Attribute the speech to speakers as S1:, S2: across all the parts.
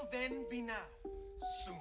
S1: will then be now. Soon.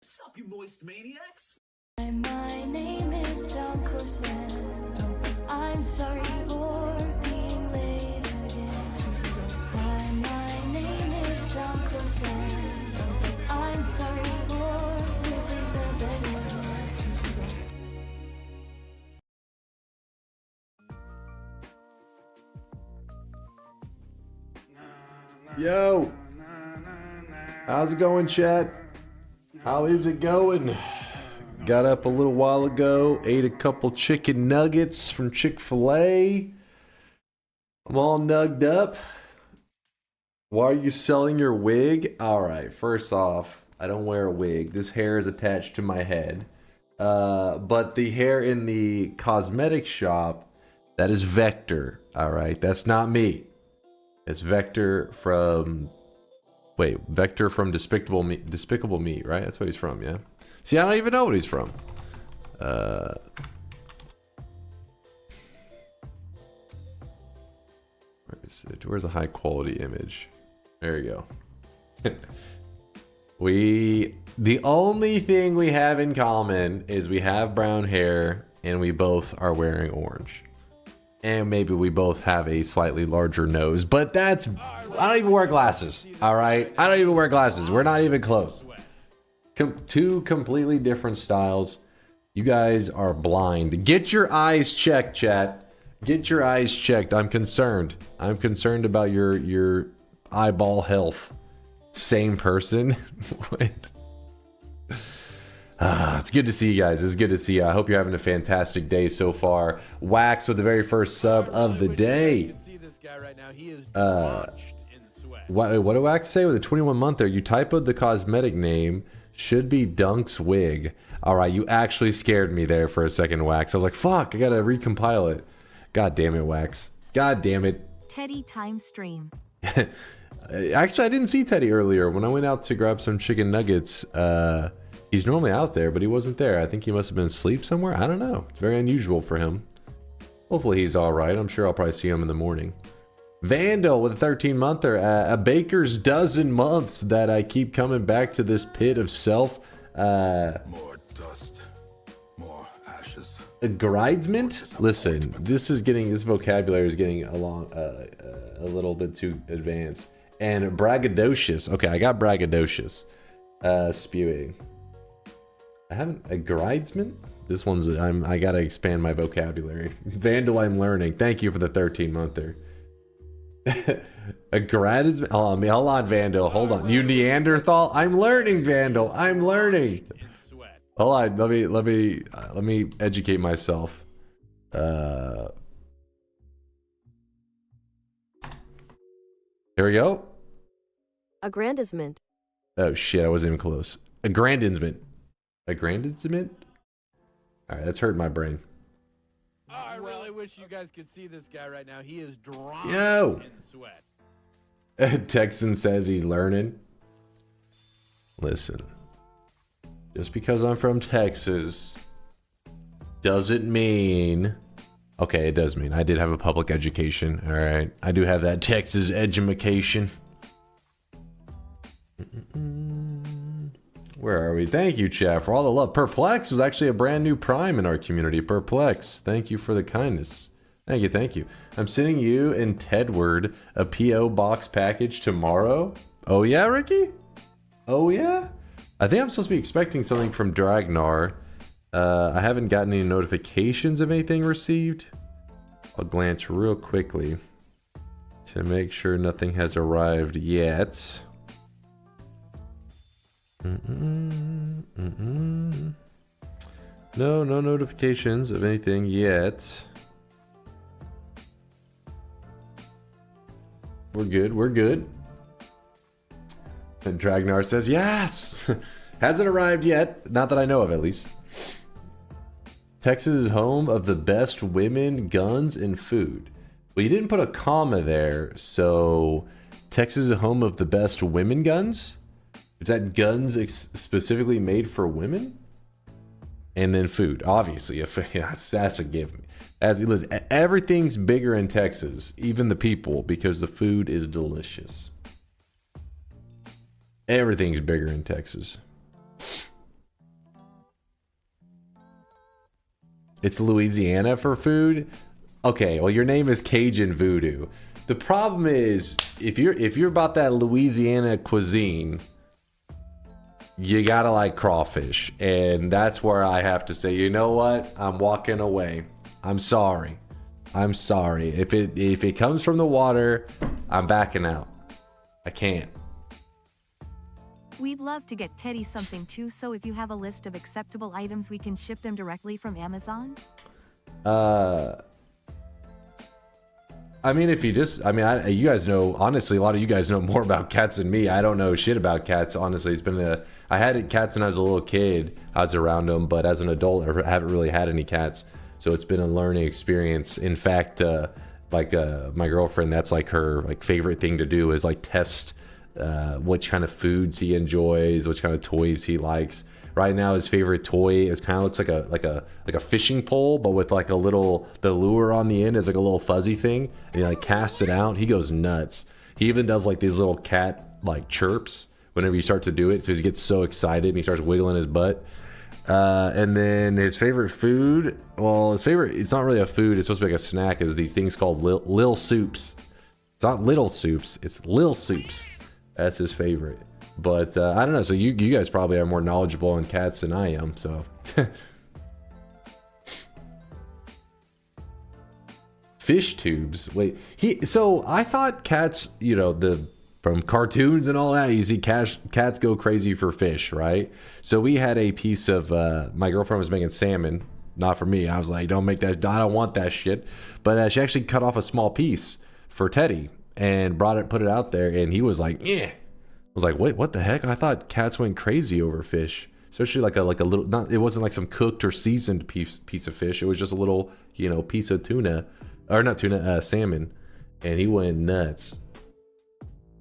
S2: Sup, you moist maniacs?
S3: My name is DunkOrSlam. I'm sorry for being late again. Hi, my name is DunkOrSlam. I'm sorry for losing the bet again.
S4: Yo, how's it going, chat? How is it going? Got up a little while ago, ate a couple chicken nuggets from Chick-fil-A. I'm all nugged up. Why are you selling your wig? Alright, first off, I don't wear a wig. This hair is attached to my head. But the hair in the cosmetic shop, that is Vector. Alright, that's not me. It's Vector from... Wait, Vector from Despicable Me, right? That's what he's from, yeah? See, I don't even know what he's from. Where is it? Where's a high quality image? There you go. The only thing we have in common is we have brown hair and we both are wearing orange. And maybe we both have a slightly larger nose, but that's... I don't even wear glasses, alright? I don't even wear glasses. We're not even close. Two completely different styles. You guys are blind. Get your eyes checked, chat. Get your eyes checked. I'm concerned. I'm concerned about your eyeball health. Same person? Wait. It's good to see you guys. It's good to see you. I hope you're having a fantastic day so far. Wax with the very first sub of the day. What do Wax say with a 21 month there? You typoed the cosmetic name. Should be Dunk's wig. Alright, you actually scared me there for a second, Wax. I was like, fuck, I gotta recompile it. God damn it, Wax. God damn it.
S5: Teddy time stream.
S4: Actually, I didn't see Teddy earlier. When I went out to grab some chicken nuggets, he's normally out there, but he wasn't there. I think he must have been asleep somewhere. I don't know. It's very unusual for him. Hopefully he's all right. I'm sure I'll probably see him in the morning. Vandal with a 13-monther. A baker's dozen months that I keep coming back to this pit of self.
S1: More dust, more ashes.
S4: A gridesment? Listen, this vocabulary is getting along a little bit too advanced. And braggadocious. Okay, I got braggadocious. Spewing. I haven't a gridesman. This one's I gotta expand my vocabulary. Vandal, I'm learning. Thank you for the 13-monther. A gridesman. Hold on, Vandal. Hold on. You Neanderthal. I'm learning, Vandal. I'm learning. Hold on. Let me educate myself. Here we go.
S5: Aggrandizement.
S4: Oh shit! I wasn't even close. Aggrandizement. Aggrandizement. All right, that's hurting my brain.
S6: Oh, I really wish you guys could see this guy right now. He is drawn
S4: Yo.
S6: in sweat.
S4: Texan says he's learning. Listen, just because I'm from Texas doesn't mean... Okay, it does mean I did have a public education. All right, I do have that Texas edumacation. Where are we? Thank you, chat, for all the love. Perplex was actually a brand new prime in our community. Perplex, thank you for the kindness. Thank you, thank you. I'm sending you and Tedward a P.O. box package tomorrow. Oh yeah, Ricky? Oh yeah? I think I'm supposed to be expecting something from Dragnar. I haven't gotten any notifications of anything received. I'll glance real quickly to make sure nothing has arrived yet. No notifications of anything yet. We're good. And Dragnar says, yes! Hasn't arrived yet. Not that I know of, at least. Texas is home of the best women, guns, and food. Well, you didn't put a comma there, so... Texas is home of the best women guns? Is that guns specifically made for women? And then food, obviously. That's a given. Everything's bigger in Texas, even the people, because the food is delicious. Everything's bigger in Texas. It's Louisiana for food? Okay, well, your name is Cajun Voodoo. The problem is, if you're about that Louisiana cuisine, you gotta like crawfish, and that's where I have to say, you know what? I'm walking away. I'm sorry. If it comes from the water, I'm backing out. I can't.
S7: We'd love to get Teddy something too, so if you have a list of acceptable items, we can ship them directly from Amazon. I mean, if you just, you guys know, honestly, a lot of you guys know more about cats than me. I don't know shit about cats, honestly. I had cats when I was a little kid. I was around them, but as an adult, I haven't really had any cats. So it's been a learning experience. In fact, my girlfriend, that's like her favorite thing to do is test what kind of foods he enjoys, what kind of toys he likes. Right now, his favorite toy looks like a fishing pole, but with the lure on the end is like a little fuzzy thing, and he casts it out. He goes nuts. He even does these little cat chirps whenever you start to do it. So he gets so excited and he starts wiggling his butt. And then his favorite food, it's not really a food, it's supposed to be like a snack, is these things called Lil Soups. It's not Little Soups, it's Lil Soups. That's his favorite. But I don't know, so you guys probably are more knowledgeable on cats than I am, so. Fish tubes. Wait, so I thought cats, from cartoons and all that, you see cats go crazy for fish, right? So we had a piece of, my girlfriend was making salmon, not for me. I was like, don't make that, I don't want that shit. But she actually cut off a small piece for Teddy and put it out there, and he was like, yeah. I was like, wait, what the heck? I thought cats went crazy over fish, especially like a little. It wasn't like some cooked or seasoned piece of fish. It was just a little, piece of tuna, or not tuna, salmon, and he went nuts.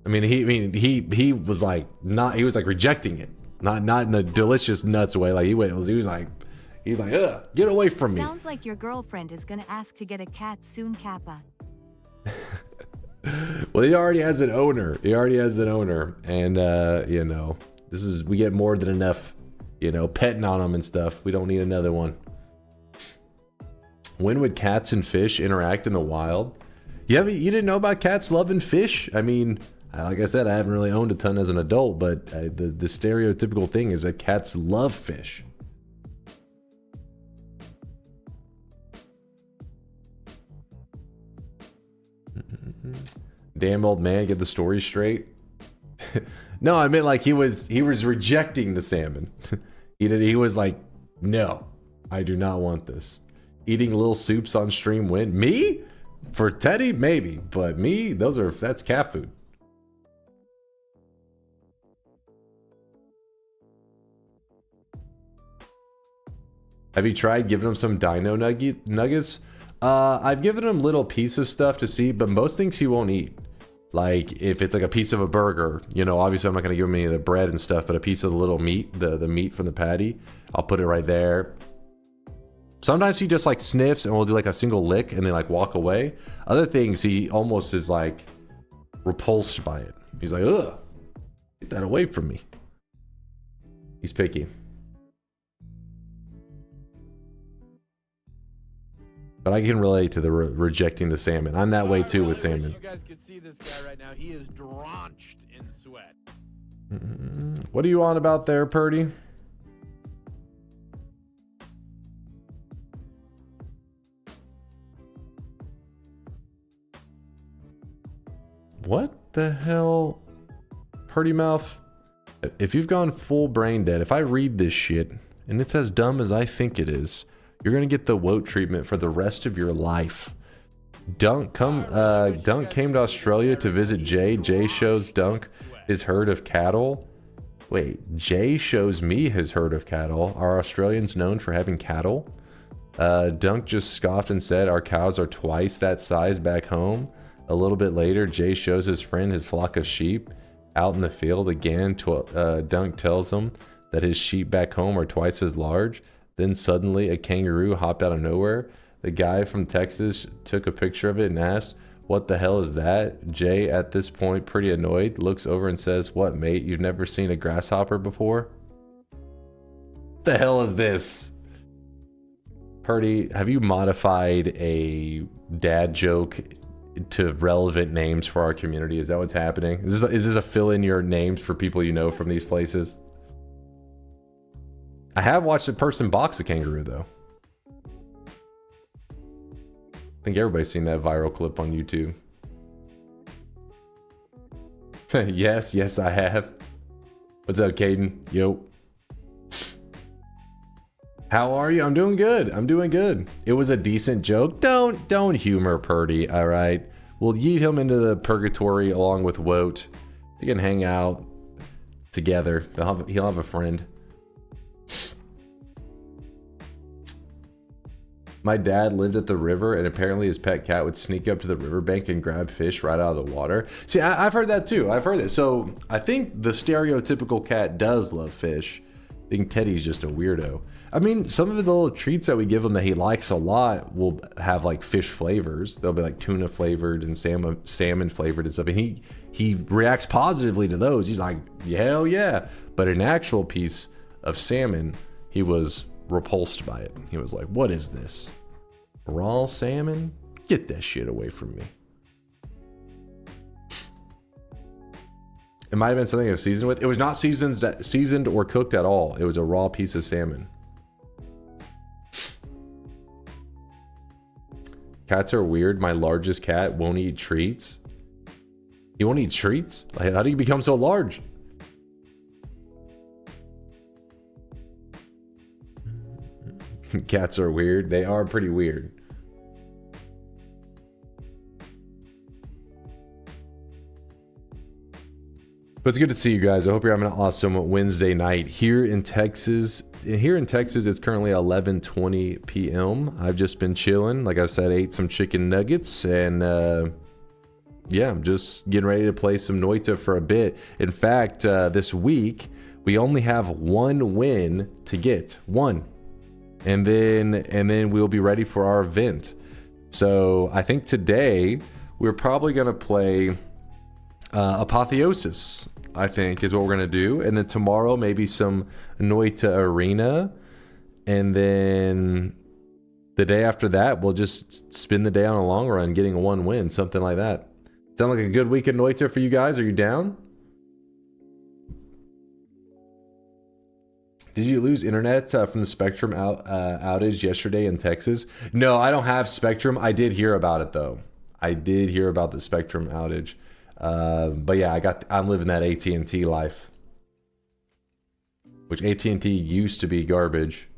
S7: He was rejecting it, not in a delicious nuts way. He was He's like, ugh, get away from me.
S8: Sounds like your girlfriend is gonna ask to get a cat soon, Kappa.
S7: Well, he already has an owner. And, you know, we get more than enough, you know, petting on him and stuff. We don't need another one. When would cats and fish interact in the wild? You didn't know about cats loving fish? I mean, like I said, I haven't really owned a ton as an adult, but the stereotypical thing is that cats love fish. Damn old man, get the story straight. No, I meant like he was rejecting the salmon. He was like, no, I do not want this. Eating little soups on stream when me? For Teddy, maybe, but me, that's cat food. Have you tried giving him some dino nuggets? I've given him little pieces of stuff to see, but most things he won't eat. Like if it's like a piece of a burger, you know, obviously I'm not gonna give him any of the bread and stuff, but a piece of the little meat, the meat from the patty, I'll put it right there. Sometimes he just like sniffs and we'll do like a single lick and then like walk away. Other things he almost is like repulsed by it. He's like, ugh, get that away from me. He's picky. But I can relate to the rejecting the salmon. I'm that way too with salmon.
S6: You guys can see this guy right now. He is drenched in sweat.
S7: What are you on about there, Purdy? What the hell? Purdy mouth? If you've gone full brain dead, if I read this shit and it's as dumb as I think it is, you're gonna get the woat treatment for the rest of your life. Dunk came to Australia to visit Jay. Jay shows Dunk his herd of cattle. Wait, Jay shows me his herd of cattle. Are Australians known for having cattle? Dunk just scoffed and said our cows are twice that size back home. A little bit later, Jay shows his friend his flock of sheep out in the field. Again, Dunk tells him that his sheep back home are twice as large. Then suddenly a kangaroo hopped out of nowhere. The guy from Texas took a picture of it and asked, "What the hell is that?" Jay, at this point pretty annoyed, looks over and says, "What, mate? You've never seen a grasshopper before?" The hell is this? Purdy, have you modified a dad joke to relevant names for our community? Is that what's happening? Is this a fill in your names for people you know from these places? I have watched a person box a kangaroo though. I think everybody's seen that viral clip on YouTube. Yes, I have. What's up, Caden? Yo. How are you? I'm doing good. It was a decent joke. Don't humor Purdy, all right? We'll yeet him into the purgatory along with Woat. They can hang out together. He'll have a friend. My dad lived at the river, and apparently his pet cat would sneak up to the riverbank and grab fish right out of the water. See, I've heard that too. I've heard that. So I think the stereotypical cat does love fish. I think Teddy's just a weirdo. I mean, some of the little treats that we give him that he likes a lot will have like fish flavors. They'll be like tuna flavored and salmon flavored and stuff. And he reacts positively to those. He's like, hell yeah. But an actual piece of salmon, he was repulsed by it. He was like, what is this? Raw salmon? Get that shit away from me. It might have been something I was seasoned with. It was not seasoned or cooked at all. It was a raw piece of salmon. Cats are weird. My largest cat won't eat treats. He won't eat treats? Like, how do you become so large? Cats are weird. They are pretty weird. But it's good to see you guys. I hope you're having an awesome Wednesday night here in Texas. Here in Texas, it's currently 11:20 p.m. I've just been chilling. Like I said, ate some chicken nuggets and yeah, I'm just getting ready to play some Noita for a bit. In fact, this week we only have one win to get. One. and then we'll be ready for our event. So I think today we're probably gonna play Apotheosis, I think is what we're gonna do, and then tomorrow maybe some Noita Arena, and then the day after that we'll just spend the day on a long run getting a 1 win, something like that. Sound like a good week in Noita for you guys? Are you down? Did you lose internet from the Spectrum outage yesterday in Texas? No, I don't have Spectrum. I did hear about it though. I did hear about the Spectrum outage. But yeah, I'm living that AT&T life, which AT&T used to be garbage,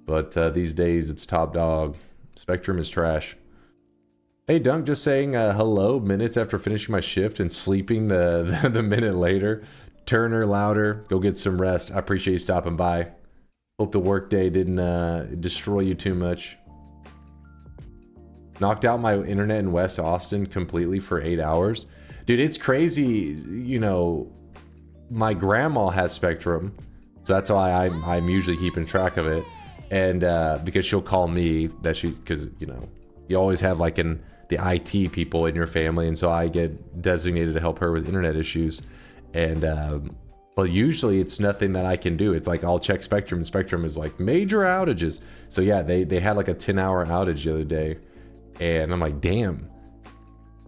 S7: but these days it's top dog. Spectrum is trash. Hey Dunk, just saying hello minutes after finishing my shift and sleeping the minute later. Turner, louder, go get some rest. I appreciate you stopping by. Hope the workday didn't destroy you too much. Knocked out my internet in West Austin completely for 8 hours. Dude, it's crazy. You know, my grandma has Spectrum, so that's why I'm usually keeping track of it. And because she'll call me, because you know, you always have like the IT people in your family, and so I get designated to help her with internet issues. And well, usually it's nothing that I can do. It's like I'll check Spectrum, and Spectrum is like major outages. So yeah, they had like a 10-hour outage the other day, and I'm like, damn,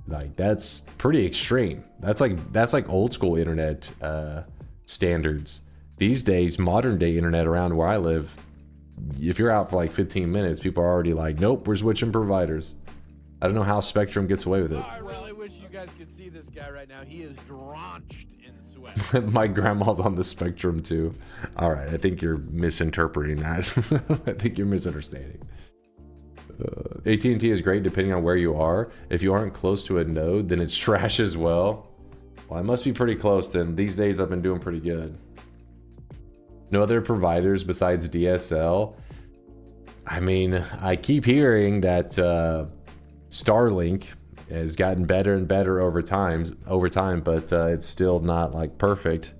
S7: like that's pretty extreme. That's like old school internet standards. These days, modern day internet around where I live, if you're out for like 15 minutes, people are already like, nope, we're switching providers. I don't know how Spectrum gets away with it.
S6: I really wish you guys could see this guy right now. He is drenched in sweat.
S7: My grandma's on the Spectrum too. All right, I think you're misinterpreting that. I think you're misunderstanding. AT&T is great depending on where you are. If you aren't close to a node, then it's trash as well. Well, I must be pretty close then. These days I've been doing pretty good. No other providers besides DSL. I mean, I keep hearing that Starlink has gotten better and better over time, but it's still not like perfect.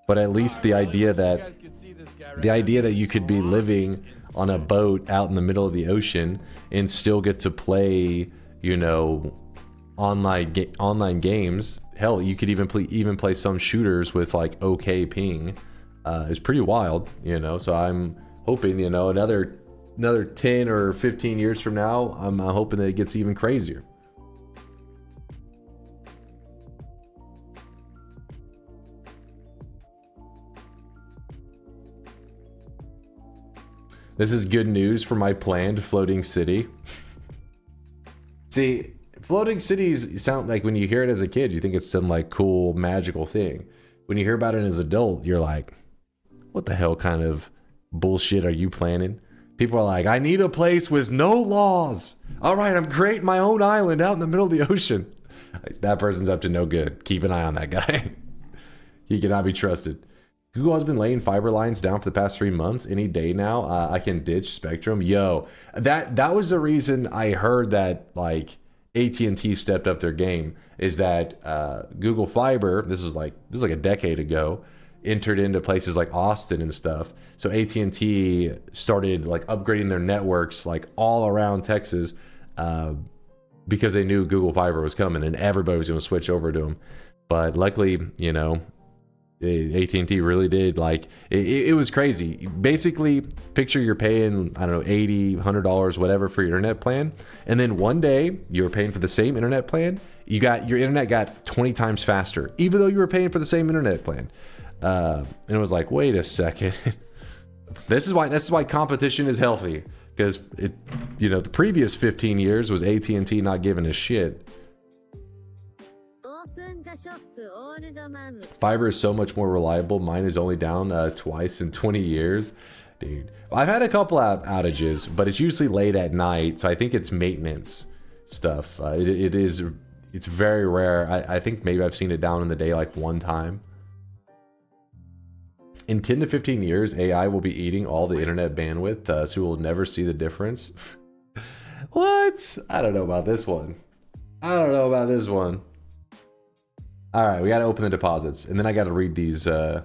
S7: But at least the idea that you could be living on a boat out in the middle of the ocean and still get to play, you know, online games. Hell, you could even play some shooters with like okay ping. Is pretty wild, you know. So I'm hoping, you know, another 10 or 15 years from now, I'm hoping that it gets even crazier. This is good news for my planned floating city. See, floating cities sound like, when you hear it as a kid, you think it's some like cool magical thing. When you hear about it as an adult, you're like, what the hell kind of bullshit are you planning? People are like, I need a place with no laws. All right, I'm creating my own island out in the middle of the ocean. Like, that person's up to no good. Keep an eye on that guy. He cannot be trusted. Google has been laying fiber lines down for the past 3 months. Any day now, I can ditch Spectrum. Yo, that was the reason I heard that like AT&T stepped up their game. Is that Google Fiber? This was like a decade ago. Entered into places like Austin and stuff. So AT&T started like upgrading their networks like all around Texas because they knew Google Fiber was coming and everybody was going to switch over to them. But luckily, you know, AT&T really did like it was crazy. Basically, picture you're paying, I don't know, $80, $100, whatever for your internet plan, and then one day you were paying for the same internet plan. Your internet got 20 times faster, even though you were paying for the same internet plan. And it was like, wait a second. This is why competition is healthy, because it, you know, the previous 15 years was AT&T not giving a shit. Fiber is so much more reliable. Mine is only down twice in 20 years. Dude, I've had a couple of outages, but it's usually late at night, so I think it's maintenance stuff. It's very rare. I think maybe I've seen it down in the day like one time. In 10 to 15 years, AI will be eating all the internet bandwidth, so we'll never see the difference. What? I don't know about this one. All right, we got to open the deposits, and then I got to read these. I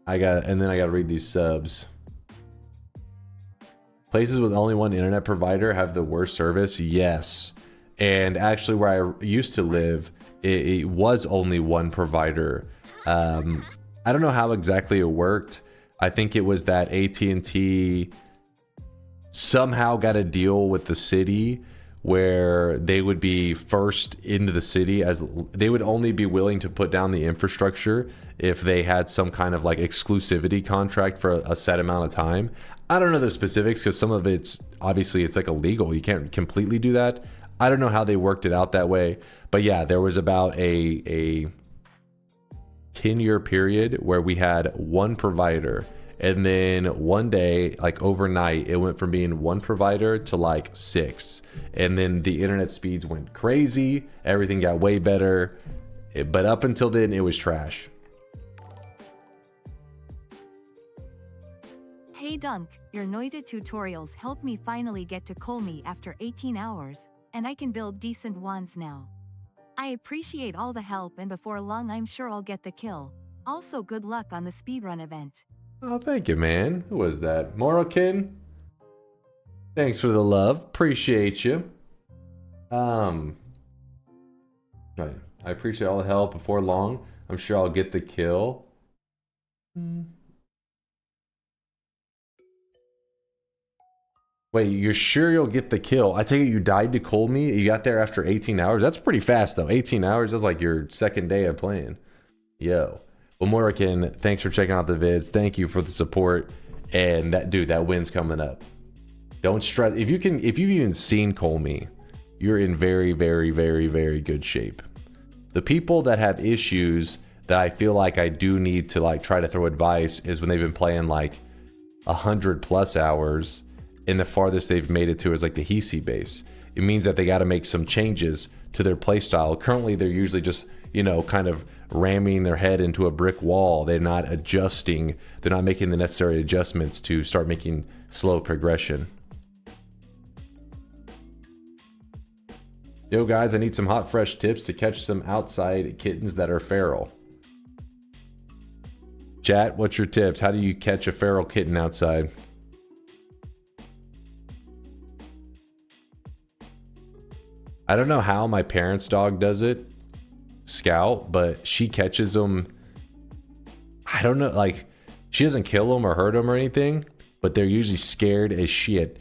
S7: got to read these subs. Places with only one internet provider have the worst service. Yes. And actually where I used to live, it was only one provider. I don't know how exactly it worked. I think it was that AT&T somehow got a deal with the city where they would be first into the city, as they would only be willing to put down the infrastructure if they had some kind of like exclusivity contract for a set amount of time. I don't know the specifics because some of it's obviously it's like illegal. You can't completely do that. I don't know how they worked it out that way, but yeah, there was about a 10-year period where we had one provider, and then one day, like overnight, it went from being one provider to like 6, and then the internet speeds went crazy, everything got way better, but up until then it was trash.
S8: Hey Dunk, your Noita tutorials helped me finally get to Colmy after 18 hours, and I can build decent wands now. I appreciate all the help, and before long I'm sure I'll get the kill. Also good luck on the speedrun event.
S7: Oh, thank you, man. Who was that? Morokin? Thanks for the love. Appreciate you. I appreciate all the help. Before long, I'm sure I'll get the kill. Wait, you're sure you'll get the kill? I take it you died to Colmy? You got there after 18 hours? That's pretty fast, though. 18 hours? That's like your second day of playing. Yo. Well, Morikin, thanks for checking out the vids. Thank you for the support. And that dude, that win's coming up. Don't stress. If you've even seen Colmy, you're in very, very, very, very good shape. The people that have issues that I feel like I do need to like try to throw advice is when they've been playing like 100+ hours, and the farthest they've made it to is like the Hisi base. It means that they got to make some changes to their playstyle. Currently, they're usually just, you know, kind of ramming their head into a brick wall. They're not adjusting. They're not making the necessary adjustments to start making slow progression. Yo guys, I need some hot fresh tips to catch some outside kittens that are feral. Chat, what's your tips? How do you catch a feral kitten outside? I don't know how my parents' dog does it, Scout, but she catches them. I don't know, like, she doesn't kill them or hurt them or anything, but they're usually scared as shit.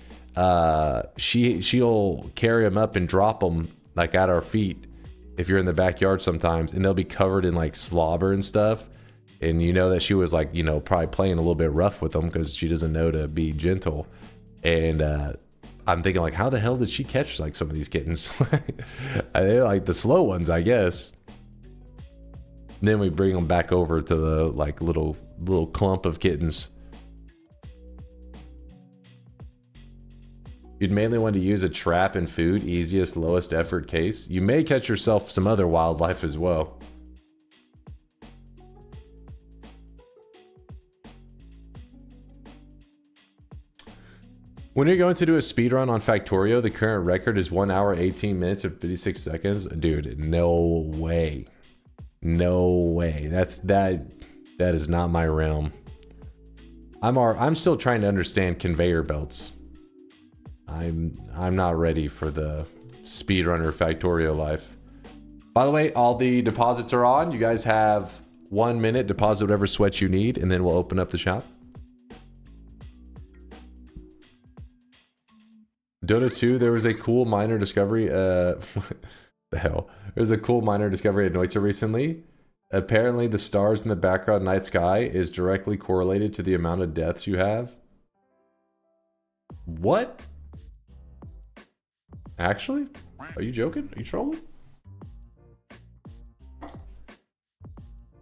S7: She'll carry them up and drop them like at our feet if you're in the backyard sometimes, and they'll be covered in like slobber and stuff. And you know that she was like, you know, probably playing a little bit rough with them because she doesn't know to be gentle. And I'm thinking like, how the hell did she catch like some of these kittens? They're like the slow ones, I guess. And then we bring them back over to the like little clump of kittens. You'd mainly want to use a trap and food, easiest, lowest effort case. You may catch yourself some other wildlife as well. When you're going to do a speedrun on Factorio, the current record is 1 hour, 18 minutes, and 56 seconds. Dude, no way. No way. That is not my realm. I'm still trying to understand conveyor belts. I'm not ready for the speedrunner Factorio life. By the way, all the deposits are on. You guys have 1 minute, deposit whatever sweat you need, and then we'll open up the shop. Dota 2, there was a cool minor discovery. What the hell? There was a cool minor discovery at Noita recently. Apparently, the stars in the background night sky is directly correlated to the amount of deaths you have. What? Actually? Are you joking? Are you trolling?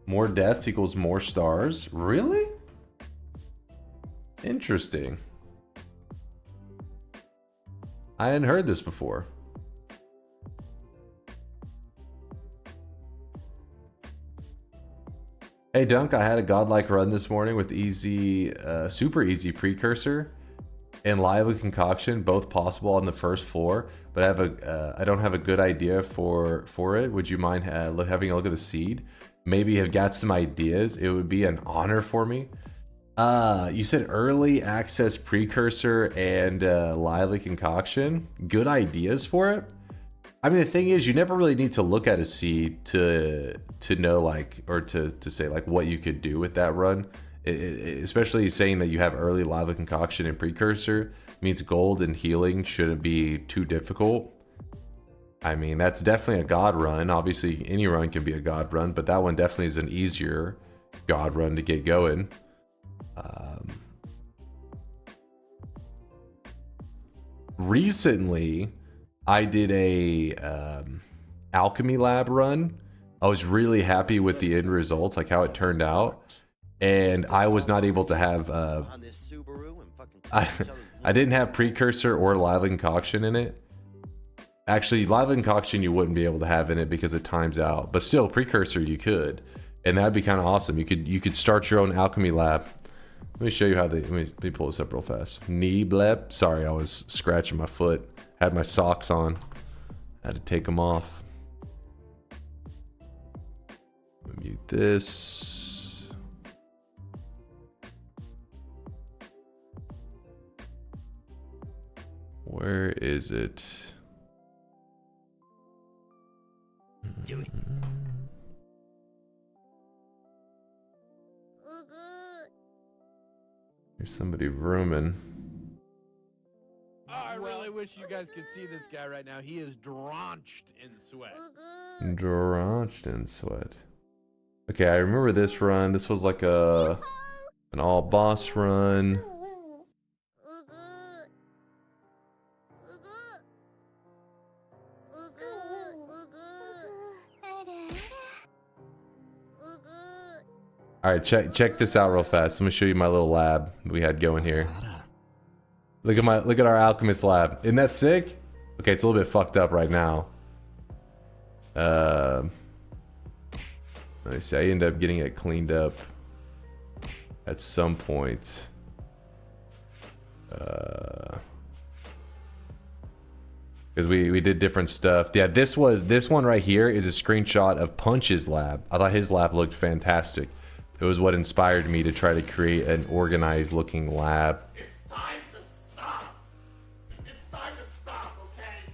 S7: More deaths equals more stars? Really? Interesting. I hadn't heard this before. Hey Dunk, I had a godlike run this morning with easy, super easy precursor and lively concoction, both possible on the first floor. But I don't have a good idea for it. Would you mind having a look at the seed? Maybe have got some ideas. It would be an honor for me. You said early access precursor and lively concoction. Good ideas for it. I mean, the thing is, you never really need to look at a seed to know, like, or to say like what you could do with that run. Especially saying that you have early lively concoction and precursor means gold and healing shouldn't be too difficult. I mean, that's definitely a god run. Obviously, any run can be a god run, but that one definitely is an easier god run to get going. Recently, I did a alchemy lab run. I was really happy with the end results, like how it turned out. And I was not able to have I didn't have precursor or lively concoction in it. Actually, lively concoction you wouldn't be able to have in it because it times out. But still, precursor you could, and that'd be kind of awesome. You could start your own alchemy lab. Let me show you how they. Let me pull this up real fast. Knee bleb. Sorry, I was scratching my foot. Had my socks on. Had to take them off. Mute this. Where is it?
S2: Do it.
S7: There's somebody rooming.
S6: Oh, I really wish you guys could see this guy right now. He is drenched in sweat.
S7: Drenched in sweat. Okay, I remember this run. This was like an all boss run. All right, check this out real fast. Let me show you my little lab we had going here. Look at our alchemist lab. Isn't that sick? Okay, it's a little bit fucked up right now. Let me see. I end up getting it cleaned up at some point. Because we did different stuff. Yeah, this one right here is a screenshot of Punch's lab. I thought his lab looked fantastic. It was what inspired me to try to create an organized looking lab.
S2: It's time to stop. It's time to stop, okay?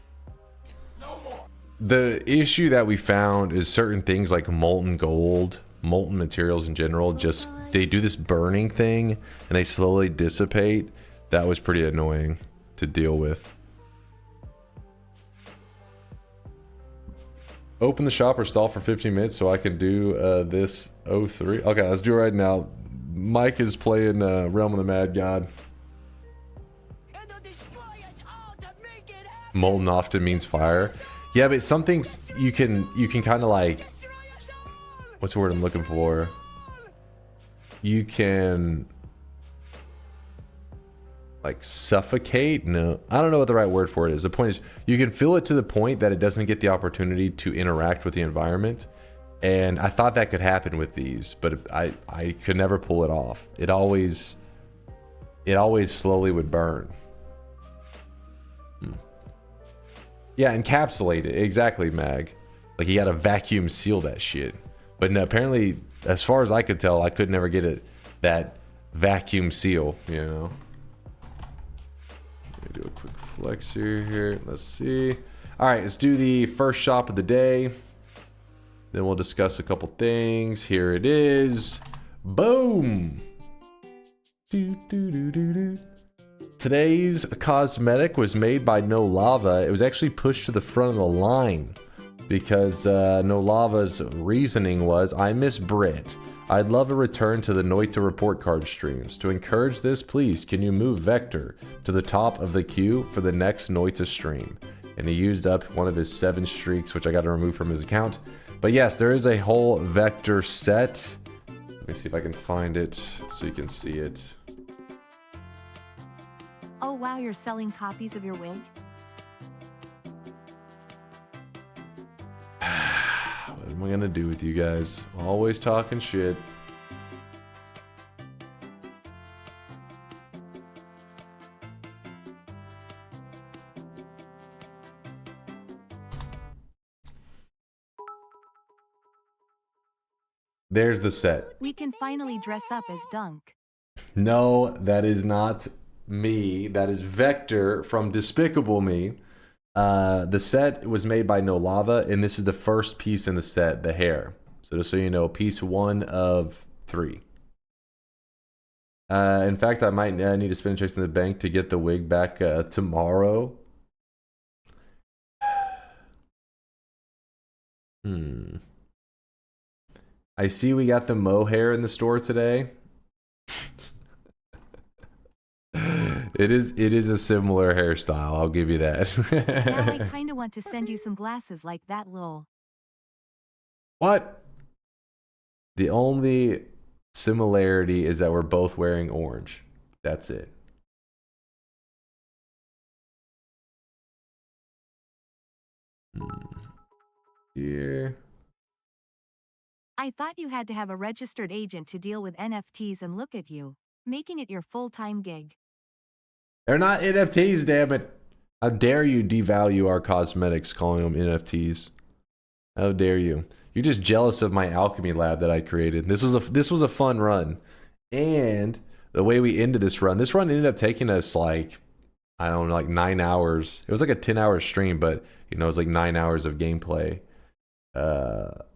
S2: No more.
S7: The issue that we found is certain things like molten gold, molten materials in general, just they do this burning thing and they slowly dissipate. That was pretty annoying to deal with. Open the shop or stall for 15 minutes so I can do this 03. Okay, let's do it right now. Mike is playing Realm of the Mad God. Molten often means fire. Yeah, but some things you can kind of like, what's the word I'm looking for? You can like suffocate. No, I don't know what the right word for it is. The point is you can fill it to the point that it doesn't get the opportunity to interact with the environment. And I thought that could happen with these, but I could never pull it off. It always slowly would burn. Yeah, encapsulate it. Exactly, Mag. Like you gotta vacuum seal that shit. But no, apparently, as far as I could tell, I could never get it that vacuum seal, you know. Let me do a quick flexor here. Let's see. All right, let's do the first shop of the day. Then we'll discuss a couple things. Here it is. Boom. Today's cosmetic was made by No Lava. It was actually pushed to the front of the line because No Lava's reasoning was, I miss Brit. I'd love a return to the Noita report card streams. To encourage this, please, can you move Vector to the top of the queue for the next Noita stream? And he used up one of his 7 streaks, which I got to remove from his account. But yes, there is a whole Vector set. Let me see if I can find it so you can see it.
S8: Oh wow, you're selling copies of your wig?
S7: What am I gonna do with you guys? Always talking shit. There's the set.
S8: We can finally dress up as Dunk.
S7: No, that is not me. That is Vector from Despicable Me. The set was made by No Lava, and this is the first piece in the set, the hair. So just so you know, piece 1 of 3. In fact, I might need to spend checks in the bank to get the wig back tomorrow. I see we got the mohair in the store today. It is a similar hairstyle, I'll give you
S8: Now I
S7: that.
S8: kinda want to send you some glasses like that, lol.
S7: What? The only similarity is that we're both wearing orange. That's it. Here.
S8: I thought you had to have a registered agent to deal with NFTs, and look at you, making it your full-time gig.
S7: They're not NFTs, damn it. How dare you devalue our cosmetics calling them NFTs? How dare you? You're just jealous of my alchemy lab that I created. This was a fun run. And the way we ended this run ended up taking us like, I don't know, like 9 hours. It was like a 10-hour stream, but you know, it was like 9 hours of gameplay. But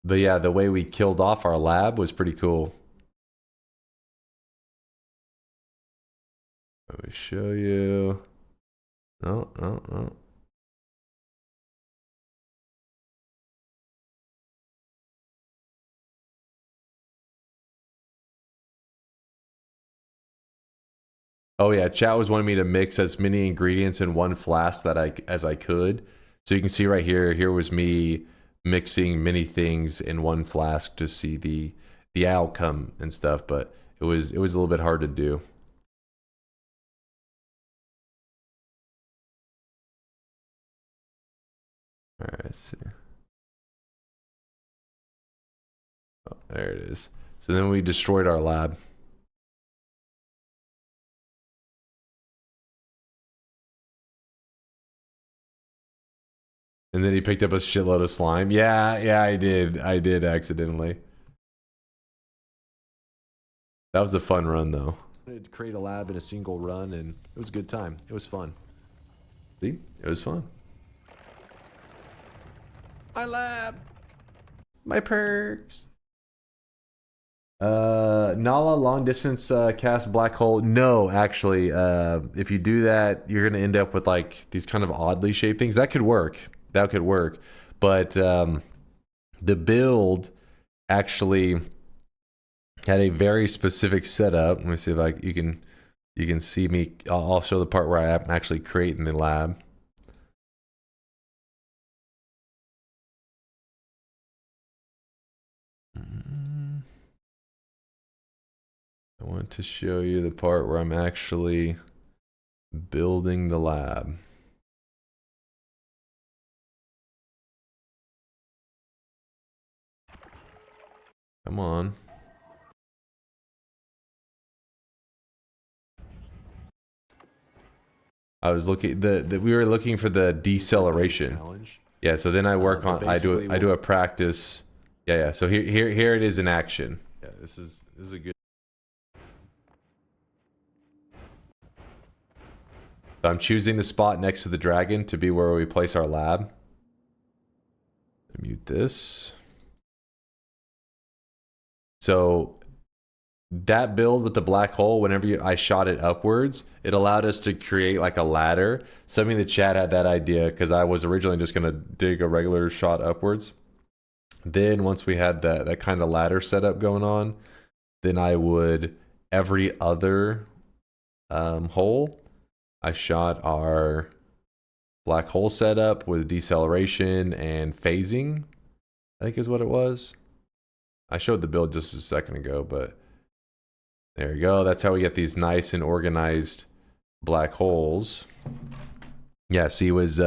S7: yeah, the way we killed off our lab was pretty cool. Let me show you. Oh. Oh yeah, chat was wanting me to mix as many ingredients in one flask as I could. So you can see right here, here was me mixing many things in one flask to see the outcome and stuff, but it was a little bit hard to do. All right, let's see. Oh, there it is. So then we destroyed our lab. And then he picked up a shitload of slime. Yeah, I did. I did accidentally. That was a fun run, though. I wanted to create a lab in a single run, and it was a good time. It was fun. See? It was fun. My lab! My perks! Nala long distance cast black hole. No, actually, if you do that, you're gonna end up with like these kind of oddly shaped things. That could work. That could work. But the build actually had a very specific setup. Let me see if you can see me. I'll show the part where I am actually creating the lab. I want to show you the part where I'm actually building the lab. Come on. I was looking we were looking for the deceleration. Yeah, so then I work on I do a practice. Yeah. So here it is in action. Yeah, this is a good. So I'm choosing the spot next to the dragon to be where we place our lab. Mute this. So that build with the black hole, whenever I shot it upwards, it allowed us to create like a ladder. Something the chat had that idea because I was originally just gonna dig a regular shot upwards. Then once we had that kind of ladder setup going on, then I would every other hole, I shot our black hole setup with deceleration and phasing, I think is what it was. I showed the build just a second ago, but there you go. That's how we get these nice and organized black holes. Yeah, see, it was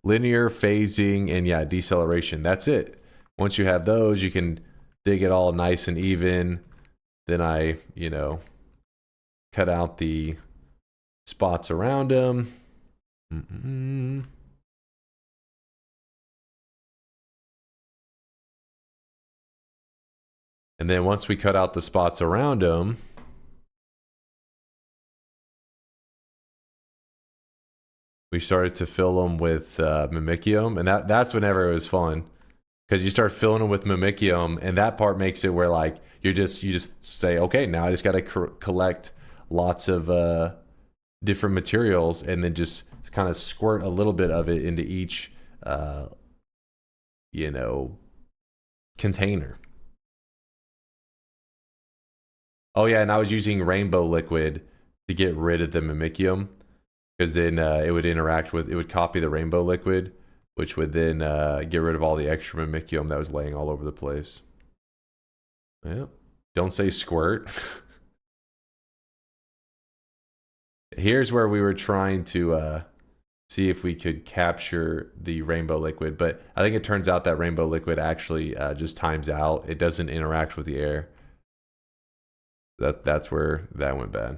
S7: linear, phasing, and yeah, deceleration. That's it. Once you have those, you can dig it all nice and even. Then I, you know, cut out the spots around them. And then once we cut out the spots around them, we started to fill them with Mimicium, and that's whenever it was fun. Because you start filling them with Mimicium, and that part makes it where like you just say, okay, now I just got to collect lots of different materials, and then just kind of squirt a little bit of it into each, you know, container. Oh yeah, and I was using rainbow liquid to get rid of the Mimicium, because then it would interact with, it would copy the rainbow liquid, which would then get rid of all the extra Mimicium that was laying all over the place. Yeah. Don't say squirt. Here's where we were trying to see if we could capture the rainbow liquid, but I think it turns out that rainbow liquid actually just times out. It doesn't interact with the air. That's where that went bad.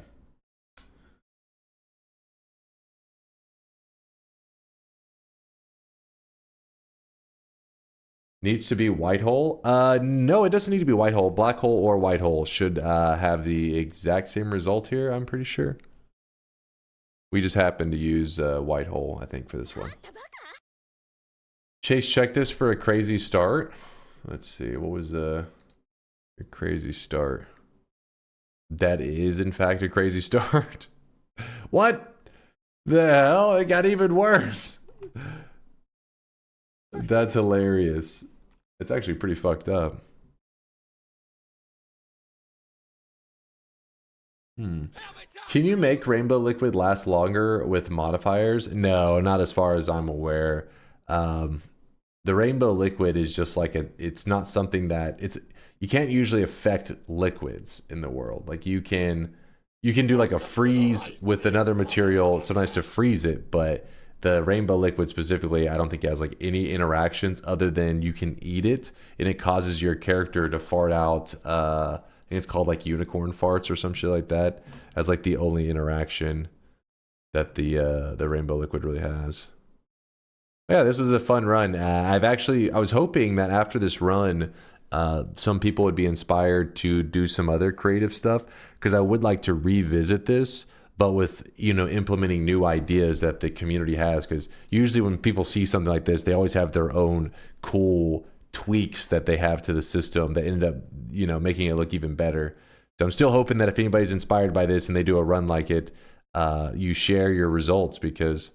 S7: Needs to be white hole? No, it doesn't need to be white hole. Black hole or white hole should have the exact same result here, I'm pretty sure. We just happen to use white hole, I think, for this one. Chase, check this for a crazy start. Let's see, what was a crazy start? That is, in fact, a crazy start. What the hell? It got even worse. That's hilarious. It's actually pretty fucked up. Can you make rainbow liquid last longer with modifiers? No, not as far as I'm aware. The rainbow liquid is just like it's not something that you can't usually affect liquids in the world. Like you can do like a freeze with another material sometimes to freeze it, but the rainbow liquid specifically, I don't think it has like any interactions other than you can eat it, and it causes your character to fart out. I think it's called like unicorn farts or some shit like that. As like the only interaction that the rainbow liquid really has. Yeah, this was a fun run. I was hoping that after this run, some people would be inspired to do some other creative stuff, because I would like to revisit this, but with, you know, implementing new ideas that the community has. Because usually when people see something like this, they always have their own cool tweaks that they have to the system that ended up, you know, making it look even better. So I'm still hoping that if anybody's inspired by this and they do a run like it, you share your results, because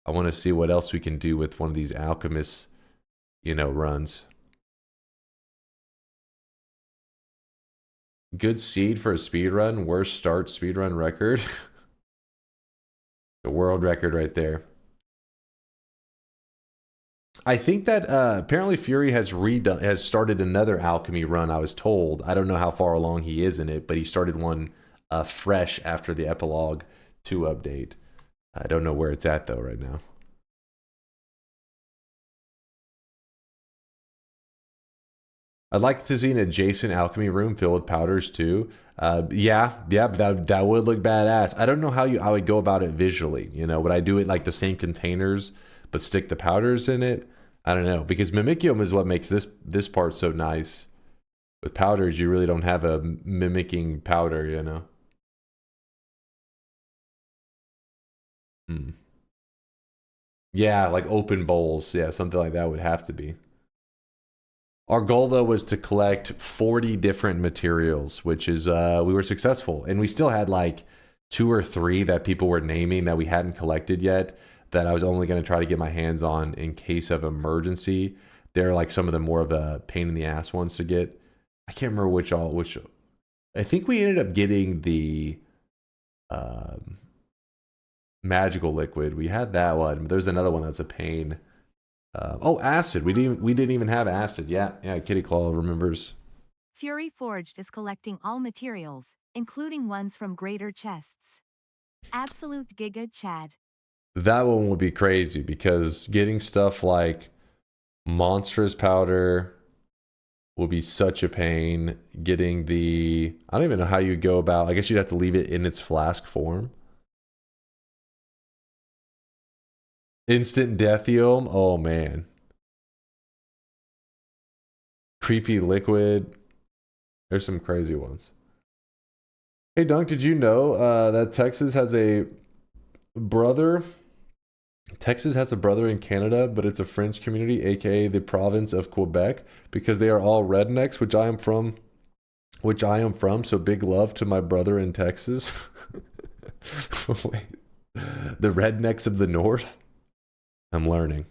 S7: I want to see what else we can do with one of these alchemist, you know, runs. Good seed for a speed run. Worst start speed run record. The world record right there. I think that apparently Fury has started another alchemy run, I was told. I don't know how far along he is in it, but he started one fresh after the Epilogue 2 update. I don't know where it's at though right now. I'd like to see an adjacent alchemy room filled with powders too. Yeah, but that would look badass. I don't know how I would go about it visually. You know, would I do it like the same containers but stick the powders in it? I don't know, because Mimicium is what makes this part so nice. With powders, you really don't have a mimicking powder, you know. Yeah, like open bowls. Yeah, something like that would have to be. Our goal, though, was to collect 40 different materials, which is, we were successful. And we still had like 2 or 3 that people were naming that we hadn't collected yet, that I was only going to try to get my hands on in case of emergency. They're like some of the more of a pain in the ass ones to get. I can't remember which. I think we ended up getting the magical liquid. We had that one, but there's another one that's a pain. Oh, acid. We didn't even have acid. Yeah, Kitty Claw remembers.
S8: Fury Forged is collecting all materials, including ones from greater chests. Absolute Giga Chad.
S7: That one would be crazy, because getting stuff like monstrous powder will be such a pain. Getting the... I don't even know how you go about... I guess you'd have to leave it in its flask form. Instant Deathium? Oh, man. Creepy Liquid. There's some crazy ones. Hey, Dunk, did you know that Texas has a brother Texas has a brother in Canada, but it's a French community, aka the province of Quebec, because they are all rednecks, which I am from. So big love to my brother in Texas. Wait, the rednecks of the north. I'm learning.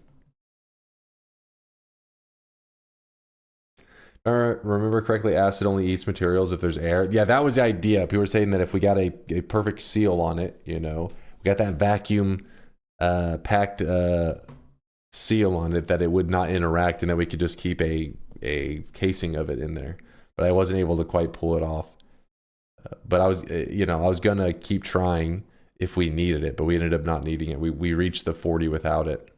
S7: Remember correctly, acid only eats materials if there's air. Yeah, that was the idea. People were saying that if we got a perfect seal on it, you know, we got that vacuum packed seal on it, that it would not interact, and that we could just keep a casing of it in there. But I wasn't able to quite pull it off. But I was, I was gonna keep trying if we needed it, but we ended up not needing it. We reached the 40 without it.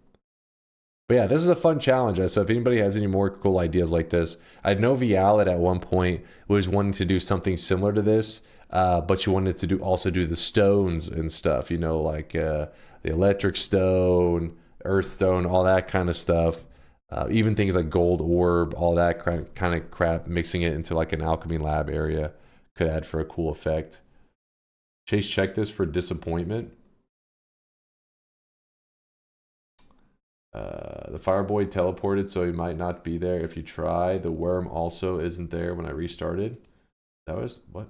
S7: But yeah, this is a fun challenge. So if anybody has any more cool ideas like this, I know Vialet at one point was wanting to do something similar to this, but she wanted to also do the stones and stuff, like the electric stone, earth stone, all that kind of stuff. Even things like gold orb, all that kind of crap, mixing it into like an alchemy lab area could add for a cool effect. Chase, check this for disappointment. The Fireboy teleported, so he might not be there if you try. The worm also isn't there when I restarted. That was what?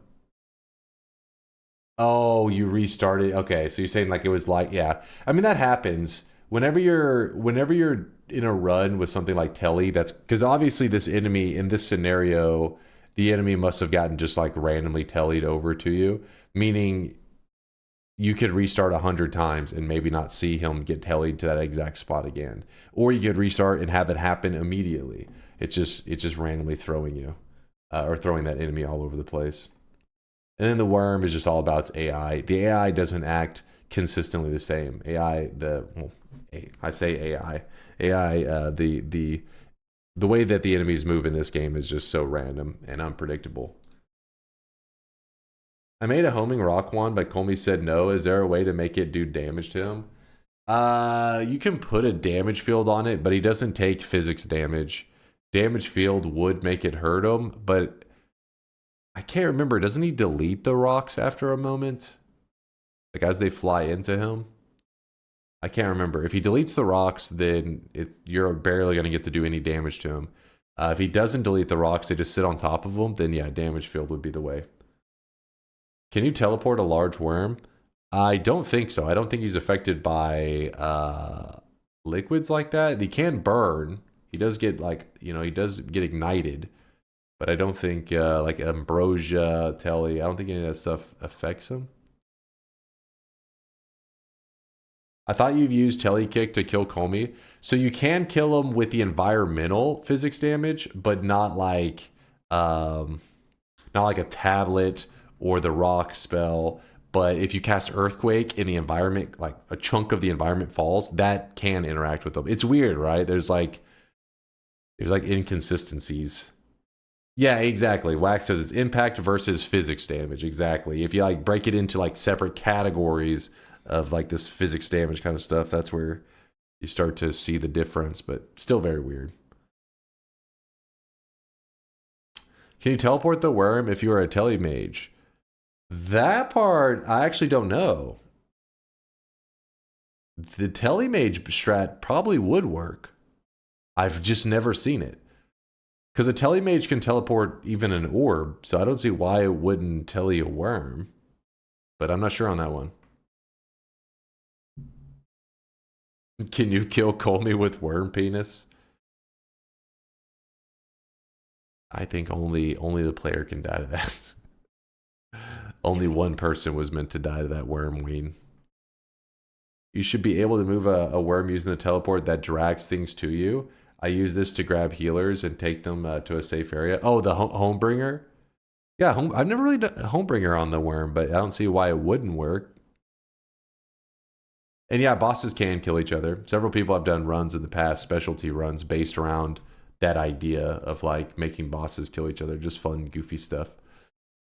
S7: Oh, you restarted. Okay, so you're saying like it was like, yeah. I mean, that happens whenever you're in a run with something like Telly. That's because obviously this enemy in this scenario, the enemy must have gotten just like randomly tellied over to you, meaning you could restart 100 times and maybe not see him get tellied to that exact spot again. Or you could restart and have it happen immediately. It's just randomly throwing you, or throwing that enemy all over the place. And then the worm is just all about its AI. The AI doesn't act consistently the same. I say AI. The way that the enemies move in this game is just so random and unpredictable. I made a homing rock wand, but Colmy said no. Is there a way to make it do damage to him? You can put a damage field on it, but he doesn't take physics damage. Damage field would make it hurt him, but I can't remember. Doesn't he delete the rocks after a moment? Like as they fly into him? I can't remember. If he deletes the rocks, then you're barely going to get to do any damage to him. If he doesn't delete the rocks, they just sit on top of them, then yeah, damage field would be the way. Can you teleport a large worm? I don't think so. I don't think he's affected by liquids like that. He can burn. He does get he does get ignited. But I don't think like ambrosia, telly, I don't think any of that stuff affects him. I thought you've used telly kick to kill Comey. So you can kill him with the environmental physics damage, but not like a tablet or the rock spell. But if you cast Earthquake in the environment, like a chunk of the environment falls, that can interact with them. It's weird, right? There's like inconsistencies. Yeah, exactly. Wax says it's impact versus physics damage. Exactly. If you like break it into like separate categories of like this physics damage kind of stuff, that's where you start to see the difference, but still very weird. Can you teleport the worm if you are a telemage? That part, I actually don't know. The telemage strat probably would work. I've just never seen it. Because a telemage can teleport even an orb, so I don't see why it wouldn't telly a worm. But I'm not sure on that one. Can you kill Colmy with worm penis? I think only the player can die to that. Only one person was meant to die to that worm ween. You should be able to move a worm using the teleport that drags things to you. I use this to grab healers and take them to a safe area. Oh, the Homebringer? Yeah, I've never really done Homebringer on the worm, but I don't see why it wouldn't work. And yeah, bosses can kill each other. Several people have done runs in the past, specialty runs, based around that idea of like making bosses kill each other. Just fun, goofy stuff.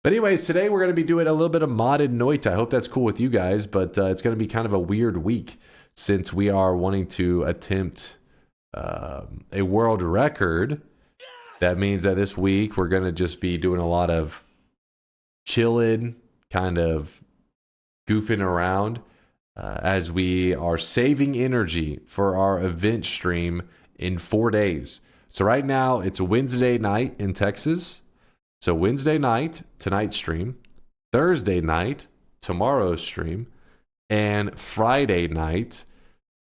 S7: But anyways, today we're going to be doing a little bit of modded Noita. I hope that's cool with you guys, but it's going to be kind of a weird week since we are wanting to attempt a world record. That means that this week we're going to just be doing a lot of chilling, kind of goofing around. as we are saving energy for our event stream in 4 days. So right now it's Wednesday night in Texas. So Wednesday night, tonight's stream, Thursday night, tomorrow's stream, and Friday night.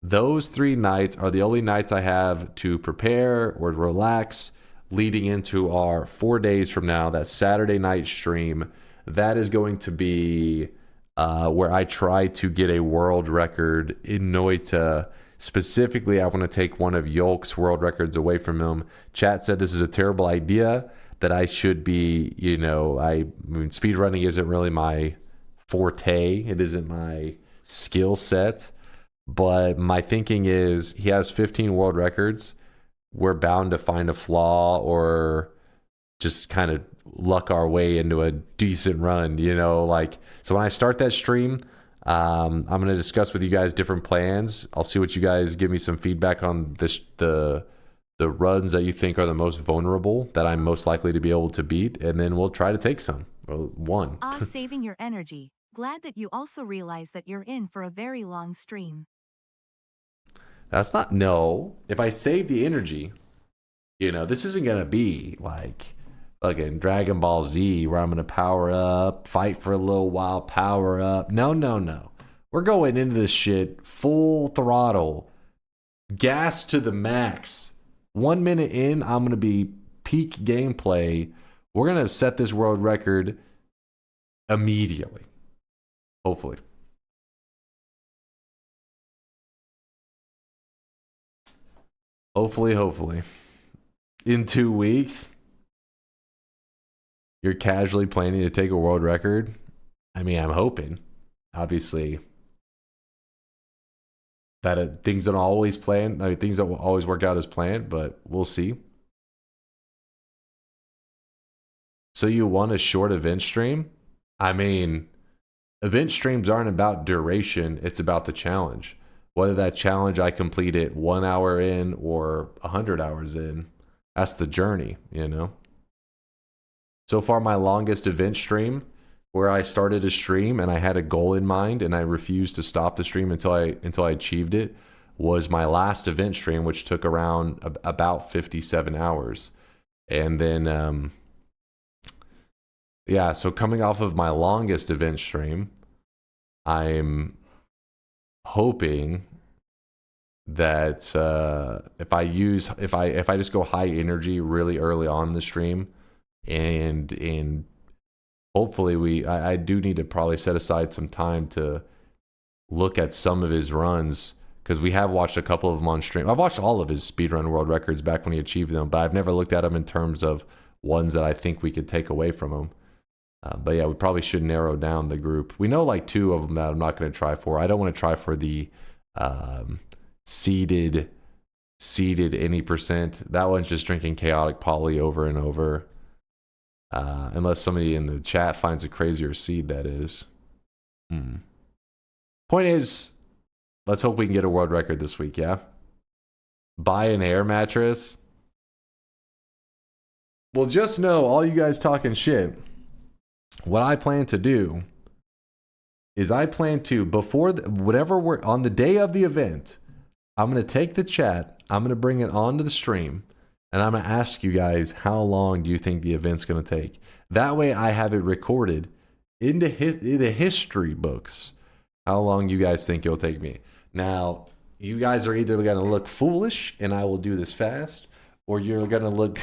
S7: Those 3 nights are the only nights I have to prepare or relax leading into our 4 days from now, that Saturday night stream. That is going to be where I try to get a world record in Noita. Specifically, I want to take one of Yolk's world records away from him. Chat said this is a terrible idea, that I should be, you know, I mean, speedrunning isn't really my forte. It isn't my skill set. But my thinking is he has 15 world records. We're bound to find a flaw or just kind of luck our way into a decent run, you know, like, so when I start that stream, I'm going to discuss with you guys different plans. I'll see what you guys give me some feedback on this, the runs that you think are the most vulnerable, that I'm most likely to be able to beat, and then we'll try to take some. Well, one.
S8: Saving your energy. Glad that you also realize that you're in for a very long stream.
S7: That's not, no. If I save the energy, you know, this isn't going to be like fucking Dragon Ball Z where I'm going to power up, fight for a little while, power up. No, no, no. We're going into this shit full throttle, gas to the max. 1 minute in, I'm going to be peak gameplay. We're going to set this world record immediately. Hopefully. Hopefully. In 2 weeks, you're casually planning to take a world record. I mean, I'm hoping. Obviously, that things don't always plan. I mean, things don't always work out as planned, but we'll see. So you want a short event stream? I mean, event streams aren't about duration. It's about the challenge. Whether that challenge I complete it 1 hour in or 100 hours in, that's the journey, you know? So far, my longest event stream, where I started a stream and I had a goal in mind and I refused to stop the stream until I achieved it, was my last event stream, which took around about 57 hours. And then, yeah, so coming off of my longest event stream, I'm hoping that if I just go high energy really early on in the stream, and hopefully I do need to probably set aside some time to look at some of his runs, because we have watched a couple of them on stream. I've watched all of his speedrun world records back when he achieved them, but I've never looked at them in terms of ones that I think we could take away from him. But yeah, we probably should narrow down the group. We know like 2 of them that I'm not going to try for. I don't want to try for the seeded any percent. That one's just drinking chaotic poly over and over. Unless somebody in the chat finds a crazier seed, that is. Point is, let's hope we can get a world record this week, yeah? Buy an air mattress. Well, just know, all you guys talking shit, what I plan to do is I plan to, before whatever we're on the day of the event, I'm going to take the chat, I'm going to bring it onto the stream, and I'm going to ask you guys, how long do you think the event's going to take? That way I have it recorded in the history books, how long you guys think it'll take me. Now, you guys are either going to look foolish and I will do this fast, or you're going to look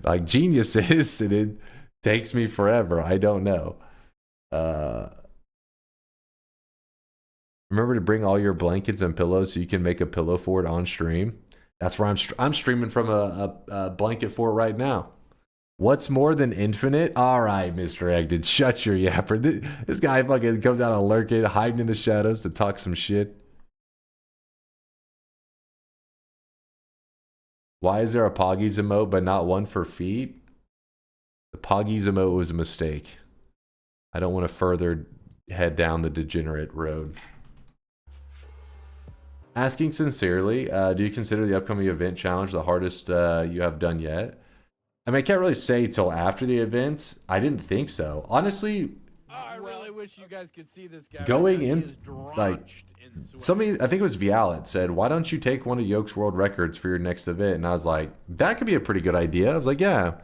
S7: like geniuses and it takes me forever. I don't know. Remember to bring all your blankets and pillows so you can make a pillow fort on stream. That's where I'm streaming from a blanket fort right now. What's more than infinite? All right, Mr. Egdon, shut your yapper. This guy fucking comes out of lurking, hiding in the shadows to talk some shit. Why is there a Poggies emote but not one for feet? The Poggies emote was a mistake. I don't want to further head down the degenerate road. Asking sincerely, do you consider the upcoming event challenge the hardest you have done yet? I mean, I can't really say till after the event. I didn't think so. Honestly,
S6: I really wish you guys could see this guy.
S7: Going
S6: right now.
S7: in,
S6: He is
S7: like,
S6: drenched in sweat.
S7: somebody, I think it was Vialet, said, why don't you take one of Yoke's world records for your next event? And I was like, that could be a pretty good idea. I was like, yeah,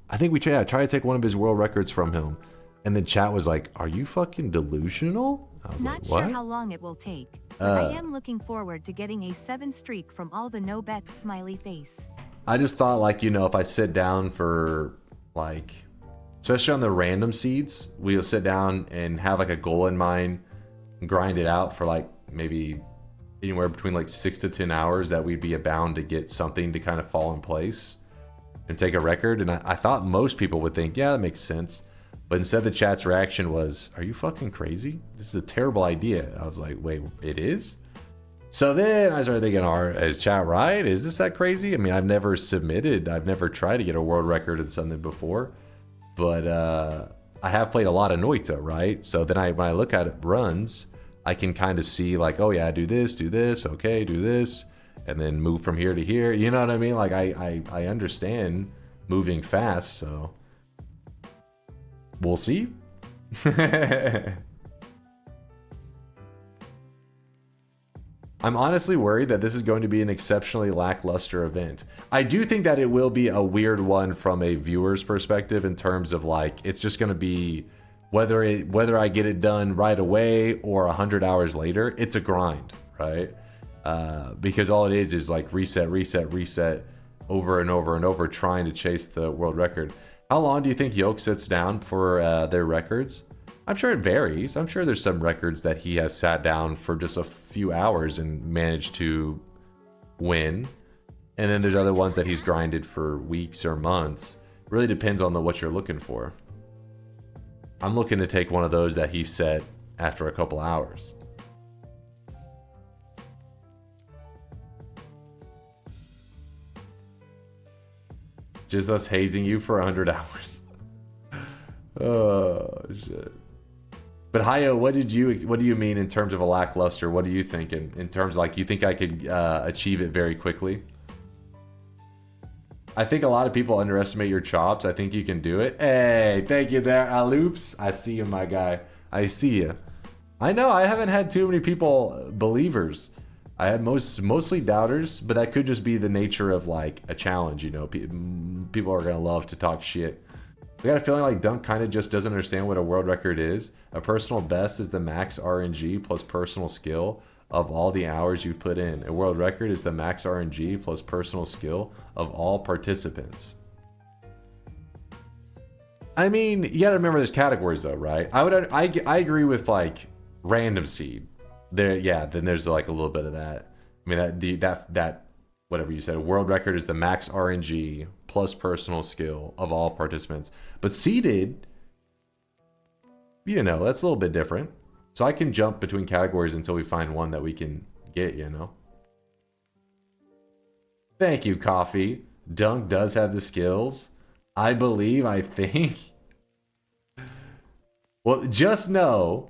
S7: I think we try to take one of his world records from him. And then chat was like, are you fucking delusional? I was
S8: Not
S7: like, what?
S8: sure how long it will take, but I am looking forward to getting a 7 streak from all the no bets smiley face.
S7: I just thought, like, you know, if I sit down for, like, especially on the random seeds, we'll sit down and have, like, a goal in mind, grind it out for, like, maybe anywhere between, like, 6 to 10 hours, that we'd be bound to get something to kind of fall in place and take a record. And I thought most people would think, yeah, that makes sense. But instead, the chat's reaction was, are you fucking crazy? This is a terrible idea. I was like, wait, it is? So then I started thinking, is chat right? Is this that crazy? I mean, I've never tried to get a world record in something before. But I have played a lot of Noita, right? So then when I look at it runs, I can kind of see like, oh yeah, do this, okay, do this, and then move from here to here. You know what I mean? Like I understand moving fast, so we'll see. I'm honestly worried that this is going to be an exceptionally lackluster event. I do think that it will be a weird one from a viewer's perspective in terms of like, it's just going to be whether I get it done right away or 100 hours later, it's a grind, right? Because all it is like reset over and over and over, trying to chase the world record. How long do you think Yoke sits down for their records? I'm sure it varies. I'm sure there's some records that he has sat down for just a few hours and managed to win. And then there's other ones that he's grinded for weeks or months. It really depends on what you're looking for. I'm looking to take one of those that he set after a couple hours. Just us hazing you for 100 hours. Oh, shit. But Hayo, what do you mean in terms of a lackluster? What do you think in terms of like, you think I could achieve it very quickly? I think a lot of people underestimate your chops. I think you can do it. Hey, thank you there, Aloops. I see you, my guy. I see you. I know I haven't had too many people believers. I had mostly doubters, but that could just be the nature of like a challenge. You know, people are gonna love to talk shit. We got a feeling like Dunk kind of just doesn't understand what a world record is. A personal best is the max RNG plus personal skill of all the hours you've put in. A world record is the max RNG plus personal skill of all participants. I mean, you gotta remember there's categories though, right? I agree with like random seed. There, yeah, then there's like a little bit of that. I mean, that whatever you said, a world record is the max RNG plus personal skill of all participants. But seeded, you know, that's a little bit different. So I can jump between categories until we find one that we can get, you know. Thank you, Coffee. Dunk does have the skills. I think. Well, just know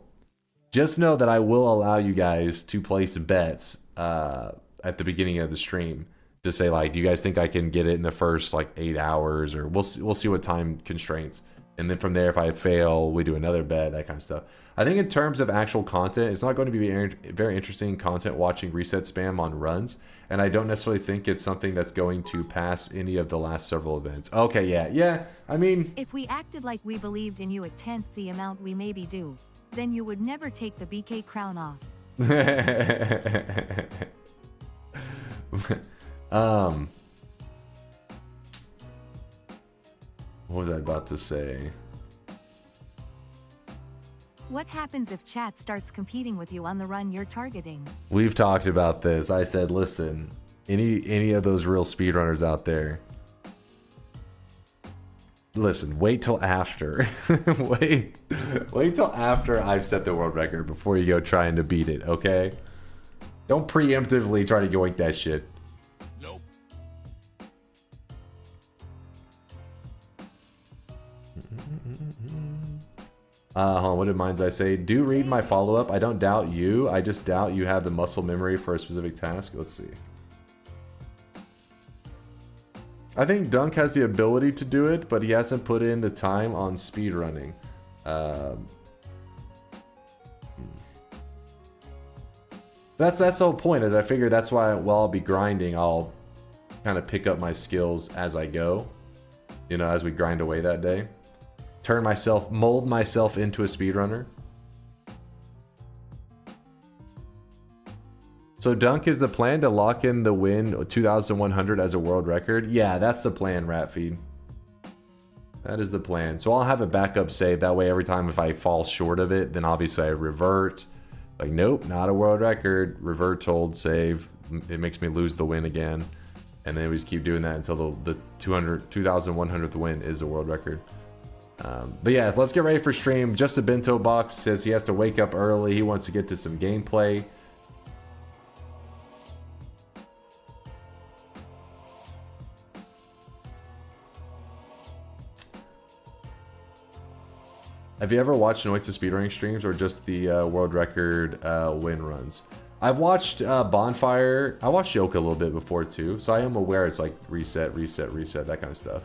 S7: that I will allow you guys to place bets at the beginning of the stream to say like, do you guys think I can get it in the first like 8 hours, or we'll see what time constraints, and then from there if I fail we do another bet, that kind of stuff. I think in terms of actual content, it's not going to be very interesting content watching reset spam on runs, and I don't necessarily think it's something that's going to pass any of the last several events. Okay, yeah, I mean,
S8: If we acted like we believed in you at 10th the amount we maybe do, then you would never take the BK crown off.
S7: What was I about to say?
S8: What happens if chat starts competing with you on the run you're targeting?
S7: We've talked about this. I said, listen, any of those real speedrunners out there, listen, wait till after. wait till after I've set the world record before you go trying to beat it, okay? Don't preemptively try to yoink that shit.
S1: Nope.
S7: Hold on, what did Minds I say? Do read my follow-up. I don't doubt you. I just doubt you have the muscle memory for a specific task. Let's see. I think Dunk has the ability to do it, but he hasn't put in the time on speedrunning. That's the whole point. Is I figure that's why while I'll be grinding, I'll kind of pick up my skills as I go. You know, as we grind away that day. Mold myself into a speedrunner. So Dunk, is the plan to lock in the win 2100 as a world record? Yeah, that's the plan, Ratfeed. That is the plan. So I'll have a backup save. That way every time if I fall short of it, then obviously I revert. Like, nope, not a world record. Revert, hold, save. It makes me lose the win again. And then we just keep doing that until the 2100th win is a world record. But yeah, let's get ready for stream. Just a bento box says he has to wake up early. He wants to get to some gameplay. Have you ever watched Noita speedrunning streams or just the world record win runs? I've watched Bonfire. I watched Yoka a little bit before too, so I am aware it's like reset, reset, reset, that kind of stuff.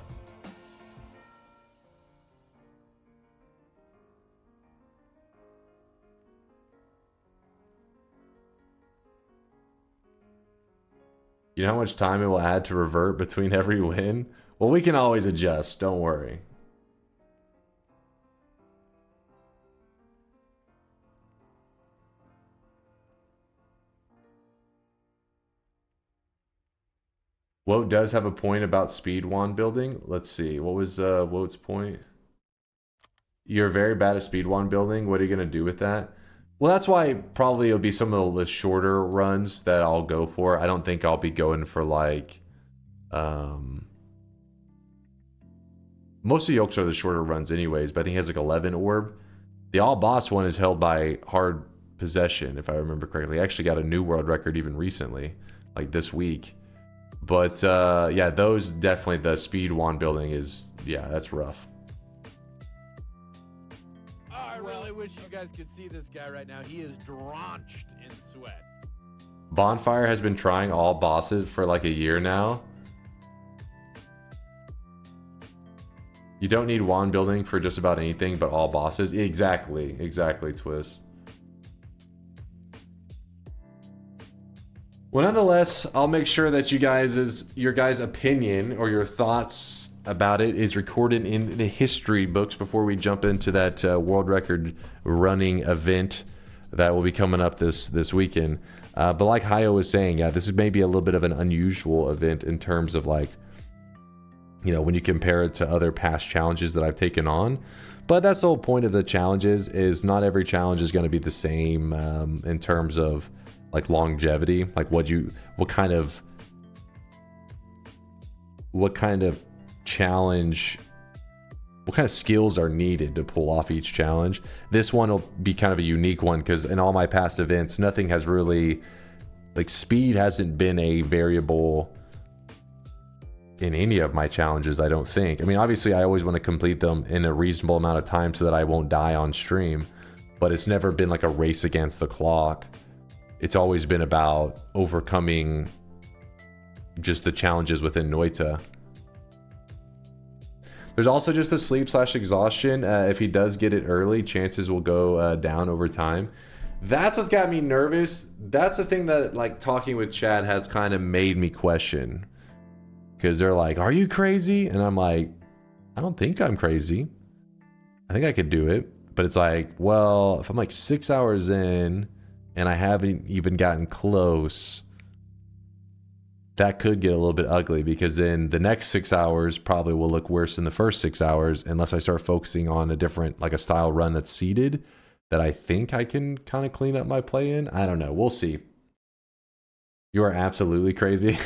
S7: You know how much time it will add to revert between every win? Well, we can always adjust, don't worry. Woat does have a point about speed wand building. Let's see. What was Woat's point? You're very bad at speed wand building. What are you going to do with that? Well, that's why probably it'll be some of the shorter runs that I'll go for. I don't think I'll be going for like... most of the Yokes are the shorter runs anyways, but I think he has like 11 orb. The all boss one is held by hard possession, if I remember correctly. I actually got a new world record even recently, like this week. But yeah, those definitely, the speed wand building is, yeah, that's rough.
S6: I really wish you guys could see this guy right now. He is drenched in sweat.
S7: Bonfire has been trying all bosses for like a year now. You don't need wand building for just about anything but all bosses. Exactly, Twist. Well, nonetheless, I'll make sure that your guys' opinion or your thoughts about it is recorded in the history books before we jump into that world record running event that will be coming up this weekend. But like Hayo was saying, yeah, this is maybe a little bit of an unusual event in terms of like, you know, when you compare it to other past challenges that I've taken on. But that's the whole point of the challenges, is not every challenge is going to be the same in terms of like longevity, like what kind of challenge, what kind of skills are needed to pull off each challenge. This one will be kind of a unique one because in all my past events, nothing has really, like, speed hasn't been a variable in any of my challenges, I don't think. I mean, obviously I always want to complete them in a reasonable amount of time so that I won't die on stream, but it's never been like a race against the clock. It's always been about overcoming just the challenges within Noita. There's also just the sleep/exhaustion. If he does get it early, chances will go down over time. That's what's got me nervous. That's the thing that, like, talking with Chad has kind of made me question. Because they're like, are you crazy? And I'm like, I don't think I'm crazy. I think I could do it. But it's like, well, if I'm like 6 hours in and I haven't even gotten close, that could get a little bit ugly, because then the next 6 hours probably will look worse than the first 6 hours unless I start focusing on a different, like a style run that's seeded that I think I can kind of clean up my play in. I don't know. We'll see. You are absolutely crazy.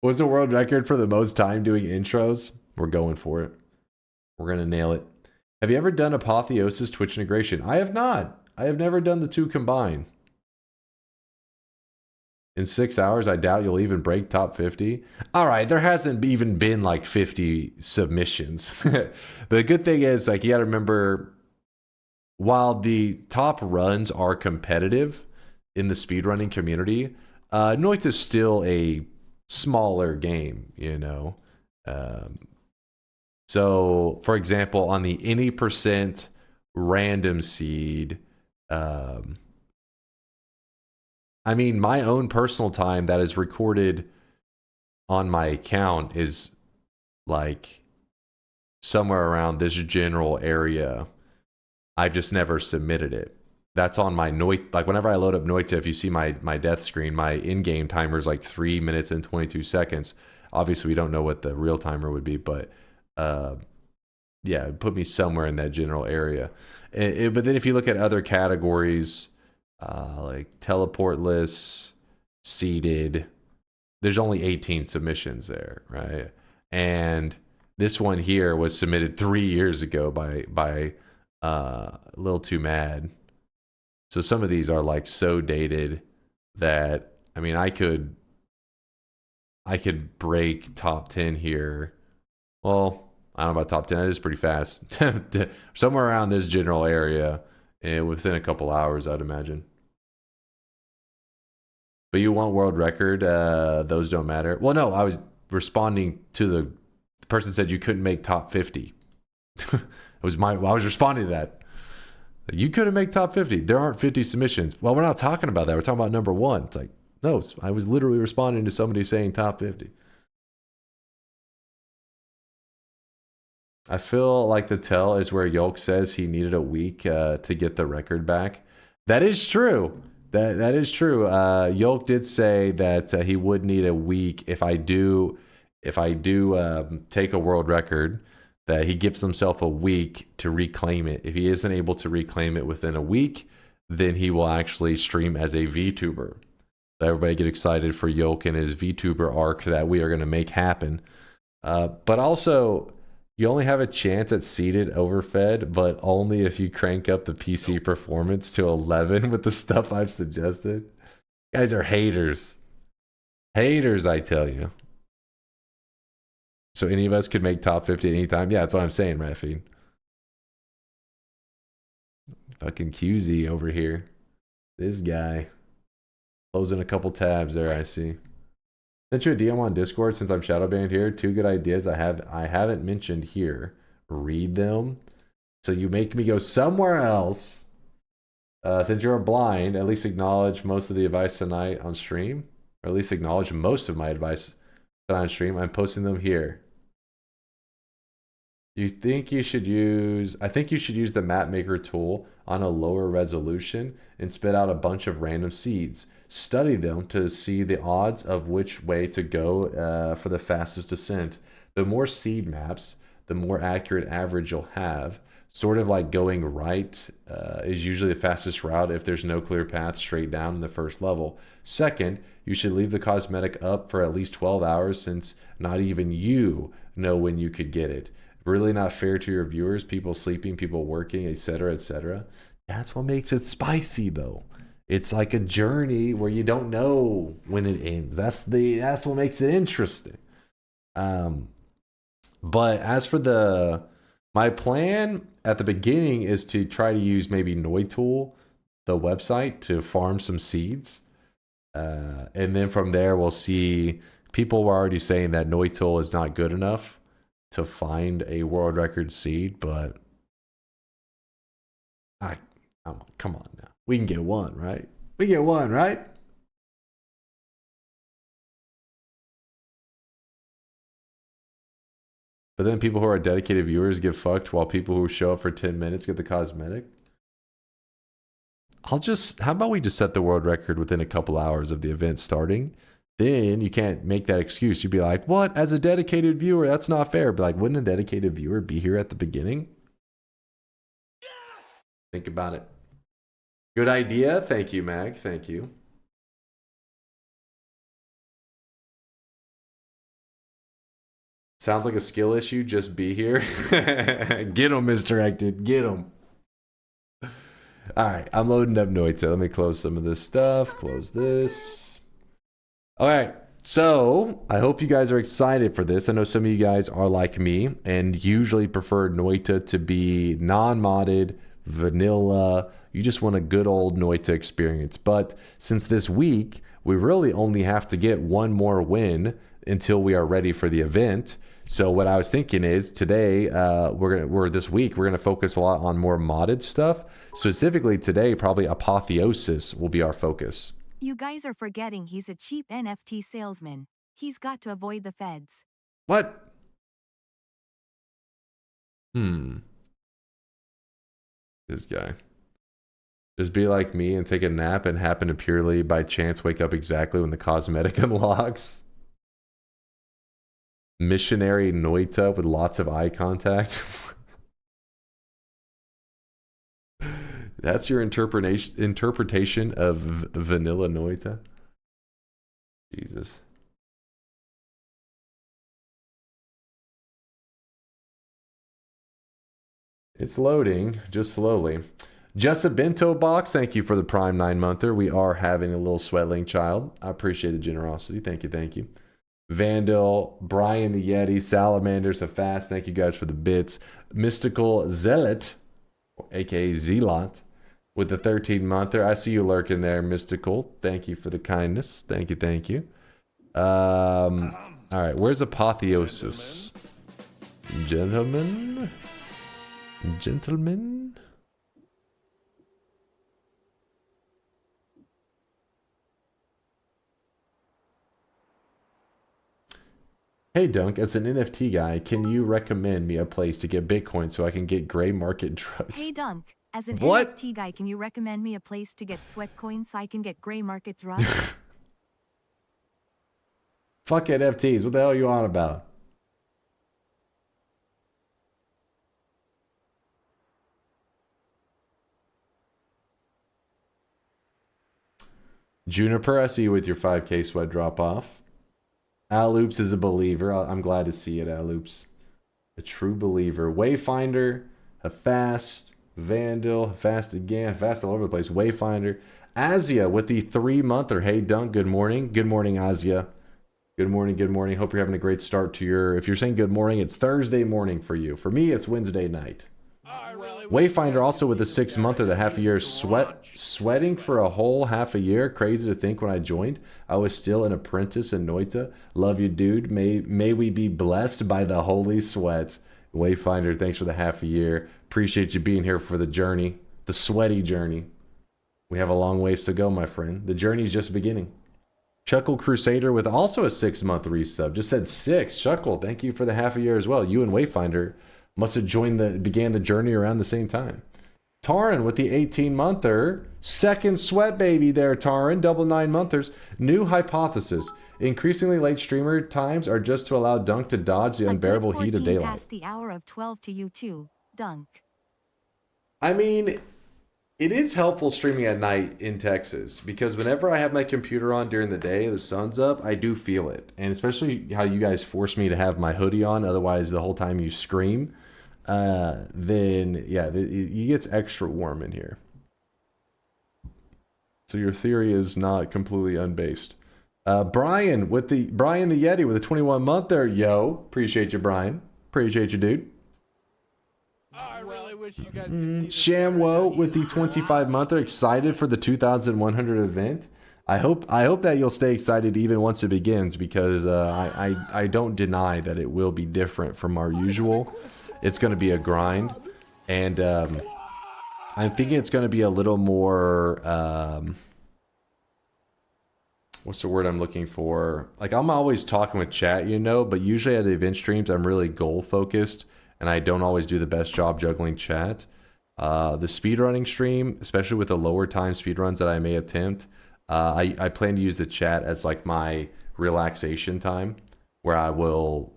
S7: What's the world record for the most time doing intros? We're going for it. We're going to nail it. Have you ever done Apotheosis Twitch integration? I have not. I have never done the two combined. In 6 hours, I doubt you'll even break top 50. All right, there hasn't even been like 50 submissions. The good thing is, like, you got to remember, while the top runs are competitive in the speedrunning community, Noita's still a smaller game, you know. So, for example, on the any % random seed, I mean, my own personal time that is recorded on my account is like somewhere around this general area. I've just never submitted it. That's on my Noita. Like whenever I load up Noita, if you see my death screen, my in-game timer is like 3 minutes and 22 seconds. Obviously, we don't know what the real timer would be, but yeah, it put me somewhere in that general area. But then if you look at other categories, like teleport lists, seeded, there's only 18 submissions there, right? And this one here was submitted 3 years ago by a little too mad. So some of these are like so dated that, I mean, I could break top 10 here. Well, I don't know about top 10. That is pretty fast. Somewhere around this general area, and within a couple hours, I'd imagine. But you want world record? Those don't matter. Well, no, I was responding to the person said you couldn't make top 50. I was responding to that. You couldn't make top 50. There aren't 50 submissions. Well, we're not talking about that. We're talking about number one. It's like, no, I was literally responding to somebody saying top 50. I feel like the tell is where Yolk says he needed a week to get the record back. That is true. That is true. Yolk did say that he would need a week if I do take a world record, that he gives himself a week to reclaim it. If he isn't able to reclaim it within a week, then he will actually stream as a VTuber. So everybody get excited for Yolk and his VTuber arc that we are going to make happen. But also, you only have a chance at seeded overfed, but only if you crank up the PC performance to 11 with the stuff I've suggested. You guys are haters. Haters, I tell you. So any of us could make top 50 at any time? Yeah, that's what I'm saying, Raffine. Fucking QZ over here. This guy. Closing a couple tabs there, I see. Sent you a DM on Discord since I'm shadow banned here. 2 good ideas I haven't mentioned here. Read them. So you make me go somewhere else. Since you're blind, at least acknowledge most of the advice tonight on stream. Or at least acknowledge most of my advice tonight on stream. I'm posting them here. I think you should use the map maker tool on a lower resolution and spit out a bunch of random seeds. Study them to see the odds of which way to go for the fastest descent. The more seed maps, the more accurate average you'll have. Sort of like going right is usually the fastest route if there's no clear path straight down in the first level. Second, you should leave the cosmetic up for at least 12 hours since not even you know when you could get it. Really not fair to your viewers, people sleeping, people working, etc., etc. That's what makes it spicy, though. It's like a journey where you don't know when it ends. That's what makes it interesting. But as for my plan at the beginning is to try to use maybe Noitool, the website, to farm some seeds. And then from there, we'll see. People were already saying that Noitool is not good enough to find a world record seed, but come on now. We can get one, right? We get one, right? But then people who are dedicated viewers get fucked while people who show up for 10 minutes get the cosmetic. How about we just set the world record within a couple hours of the event starting? Then you can't make that excuse. You'd be like, what? As a dedicated viewer, that's not fair. But like, wouldn't a dedicated viewer be here at the beginning? Yes! Think about it. Good idea. Thank you, Mag. Thank you. Sounds like a skill issue. Just be here. Get him misdirected. Get him. All right. I'm loading up Noita. Let me close some of this stuff. Close this. All right, so I hope you guys are excited for this. I know some of you guys are like me and usually prefer Noita to be non-modded, vanilla. You just want a good old Noita experience. But since this week, we really only have to get one more win until we are ready for the event So what I was thinking is today, this week we're gonna focus a lot on more modded stuff. Specifically today, probably Apotheosis will be our focus.
S8: You guys are forgetting he's a cheap NFT salesman. He's got to avoid the feds.
S7: What? This guy. Just be like me and take a nap and happen to purely by chance wake up exactly when the cosmetic unlocks. Missionary Noita with lots of eye contact. That's your interpretation of vanilla Noita? Jesus. It's loading, just slowly. Just a bento box, thank you for the Prime 9-monther. We are having a little sweatling child. I appreciate the generosity. Thank you, thank you. Vandal, Brian the Yeti, Salamanders, a fast. Thank you guys for the bits. Mystical Zealot, aka Zealot, with the 13-monther. I see you lurking there, Mystical. Thank you for the kindness. Thank you, thank you. All right, where's Apotheosis? Gentlemen? Gentlemen? Hey Dunk, as an NFT guy, can you recommend me a place to get Bitcoin so I can get gray market drugs?
S8: Hey Dunk, as an
S7: What?
S8: NFT guy, can you recommend me a place to get sweat coins so I can get gray market drugs?
S7: Fuck NFTs, what the hell are you on about? Juniper, I see you with your 5K sweat drop off. Aloops is a believer. I'm glad to see it, Aloops. A true believer. Wayfinder, a fast, Vandal, fast again, fast all over the place. Wayfinder. Azia with the 3-monther. Hey Dunk, good morning. Good morning, Azia. Good morning, good morning. Hope you're having a great start to your... If you're saying good morning, it's Thursday morning for you. For me, it's Wednesday night. Wayfinder also with the 6-monther, the half a year sweating for a whole half a year. Crazy to think when I joined, I was still an apprentice in Noita. Love you, dude. May we be blessed by the holy sweat. Wayfinder, thanks for the half a year. Appreciate you being here for the journey, the sweaty journey. We have a long ways to go, my friend. The journey's just beginning. Chuckle Crusader with also a 6-month resub. Just said 6. Chuckle, thank you for the half a year as well. You and Wayfinder must have began the journey around the same time. Taran with the 18-monther. Second sweat baby there, Taran. Double 9-monthers. New hypothesis. Increasingly late streamer times are just to allow Dunk to dodge the unbearable heat of daylight.
S8: Past the hour of 12 to you too, Dunk.
S7: I mean, it is helpful streaming at night in Texas because whenever I have my computer on during the day, the sun's up, I do feel it. And especially how you guys force me to have my hoodie on, otherwise the whole time you scream. Then yeah, it gets extra warm in here. So your theory is not completely unbased. Brian the Yeti with a 21-monther. Yo, appreciate you, Brian. Appreciate you, dude.
S6: I really wish you guys could see this
S7: Shamwo with the 25-monther. Excited for the 2100 event. I hope that you'll stay excited even once it begins because I don't deny that it will be different from our usual. It's going to be a grind, and I'm thinking it's going to be a little more, what's the word I'm looking for? Like, I'm always talking with chat, you know, but usually at the event streams, I'm really goal-focused, and I don't always do the best job juggling chat. The speedrunning stream, especially with the lower time speedruns that I may attempt, I plan to use the chat as, like, my relaxation time, where I will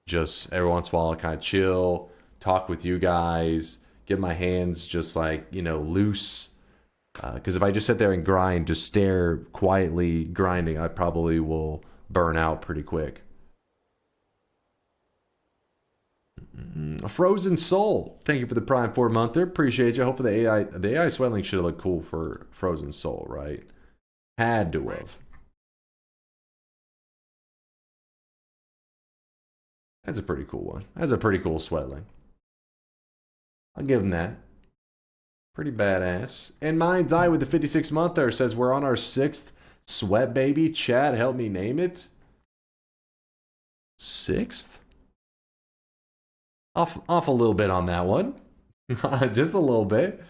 S7: just every once in a while kind of chill, talk with you guys, get my hands just like, you know, loose. Because if I just sit there and grind, just stare quietly grinding, I probably will burn out pretty quick. A Frozen Soul. Thank you for the Prime 4-monther. Appreciate you. Hopefully the AI swelling should have looked cool for Frozen Soul, right? Had to have. That's a pretty cool one. That's a pretty cool sweatling. I'll give him that. Pretty badass. And Mind's Eye with the 56-monther says we're on our 6th sweat baby. Chad, help me name it. 6th? Off a little bit on that one. Just a little bit.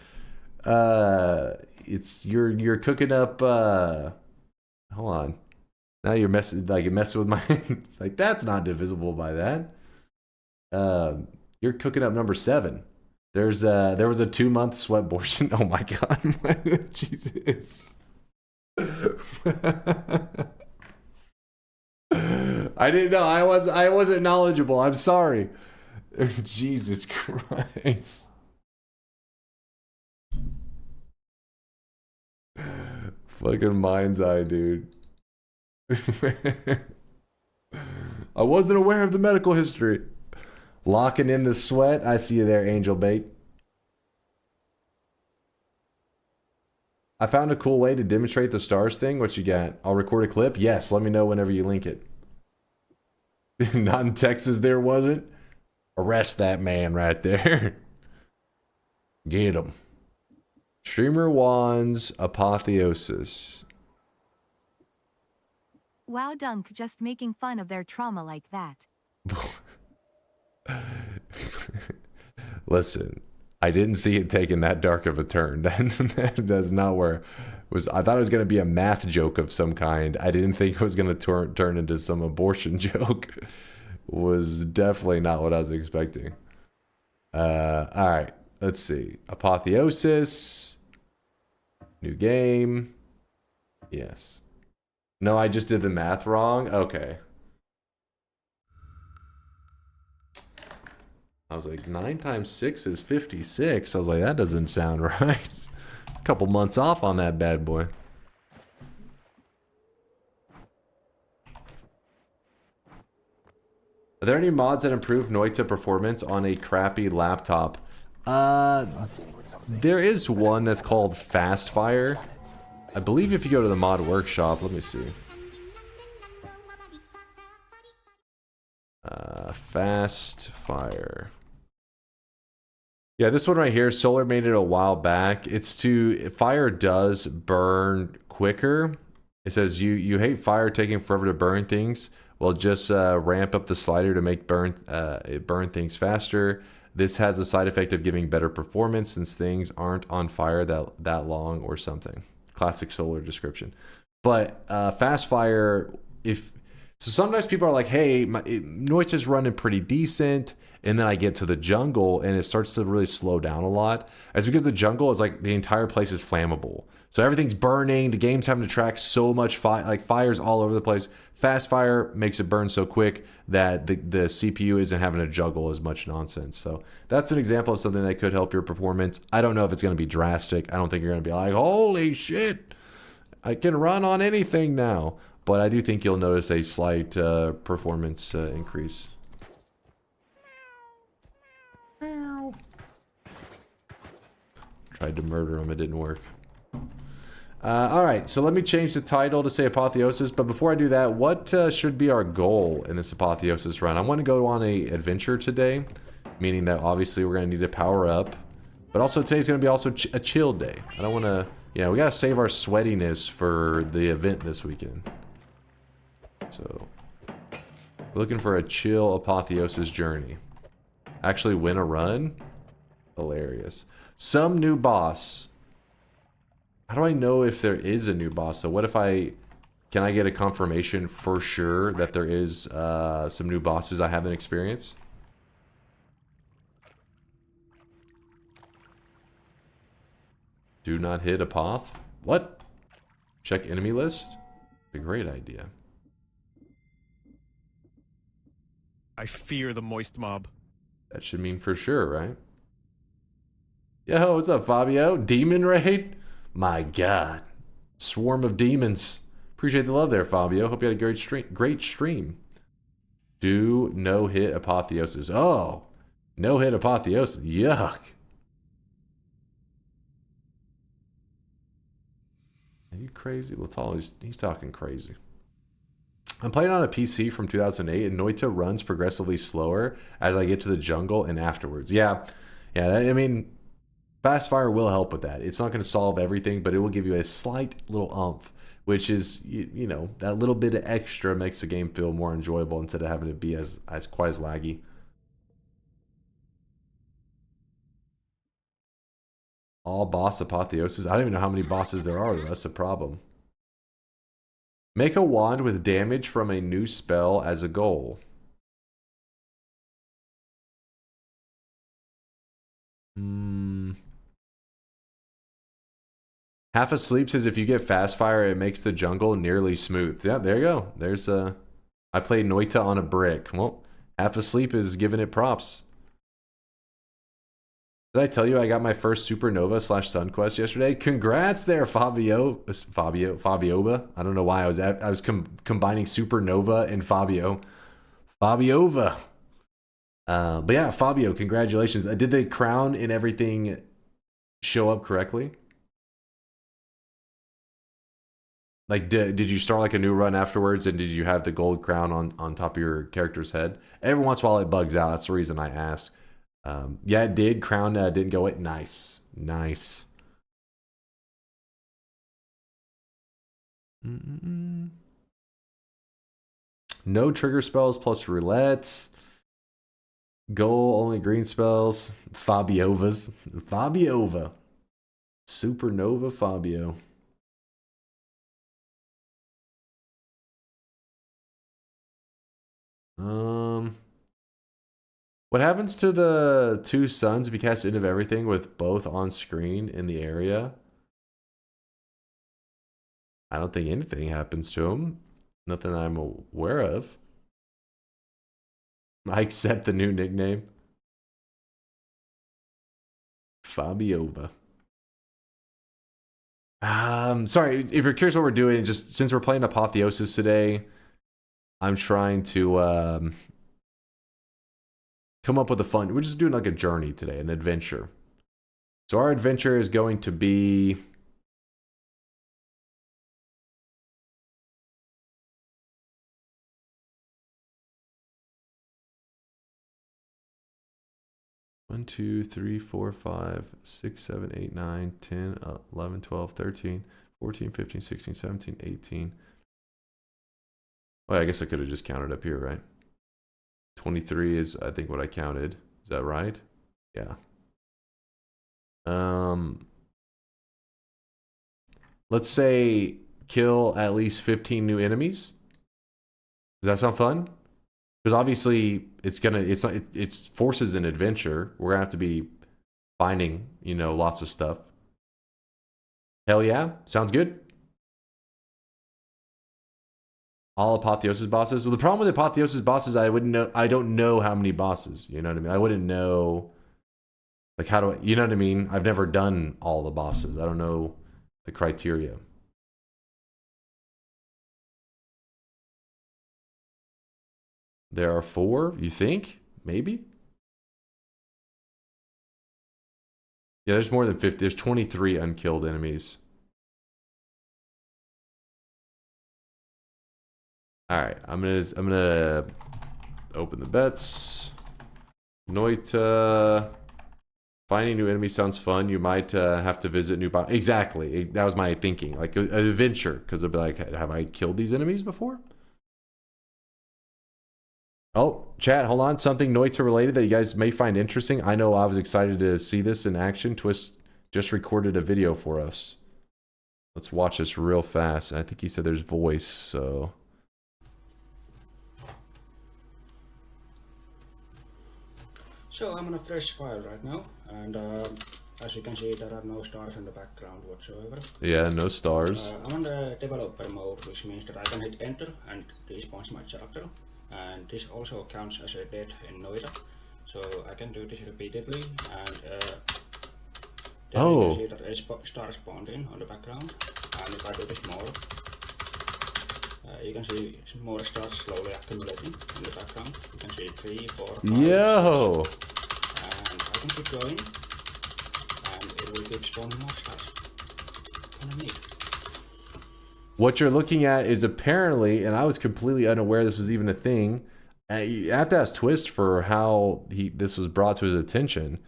S7: It's you're cooking up hold on. Now you're messing with my it's like that's not divisible by that. You're cooking up number 7. There was a 2-month sweat abortion. Oh my god. Jesus. I didn't know. I wasn't knowledgeable. I'm sorry. Jesus Christ. Fucking mind's eye, dude. I wasn't aware of the medical history. Locking in the sweat. I see you there, Angel Bait. I found a cool way to demonstrate the stars thing. What you got? I'll record a clip. Yes, let me know whenever you link it. Not in Texas there, was it? Arrest that man right there. Get him. Streamer Wands Apotheosis.
S8: Wow, Dunk, just making fun of their trauma like that.
S7: Listen, I didn't see it taking that dark of a turn. That's not where it was. I thought it was going to be a math joke of some kind. I didn't think it was going to turn into some abortion joke. Was definitely not what I was expecting. All right, let's see. Apotheosis. New game. Yes. No, I just did the math wrong. Okay. I was like, 9 times 6 is 56. I was like, that doesn't sound right. A couple months off on that bad boy. Are there any mods that improve Noita performance on a crappy laptop? There is one that's called Fast Fire. I believe if you go to the mod workshop, let me see. Fast Fire. Yeah, this one right here, Solar made it a while back. It's fire does burn quicker. It says you hate fire taking forever to burn things. Well, just ramp up the slider to make it burn things faster. This has the side effect of giving better performance since things aren't on fire that long or something. Classic Solar description. But Fast Fire, so sometimes people are like, hey, Noita's running pretty decent, and then I get to the jungle and it starts to really slow down a lot. It's because the jungle is like the entire place is flammable. So everything's burning, the game's having to track so much fire, like fires all over the place. Fast Fire makes it burn so quick that the CPU isn't having to juggle as much nonsense. So that's an example of something that could help your performance. I don't know if it's going to be drastic. I don't think you're going to be like, holy shit, I can run on anything now. But I do think you'll notice a slight performance increase. Tried to murder him, it didn't work. Alright, so let me change the title to say Apotheosis, but before I do that, what should be our goal in this Apotheosis run? I want to go on an adventure today, meaning that obviously we're going to need to power up, but also today's going to be also a chill day. I don't want to, we got to save our sweatiness for the event this weekend. So, looking for a chill Apotheosis journey. Actually win a run? Hilarious. Some new boss. How do I know if there is a new boss? So what if can I get a confirmation for sure that there is some new bosses I haven't experienced? Do not hit Apoth? What? Check enemy list? A great idea.
S9: I fear the moist mob.
S7: That should mean for sure, right? Yo, what's up, Fabio? Demon raid? My God. Swarm of demons. Appreciate the love there, Fabio. Hope you had a great stream. Do no hit Apotheosis. Oh, no hit Apotheosis. Yuck. Are you crazy? Latal, he's talking crazy. I'm playing on a PC from 2008, and Noita runs progressively slower as I get to the jungle and afterwards. Yeah, I mean, Fast Fire will help with that. It's not going to solve everything, but it will give you a slight little oomph, which is, that little bit of extra makes the game feel more enjoyable instead of having it be as quite as laggy. All boss apotheosis. I don't even know how many bosses there are. That's the problem. Make a wand with damage from a new spell as a goal. Half Asleep says if you get fast fire, it makes the jungle nearly smooth. Yeah, there you go. There's I played Noita on a brick. Well, Half Asleep is giving it props. Did I tell you I got my first Supernova / Sun Quest yesterday? Congrats there, Fabioba. I don't know why I was combining Supernova and Fabio. Fabiova. But yeah, Fabio, congratulations. Did the crown and everything show up correctly? Like, did you start like a new run afterwards, and did you have the gold crown on top of your character's head? Every once in a while it bugs out. That's the reason I ask. Yeah, it did. Crown didn't go it. Nice. Nice. No trigger spells plus roulette. Goal, only green spells. Fabiovas. Fabiova. Supernova Fabio. What happens to the two suns if you cast End of Everything with both on screen in the area? I don't think anything happens to them. Nothing I'm aware of. I accept the new nickname. Fabiova. Sorry, if you're curious what we're doing, just since we're playing Apotheosis today, I'm trying to come up with a fun... We're just doing like a journey today, an adventure. So our adventure is going to be... One, 2, 3, 4, 5, 6, 7, 8, 9, 10, 11, 12, 13, 14, 15, 16, 17, 18. Well, I guess I could have just counted up here, right? 23 is, I think, what I counted. Is that right? Yeah. Let's say kill at least 15 new enemies. Does that sound fun? Because obviously it's forces an adventure. We're gonna have to be finding, you know, lots of stuff. Hell yeah, sounds good. All Apotheosis bosses. Well, the problem with Apotheosis bosses, I don't know how many bosses. You know what I mean? I wouldn't know. Like, how do I? You know what I mean? I've never done all the bosses. I don't know the criteria. There are 4, you think? Maybe? Yeah, there's more than 50. There's 23 unkilled enemies. Alright, I'm gonna open the bets. Noita. Finding new enemies sounds fun. You might have to visit new... Exactly. That was my thinking. Like an adventure. Because they'll be like, have I killed these enemies before? Oh, chat, hold on. Something Noita related that you guys may find interesting. I know I was excited to see this in action. Twist just recorded a video for us. Let's watch this real fast. I think he said there's voice, so...
S10: So I'm on a fresh file right now, and as you can see, there are no stars in the background whatsoever.
S7: Yeah, no stars.
S10: I'm on the developer mode, which means that I can hit enter and respawns my character. And this also counts as a death in Noita, so I can do this repeatedly. And then you can see that a star spawned in on the background. And if I do this more, you can see more stars slowly accumulating in the background. You can see 3, 4, 5.
S7: Yo!
S10: And I can keep going, and it will keep spawning more stars. Kinda neat.
S7: What you're looking at is apparently, and I was completely unaware this was even a thing. You have to ask Twist for how this was brought to his attention.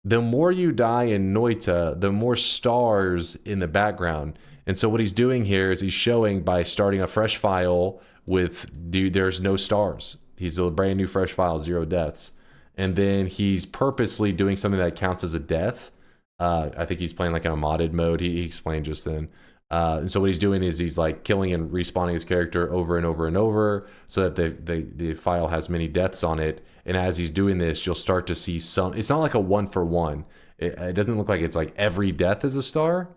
S7: The more you die in Noita, the more stars in the background. And so what he's doing here is he's showing by starting a fresh file with, there's no stars. He's a brand new fresh file, 0 deaths. And then he's purposely doing something that counts as a death I think he's playing like in a modded mode. He explained just then. And so what he's doing is he's like killing and respawning his character over and over and over so that the file has many deaths on it. And as he's doing this, you'll start to see some, it's not like a 1-for-1. It doesn't look like it's like every death is a star.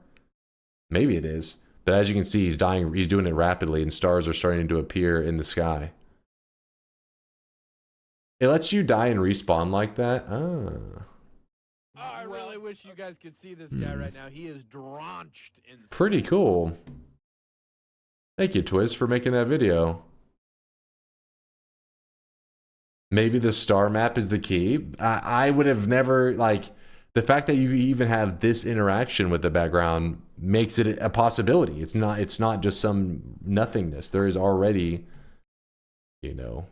S7: Maybe it is. But as you can see, he's dying, he's doing it rapidly and stars are starting to appear in the sky. It lets you die and respawn like that? Ah.
S6: Oh, I really wish you guys could see this guy right now. He is drenched in sweat.
S7: Pretty cool. Thank you, Twist, for making that video. Maybe the star map is the key. I would have never, like, the fact that you even have this interaction with the background makes it a possibility. It's not just some nothingness. There is already, you know,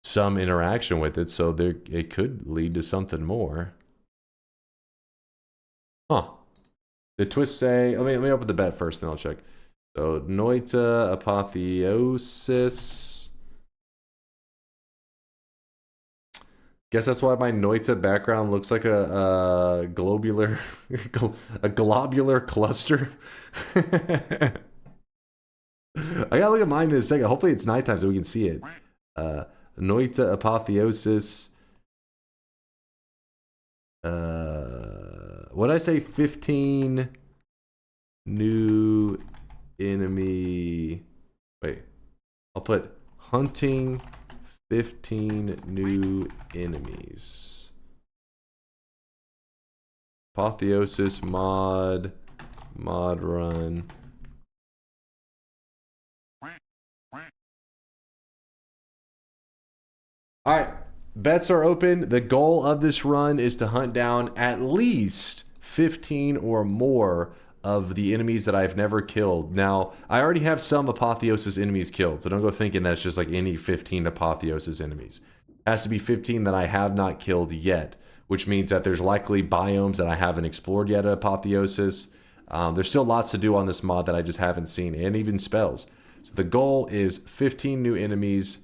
S7: some interaction with it, so it could lead to something more. Huh. Did Twist say, let me open the bet first, then I'll check. So, Noita Apotheosis. Guess that's why my Noita background looks like a globular, a globular cluster. I gotta look at mine in a second. Hopefully it's nighttime so we can see it. Noita Apotheosis. What did I say? 15 new enemy. Wait, I'll put hunting 15 new enemies. Apotheosis Mod Run. All right, bets are open. The goal of this run is to hunt down at least 15 or more of the enemies that I've never killed. Now, I already have some Apotheosis enemies killed, so don't go thinking that's just like any 15 Apotheosis enemies. It has to be 15 that I have not killed yet, which means that there's likely biomes that I haven't explored yet at Apotheosis. There's still lots to do on this mod that I just haven't seen, and even spells. So the goal is 15 new enemies.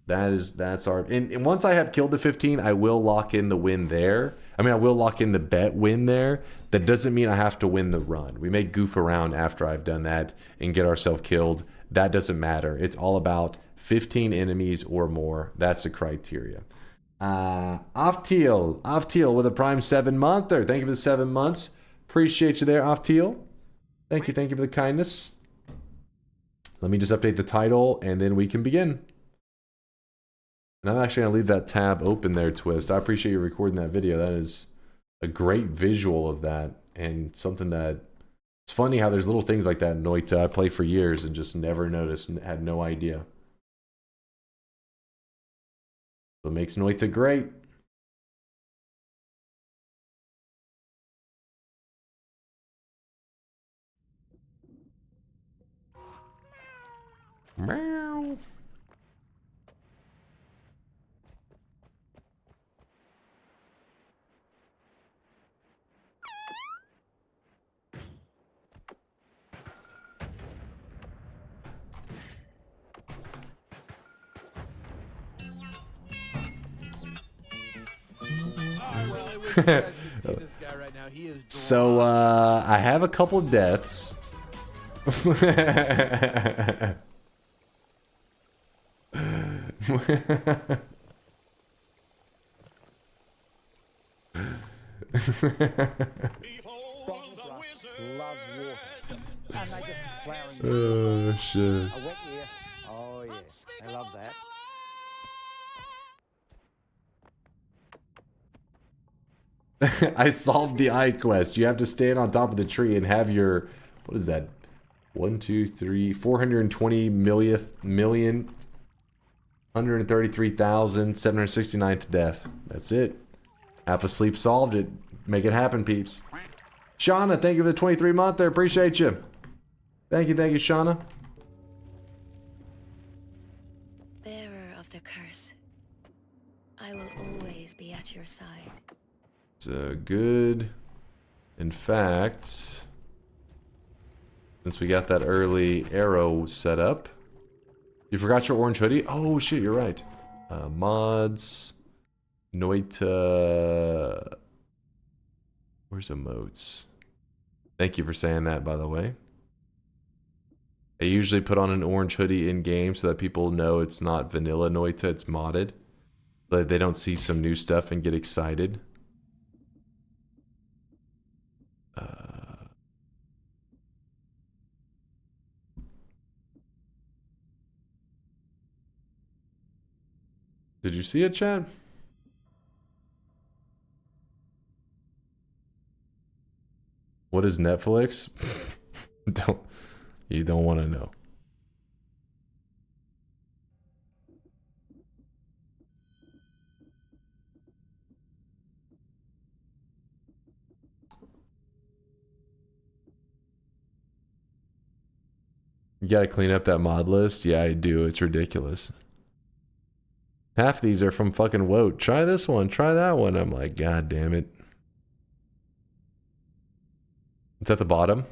S7: That's our, and once I have killed the 15, I will lock in the win there. I mean, I will lock in the bet win there. That doesn't mean I have to win the run. We may goof around after I've done that and get ourselves killed. That doesn't matter. It's all about 15 enemies or more. That's the criteria. Afteal with a prime 7-monther. Thank you for the 7 months. Appreciate you there, Afteal. Thank you for the kindness. Let me just update the title and then we can begin. And I'm actually going to leave that tab open there, Twist. I appreciate you recording that video. That is a great visual of that. And something that... It's funny how there's little things like that in Noita. I played for years and just never noticed and had no idea. What makes Noita great. Meow. So I have a couple deaths. Oh shit.
S11: Oh yeah, I love that.
S7: I solved the eye quest. You have to stand on top of the tree and have your, what is that? 420 million 133,769th death. That's it. Half asleep solved it. Make it happen, peeps. Shauna, thank you for the 23-month there. Appreciate you. Thank you, Shauna.
S3: Bearer of the curse, I will always be at your side.
S7: It's good. In fact, since we got that early arrow set up, you forgot your orange hoodie? Oh shit, you're right. Mods, Noita. Where's emotes? Thank you for saying that, by the way. I usually put on an orange hoodie in game so that people know it's not vanilla Noita, it's modded. But they don't see some new stuff and get excited. Did you see it, Chad? What is Netflix? You don't want to know. You gotta clean up that mod list? Yeah, I do. It's ridiculous. Half these are from fucking Woat. Try this one, try that one. I'm like, God damn it. It's at the bottom.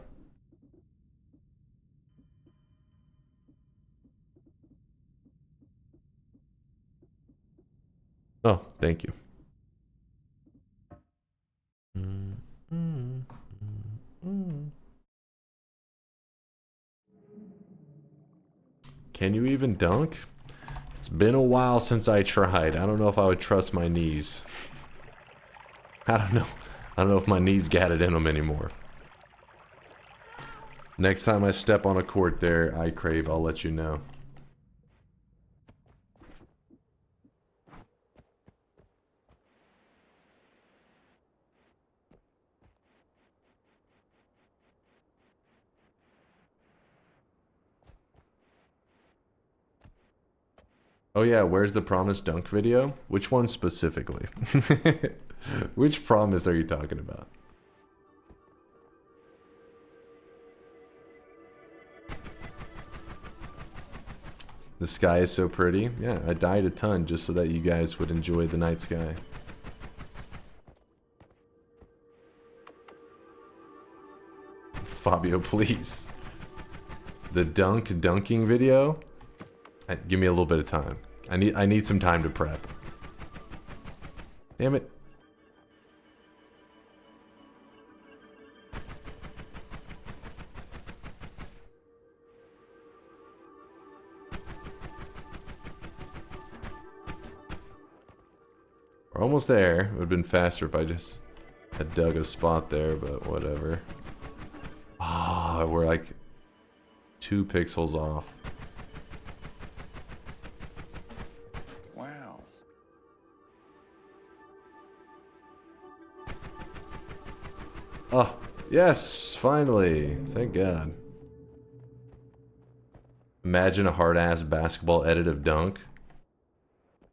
S7: Oh, thank you. Can you even dunk? It's been a while since I tried. I don't know if I would trust my knees. I don't know. I don't know if my knees got it in them anymore. Next time I step on a court there, I crave, I'll let you know. Oh yeah, where's the promised dunk video? Which one specifically? Which promise are you talking about? The sky is so pretty. Yeah, I died a ton just so that you guys would enjoy the night sky. Fabio, please. The dunking video? Give me a little bit of time. I need some time to prep. Damn it. We're almost there. It would have been faster if I just had dug a spot there, but whatever. Ah, we're like 2 pixels off.
S1: Wow.
S7: Oh, yes, finally. Thank God. Imagine a hard-ass basketball edit of dunk.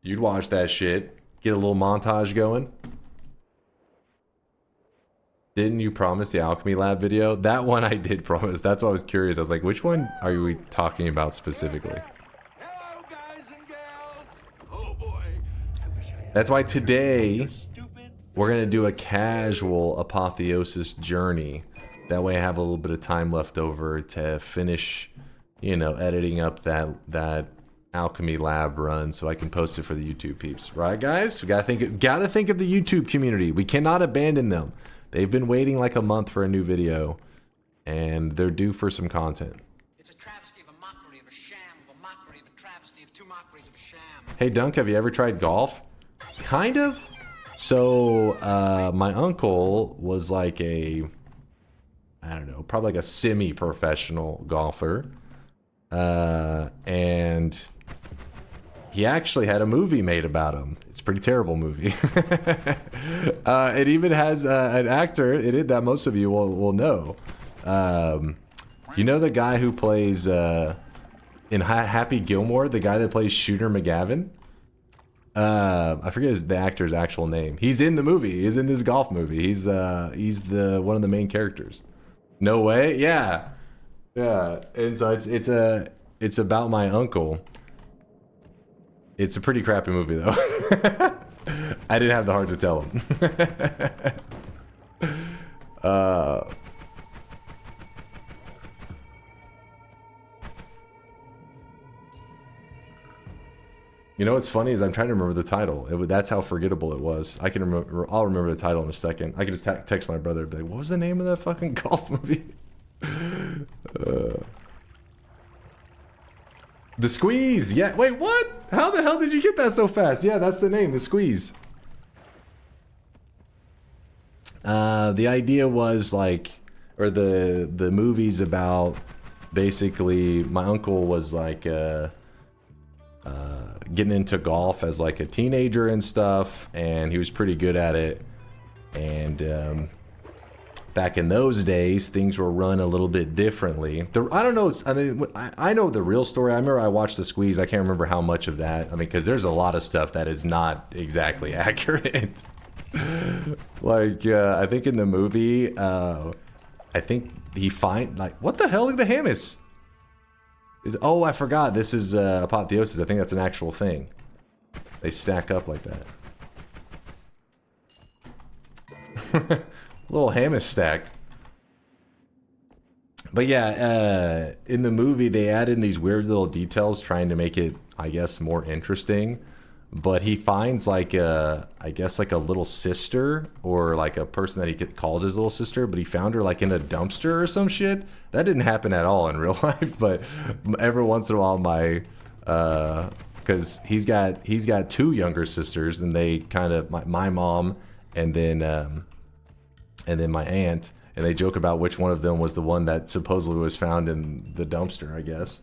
S7: You'd watch that shit. Get a little montage going. Didn't you promise the Alchemy Lab video? That one I did promise. That's why I was curious. I was like, which one are we talking about specifically?
S2: Hello, guys and gals. Oh boy.
S7: That's why today we're going to do a casual Apotheosis journey. That way I have a little bit of time left over to finish, you know, editing up that Alchemy Lab run so I can post it for the YouTube peeps. Right, guys? We gotta think of the YouTube community. We cannot abandon them. They've been waiting like a month for a new video, and they're due for some content.
S2: It's a travesty of a mockery of a sham, of a mockery of a travesty of 2 mockeries of a sham.
S7: Hey, Dunk, have you ever tried golf? Kind of. So, my uncle was like I don't know, probably like a semi-professional golfer. And he actually had a movie made about him. It's a pretty terrible movie. It even has an actor in it that most of you will know. You know the guy who plays in Happy Gilmore, the guy that plays Shooter McGavin? I forget the actor's actual name. He's in the movie. He's in this golf movie. He's the one of the main characters. No way? Yeah. Yeah. And so it's about my uncle. It's a pretty crappy movie though. I didn't have the heart to tell him. You know what's funny is I'm trying to remember the title. That's how forgettable it was. I can remember. I'll remember the title in a second. I can just text my brother and be like, "What was the name of that fucking golf movie?" The Squeeze. Yeah. Wait, what? How the hell did you get that so fast? Yeah, that's the name. The Squeeze. The idea was like, or the movie's about basically my uncle was like getting into golf as like a teenager and stuff, and he was pretty good at it. And back in those days, things were run a little bit differently. I don't know. I mean, I know the real story. I remember I watched The Squeeze. I can't remember how much of that. I mean, because there's a lot of stuff that is not exactly accurate. Like, I think in the movie, I think he what the hell? Look at the Hamas. Oh, I forgot. This is Apotheosis. I think that's an actual thing. They stack up like that. Little Hamas stack. But yeah, in the movie, they add in these weird little details trying to make it, I guess, more interesting. But he finds like I guess like a little sister, or like a person that he calls his little sister, but he found her like in a dumpster or some shit. That didn't happen at all in real life, but every once in a while my because he's got two younger sisters, and they kind of my mom and then my aunt, and they joke about which one of them was the one that supposedly was found in the dumpster, I guess.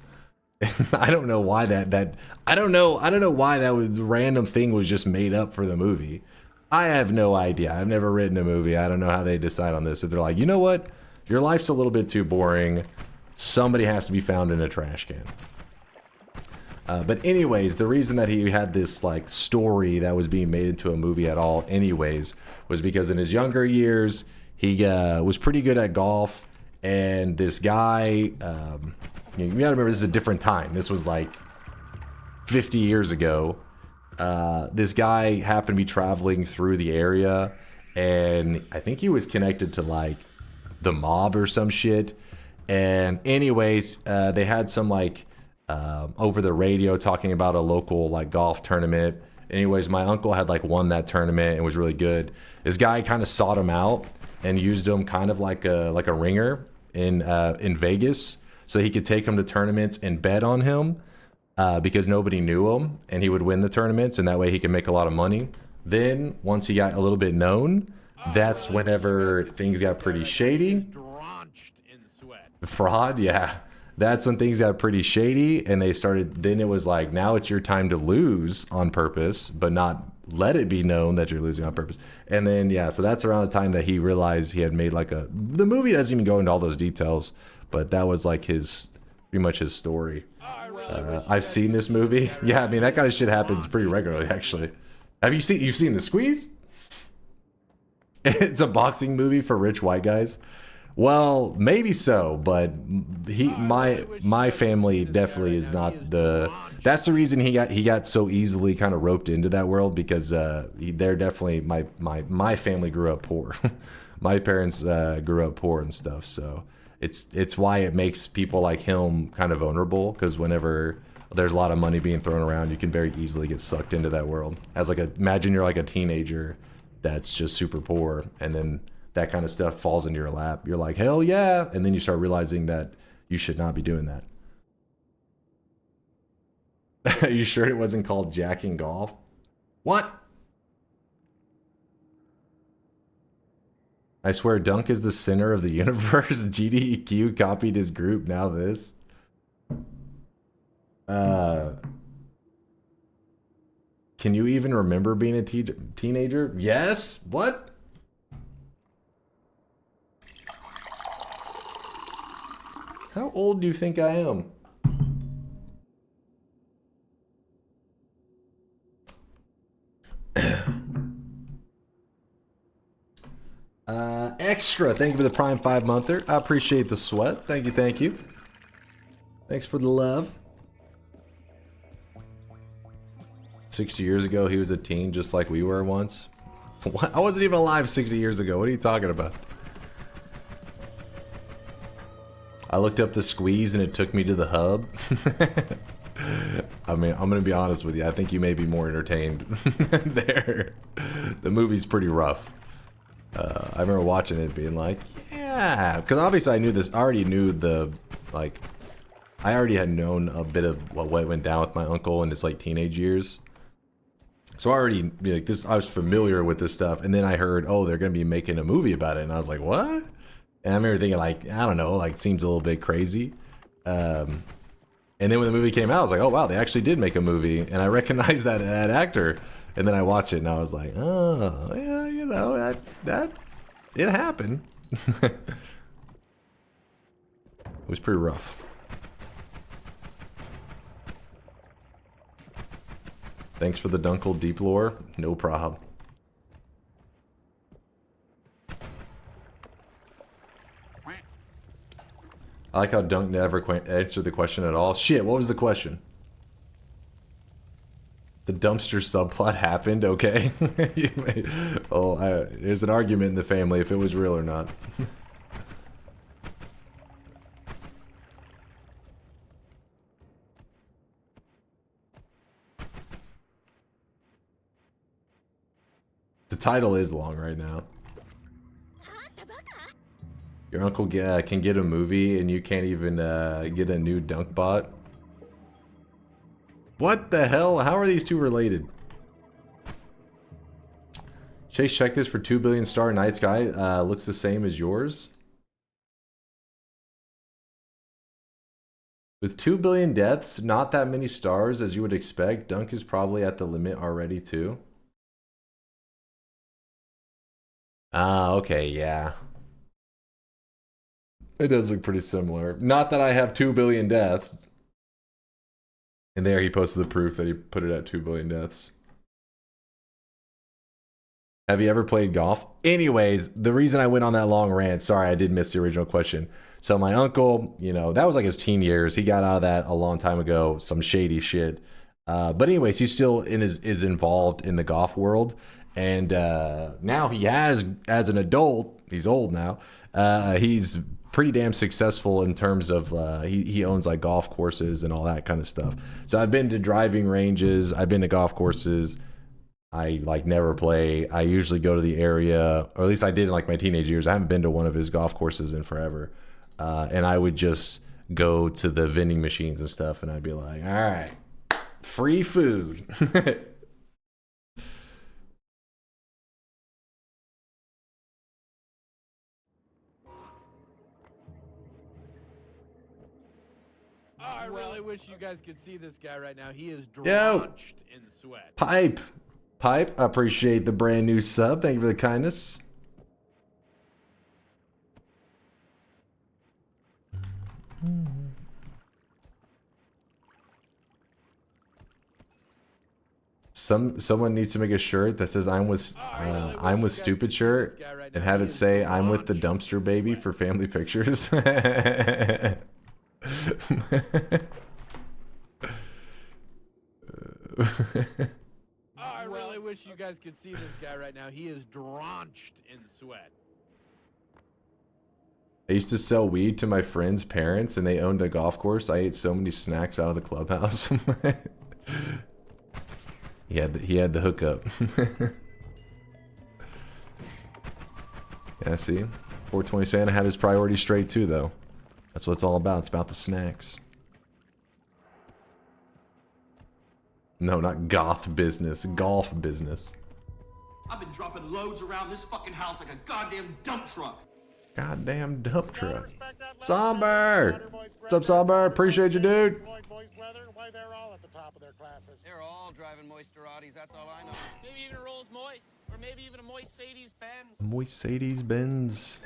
S7: I don't know why I don't know why that was random thing was just made up for the movie. I have no idea. I've never written a movie. I don't know how they decide on this. If they're like, you know what, your life's a little bit too boring, somebody has to be found in a trash can. But anyways, the reason that he had this like story that was being made into a movie at all anyways was because in his younger years he was pretty good at golf, and this guy you gotta remember, this is a different time. This was like 50 years ago. This guy happened to be traveling through the area, and I think he was connected to like the mob or some shit. And anyways, they had some like over the radio talking about a local like golf tournament. Anyways, my uncle had like won that tournament and was really good. This guy kind of sought him out and used him kind of like a ringer in Vegas, so he could take him to tournaments and bet on him because nobody knew him, and he would win the tournaments, and that way he could make a lot of money. Then once he got a little bit known, that's whenever things got pretty shady. Fraud, yeah. That's when things got pretty shady, and they started, then it was like, now it's your time to lose on purpose, but not let it be known that you're losing on purpose. And then, yeah, so that's around the time that he realized he had made like the movie doesn't even go into all those details, but that was like pretty much his story. I've seen this movie. Yeah, I mean, that kind of shit happens pretty regularly, actually. You've seen The Squeeze? It's a boxing movie for rich white guys. Well, maybe so, but my family definitely is not the. That's the reason he got so easily kind of roped into that world, because they're definitely my family grew up poor. My parents grew up poor and stuff, so it's why it makes people like him kind of vulnerable, because whenever there's a lot of money being thrown around, you can very easily get sucked into that world. As like imagine you're like a teenager that's just super poor, and then that kind of stuff falls into your lap. You're like, hell yeah, and then you start realizing that you should not be doing that. Are you sure it wasn't called Jacking Golf? What? I swear Dunk is the center of the universe. GDEQ copied his group, now this. Can you even remember being a teenager? Yes? What? How old do you think I am? Extra, thank you for the Prime 5-monther. I appreciate the sweat. Thank you, thank you. Thanks for the love. 60 years ago, he was a teen just like we were once. What? I wasn't even alive 60 years ago. What are you talking about? I looked up The Squeeze and it took me to the hub. I mean, I'm gonna be honest with you. I think you may be more entertained there. The movie's pretty rough. I remember watching it being like, yeah, because obviously I knew this. I already knew the, like, I already had known a bit of what went down with my uncle in his like teenage years. So I already, like, this, I was familiar with this stuff, and then I heard, oh, they're gonna be making a movie about it, and I was like, what? And I remember thinking, like, I don't know, like, seems a little bit crazy. And then when the movie came out, I was like, oh wow, they actually did make a movie, and I recognized that actor. And then I watched it, and I was like, oh yeah, you know, that it happened. It was pretty rough. Thanks for the Dunkle deep lore. No problem. I like how Dunk never answered the question at all. Shit, what was the question? The dumpster subplot happened, okay? There's an argument in the family if it was real or not. The title is long right now. Your uncle can get a movie and you can't even get a new dunk bot? What the hell? How are these two related? Chase, check this for 2 billion star night sky. Looks the same as yours. With 2 billion deaths, not that many stars as you would expect. Dunk is probably at the limit already too. Ah, okay, yeah. It does look pretty similar. Not that I have 2 billion deaths. And there he posted the proof that he put it at 2 billion deaths. Have you ever played golf? Anyways, the reason I went on that long rant, sorry, I did miss the original question. So my uncle, you know, that was like his teen years. He got out of that a long time ago, some shady shit. But anyways, he's still is involved in the golf world. And now he has, as an adult, he's old now, he's pretty damn successful in terms of he owns like golf courses and all that kind of stuff. So I've been to driving ranges, I've been to golf courses. I like never play. I usually go to the area, or at least I did in like my teenage years. I haven't been to one of his golf courses in forever. And I would just go to the vending machines and stuff, and I'd be like, all right, free food.
S6: I really wish you guys could see this guy right now. He is drenched in sweat.
S7: Pipe, I appreciate the brand new sub. Thank you for the kindness. Someone needs to make a shirt that says I'm with stupid shirt and have it say I'm with the dumpster baby for family pictures.
S6: I really wish you guys could see this guy right now. He is drenched in sweat.
S7: I used to sell weed to my friends' parents and they owned a golf course. I ate so many snacks out of the clubhouse. He had the hookup. Yeah, see? 420 Santa had his priorities straight too, though. That's what it's all about. It's about the snacks. No, not goth business. Golf business.
S2: I've been dropping loads around this fucking house like a goddamn dump truck.
S7: Goddamn dump truck. Somber! What's up, Somber? Appreciate you, dude.
S2: Why they're all at the top of their classes. They're all driving Moisterati's, that's all I know. Maybe even a Rolls Moist, or maybe even a Moist-Sadie's Benz.
S7: Moist-Sadie's Benz.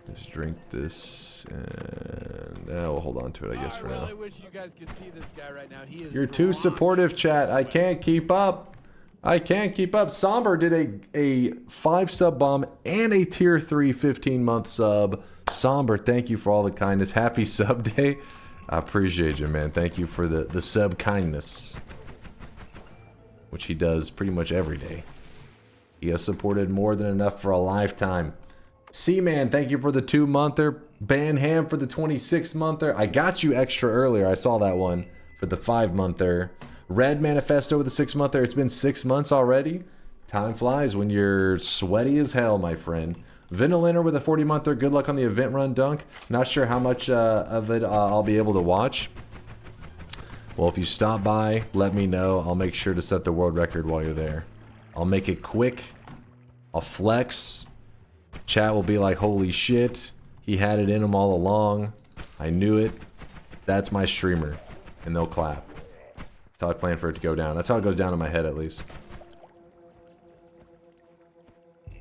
S7: Let's drink this, and we'll hold on to it, I guess, for now.
S6: I really wish you guys could see this guy right now. He is
S7: You're too supportive, chat. I can't keep up. I can't keep up. Somber did a 5 sub bomb and a tier 3 15-month sub. Somber, thank you for all the kindness. Happy sub day. I appreciate you, man. Thank you for the sub kindness, which he does pretty much every day. He has supported more than enough for a lifetime. C-Man, thank you for the 2-monther. Banham for the 26-monther. I got you extra earlier. I saw that one. for the 5-monther. Red Manifesto with the 6-monther. It's been 6 months already. Time flies when you're sweaty as hell, my friend. Vinoliner with a 40-monther. Good luck on the event run, Dunk. Not sure how much of it I'll be able to watch. Well, if you stop by, let me know. I'll make sure to set the world record while you're there. I'll make it quick. I'll flex. Chat will be like, holy shit. He had it in him all along. I knew it. That's my streamer. And they'll clap. That's how I plan for it to go down. That's how it goes down in my head, at least.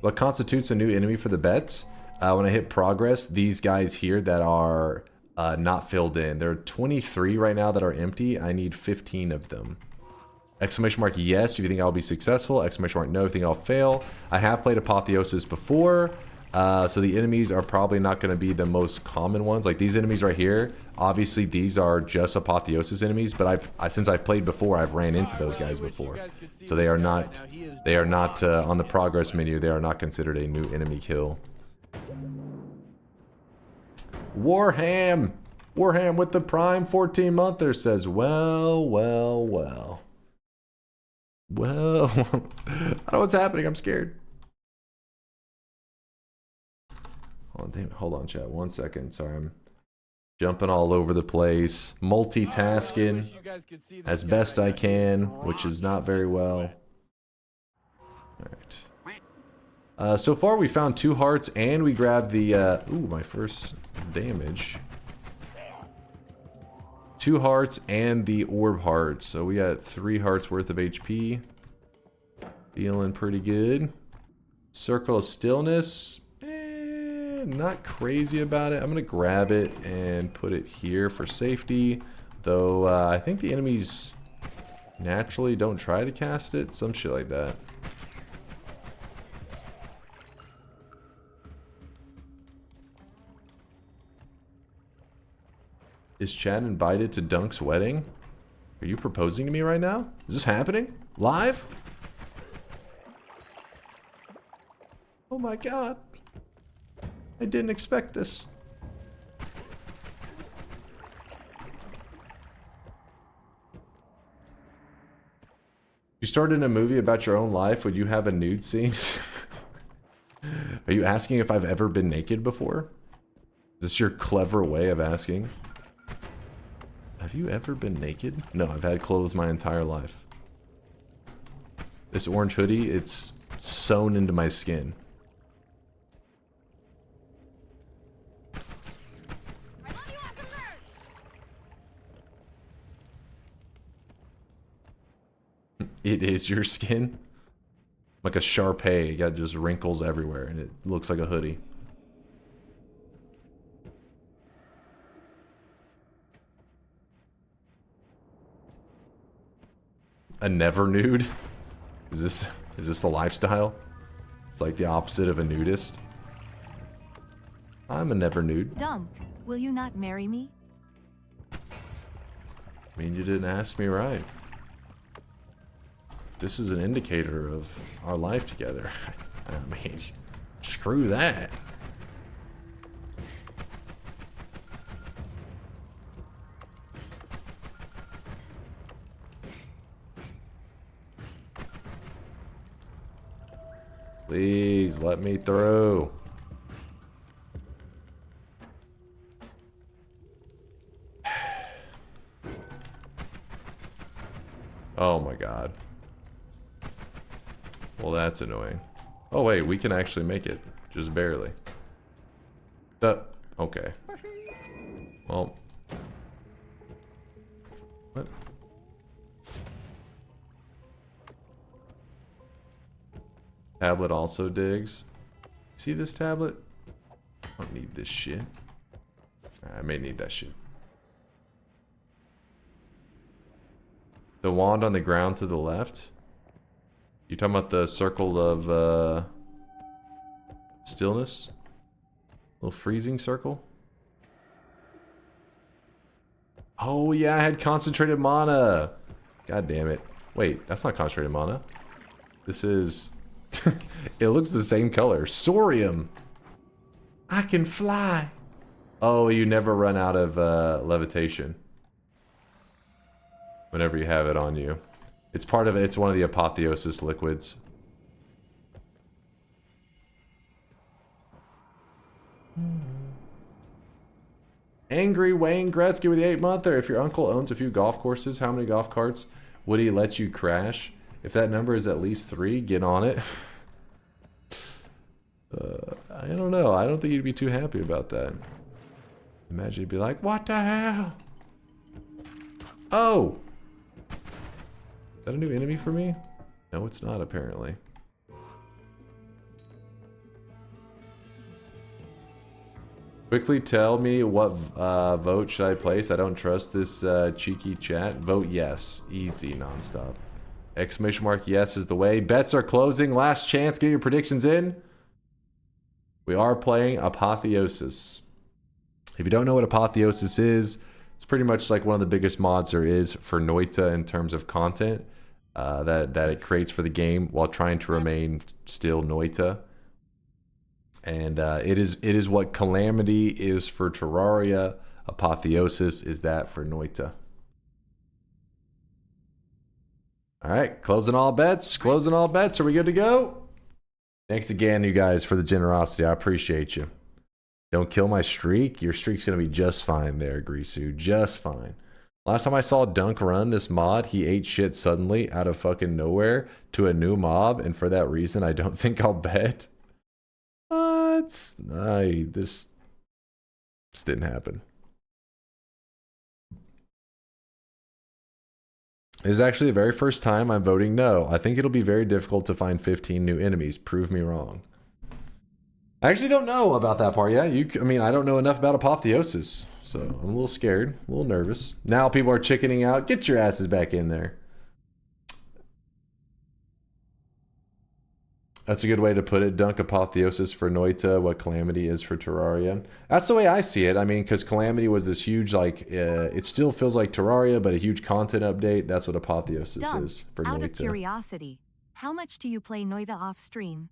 S7: What constitutes a new enemy for the bets? When I hit progress, these guys here that are not filled in. There are 23 right now that are empty. I need 15 of them. Exclamation mark yes if you think I'll be successful. Exclamation mark no if you think I'll fail. I have played Apotheosis before. So the enemies are probably not going to be the most common ones. Like these enemies right here, obviously these are just Apotheosis enemies, but since I've played before, I've ran into those guys before. So they are not on the progress menu. They are not considered a new enemy kill. Warham with the Prime 14-monther says, well. I don't know what's happening. I'm scared. Oh, damn. Hold on, chat. 1 second. Sorry, I'm jumping all over the place. Multitasking as best I can, which is not very well. Alright. So far, we found 2 hearts, and we grabbed the... ooh, my first damage. 2 hearts and the orb heart. So we got 3 hearts worth of HP. Feeling pretty good. Circle of Stillness. Not crazy about it. I'm going to grab it and put it here for safety. Though I think the enemies naturally don't try to cast it. Some shit like that. Is Chad invited to Dunk's wedding? Are you proposing to me right now? Is this happening? Live? Oh my god. I didn't expect this. You started a movie about your own life, would you have a nude scene? Are you asking if I've ever been naked before? Is this your clever way of asking? Have you ever been naked? No, I've had clothes my entire life. This orange hoodie, it's sewn into my skin. It is your skin? Like a Sharpay, you got just wrinkles everywhere and it looks like a hoodie. A never nude? Is this the lifestyle? It's like the opposite of a nudist. I'm a never nude.
S8: Dunk, will you not marry me?
S7: I mean, you didn't ask me right. This is an indicator of our life together. I mean, screw that. Please let me through. Oh my god. Well, that's annoying. Oh wait, we can actually make it. Just barely. Okay. Well. What? Tablet also digs. See this tablet? I don't need this shit. I may need that shit. The wand on the ground to the left? You talking about the circle of stillness? Little freezing circle? Oh yeah, I had concentrated mana. God damn it. Wait, that's not concentrated mana. This is... it looks the same color. Sorium! I can fly! Oh, you never run out of levitation. whenever you have it on you. It's part of it. It's one of the Apotheosis liquids. Angry Wayne Gretzky with the 8-monther. If your uncle owns a few golf courses, how many golf carts would he let you crash? If that number is at least 3, get on it. I don't know. I don't think you'd be too happy about that. Imagine you'd be like, what the hell? Oh! Is that a new enemy for me? No, it's not, apparently. Quickly tell me what vote should I place. I don't trust this cheeky chat. Vote yes. Easy, nonstop. Exclamation mark yes is the way. Bets are closing. Last chance. Get your predictions in. We are playing Apotheosis. If you don't know what Apotheosis is, it's pretty much like one of the biggest mods there is for Noita in terms of content that it creates for the game while trying to remain still Noita. And it is what Calamity is for Terraria. Apotheosis is that for Noita. Alright, closing all bets. Closing all bets. Are we good to go? Thanks again, you guys, for the generosity. I appreciate you. Don't kill my streak. Your streak's going to be just fine there, Grisu. Just fine. Last time I saw Dunk run this mod, he ate shit suddenly out of fucking nowhere to a new mob. And for that reason, I don't think I'll bet. This didn't happen. This is actually the very first time I'm voting no. I think it'll be very difficult to find 15 new enemies. Prove me wrong. I actually don't know about that part yet. I mean, I don't know enough about Apotheosis, so I'm a little scared, a little nervous. Now people are chickening out. Get your asses back in there. That's a good way to put it. Dunk Apotheosis for Noita, what Calamity is for Terraria. That's the way I see it. I mean, because Calamity was this huge, like, it still feels like Terraria, but a huge content update. That's what Apotheosis is for Noita.
S8: Out of curiosity, how much do you play Noita off stream?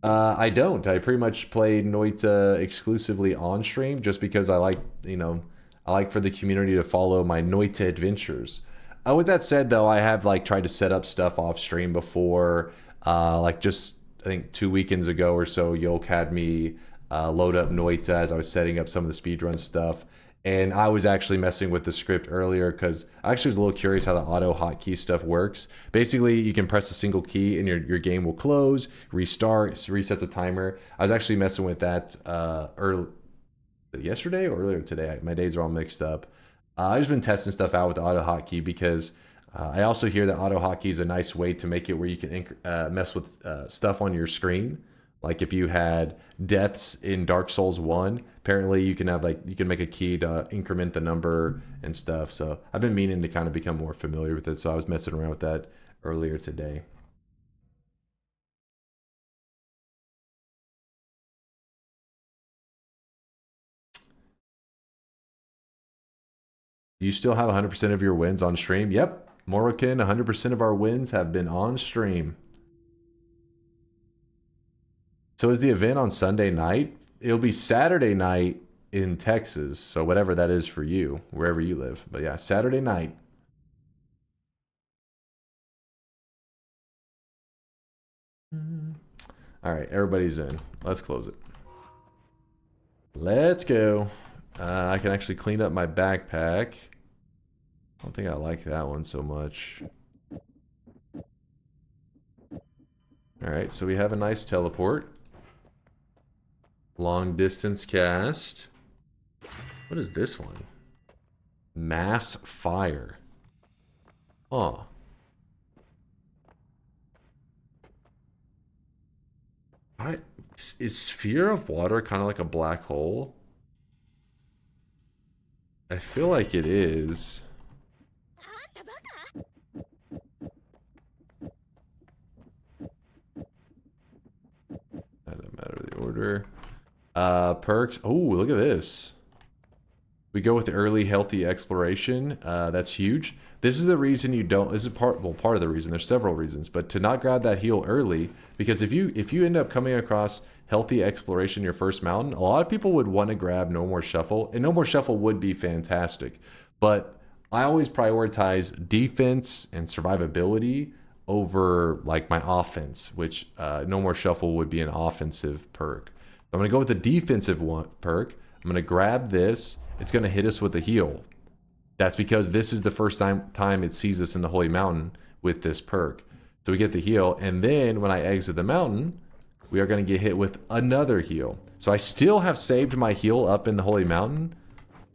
S7: I don't. I pretty much play Noita exclusively on stream just because I like, I like for the community to follow my Noita adventures. With that said, though, I have, like, tried to set up stuff off stream before. Like just I think 2 weekends ago or so, Yolk had me load up Noita as I was setting up some of the speedrun stuff. And I was actually messing with the script earlier because I actually was a little curious how the auto hotkey stuff works. Basically, you can press a single key and your game will close, restart, resets a timer. I was actually messing with that yesterday or earlier today. My days are all mixed up. I've just been testing stuff out with the auto hotkey because I also hear that auto hotkey is a nice way to make it where you can mess with stuff on your screen. Like if you had deaths in Dark Souls 1, apparently you can have you can make a key to increment the number and stuff. So I've been meaning to kind of become more familiar with it. So I was messing around with that earlier today. Do you still have 100% of your wins on stream? Yep. Morrican, 100% of our wins have been on stream. So is the event on Sunday night? It'll be Saturday night in Texas. So whatever that is for you, wherever you live. But yeah, Saturday night. All right, everybody's in. Let's close it. Let's go. I can actually clean up my backpack. I don't think I like that one so much. Alright, so we have a nice teleport. Long distance cast. What is this one? Mass fire. Huh. Is Sphere of Water kind of like a black hole? I feel like it is. Doesn't matter the order. Perks. Oh, look at this. We go with the early healthy exploration. That's huge. This is the reason you don't. This is part of the reason. There's several reasons, but to not grab that heal early, because if you end up coming across healthy exploration your first mountain, a lot of people would want to grab No More Shuffle, and No More Shuffle would be fantastic. But I always prioritize defense and survivability over like my offense, which No More Shuffle would be an offensive perk. I'm going to go with the defensive perk. I'm going to grab this. It's going to hit us with a heal. That's because this is the first time it sees us in the Holy Mountain with this perk. So we get the heal, and then when I exit the mountain, we are going to get hit with another heal. So I still have saved my heal up in the Holy Mountain.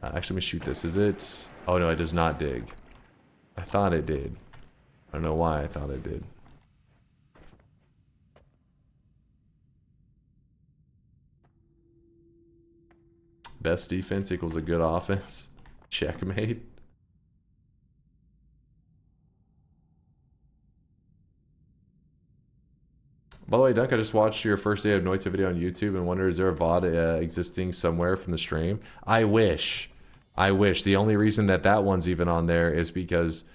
S7: Actually, let me shoot this. Is it? Oh no, it does not dig. I thought it did. I don't know why I thought it did. Best defense equals a good offense. Checkmate. By the way, Dunk, I just watched your first day of Noita video on YouTube and wonder, is there a VOD existing somewhere from the stream? I wish. I wish. The only reason that one's even on there is because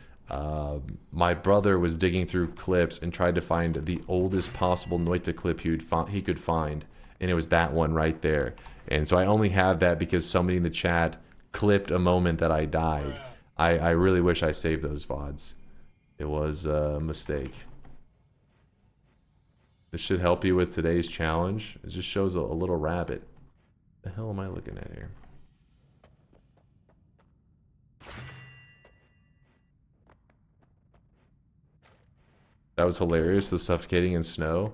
S7: my brother was digging through clips and tried to find the oldest possible Noita clip he could find. And it was that one right there. And so I only have that because somebody in the chat clipped a moment that I died. I really wish I saved those VODs. It was a mistake. This should help you with today's challenge. It just shows a little rabbit. The hell am I looking at here? That was hilarious, the suffocating in snow.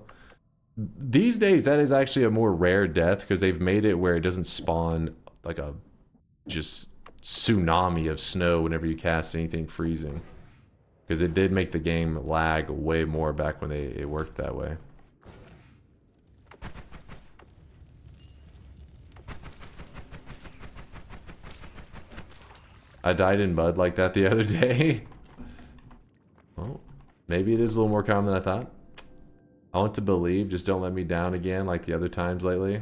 S7: These days, that is actually a more rare death because they've made it where it doesn't spawn like a just tsunami of snow whenever you cast anything freezing. Because it did make the game lag way more back when it worked that way. I died in mud like that the other day. Well, maybe it is a little more common than I thought. I want to believe, just don't let me down again like the other times lately.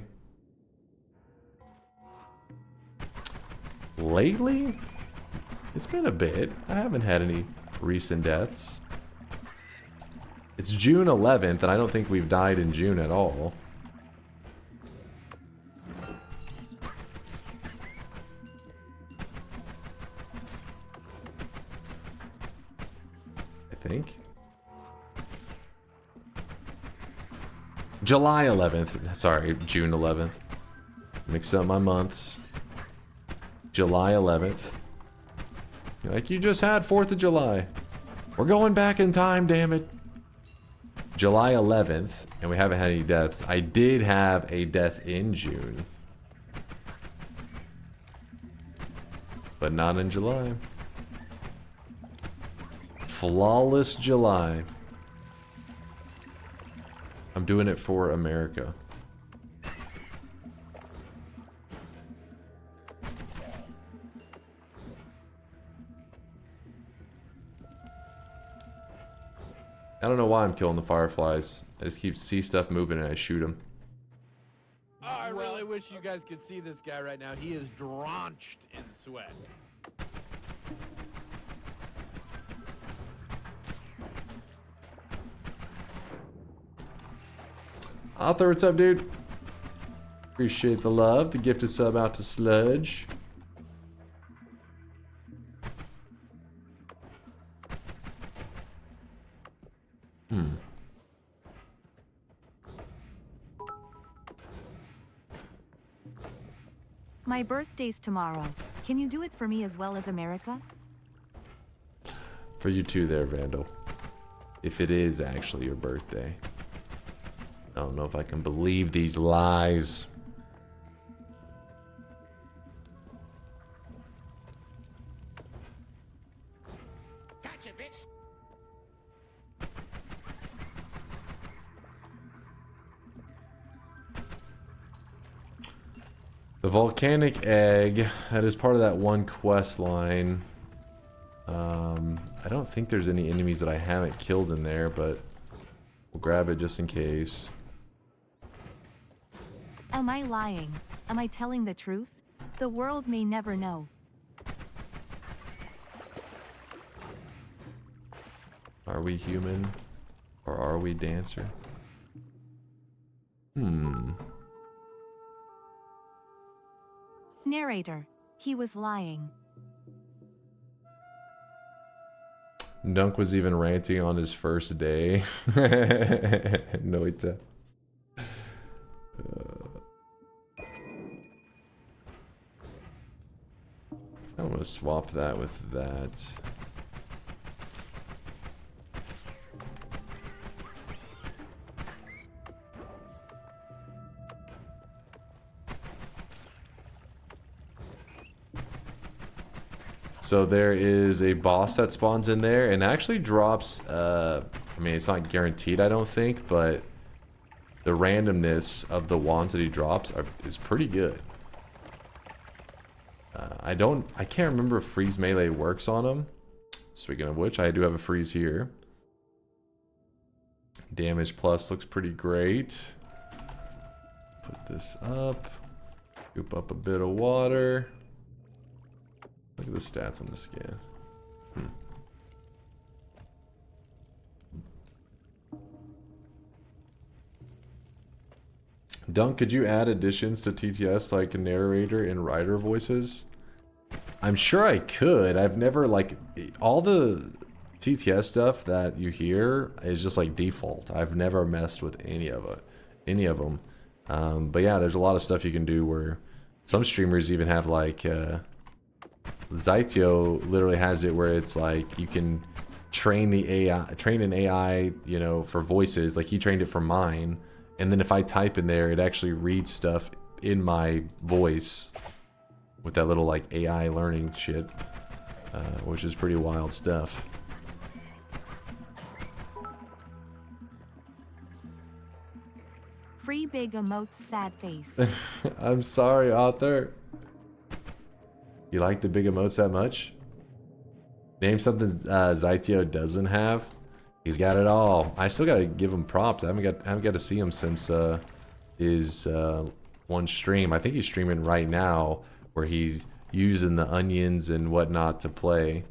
S7: Lately? It's been a bit. I haven't had any recent deaths. It's June 11th, and I don't think we've died in June at all. I think. July 11th. Sorry, June 11th. Mixed up my months. July 11th. You're like, you just had 4th of July. We're going back in time, damn it. July 11th, and we haven't had any deaths. I did have a death in June. But not in July. Flawless July. I'm doing it for America. I don't know why I'm killing the fireflies. I just see stuff moving and I shoot them.
S6: Oh, I really wish you guys could see this guy right now. He is drenched in sweat.
S7: Author, what's up, dude? Appreciate the love. The gifted sub out to Sludge.
S8: My birthday's tomorrow. Can you do it for me as well as America?
S7: For you too there, Vandal. If it is actually your birthday. I don't know if I can believe these lies.
S2: Gotcha, bitch.
S7: The volcanic egg, that is part of that one quest line. I don't think there's any enemies that I haven't killed in there, but we'll grab it just in case.
S8: Am I lying? Am I telling the truth? The world may never know.
S7: Are we human? Or are we dancer?
S8: Narrator. He was lying.
S7: Dunk was even ranting on his first day. Noita. I'm gonna swap that with that. So there is a boss that spawns in there and actually drops, I mean, it's not guaranteed, I don't think, but the randomness of the wands that he drops is pretty good. I can't remember if freeze melee works on him. Speaking of which, I do have a freeze here. Damage plus looks pretty great. Put this up. Scoop up a bit of water. Look at the stats on the scan. Dunk, could you add additions to TTS like narrator and writer voices? I'm sure I could. I've never, like, all the TTS stuff that you hear is just like default. I've never messed with any of them. But yeah, there's a lot of stuff you can do where some streamers even have like Zytio literally has it where it's like you can train an AI, you know, for voices. Like he trained it for mine, and then if I type in there, it actually reads stuff in my voice with that little like AI learning shit, which is pretty wild stuff.
S8: Free big emotes sad face.
S7: I'm sorry, author. You like the big emotes that much? Name something Zytio doesn't have. He's got it all. I still gotta give him props. I haven't got to see him since his one stream. I think he's streaming right now where he's using the onions and whatnot to play.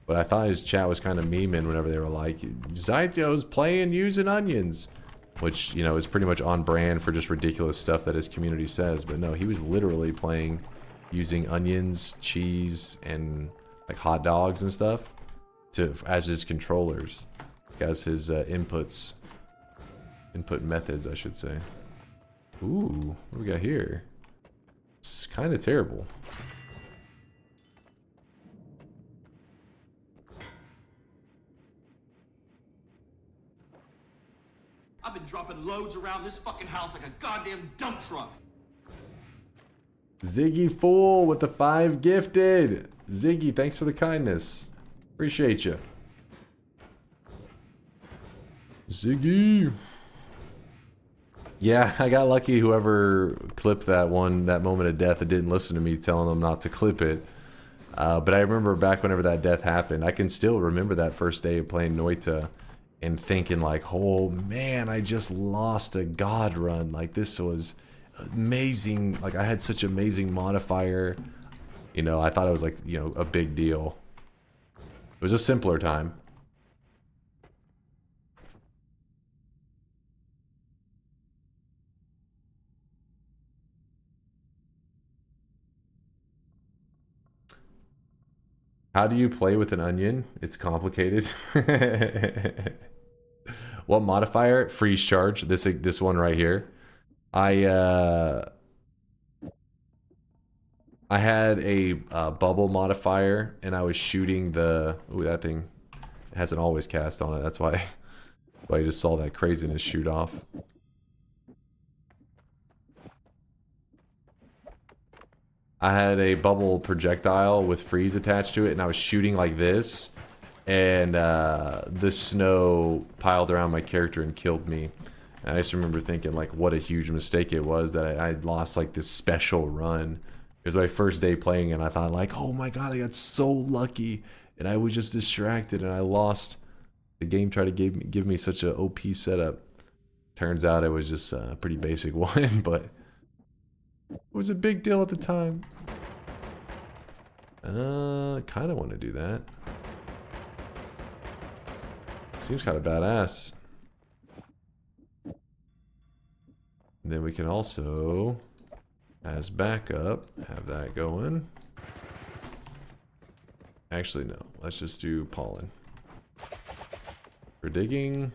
S7: But I thought his chat was kind of memeing whenever they were like, Zytio's playing using onions. Which, you know, is pretty much on brand for just ridiculous stuff that his community says. But no, he was literally playing using onions, cheese, and like hot dogs and stuff as his controllers, as his input methods, I should say. Ooh, what do we got here? It's kind of terrible.
S12: I've been dropping loads around this fucking house like a goddamn dump truck.
S7: Ziggy Fool with the 5 gifted. Ziggy, thanks for the kindness. Appreciate you. Ziggy. Yeah, I got lucky whoever clipped that moment of death and didn't listen to me telling them not to clip it. But I remember back whenever that death happened, I can still remember that first day of playing Noita and thinking like, oh man, I just lost a god run. Like this was amazing. Like I had such amazing modifier. You know, I thought it was like, you know, a big deal. It was a simpler time. How do you play with an onion? It's complicated. What modifier? Freeze charge. This one right here. I had a bubble modifier, and I was shooting the... Ooh, that thing hasn't always cast on it. That's why I just saw that craziness shoot off. I had a bubble projectile with freeze attached to it, and I was shooting like this, and the snow piled around my character and killed me. And I just remember thinking, like, what a huge mistake it was that I lost, like, this special run. It was my first day playing, and I thought, like, oh my god, I got so lucky, and I was just distracted, and I lost. The game tried to give me such a OP setup. Turns out it was just a pretty basic one, but it was a big deal at the time. Kind of want to do that. Seems kind of badass. And then we can also, as backup, have that going. Actually, no. Let's just do pollen. We're digging.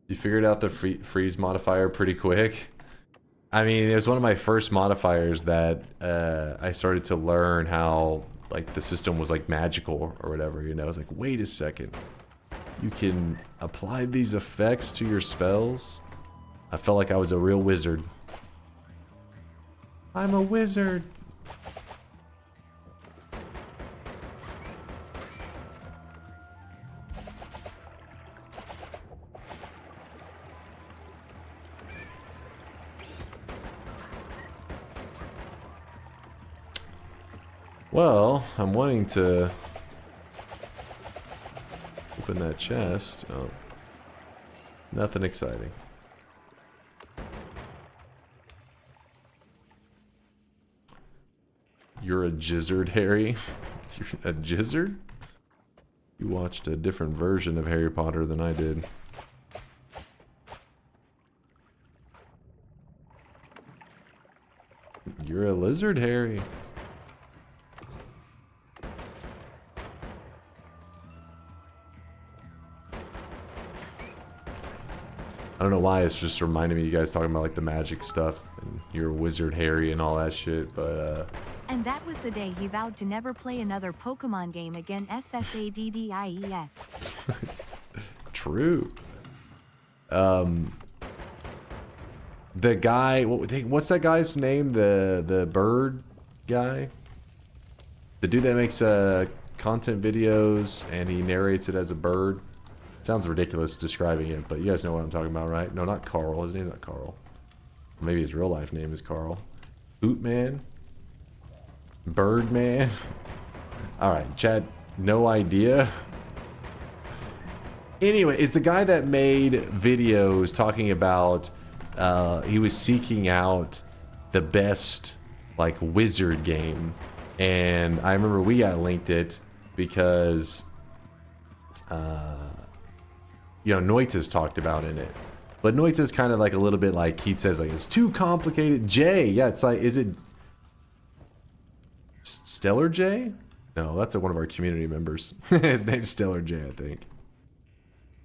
S7: You figured out the freeze modifier pretty quick. I mean, it was one of my first modifiers that I started to learn how, like, the system was, like, magical or whatever, you know? I was like, wait a second. You can apply these effects to your spells? I felt like I was a real wizard. I'm a wizard! Well, I'm wanting to open that chest. Oh, nothing exciting. You're a jizzard, Harry? You're a jizzard? You watched a different version of Harry Potter than I did. You're a lizard, Harry. I don't know why it's just reminding me of you guys talking about like the magic stuff and you're a wizard Harry and all that shit, but
S8: And that was the day he vowed to never play another Pokemon game again. SSADDIES.
S7: True. The guy, what's that guy's name? The bird guy? The dude that makes content videos and he narrates it as a bird. Sounds ridiculous describing it, but you guys know what I'm talking about, right? No, not Carl. His name's not Carl. Maybe his real life name is Carl. Bootman? Birdman? Alright, Chad, no idea. Anyway, it's the guy that made videos talking about he was seeking out the best like wizard game, and I remember we got linked it because you know, Noita's talked about in it. But Noita's kind of like a little bit like, he says like, it's too complicated. Jay, yeah, it's like, is it Stellar J? No, that's one of our community members. His name's Stellar J, I think.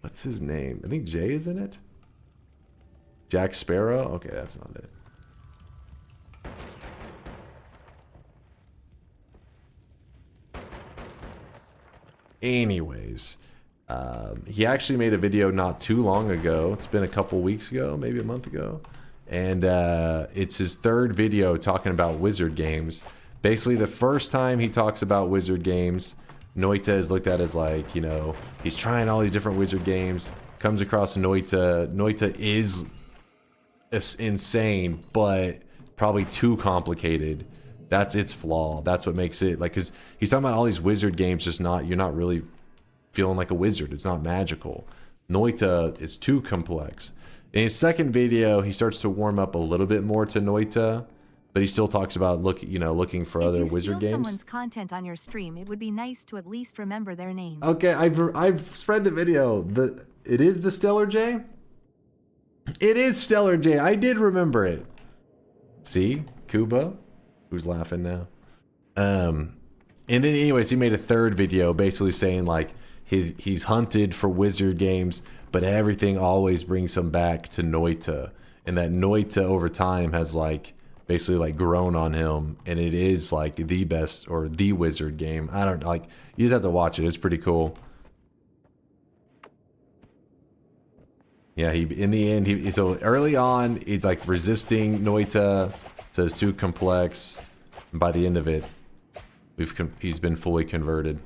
S7: What's his name? I think Jay is in it? Jack Sparrow? Okay, that's not it. Anyways. He actually made a video not too long ago. It's been a couple weeks ago, maybe a month ago. And it's his third video talking about wizard games. Basically, the first time he talks about wizard games, Noita is looked at as like, you know, he's trying all these different wizard games. Comes across Noita. Noita is insane, but probably too complicated. That's its flaw. That's what makes it, like, because he's talking about all these wizard games, just not, you're not really feeling like a wizard. It's not magical. Noita is too complex. In his second video, he starts to warm up a little bit more to Noita, but he still talks about looking for other wizard games. If
S8: someone's content on your stream, it would be nice to at least remember their name.
S7: Okay, I've spread the video. It is the Stellar J? It is Stellar J. I did remember it. See? Kuba? Who's laughing now? And then anyways, he made a third video basically saying like he's hunted for wizard games, but everything always brings him back to Noita, and that Noita over time has like basically like grown on him, and it is like the best or the wizard game. I don't like, you just have to watch it. It's pretty cool. Yeah, he in the end so early on he's like resisting Noita, says too complex, and by the end of it he's been fully converted.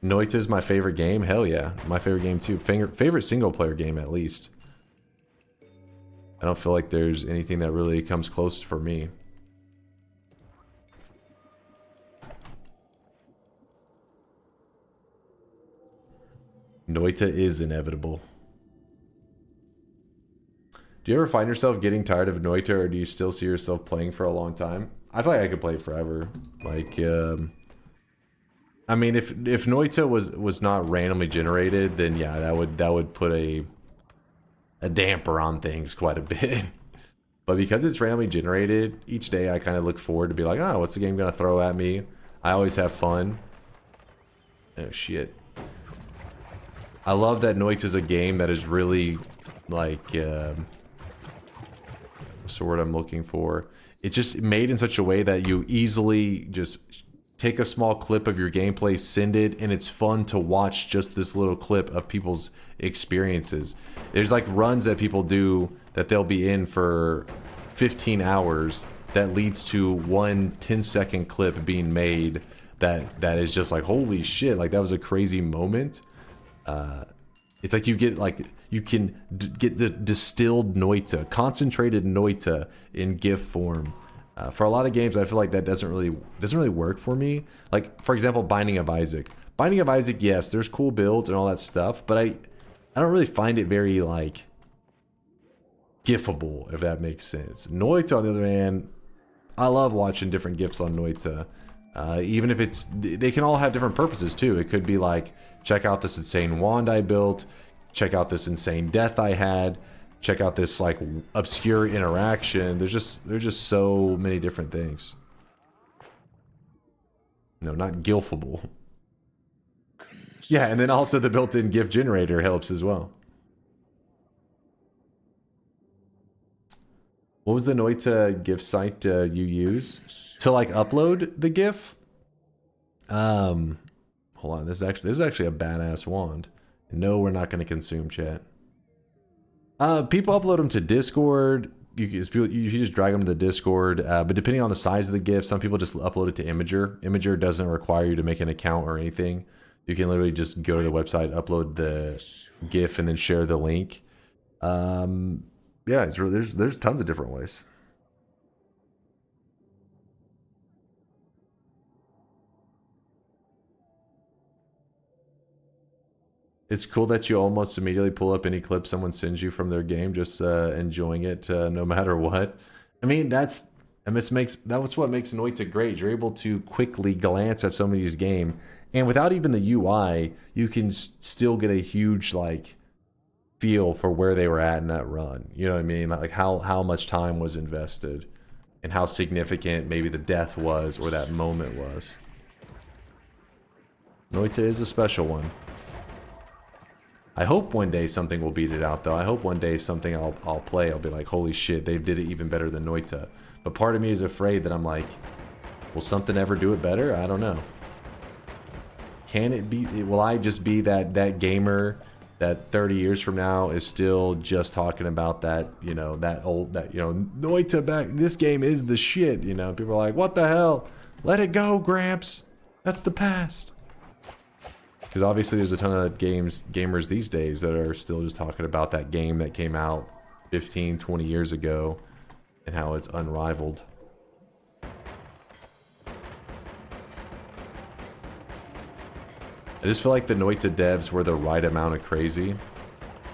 S7: Noita's my favorite game. Hell yeah, my favorite game too. Favorite single player game at least. I don't feel like there's anything that really comes close for me. Noita is inevitable. Do you ever find yourself getting tired of Noita, or do you still see yourself playing for a long time? I feel like I could play forever. Like, I mean, if Noita was not randomly generated, then yeah, that would put a damper on things quite a bit. But because it's randomly generated, each day I kind of look forward to be like, oh, what's the game gonna throw at me? I always have fun. Oh shit. I love that Noita is a game that is really like what's the word I'm looking for? It's just made in such a way that you easily just take a small clip of your gameplay, send it, and it's fun to watch just this little clip of people's experiences. There's like runs that people do that they'll be in for 15 hours that leads to one 10-second clip being made that is just like, holy shit, like that was a crazy moment. It's like you can get the distilled Noita, concentrated Noita in GIF form. For a lot of games, I feel like that doesn't really work for me. Like, for example, Binding of Isaac. Binding of Isaac, yes, there's cool builds and all that stuff, but I don't really find it very, like, gifable, if that makes sense. Noita, on the other hand, I love watching different GIFs on Noita. Even if they can all have different purposes, too. It could be like, check out this insane wand I built, check out this insane death I had, check out this like obscure interaction. There's just so many different things. No, not gilfable. Yeah, and then also the built-in GIF generator helps as well. What was the Noita GIF site you use to like upload the GIF? Hold on, this is actually a badass wand. No, we're not going to consume, chat. People upload them to Discord. You just drag them to the Discord. But depending on the size of the GIF, some people just upload it to Imager. Imager doesn't require you to make an account or anything. You can literally just go to the website, upload the GIF, and then share the link. Yeah, there's tons of different ways. It's cool that you almost immediately pull up any clip someone sends you from their game, just enjoying it no matter what. I mean, that's what makes Noita great. You're able to quickly glance at somebody's game, and without even the UI, you can still get a huge like feel for where they were at in that run. You know what I mean? Like how much time was invested, and how significant maybe the death was or that moment was. Noita is a special one. I hope one day something will beat it out, though. I hope one day something I'll play, I'll be like, holy shit, they did it even better than Noita. But part of me is afraid that I'm like, will something ever do it better? I don't know. Can it be? Will I just be that gamer that 30 years from now is still just talking about that, you know, Noita back, this game is the shit, you know? People are like, what the hell? Let it go, Gramps. That's the past. Because obviously there's a ton of gamers these days that are still just talking about that game that came out 15, 20 years ago and how it's unrivaled. I just feel like the Noita devs were the right amount of crazy.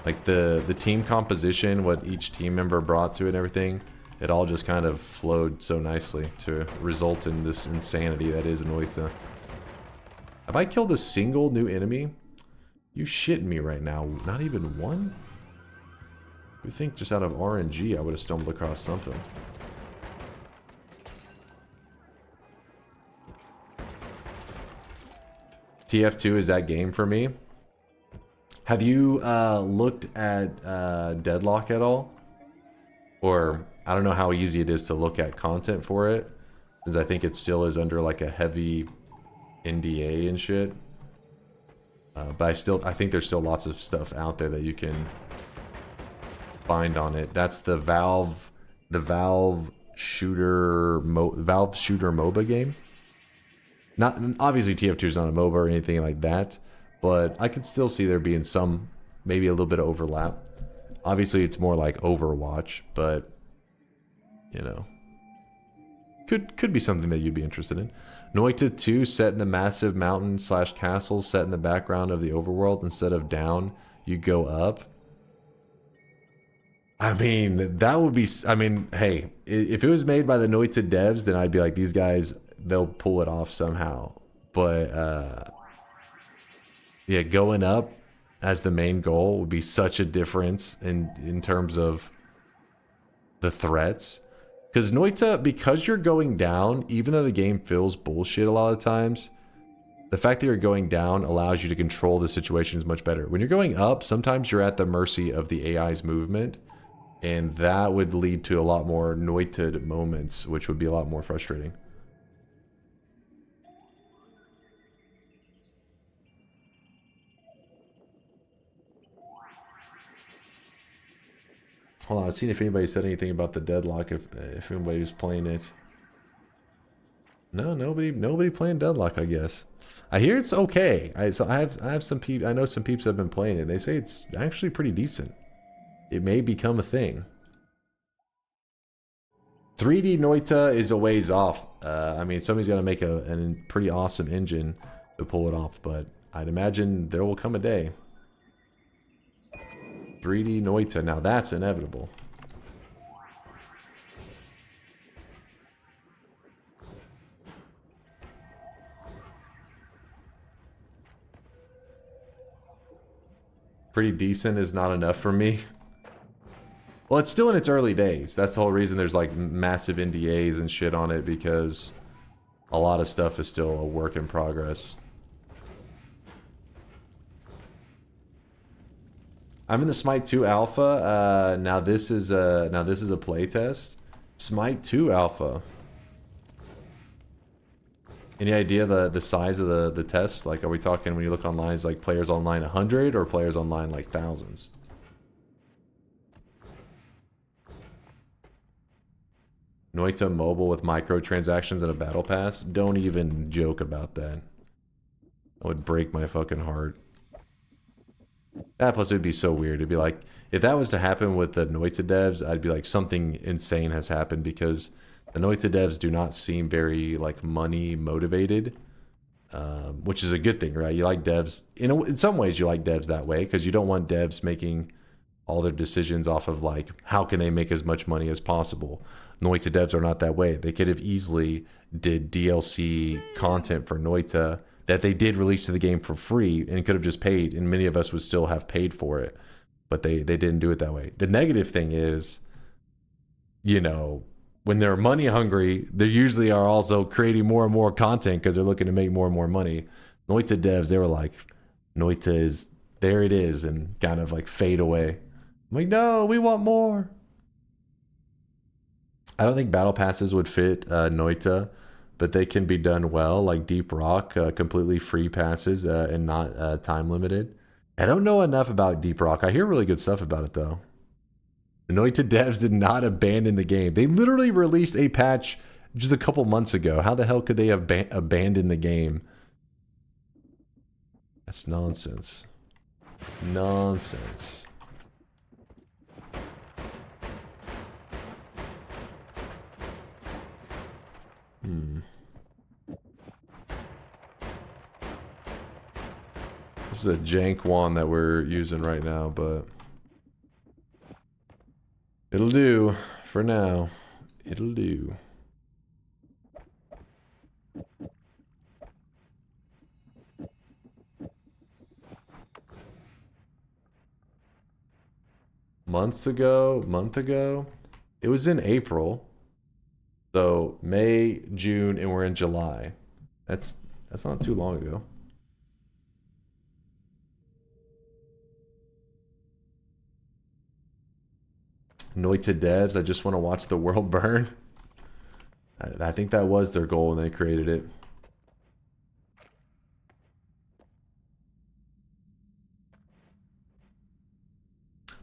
S7: Like the team composition, what each team member brought to it and everything, it all just kind of flowed so nicely to result in this insanity that is Noita. Have I killed a single new enemy? You shitting me right now. Not even one? You think just out of RNG I would have stumbled across something. TF2 is that game for me. Have you looked at Deadlock at all? Or I don't know how easy it is to look at content for it, because I think it still is under like a heavy NDA and shit. But I think there's still lots of stuff out there that you can find on it. That's the Valve shooter MOBA game. Not obviously TF2 is not a MOBA or anything like that, but I could still see there being some, maybe a little bit of overlap. Obviously it's more like Overwatch, but you know, could be something that you'd be interested in. Noita 2 set in the massive mountain / castle set in the background of the overworld. Instead of down, you go up. I mean, that would be... I mean, hey, if it was made by the Noita devs, then I'd be like, these guys, they'll pull it off somehow. But, yeah, going up as the main goal would be such a difference in terms of the threats. Because Noita, because you're going down, even though the game feels bullshit a lot of times, the fact that you're going down allows you to control the situations much better. When you're going up, sometimes you're at the mercy of the AI's movement, and that would lead to a lot more Noited moments, which would be a lot more frustrating. Hold on, I've seen if anybody said anything about the deadlock, if anybody was playing it. No, nobody playing Deadlock, I guess. I hear it's okay. I have some people, I know some peeps that have been playing it. They say it's actually pretty decent. It may become a thing. 3D Noita is a ways off. I mean, somebody's got to make a pretty awesome engine to pull it off, but I'd imagine there will come a day. 3D Noita, now that's inevitable. Pretty decent is not enough for me. Well, it's still in its early days. That's the whole reason there's like massive NDAs and shit on it, because a lot of stuff is still a work in progress. I'm in the Smite 2 alpha. Now this is a playtest. Smite 2 alpha. Any idea the size of the test? Like, are we talking, when you look online, is like players online 100 or players online like thousands? Noita mobile with microtransactions and a battle pass? Don't even joke about that. That would break my fucking heart. That plus it would be so weird. It'd be like, if that was to happen with the Noita devs, I'd be like, something insane has happened, because the Noita devs do not seem very like money motivated, which is a good thing, right? You like devs, in some ways you like devs that way, because you don't want devs making all their decisions off of like, how can they make as much money as possible? Noita devs are not that way. They could have easily did DLC content for Noita that they did release to the game for free and could have just paid, and many of us would still have paid for it, but they didn't do it that way. The negative thing is, you know, when they're money hungry, they usually are also creating more and more content because they're looking to make more and more money. Noita devs, they were like, Noita is, there it is, and kind of like fade away. I'm like, no, we want more. I don't think battle passes would fit Noita, but they can be done well, like Deep Rock, completely free passes and not time limited. I don't know enough about Deep Rock. I hear really good stuff about it though. The Noita devs did not abandon the game. They literally released a patch just a couple months ago. How the hell could they have abandoned the game? That's nonsense. Nonsense. This is a jank wand that we're using right now, but it'll do for now. It'll do. Month ago, it was in April. So May, June, and we're in July. That's not too long ago. Noita devs, I just want to watch the world burn. I think that was their goal when they created it.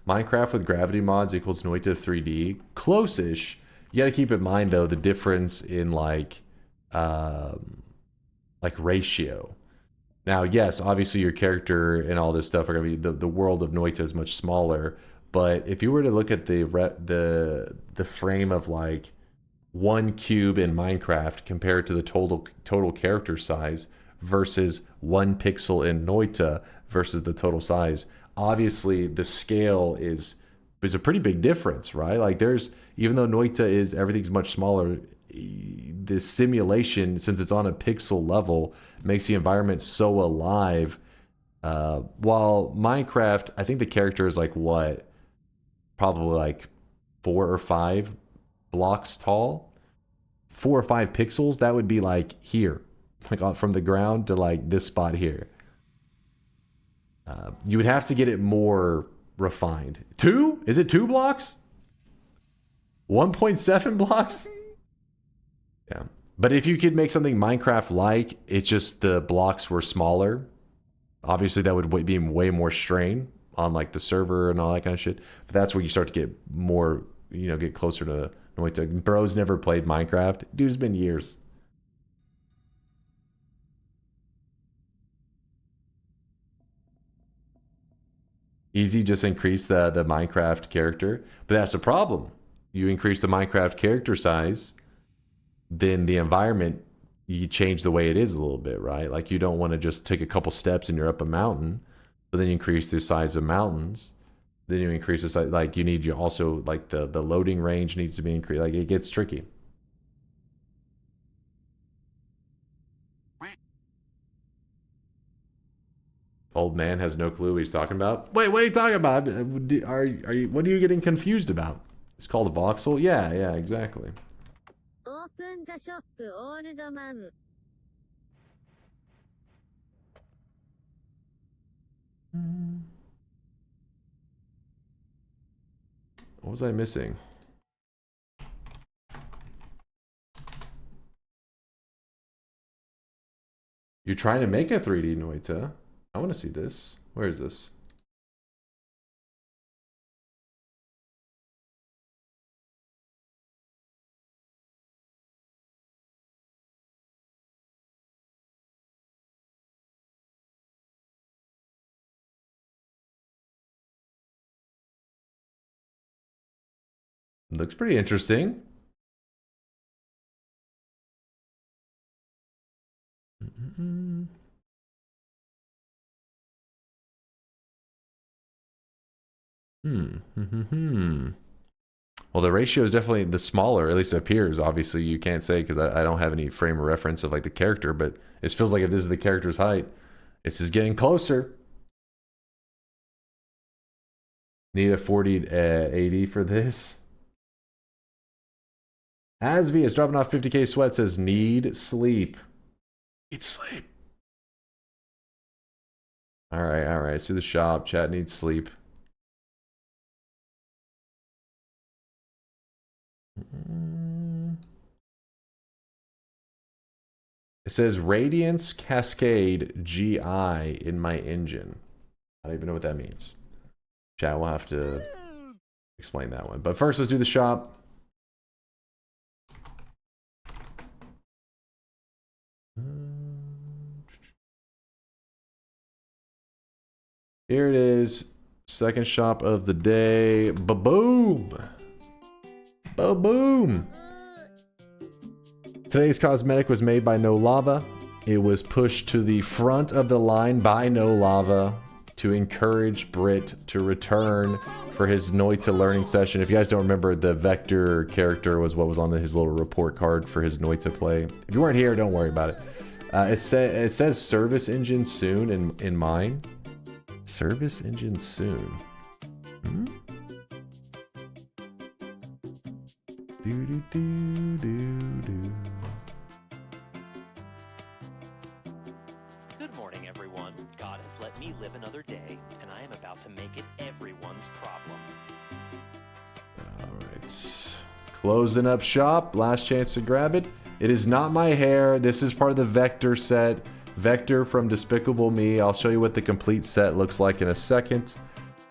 S7: Minecraft with gravity mods equals Noita 3D. Close-ish. You gotta keep in mind though the difference in like ratio. Now, yes, obviously your character and all this stuff are gonna be the world of Noita is much smaller. But if you were to look at the frame of like 1 cube in Minecraft compared to the total character size versus 1 pixel in Noita versus the total size, obviously the scale is a pretty big difference, right? Like there's, even though Noita is, everything's much smaller, the simulation, since it's on a pixel level, makes the environment so alive. While Minecraft, I think the character is like what? Probably like 4 or 5 blocks tall, 4 or 5 pixels, that would be like here, like from the ground to like this spot here. You would have to get it more refined. 2? Is it 2 blocks? 1.7 blocks? Yeah. But if you could make something Minecraft-like, it's just the blocks were smaller. Obviously, that would be way more strain on like the server and all that kind of shit. But that's where you start to get more, you know, get closer to Noita. Bro's never played Minecraft. Dude, it's been years. Easy, just increase the Minecraft character. But that's the problem. You increase the Minecraft character size, then the environment, you change the way it is a little bit, right? Like you don't want to just take a couple steps and you're up a mountain, but then you increase the size of mountains. Then you increase the size, like you need, you also, like the loading range needs to be increased. Like it gets tricky. Old man has no clue what he's talking about. Wait, what are you talking about? Are you? What are you getting confused about? It's called a voxel. Yeah, exactly.
S5: Open the shop, old man.
S7: What was I missing? You're trying to make a 3D Noita. I want to see this. Where is this? Looks pretty interesting. Well, the ratio is definitely the smaller, at least it appears. Obviously, you can't say because I don't have any frame of reference of like the character, but it feels like if this is the character's height, this is getting closer. Need a 4080 for this. Asvi is dropping off 50k sweat, says need sleep. Need sleep. All right. Let's do the shop. Chat needs sleep. It says Radiance Cascade GI in my engine. I don't even know what that means. Chat will have to explain that one. But first, let's do the shop. Here it is. Second shop of the day. Ba-boom! Ba-boom! Today's cosmetic was made by No Lava. It was pushed to the front of the line by No Lava to encourage Brit to return for his Noita learning session. If you guys don't remember, the Vector character was what was on his little report card for his Noita play. If you weren't here, don't worry about it. It says service engine soon in mine. Service engine soon.
S13: Good morning, everyone. God has let me live another day, and I am about to make it everyone's problem.
S7: Alright. Closing up shop. Last chance to grab it. It is not my hair. This is part of the Vector set. Vector from Despicable Me. I'll show you what the complete set looks like in a second.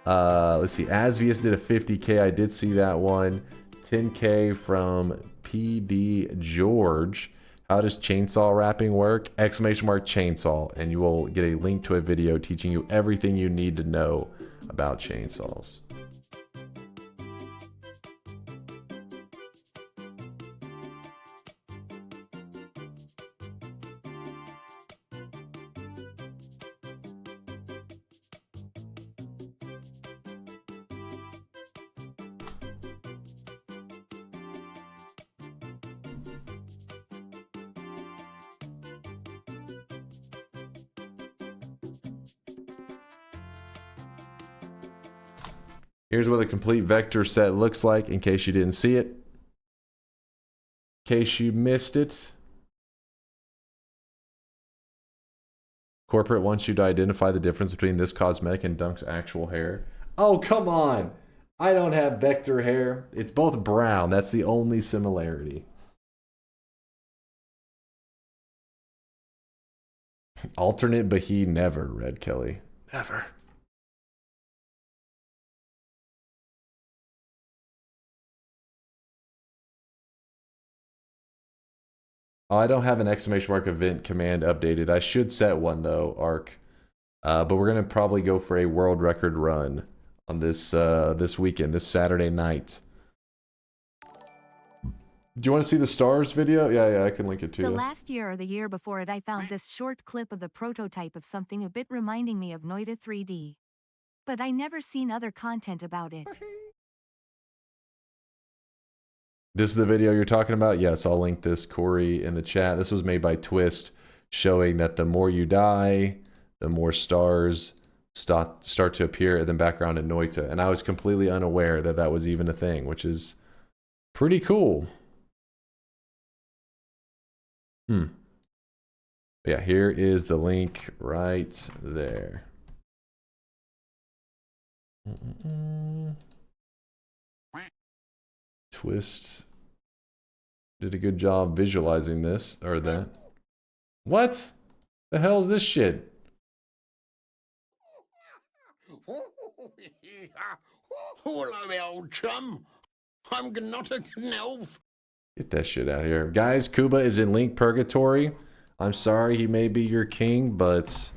S7: Let's see. Asvius did a 50k. I did see that one. 10k from PD George. How does chainsaw wrapping work? Exclamation mark chainsaw. And you will get a link to a video teaching you everything you need to know about chainsaws. Here's what the complete Vector set looks like in case you didn't see it. case you missed it. Corporate wants you to identify the difference between this cosmetic and Dunk's actual hair. Oh, come on. I don't have vector hair. It's both brown. That's the only similarity. Alternate Bahi never, Red Kelly. Never. Oh, I don't have an exclamation mark event command updated. I should set one though, Arc. But we're gonna probably go for a world record run on this this weekend, this Saturday night. Do you want to see the stars video? Yeah, I can link it to you.
S8: The last year or the year before it, I found this short clip of the prototype of something a bit reminding me of Noita 3D. But I never seen other content about it.
S7: This is the video you're talking about? Yes, I'll link this, Corey, in the chat. This was made by Twist, showing that the more you die, the more stars start to appear in the background in Noita. And I was completely unaware that that was even a thing, which is pretty cool. Yeah, here is the link right there. Twist did a good job visualizing this or that. What the hell is this shit?
S14: Hello, old chum. I'm not a elf.
S7: Get that shit out of here. Guys, Kuba is in Link Purgatory. I'm sorry he may be your king, but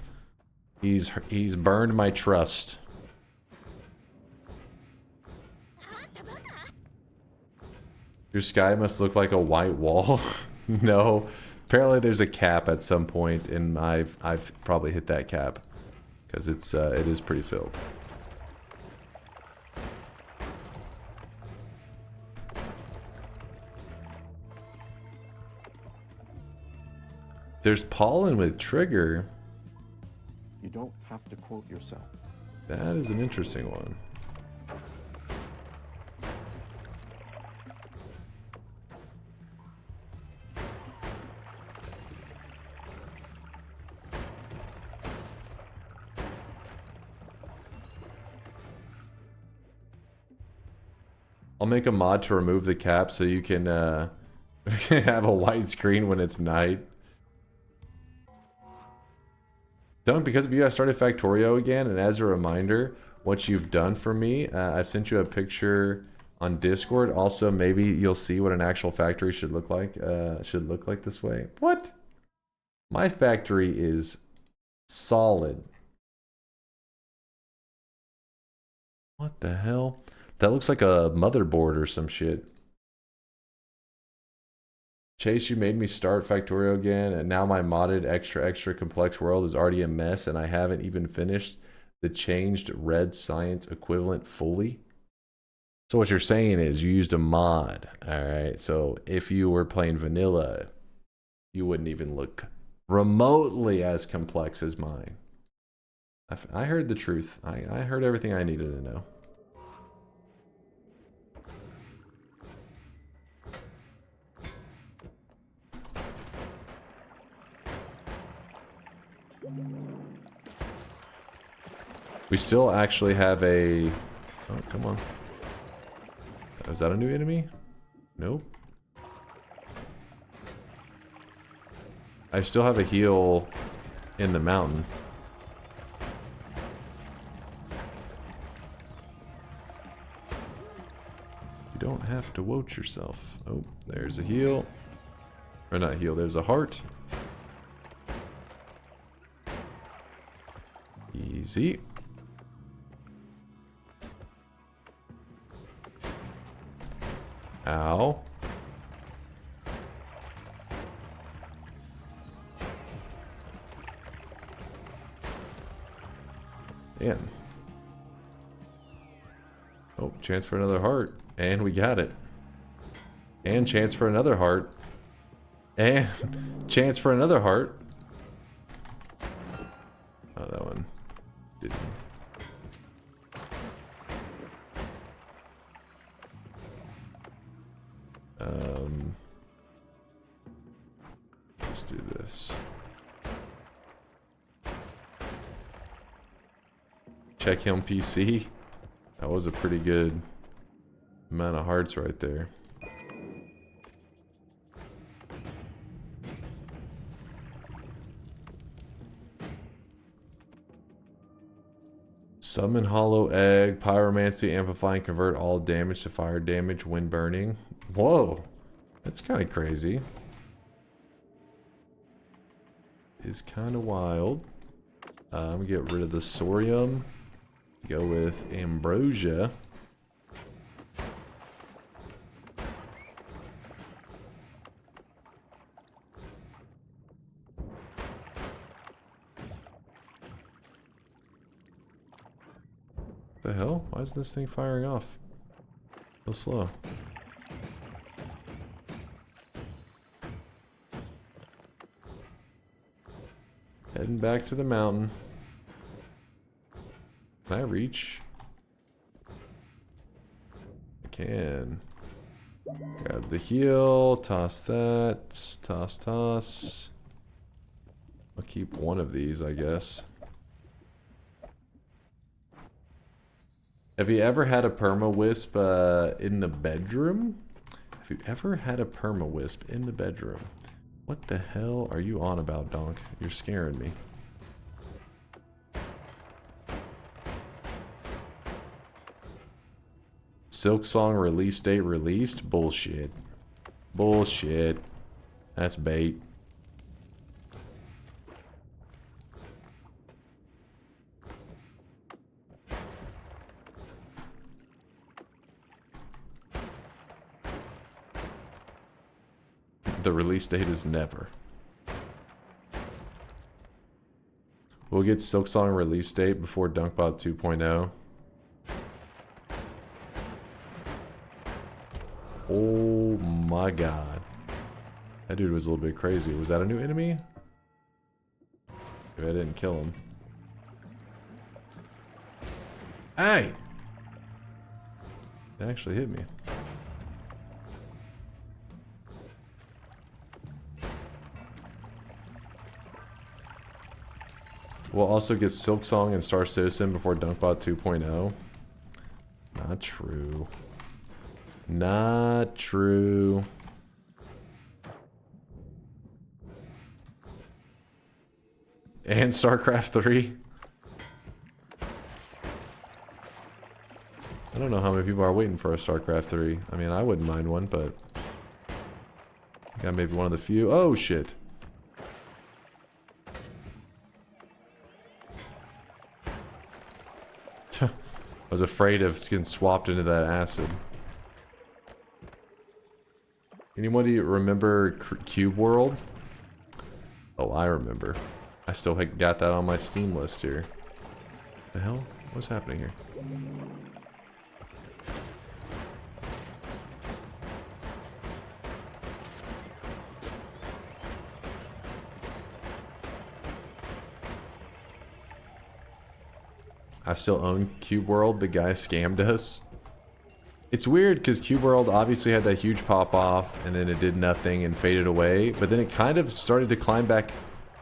S7: he's burned my trust. Your sky must look like a white wall. No. Apparently there's a cap at some point, and I've probably hit that cap. Because it is pretty filled. There's pollen with trigger.
S15: You don't have to quote yourself.
S7: That is an interesting one. I'll make a mod to remove the cap so you can have a white screen when it's night. Dunk, because of you, I started Factorio again, and as a reminder, what you've done for me, I've sent you a picture on Discord. Also, maybe you'll see what an actual factory should look like. This way. What? My factory is solid. What the hell? That looks like a motherboard or some shit. Chase, you made me start Factorio again, and now my modded extra complex world is already a mess, and I haven't even finished the changed red science equivalent fully. So what you're saying is you used a mod, alright? So if you were playing vanilla, you wouldn't even look remotely as complex as mine. I heard the truth. I heard everything I needed to know. We still actually have a... Oh, come on. Is that a new enemy? Nope. I still have a heal in the mountain. You don't have to woat yourself. Oh, there's a heal. Or not heal, there's a heart. Easy. Ow. Man. Oh, chance for another heart. And we got it. And chance for another heart. And chance for another heart. Oh, that one didn't. this. Check him PC. That was a pretty good amount of hearts right there. Summon Hollow Egg, Pyromancy, Amplify, and convert all damage to fire damage when burning. Whoa, that's kind of crazy. Is kind of wild. I'm gonna get rid of the Sorium. Go with Ambrosia. The hell? Why is this thing firing off so slow? Heading back to the mountain. Can I reach? I can. Grab the heal, toss that, toss. I'll keep one of these, I guess. Have you ever had a perma-wisp in the bedroom? Have you ever had a perma-wisp in the bedroom? What the hell are you on about, Donk? You're scaring me. Silksong release date released? Bullshit. Bullshit. That's bait. The release date is never. We'll get Silksong release date before DunkBot 2.0. Oh my god. That dude was a little bit crazy. Was that a new enemy? Maybe I didn't kill him. Hey! That actually hit me. We'll also get Silksong and Star Citizen before DunkBot 2.0. Not true. Not true. And StarCraft 3. I don't know how many people are waiting for a StarCraft 3. I mean, I wouldn't mind one, but I got maybe one of the few. Oh, shit. I was afraid of getting swapped into that acid. Anybody remember Cube World? Oh, I remember. I still got that on my Steam list here. What the hell? What's happening here? I still own Cube World. The guy scammed us. It's weird because Cube World obviously had that huge pop off and then it did nothing and faded away, but then it kind of started to climb back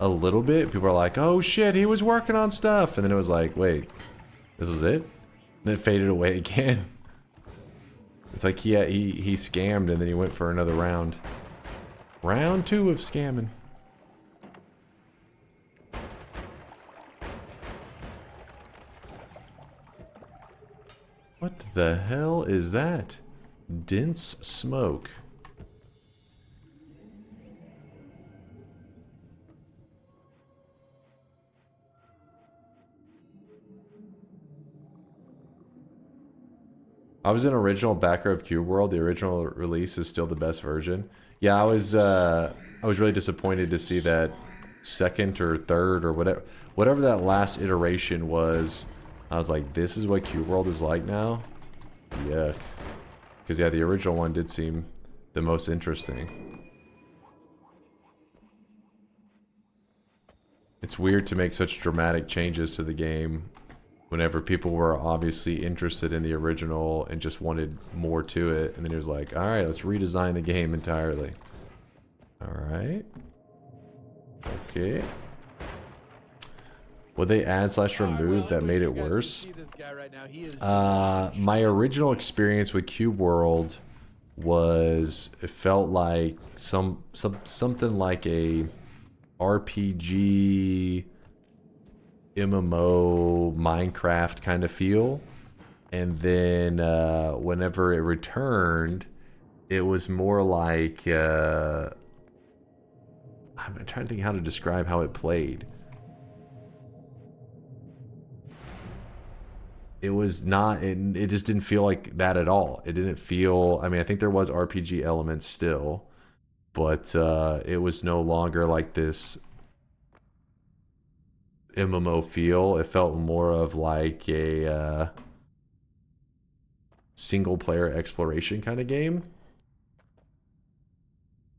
S7: a little bit. People are like, oh shit, he was working on stuff, and then it was like, wait, this was it? And then it faded away again. It's like he scammed and then he went for another round. Round 2 of scamming. What the hell is that? Dense smoke. I was an original backer of Cube World. The original release is still the best version. Yeah, I was really disappointed to see that second or third or whatever that last iteration was. I was like, this is what Cube World is like now? Yuck. Because yeah, the original one did seem the most interesting. It's weird to make such dramatic changes to the game whenever people were obviously interested in the original and just wanted more to it. And then it was like, alright, let's redesign the game entirely. Alright. Okay. Would they add / remove that made it worse? My original experience with Cube World was, it felt like something like a RPG MMO Minecraft kind of feel, and then whenever it returned, it was more like I'm trying to think how to describe how it played. It was not, it just didn't feel like that at all. It didn't feel, I mean, I think there was RPG elements still, but it was no longer like this MMO feel. It felt more of like a single player exploration kind of game.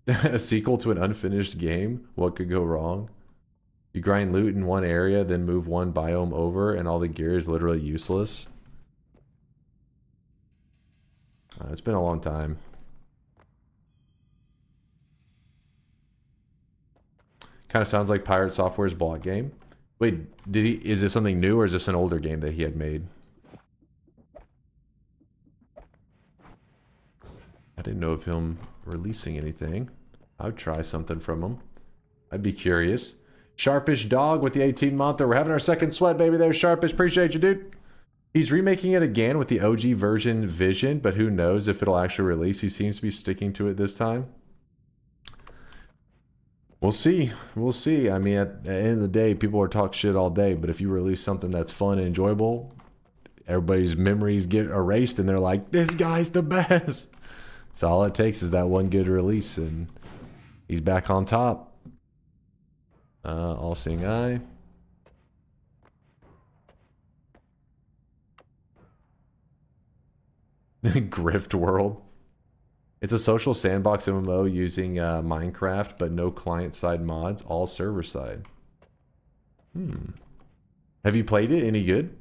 S7: A sequel to an unfinished game. What could go wrong? You grind loot in one area, then move one biome over, and all the gear is literally useless. It's been a long time. Kind of sounds like Pirate Software's bought game. Wait, is this something new or is this an older game that he had made? I didn't know of him releasing anything. I'd try something from him. I'd be curious. Sharpish Dog with the 18-monther. We're having our second sweat, baby. There, Sharpish. Appreciate you, dude. He's remaking it again with the OG version Vision, but who knows if it'll actually release. He seems to be sticking to it this time. We'll see. We'll see. I mean, at the end of the day, people are talking shit all day, but if you release something that's fun and enjoyable, everybody's memories get erased and they're like, this guy's the best. So all it takes is that one good release and he's back on top. All-Seeing Eye. Grift World. It's a social sandbox MMO using Minecraft, but no client-side mods, all server-side. Have you played it? Any good?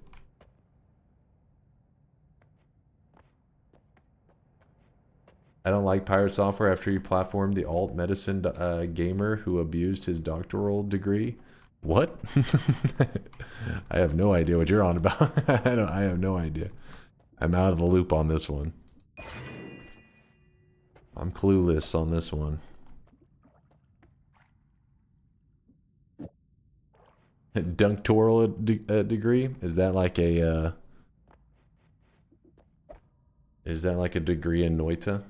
S7: I don't like Pirate Software after he platformed the alt medicine gamer who abused his doctoral degree. What? I have no idea what you're on about. I have no idea. I'm out of the loop on this one. I'm clueless on this one. Doctoral degree? Is that like a degree in Noita?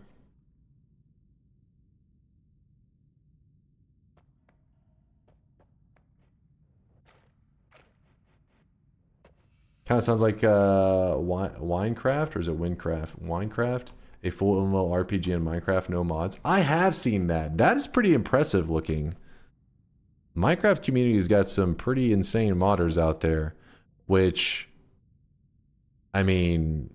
S7: Kind of sounds like Winecraft, or is it Wincraft? Winecraft, a full MMO RPG in Minecraft, no mods. I have seen that. That is pretty impressive looking. Minecraft community's got some pretty insane modders out there, which, I mean,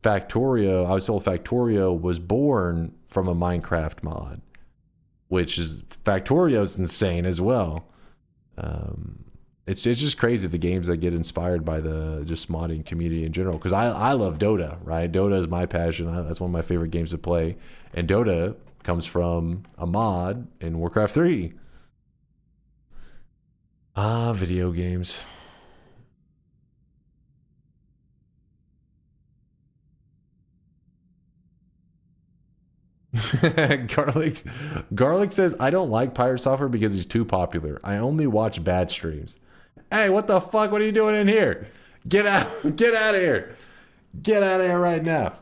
S7: Factorio, I was told Factorio was born from a Minecraft mod, which is, Factorio's insane as well. It's just crazy the games that get inspired by the just modding community in general. Because I love Dota, right? Dota is my passion. That's one of my favorite games to play. And Dota comes from a mod in Warcraft 3. Ah, video games. Garlic says, I don't like Pirate Software because he's too popular. I only watch bad streams. Hey, what the fuck? What are you doing in here? Get out. Get out of here. Get out of here right now.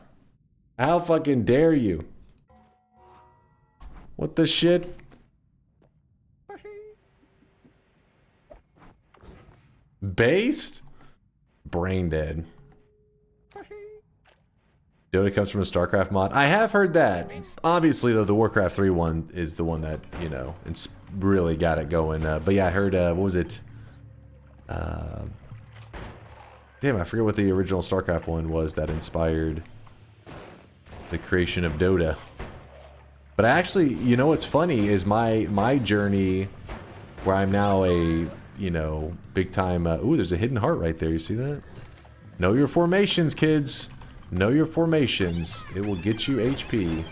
S7: How fucking dare you? What the shit? Based? Brain dead. Dota comes from a StarCraft mod. I have heard that. Obviously, though, the Warcraft 3 one is the one that, you know, it's really got it going. But yeah, I heard, what was it? Damn, I forget what the original StarCraft one was that inspired the creation of Dota. But actually, you know what's funny is my journey where I'm now a, you know, big time... ooh, there's a hidden heart right there. You see that? Know your formations, kids. Know your formations. It will get you HP.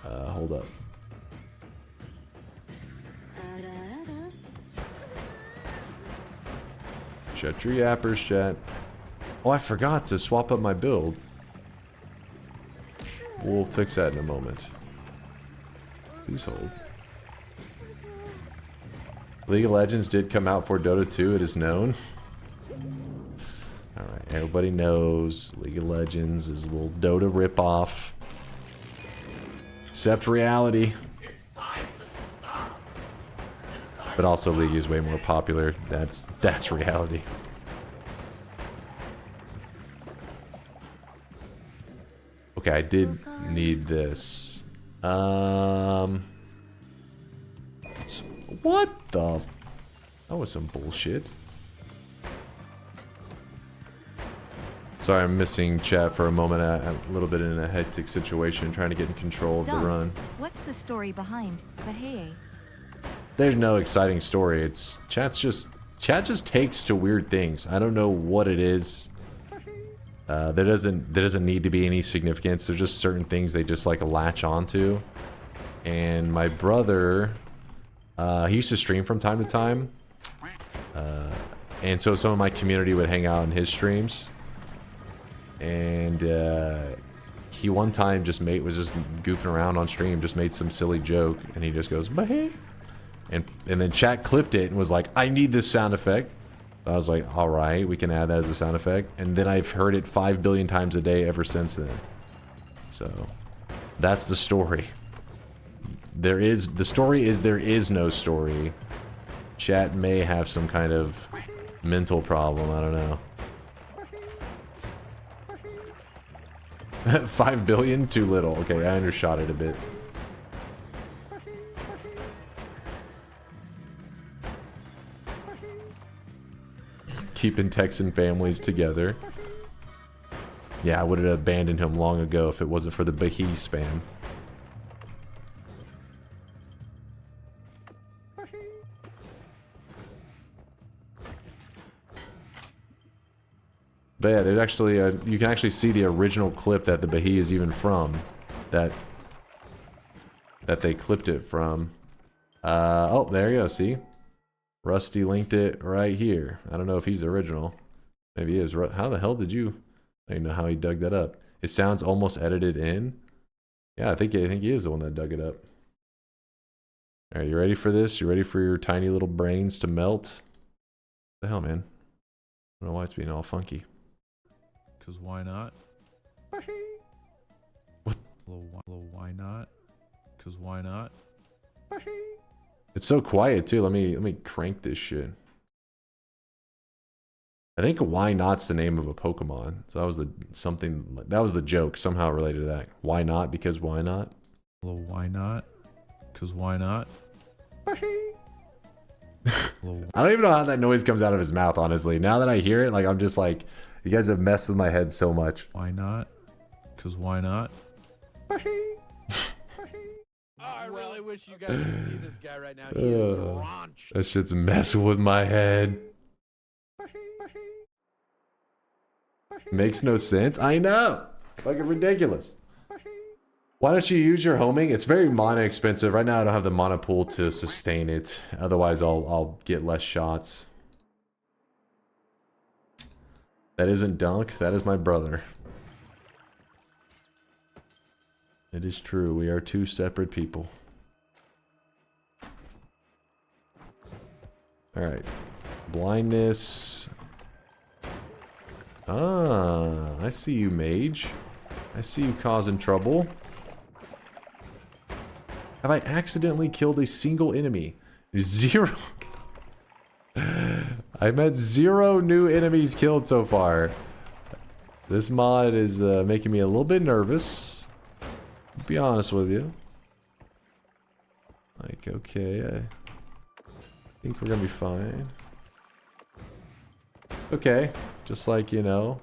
S7: Hold up. Shut your yappers, chat. Oh, I forgot to swap up my build. We'll fix that in a moment. Please hold. League of Legends did come out for Dota 2, it is known. Alright, everybody knows League of Legends is a little Dota ripoff. Except reality. But also League is way more popular. That's reality. Okay, I did need this. What the? That was some bullshit. Sorry, I'm missing chat for a moment. I'm a little bit in a hectic situation, trying to get in control of the run.
S8: What's the story behind Bahia?
S7: There's no exciting story. It's chat just takes to weird things. I don't know what it is. There doesn't need to be any significance. There's just certain things they just like latch onto. And my brother, he used to stream from time to time, and so some of my community would hang out in his streams. And he one time was just goofing around on stream, just made some silly joke, and he just goes, "Bah." And then chat clipped it and was like, "I need this sound effect." I was like, "All right, we can add that as a sound effect." And then I've heard it 5 billion times a day ever since then. So that's the story. The story is there is no story. Chat may have some kind of mental problem, I don't know. 5 billion? Too little. Okay, I undershot it a bit. Keeping Texan families together. Yeah, I would have abandoned him long ago if it wasn't for the Bahia spam. But yeah, there's actually you can actually see the original clip that the Bahia is even from, that they clipped it from. Oh, there you go. See, Rusty linked it right here. I don't know if he's the original. Maybe he is. How the hell did you? I don't know how he dug that up. It sounds almost edited in. Yeah, I think he is the one that dug it up. All right, you ready for this? You ready for your tiny little brains to melt? What the hell, man? I don't know why it's being all funky.
S16: Cause why not?
S7: What?
S16: Why not? Cause why not?
S7: It's so quiet too. Let me crank this shit. I think why not's the name of a Pokemon. So that was that was the joke somehow related to that. Why not? Because why not?
S16: Why not? Cause why not?
S7: I don't even know how that noise comes out of his mouth, honestly. Now that I hear it, like I'm just like, you guys have messed with my head so much.
S16: Why not? Cause why not?
S6: I really wish you guys could see this guy right now. He is raunched.
S7: That shit's messing with my head. Makes no sense. I know. Fucking ridiculous. Why don't you use your homing? It's very mana expensive. Right now I don't have the mana pool to sustain it. Otherwise I'll get less shots. That isn't Dunk. That is my brother. It is true. We are two separate people. Alright. Blindness. Ah, I see you, mage. I see you causing trouble. Have I accidentally killed a single enemy? 0. I've had 0 new enemies killed so far. This mod is making me a little bit nervous. To be honest with you. Like, okay, I think we're gonna be fine. Okay, just like, you know,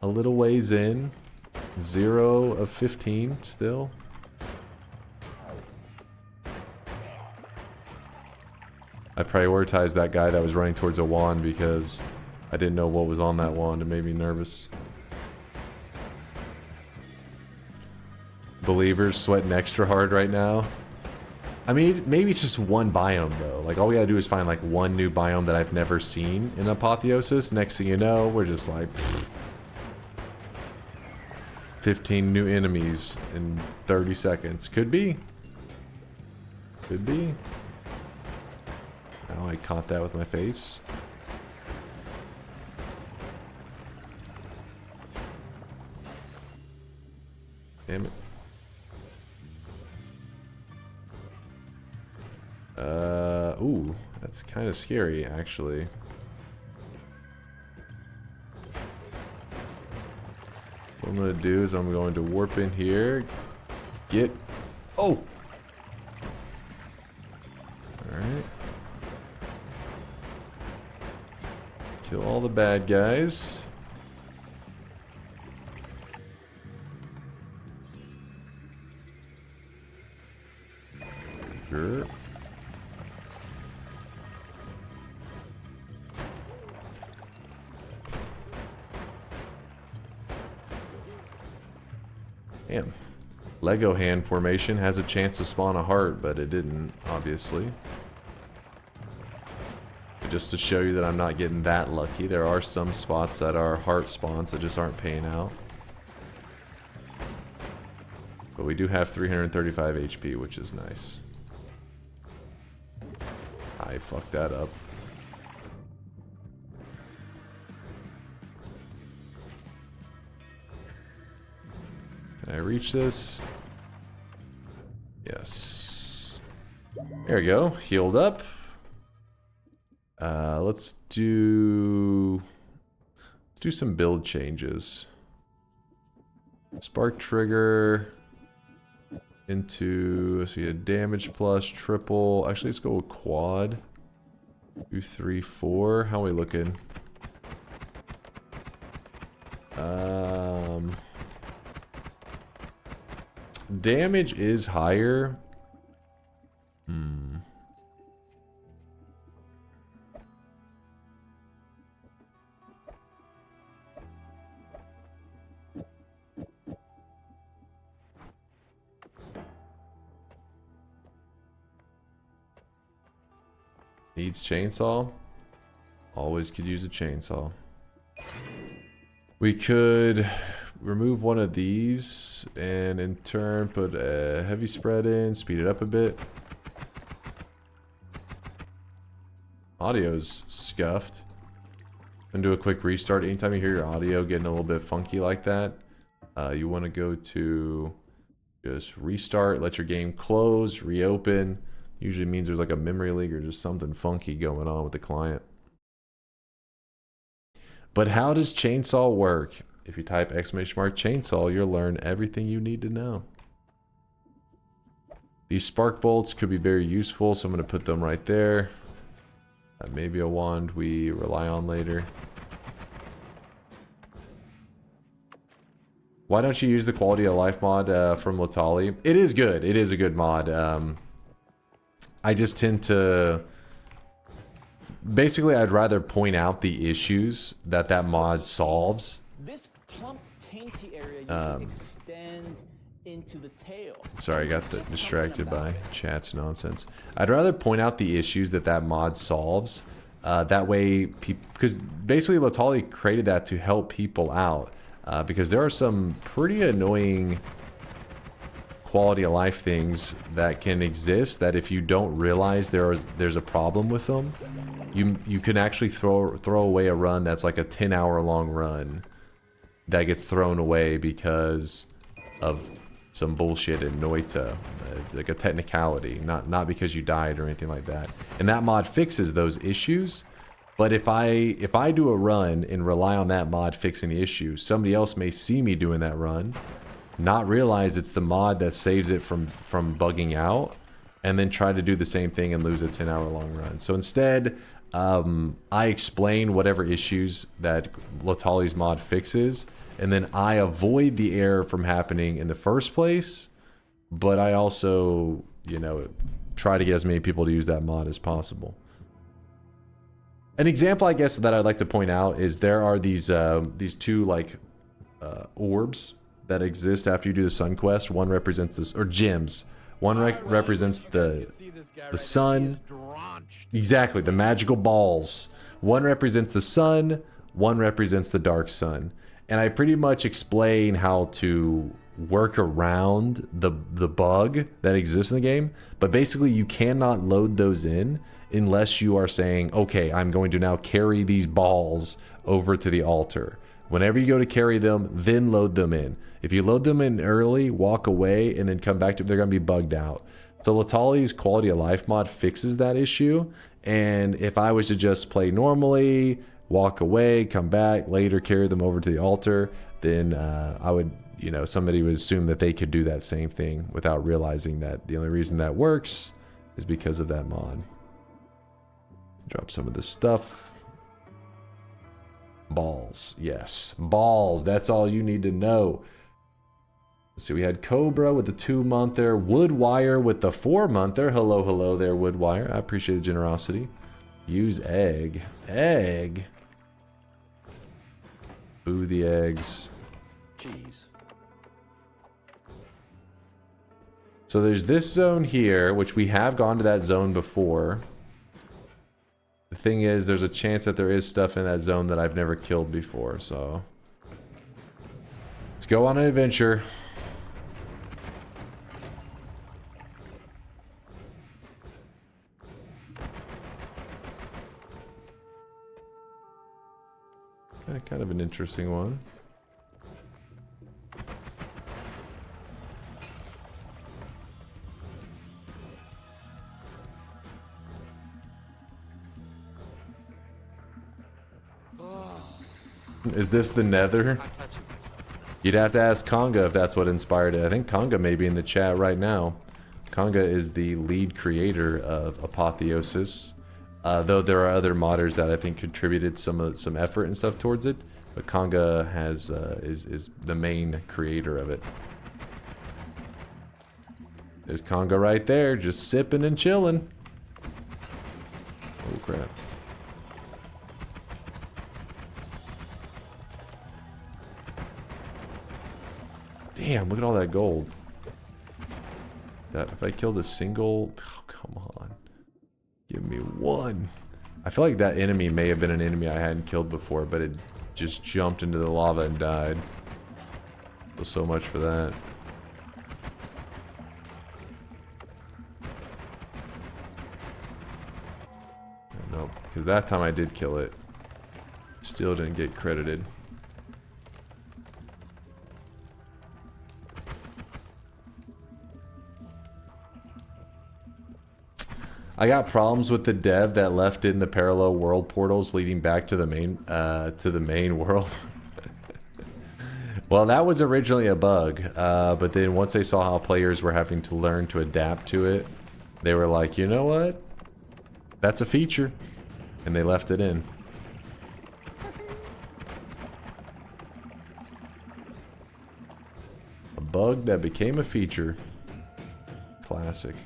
S7: a little ways in. 0 of 15 still. I prioritized that guy that was running towards a wand because I didn't know what was on that wand. It made me nervous. Believers sweating extra hard right now. I mean, maybe it's just one biome though. Like all we gotta do is find like one new biome that I've never seen in Apotheosis. Next thing you know, we're just like 15 new enemies in 30 seconds. Could be. Could be. Oh, I caught that with my face. Damn it. Ooh, that's kind of scary, actually. What I'm gonna do is I'm going to warp in here. Get... Oh! Alright. Kill all the bad guys. Sure. Damn. Lego hand formation has a chance to spawn a heart, but it didn't, obviously. But just to show you that I'm not getting that lucky, there are some spots that are heart spawns that just aren't paying out. But we do have 335 HP, which is nice. I fucked that up. Can I reach this? Yes. There we go. Healed up. Let's do some build changes. Spark trigger into, so you had damage plus triple. Actually, let's go with quad. 2, 3, 4. How are we looking? Damage is higher. Needs chainsaw. Always could use a chainsaw. We could remove one of these and in turn put a heavy spread in, speed it up a bit. Audio's scuffed. And do a quick restart. Anytime you hear your audio getting a little bit funky like that, you want to go to just restart, let your game close, reopen. Usually means there's like a memory leak or just something funky going on with the client. But how does chainsaw work? If you type !chainsaw, you'll learn everything you need to know. These spark bolts could be very useful, so I'm going to put them right there. Maybe a wand we rely on later. Why don't you use the quality of life mod from Latali? It is good. It is a good mod. I just tend to... Basically, I'd rather point out the issues that mod solves. This plump, tainty area extends into the tail. Sorry, I got distracted by chat's nonsense. I'd rather point out the issues that mod solves. That way, because basically Latali created that to help people out. Because there are some pretty annoying quality of life things that can exist that if you don't realize there's a problem with them, you can actually throw away a run that's like a 10-hour long run that gets thrown away because of some bullshit in Noita. It's like a technicality, not because you died or anything like that. And that mod fixes those issues. But if I do a run and rely on that mod fixing the issue, somebody else may see me doing that run, not realize it's the mod that saves it from bugging out, and then try to do the same thing and lose a 10-hour long run. So instead, I explain whatever issues that Latali's mod fixes, and then I avoid the error from happening in the first place, but I also, you know, try to get as many people to use that mod as possible. An example, I guess, that I'd like to point out is there are these two like orbs that exist after you do the Sun Quest. One represents this, or gems. One represents the sun. Exactly, the magical balls. One represents the sun, one represents the dark sun. And I pretty much explain how to work around the bug that exists in the game. But basically, you cannot load those in unless you are saying, okay, I'm going to now carry these balls over to the altar. Whenever you go to carry them, then load them in. If you load them in early, walk away, and then come back to, they're going to be bugged out. So Latali's quality of life mod fixes that issue. And if I was to just play normally, walk away, come back, later carry them over to the altar, then I would, you know, somebody would assume that they could do that same thing without realizing that the only reason that works is because of that mod. Drop some of this stuff. Balls. Yes. Balls. That's all you need to know. Let's see. We had Cobra with the 2-monther. Woodwire with the 4-monther. Hello, hello there, Woodwire. I appreciate the generosity. Use egg. Egg. Boo the eggs.
S15: Cheese.
S7: So there's this zone here, which we have gone to that zone before. The thing is, there's a chance that there is stuff in that zone that I've never killed before, so... let's go on an adventure. Yeah, kind of an interesting one. Is this the Nether? You'd have to ask Conga if that's what inspired it. I think Conga may be in the chat right now. Conga is the lead creator of Apotheosis. Though there are other modders that I think contributed some effort and stuff towards it. But Conga has is the main creator of it. There's Conga right there, just sipping and chilling. Oh crap. Damn, look at all that gold. That if I killed a single... oh, come on. Give me one. I feel like that enemy may have been an enemy I hadn't killed before, but it just jumped into the lava and died. So much for that. Nope, because that time I did kill it. Still didn't get credited. I got problems with the dev that left in the parallel world portals leading back to the main world. Well, that was originally a bug, but then once they saw how players were having to learn to adapt to it, they were like, you know what? That's a feature, and they left it in. A bug that became a feature. Classic.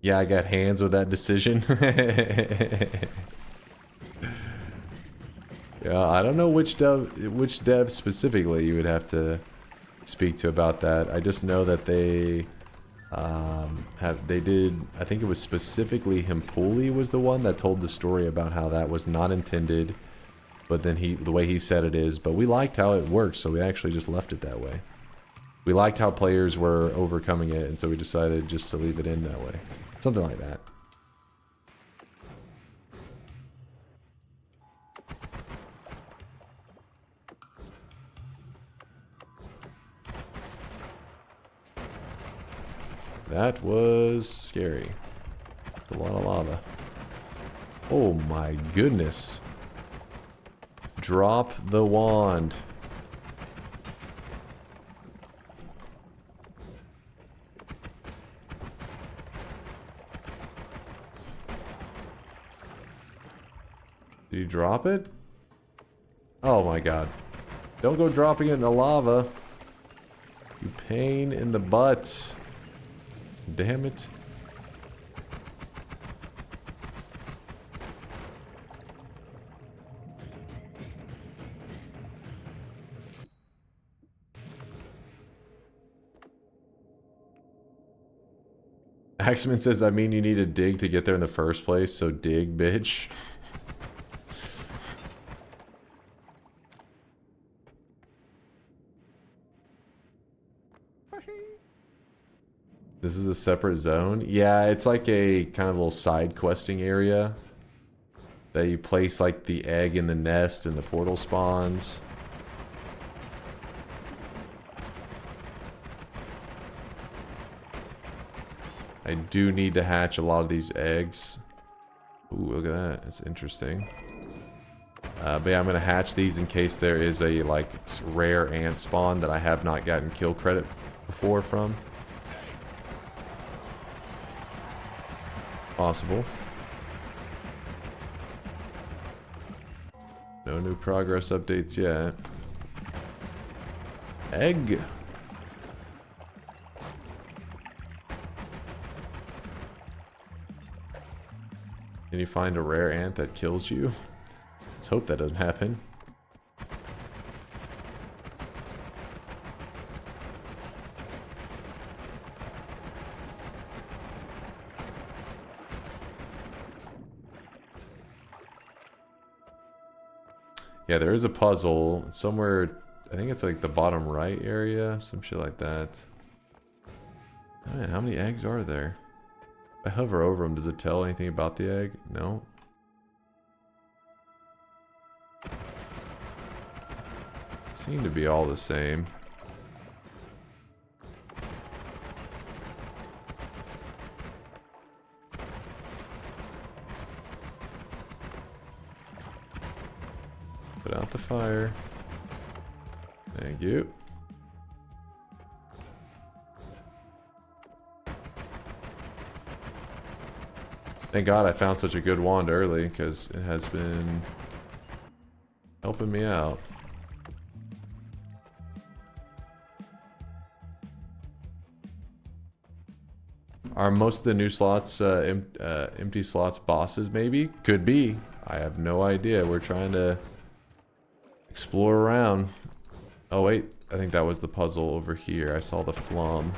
S7: Yeah, I got hands with that decision. Yeah, I don't know which dev specifically you would have to speak to about that. I just know that they did, I think it was specifically Himpuli was the one that told the story about how that was not intended, but then the way he said it is, but we liked how it worked, so we actually just left it that way. We liked how players were overcoming it, and so we decided just to leave it in that way. Something like that. That was scary. A lot of lava. Oh my goodness. Drop the wand. Did you drop it? Oh my god. Don't go dropping it in the lava. You pain in the butt. Damn it. Axeman says, I mean, you need to dig to get there in the first place, so dig, bitch. This is a separate zone? Yeah, it's like a kind of little side questing area that you place like the egg in the nest and the portal spawns. I do need to hatch a lot of these eggs. Ooh, look at that. That's interesting. But yeah, I'm going to hatch these in case there is a like rare ant spawn that I have not gotten kill credit before from. Possible. No new progress updates yet. Egg. Can you find a rare ant that kills you? Let's hope that doesn't happen. Yeah, there is a puzzle somewhere. I think it's like the bottom right area, some shit like that. Oh, man, how many eggs are there? If I hover over them, does it tell anything about the egg? No. Seem to be all the same. Put out the fire. Thank you. Thank God I found such a good wand early, because it has been helping me out. Are most of the new slots empty slots bosses maybe? Could be. I have no idea. We're trying to explore around. Oh wait, I think that was the puzzle over here. I saw the flum.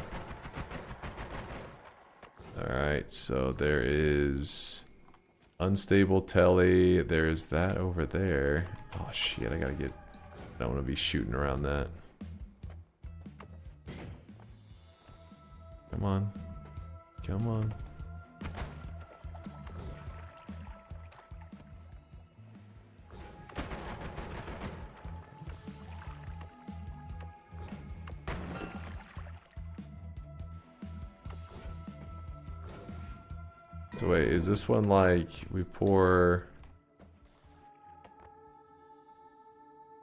S7: Alright, so there is unstable telly. There's that over there. Oh shit, I gotta get... I don't want to be shooting around that. Come on. Come on. So wait, is this one like we pour...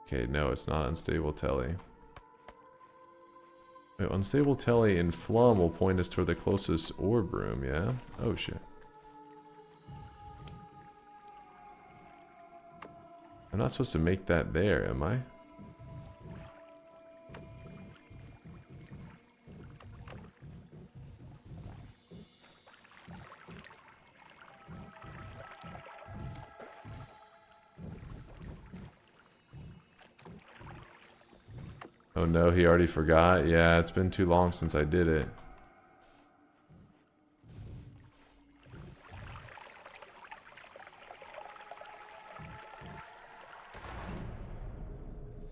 S7: Okay, no, it's not unstable telly. Wait, unstable telly and flum will point us toward the closest orb room, yeah? Oh shit. I'm not supposed to make that there, am I? Oh no, he already forgot? Yeah, it's been too long since I did it.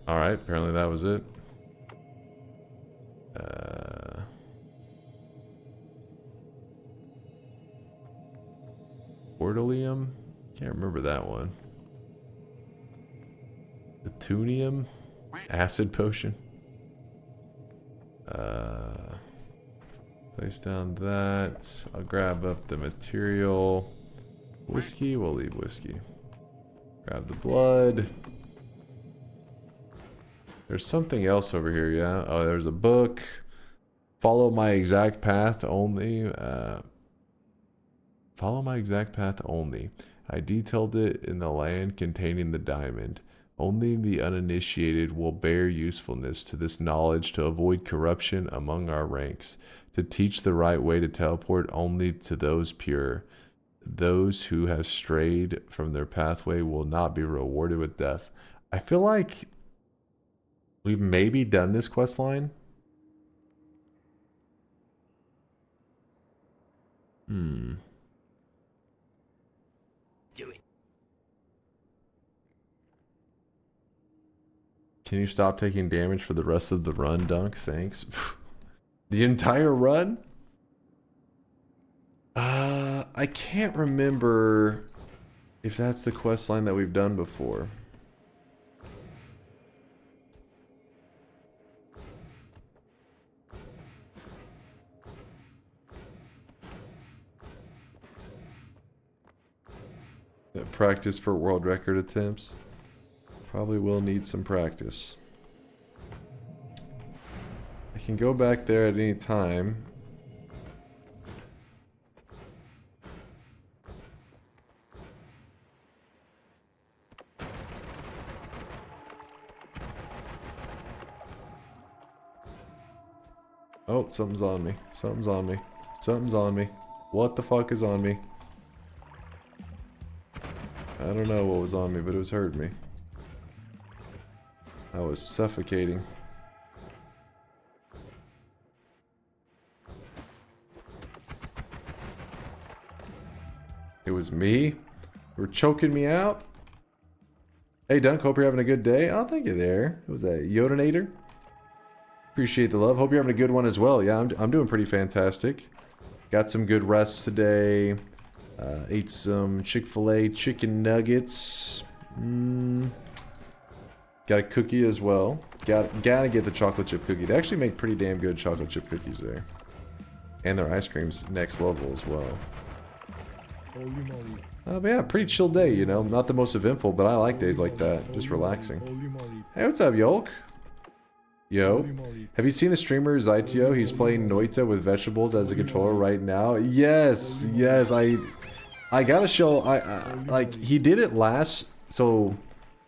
S7: Alright, apparently that was it. Portalium? Can't remember that one. Petunium? Acid potion? Place down that. I'll grab up the material. Whiskey, we'll leave whiskey. Grab the blood. There's something else over here, yeah? Oh, there's a book. Follow my exact path only. Follow my exact path only. I detailed it in the land containing the diamond. Only the uninitiated will bear usefulness to this knowledge to avoid corruption among our ranks, to teach the right way to teleport only to those pure. Those who have strayed from their pathway will not be rewarded with death. I feel like we've maybe done this quest line. Do it. Can you stop taking damage for the rest of the run, Dunk? Thanks. The entire run? I can't remember if that's the quest line that we've done before. Practice for world record attempts. Probably will need some practice. I can go back there at any time. Oh, something's on me. Something's on me. Something's on me. What the fuck is on me? I don't know what was on me, but it was hurting me. I was suffocating. It was me? You were choking me out? Hey Dunk, hope you're having a good day. Oh, thank you there. It was a Yodinator. Appreciate the love. Hope you're having a good one as well. Yeah, I'm doing pretty fantastic. Got some good rests today. Ate some Chick-fil-A chicken nuggets. Got a cookie as well. Gotta get the chocolate chip cookie. They actually make pretty damn good chocolate chip cookies there. And their ice cream's next level as well. But yeah, pretty chill day, you know. Not the most eventful, but I like days like that. Just relaxing. Hey, what's up, Yolk? Yo, have you seen the streamer Zytio? He's playing Noita with vegetables as a controller right now. Yes, yes. I gotta show. Like he did it last. So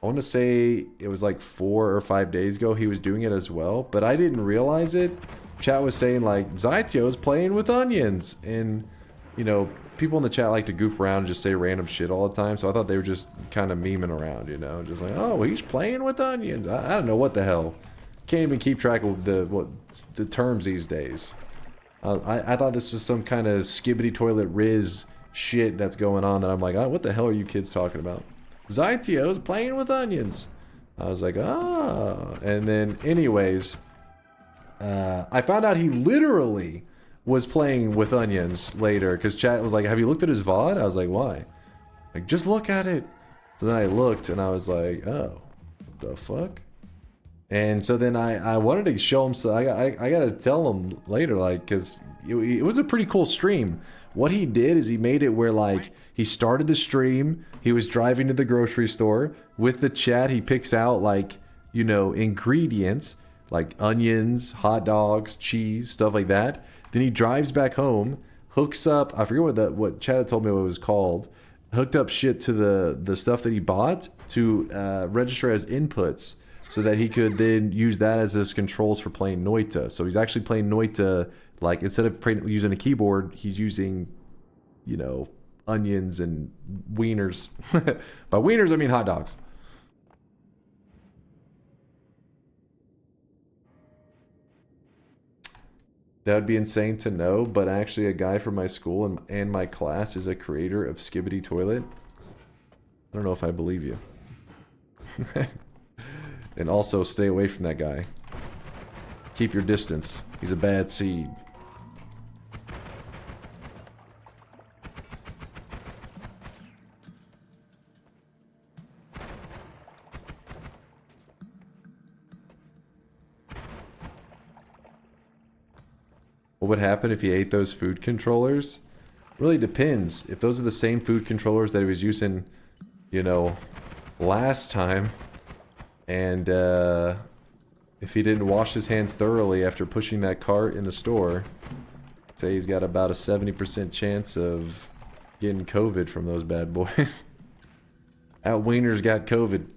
S7: I want to say it was like 4 or 5 days ago. He was doing it as well, but I didn't realize it. Chat was saying like Zytio's playing with onions, and you know people in the chat like to goof around and just say random shit all the time. So I thought they were just kind of memeing around, you know, just like, oh, he's playing with onions. I don't know what the hell. Can't even keep track of the terms these days. I thought this was some kind of skibbity toilet Riz shit that's going on that I'm like, oh, what the hell are you kids talking about? Zytio's playing with onions. I was like, ah. And then anyways, I found out he literally was playing with onions later because chat was like, have you looked at his VOD? I was like, why? Like, just look at it. So then I looked and I was like, oh, what the fuck? And so then I wanted to show him, so I gotta tell him later, like, because it was a pretty cool stream. What he did is he made it where, like, he started the stream, he was driving to the grocery store, with the chat he picks out, like, you know, ingredients, like onions, hot dogs, cheese, stuff like that. Then he drives back home, hooks up, I forget what Chad had told me what it was called, hooked up shit to the stuff that he bought to register as inputs, so that he could then use that as his controls for playing Noita. So he's actually playing Noita, like, instead of using a keyboard, he's using, you know, onions and wieners. By wieners, I mean hot dogs. That would be insane to know, but actually a guy from my school and my class is a creator of Skibbity Toilet. I don't know if I believe you. And also, stay away from that guy. Keep your distance. He's a bad seed. What would happen if he ate those food controllers? Really depends. If those are the same food controllers that he was using, you know, last time, and if he didn't wash his hands thoroughly after pushing that cart in the store, say he's got about a 70% chance of getting COVID from those bad boys. That wiener's got COVID.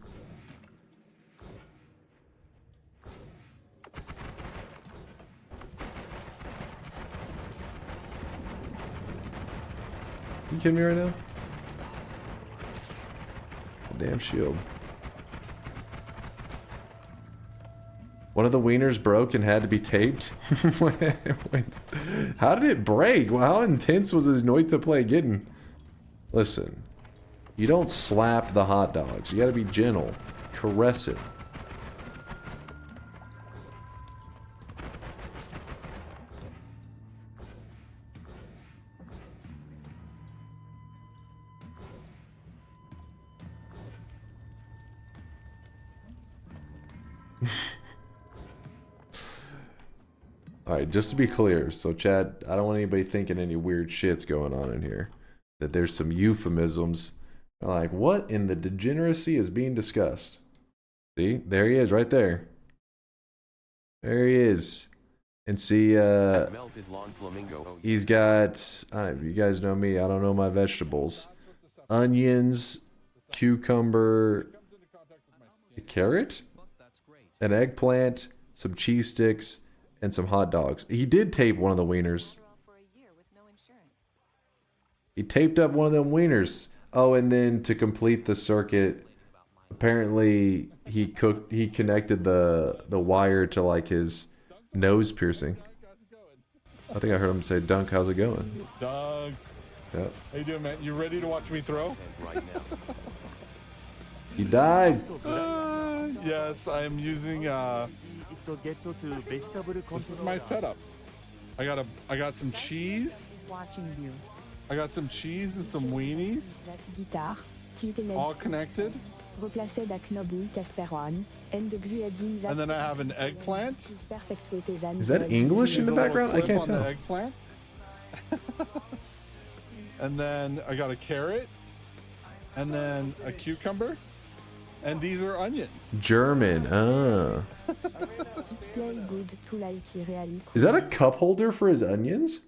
S7: You kidding me right now? Damn shield. One of the wieners broke and had to be taped. Wait, how did it break? Well, how intense was his Noita play getting? Listen, you don't slap the hot dogs. You gotta be gentle. Caress it. Alright, just to be clear, so chat, I don't want anybody thinking any weird shit's going on in here. That there's some euphemisms. Like, what in the degeneracy is being discussed? See? There he is, right there. There he is. And see, he's got, you guys know me, I don't know my vegetables. Onions, cucumber, a carrot, an eggplant, some cheese sticks, and some hot dogs. He did tape one of the wieners. He taped up one of them wieners. Oh, and then to complete the circuit, apparently he connected the wire to like his nose piercing. I think I heard him say, "Dunk, how's it going?"
S17: Dunk.
S7: Yep.
S17: How you doing, man? You ready to watch me throw?
S7: He died.
S17: Yes, I am using this is my setup. I got some cheese. I got some cheese and some weenies. All connected. And then I have an eggplant.
S7: Is that English in the background? I can't tell.
S17: Eggplant. And then I got a carrot. And then a cucumber. And these are onions.
S7: German, Is that a cup holder for his onions?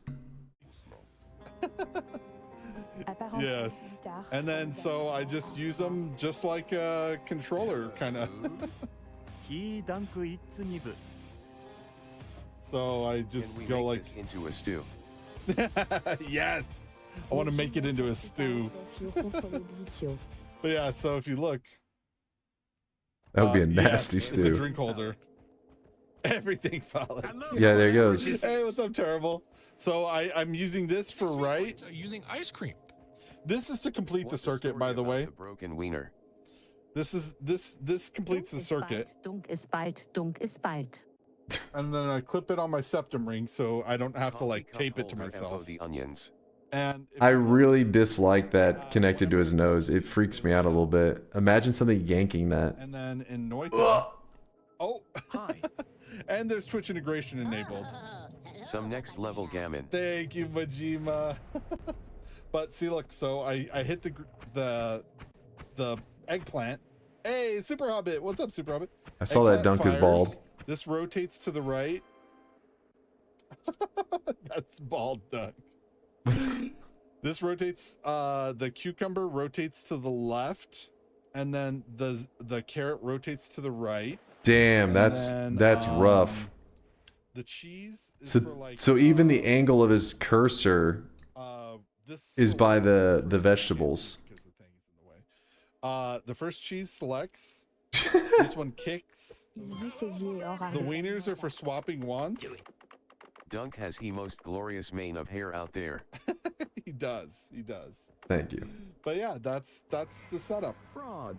S17: Yes. And then so I just use them just like a controller, kind of. So I just go like
S18: into a stew.
S17: Yes. I want to make it into a stew. But yeah, so if you look,
S7: that would be a nasty
S17: stew.
S7: stew.
S17: It's a drink holder. Everything followed.
S7: Yeah, there it goes.
S17: Hey, what's up, Terrible? So I'm using this for right.
S19: Using ice cream.
S17: This is to complete the circuit, by the way.
S18: The broken wiener.
S17: This completes the circuit.
S5: Dunk ist bald, dunk ist bald.
S17: And then I clip it on my septum ring, so I don't have to like tape it to myself.
S18: The onions.
S17: And
S7: I really dislike that connected to his nose. It freaks me out a little bit. Imagine somebody yanking that.
S17: And then in Noita. Oh, hi. And there's Twitch integration enabled.
S18: Some next level gammon.
S17: Thank you, Majima. But see, look. So I hit the eggplant. Hey, Super Hobbit. What's up, Super Hobbit?
S7: I saw that Dunk is bald.
S17: This rotates to the right. That's bald, Dunk. This rotates. The cucumber rotates to the left, and then the carrot rotates to the right.
S7: Damn, that's rough.
S17: The cheese is
S7: So,
S17: for like,
S7: so even the angle of his cursor is by the vegetables.
S17: The first cheese selects. This one kicks. The wieners are for swapping wands.
S18: Dunk has the most glorious mane of hair out there.
S17: He does. He does.
S7: Thank you.
S17: But yeah, that's the setup.
S15: Frog.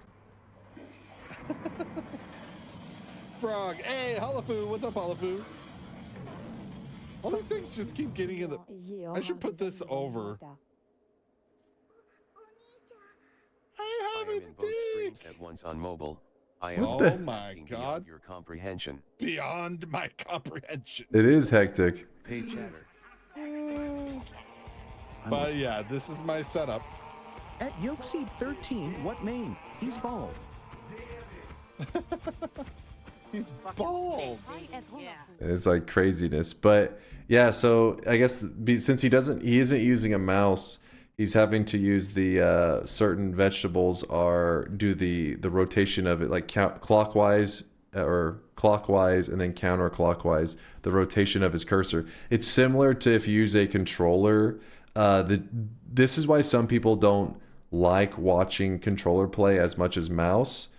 S17: Frog. Hey, Halafu. What's up, Halafu? All these things just keep getting in the... I should put this over.
S18: I am in both streams at once on mobile. I am
S17: Oh my god.
S18: Your comprehension.
S17: Beyond my comprehension.
S7: It is hectic.
S18: Paid chatter.
S17: But yeah, this is my setup.
S15: At Yokeseed 13, what main? He's bald.
S17: He's bald.
S7: It's like craziness, but yeah. So I guess since he isn't using a mouse, he's having to use the certain vegetables do the rotation of it like clockwise or clockwise and then counterclockwise. The rotation of his cursor. It's similar to if you use a controller. This is why some people don't like watching controller play as much as mouse,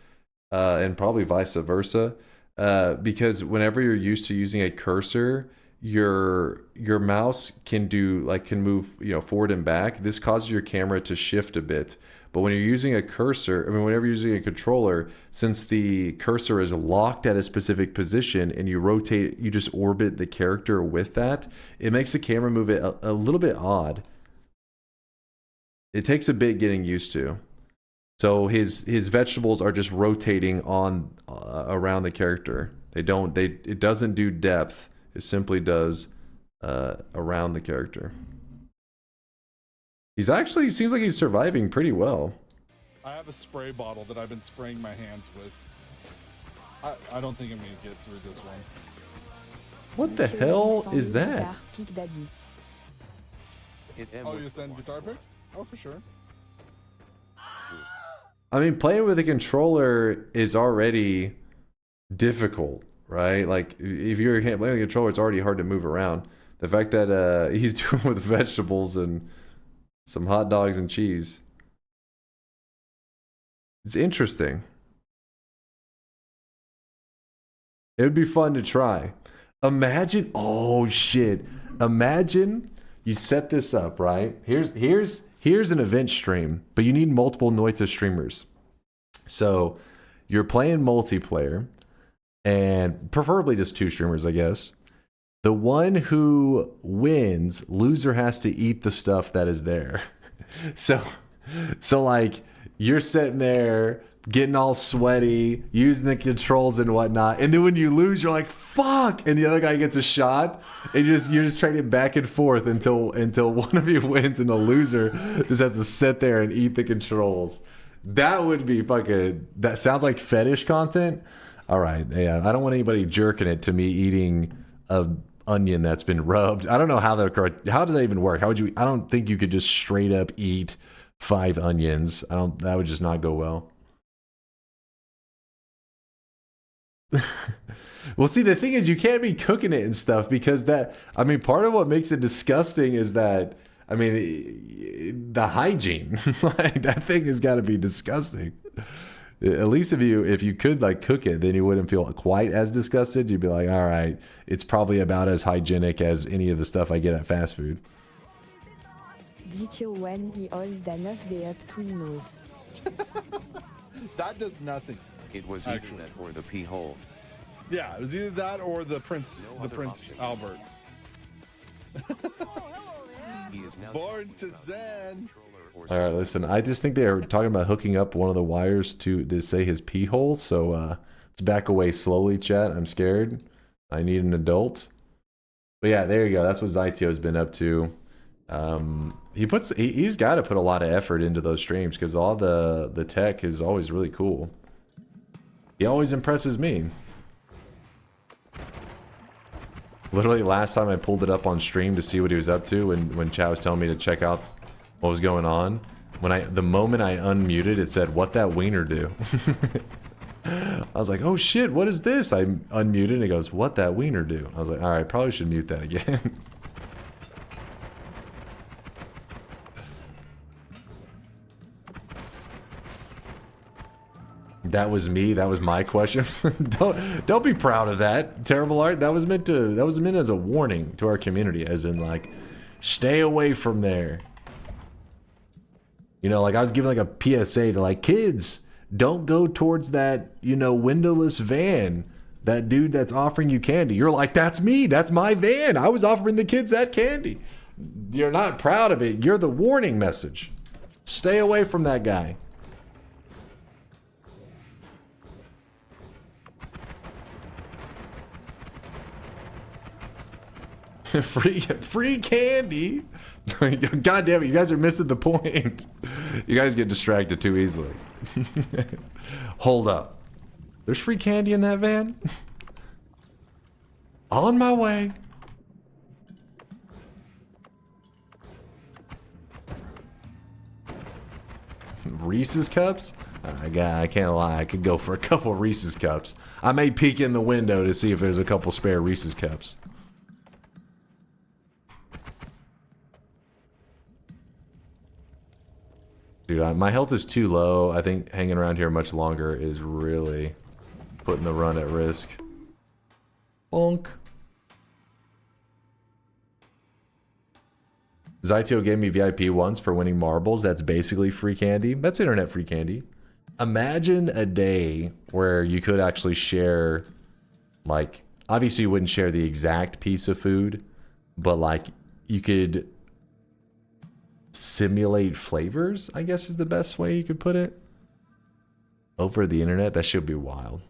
S7: and probably vice versa. because whenever you're used to using a cursor, your mouse can move, you know, forward and back. This causes your camera to shift a bit. But when you're using a cursor, I mean, whenever you're using a controller, since the cursor is locked at a specific position and you rotate, you just orbit the character with that, it makes the camera move it a little bit odd. It takes a bit getting used to. So his vegetables are just rotating on around the character. It doesn't do depth. It simply does around the character. He seems like he's surviving pretty well.
S17: I have a spray bottle that I've been spraying my hands with. I don't think I'm gonna get through this one.
S7: What the hell is that?
S17: Oh, you send guitar picks? Oh, for sure.
S7: I mean, playing with a controller is already difficult, right? Like, if you're playing with a controller, it's already hard to move around. The fact that he's doing with vegetables and some hot dogs and cheese. It's interesting. It would be fun to try. Imagine, oh shit. Imagine you set this up, right? Here's an event stream, but you need multiple Noita streamers. So you're playing multiplayer, and preferably just 2 streamers, I guess. The one who wins, loser has to eat the stuff that is there. So like, you're sitting there getting all sweaty, using the controls and whatnot, and then when you lose, you're like, fuck, and the other guy gets a shot, and you're just trading back and forth until one of you wins, and the loser just has to sit there and eat the controls. That would be fucking, that sounds like fetish content. All right, yeah, I don't want anybody jerking it to me eating a onion that's been rubbed. I don't know how does that even work? I don't think you could just straight up eat 5 onions. That would just not go well. Well, see, the thing is, you can't be cooking it and stuff, because part of what makes it disgusting is that, the hygiene. Like, that thing has got to be disgusting. At least if you could like cook it, then you wouldn't feel quite as disgusted. You'd be like, all right, it's probably about as hygienic as any of the stuff I get at fast food.
S17: That does nothing.
S18: It was either that or the pee hole.
S17: Yeah, it was either that or the Prince Albert.
S18: He is now
S17: born to Zen.
S7: All right, listen. I just think they are talking about hooking up one of the wires to say his pee hole. So let's back away slowly, chat. I'm scared. I need an adult. But yeah, there you go. That's what Zytio's been up to. He's got to put a lot of effort into those streams, because all the tech is always really cool. He always impresses me. Literally, last time I pulled it up on stream to see what he was up to, when Chad was telling me to check out what was going on, the moment I unmuted, it said, "What that wiener do?" I was like, "Oh shit, what is this?" I unmuted and it goes, "What that wiener do?" I was like, "All right, probably should mute that again." That was me. That was my question. Don't be proud of that. Terrible art. That was meant as a warning to our community, as in like, stay away from there. You know, like I was giving like a PSA to like, kids, don't go towards that, windowless van. That dude that's offering you candy. You're like, that's me. That's my van. I was offering the kids that candy. You're not proud of it. You're the warning message. Stay away from that guy. free candy. God damn it, you guys are missing the point. You guys get distracted too easily. Hold up. There's free candy in that van? On my way. Reese's cups? I can't lie, I could go for a couple Reese's cups. I may peek in the window to see if there's a couple spare Reese's cups. Dude, my health is too low. I think hanging around here much longer is really putting the run at risk. Bonk. Zytio gave me VIP once for winning marbles. That's basically free candy. That's internet free candy. Imagine a day where you could actually share, like, obviously you wouldn't share the exact piece of food, but like you could simulate flavors, I guess is the best way you could put it. Over the internet, that should be wild.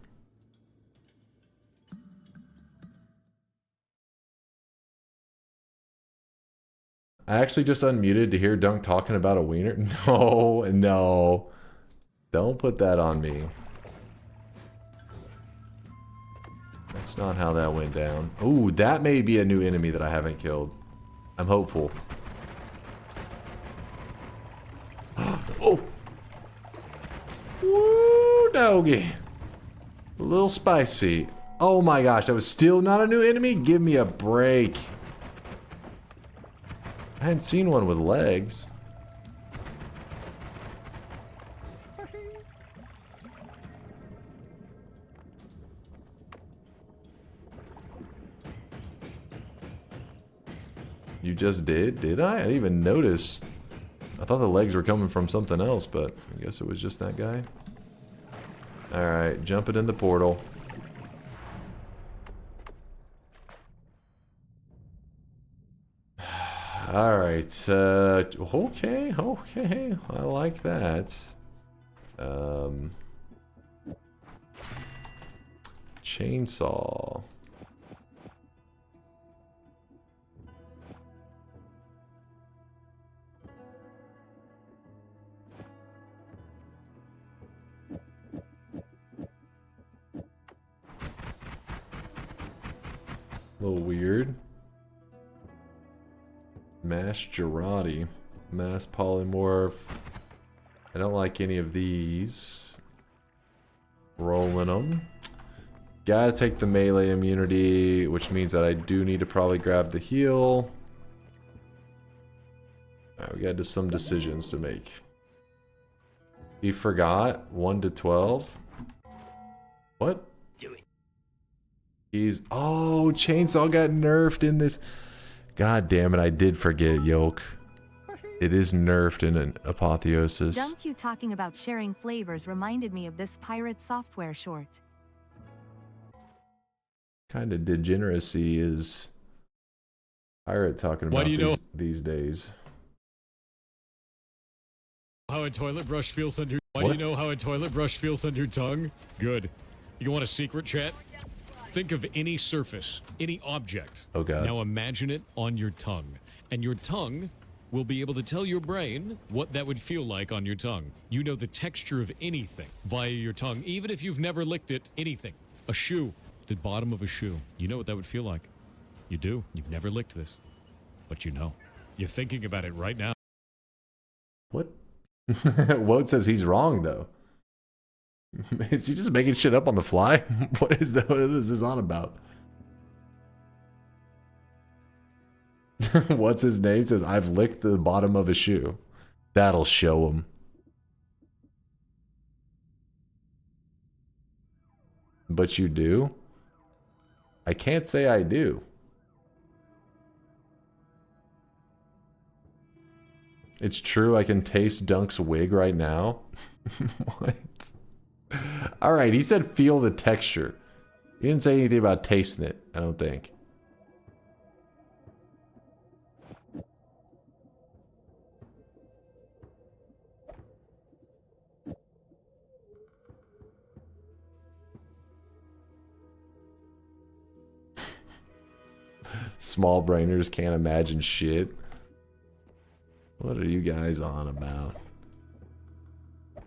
S7: I actually just unmuted to hear Dunk talking about a wiener. No, no. Don't put that on me. That's not how that went down. Ooh, that may be a new enemy that I haven't killed. I'm hopeful. Oh! Woo, doggy. A little spicy. Oh my gosh, that was still not a new enemy? Give me a break. I hadn't seen one with legs. You just did? Did I? I didn't even notice. I thought the legs were coming from something else, but I guess it was just that guy. Alright, jumping in the portal. Alright, okay, okay, I like that. Chainsaw. A little weird. Mass Girardi. Mass Polymorph. I don't like any of these. Rolling them. Gotta take the melee immunity, which means that I do need to probably grab the heal. Alright, we got some decisions to make. He forgot 1 to 12. What? He's... Oh, Chainsaw got nerfed in this. God damn it, I did forget, Yoke. It is nerfed in an Apotheosis.
S8: Dunk, you talking about sharing flavors reminded me of this pirate software short.
S7: Kind of degeneracy is pirate talking about these days.
S19: How a toilet brush feels on your... Why do you know how a toilet brush feels on your tongue? Good. You want a secret, chat? Think of any surface, any object.
S7: Oh god.
S19: Now imagine it on your tongue. And your tongue will be able to tell your brain what that would feel like on your tongue. You know the texture of anything via your tongue, even if you've never licked it, anything. A shoe, the bottom of a shoe. You know what that would feel like. You do. You've never licked this. But you know. You're thinking about it right now.
S7: What? Wout says he's wrong, though. Is he just making shit up on the fly? What is that? What is this on about? What's his name? Says, I've licked the bottom of a shoe. That'll show him. But you do? I can't say I do. It's true, I can taste Dunk's wig right now. What? Alright, he said feel the texture. He didn't say anything about tasting it, I don't think. Small brainers can't imagine shit. What are you guys on about?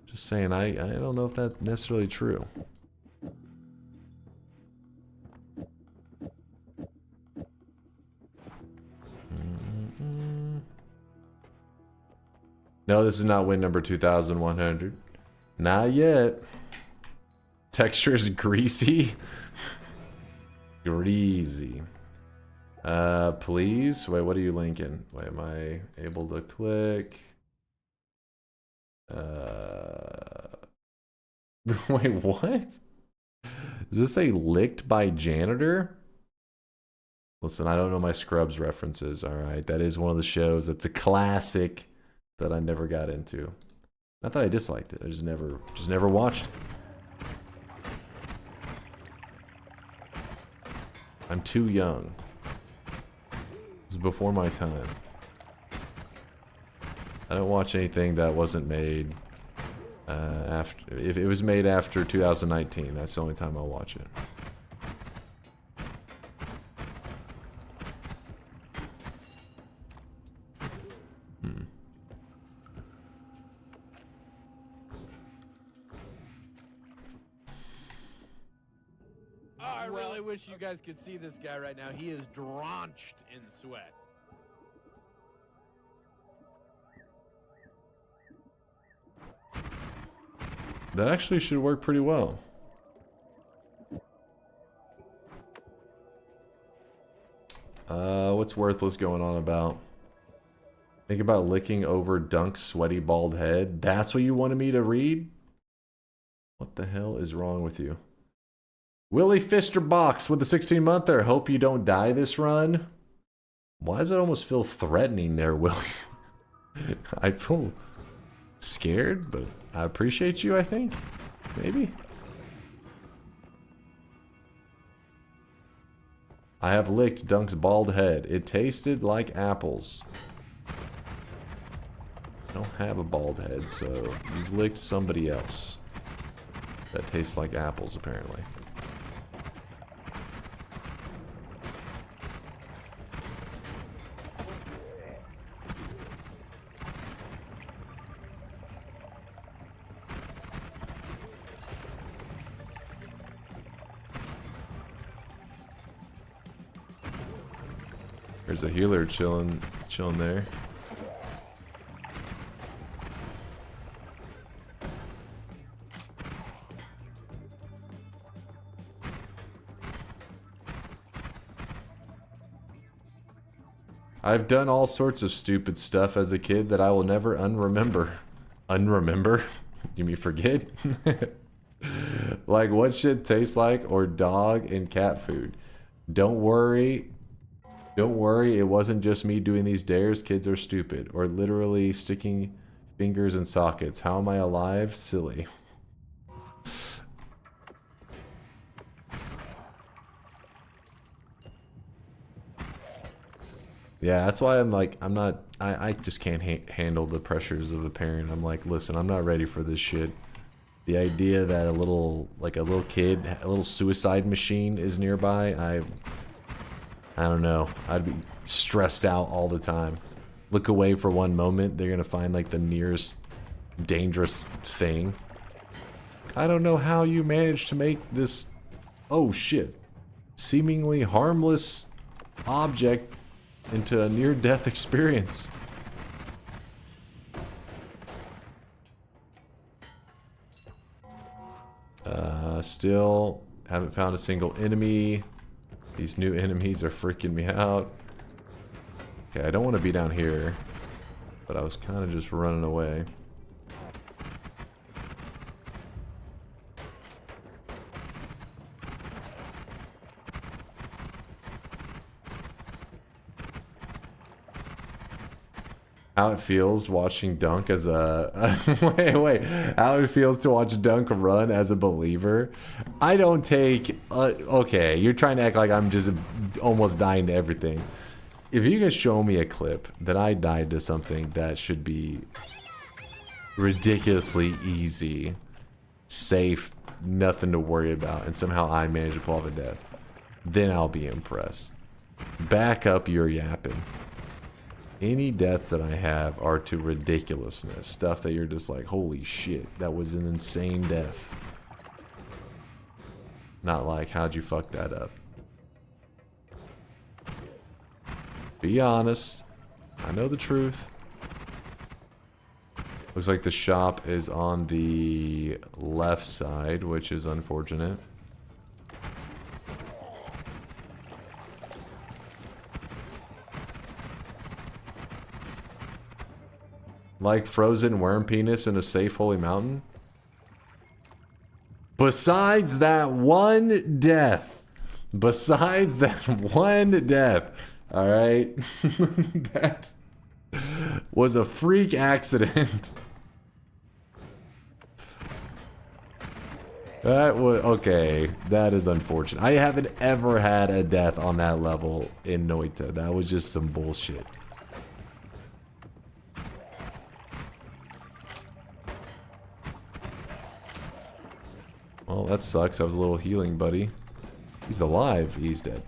S7: Just saying, I don't know if that's necessarily true. No, this is not win number 2100. Not yet. Texture is greasy. Greasy. Please? Wait, what are you linking? Wait, am I able to click? Wait, what? Does this say licked by janitor? Listen, I don't know my Scrubs references, alright? That is one of the shows that's a classic that I never got into. Not that I disliked it, I just never watched it. I'm too young. It was before my time. I don't watch anything that wasn't made after. If it was made after 2019, that's the only time I'll watch it.
S6: I really wish you guys could see this guy right now. He is drenched in sweat.
S7: That actually should work pretty well. What's Worthless going on about? Think about licking over Dunk's sweaty bald head. That's what you wanted me to read? What the hell is wrong with you? Willie Fister Box with the 16-monther. Hope you don't die this run. Why does it almost feel threatening there, Willie? I feel scared, but I appreciate you, I think. Maybe. I have licked Dunk's bald head. It tasted like apples. I don't have a bald head, so you've licked somebody else. That tastes like apples, apparently. There's a healer chilling there. I've done all sorts of stupid stuff as a kid that I will never unremember. Unremember? You mean forget? Like what shit tastes like, or dog and cat food. Don't worry, it wasn't just me doing these dares. Kids are stupid. Or literally sticking fingers in sockets. How am I alive? Silly. Yeah, that's why I'm like, I just can't handle the pressures of a parent. I'm like, listen, I'm not ready for this shit. The idea that a little kid, a little suicide machine is nearby, I don't know. I'd be stressed out all the time. Look away for one moment, they're gonna find like the nearest dangerous thing. I don't know how you managed to make this, oh shit, seemingly harmless object into a near-death experience. Still haven't found a single enemy. These new enemies are freaking me out. Okay, I don't want to be down here, but I was kind of just running away. How it feels watching Dunk as a wait, how it feels to watch Dunk run as a believer. I don't take okay, you're trying to act like I'm just almost dying to everything. If you can show me a clip that I died to something that should be ridiculously easy, safe, nothing to worry about, and somehow I managed to pull off a death, then I'll be impressed. Back up your yapping. Any deaths that I have are to ridiculousness. Stuff that you're just like, holy shit, that was an insane death. Not like, how'd you fuck that up? Be honest. I know the truth. Looks like the shop is on the left side, which is unfortunate. Like frozen worm penis in a safe holy mountain? Besides that one death, Besides that one death, all right, that was a freak accident. That was okay. That is unfortunate. I haven't ever had a death on that level in Noita. That was just some bullshit. Well, that sucks. That was a little healing, buddy. He's alive. He's dead.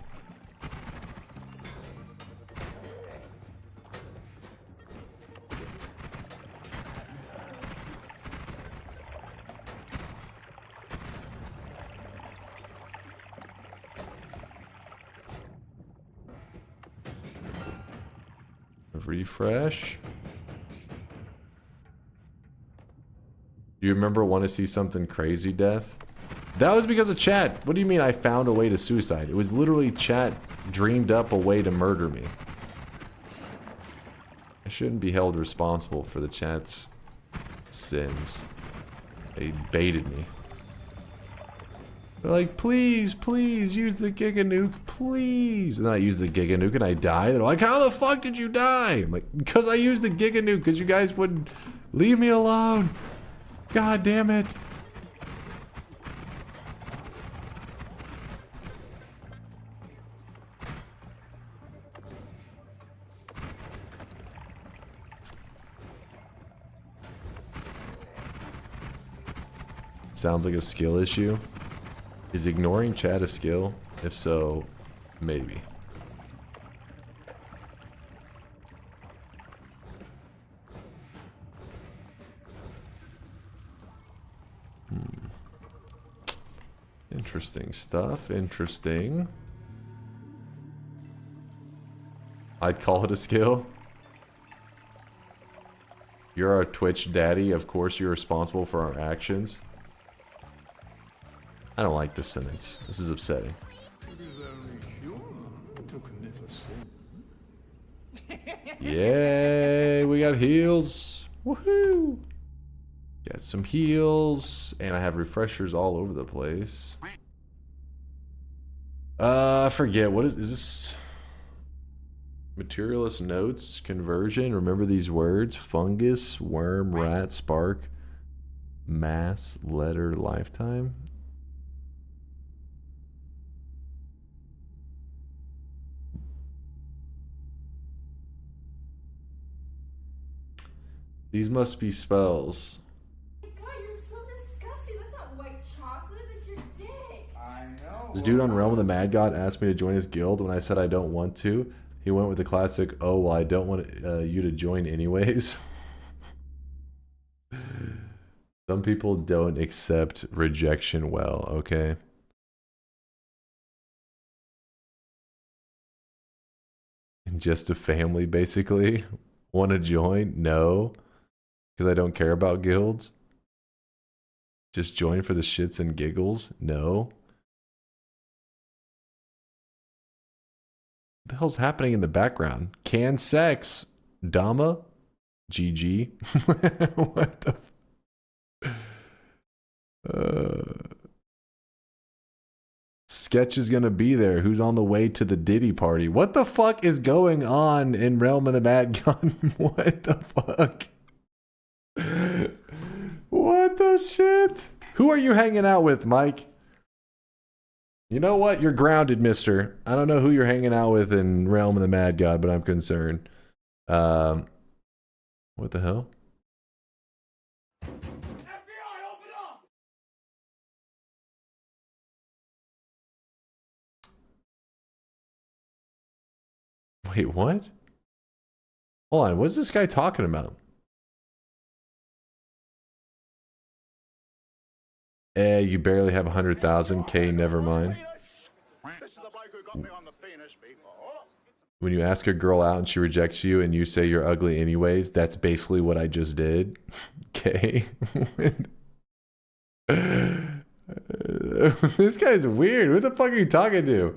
S7: Refresh. Do you remember want to see something crazy, Death? That was because of chat. What do you mean I found a way to suicide? It was literally chat dreamed up a way to murder me. I shouldn't be held responsible for the chat's sins. They baited me. They're like, please, please, use the Giga Nuke, please. And then I use the Giga Nuke and I die. They're like, how the fuck did you die? I'm like, because I used the Giga Nuke, because you guys wouldn't leave me alone. God damn it. Sounds like a skill issue. Is ignoring chat a skill? If so, maybe. Interesting stuff. Interesting. I'd call it a skill. You're our Twitch daddy. Of course you're responsible for our actions. I don't like this sentence. This is upsetting. Yay, we got heals. Woohoo! Got some heals, and I have refreshers all over the place. I forget, what is this? Materialist notes, conversion, remember these words? Fungus, worm, rat, spark, mass, letter, lifetime. These must be spells.
S20: God, you're so disgusting. That's not white chocolate. That's your dick. I know.
S7: This dude on Realm of the Mad God asked me to join his guild. When I said I don't want to, he went with the classic, oh, well, I don't want you to join anyways. Some people don't accept rejection well, okay? And just a family, basically. Want to join? No. Because I don't care about guilds? Just join for the shits and giggles? No. What the hell's happening in the background? Can sex? Dama? GG? What the Sketch is gonna be there. Who's on the way to the Diddy party? What the fuck is going on in Realm of the Mad God? What the fuck? What the shit? Who are you hanging out with, Mike? You know what? You're grounded, mister. I don't know who you're hanging out with in Realm of the Mad God, but I'm concerned. What the hell? Wait, what? Hold on, what's this guy talking about? You barely have 100,000. K, never mind. When you ask a girl out and she rejects you and you say you're ugly anyways, that's basically what I just did. K. This guy's weird. Who the fuck are you talking to?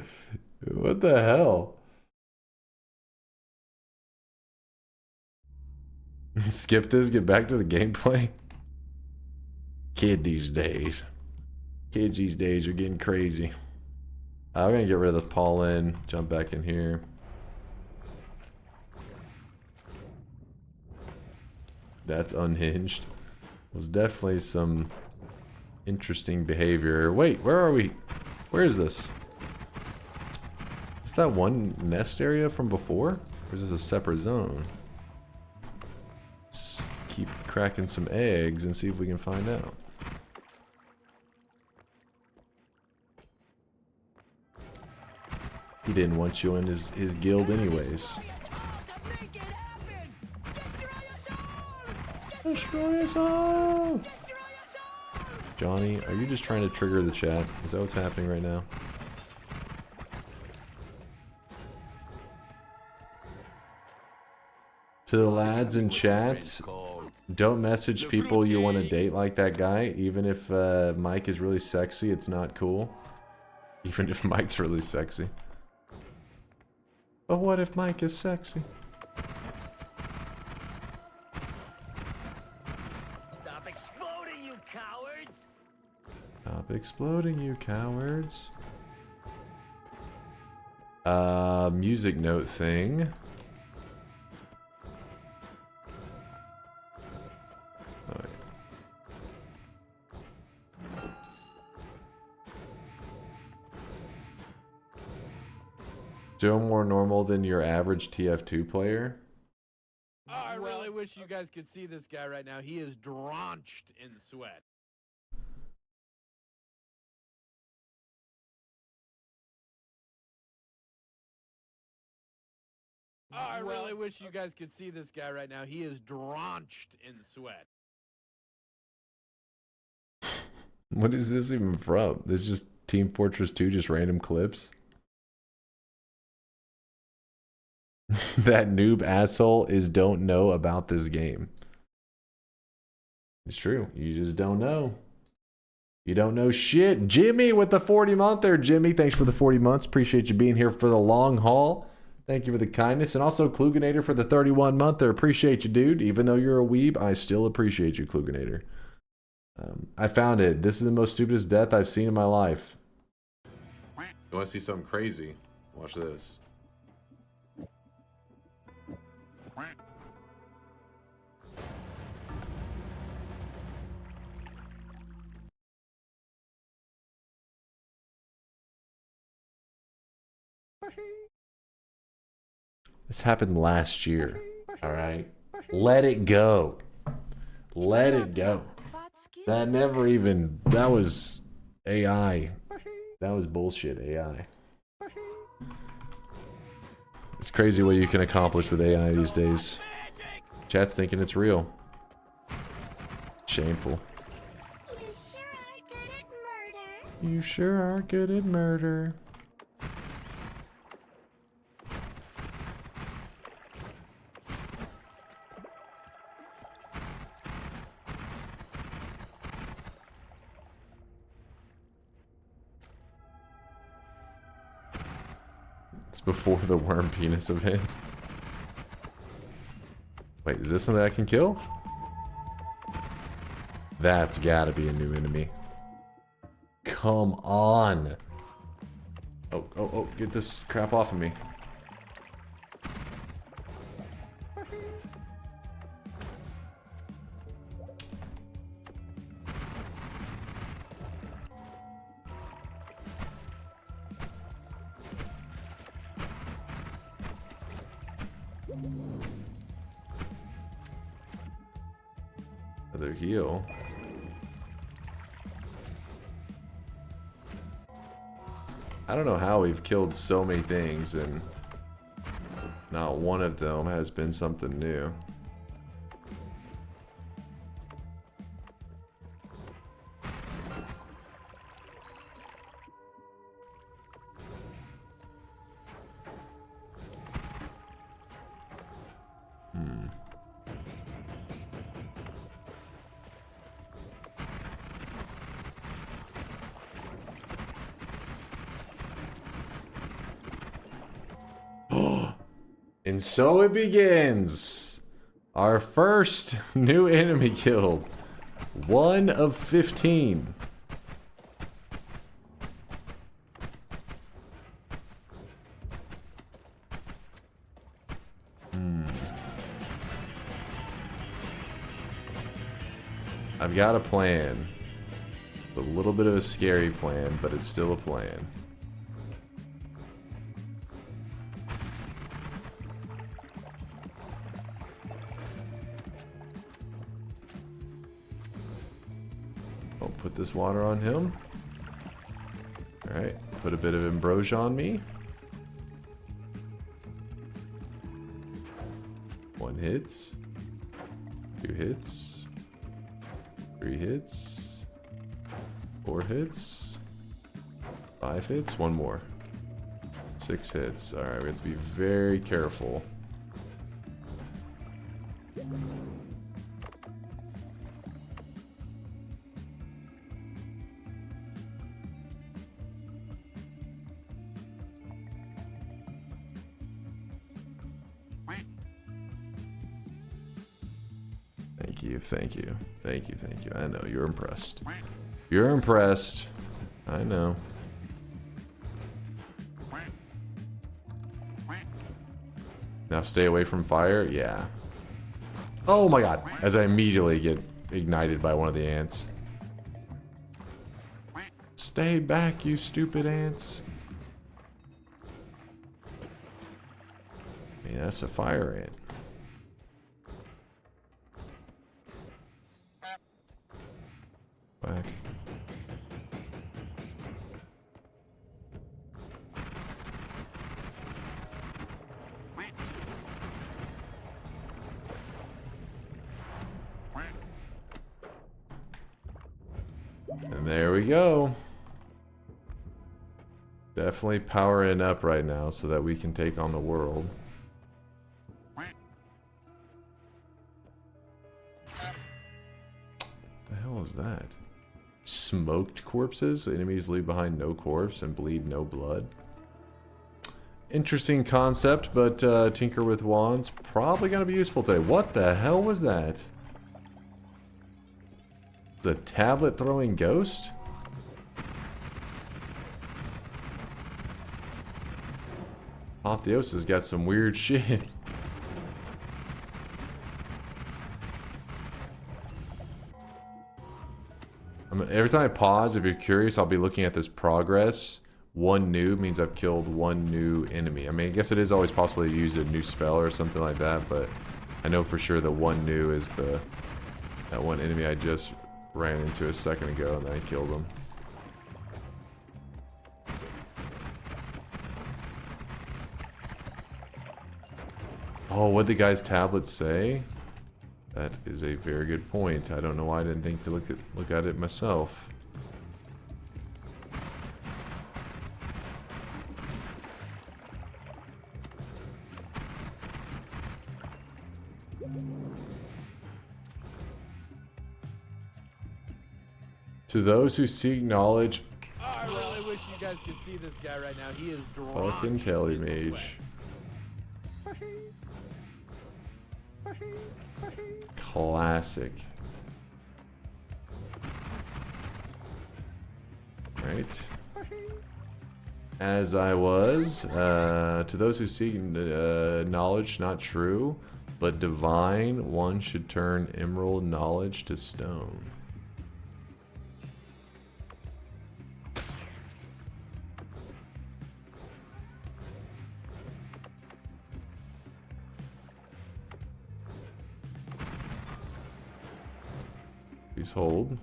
S7: What the hell? Skip this, get back to the gameplay. Kids these days are getting crazy. I'm gonna get rid of the pollen. Jump back in here. That's unhinged. There's definitely some interesting behavior. Wait, where are we? Where is this? Is that one nest area from before? Or is this a separate zone? Let's keep cracking some eggs and see if we can find out. He didn't want you in his guild anyways. Destroy us all! Johnny, are you just trying to trigger the chat? Is that what's happening right now? To the lads in chat, don't message people you want to date like that guy. Even if Mike is really sexy, it's not cool. Even if Mike's really sexy. But what if Mike is sexy?
S21: Stop exploding, you cowards!
S7: Stop exploding, you cowards. Music note thing. Alright. Still more normal than your average TF2 player?
S6: Oh, I really wish you guys could see this guy right now. He is drenched in sweat. Oh, I really wish you guys could see this guy right now. He is drenched in sweat.
S7: What is this even from? This is just Team Fortress 2, just random clips? That noob asshole is don't know about this game. It's true. You just don't know. You don't know shit. Jimmy with the 40-month there. Jimmy, thanks for the 40 months. Appreciate you being here for the long haul. Thank you for the kindness. And also Kluganator for the 31-month there. Appreciate you, dude. Even though you're a weeb, I still appreciate you, Kluganator. I found it. This is the most stupidest death I've seen in my life. You want to see something crazy? Watch this. This happened last year. Alright? Let it go. Let it go. That never even... That was AI. That was bullshit AI. It's crazy what you can accomplish with AI these days. Chat's thinking it's real. Shameful. You sure are good at murder. It's before the worm penis event. Wait, is this something I can kill? That's gotta be a new enemy. Come on. Oh, get this crap off of me. Another heal. I don't know how we've killed so many things and not one of them has been something new. And so it begins. Our first new enemy killed. 1 of 15. I've got a plan. A little bit of a scary plan, but it's still a plan. I'll put this water on him. Alright, put a bit of ambrosia on me. 1 hits. 2 hits. 3 hits. 4 hits. 5 hits. 1 more. 6 hits. Alright, we have to be very careful. Thank you. Thank you, thank you. I know, you're impressed. You're impressed. I know. Now stay away from fire? Yeah. Oh my god! As I immediately get ignited by one of the ants. Stay back, you stupid ants. I mean, that's a fire ant. Back. And there we go. Definitely powering up right now so that we can take on the world. The hell is that? Smoked corpses? Enemies leave behind no corpse and bleed no blood. Interesting concept, but tinker with wands probably gonna be useful today. What the hell was that? The tablet throwing ghost? Apotheosis got some weird shit. Every time I pause, if you're curious, I'll be looking at this progress. 1 new means I've killed 1 new enemy. I mean, I guess it is always possible to use a new spell or something like that, but I know for sure that 1 new is that 1 enemy I just ran into a second ago and then I killed him. Oh, what'd the guy's tablet say? That is a very good point. I don't know why I didn't think to look at it myself. To those who seek knowledge.
S6: Oh, I really wish you guys could see this guy right now. He is
S7: Fucking Kelly Mage. Classic. Right. As I was, to those who seek knowledge, not true, but divine, one should turn emerald knowledge to stone. Please hold.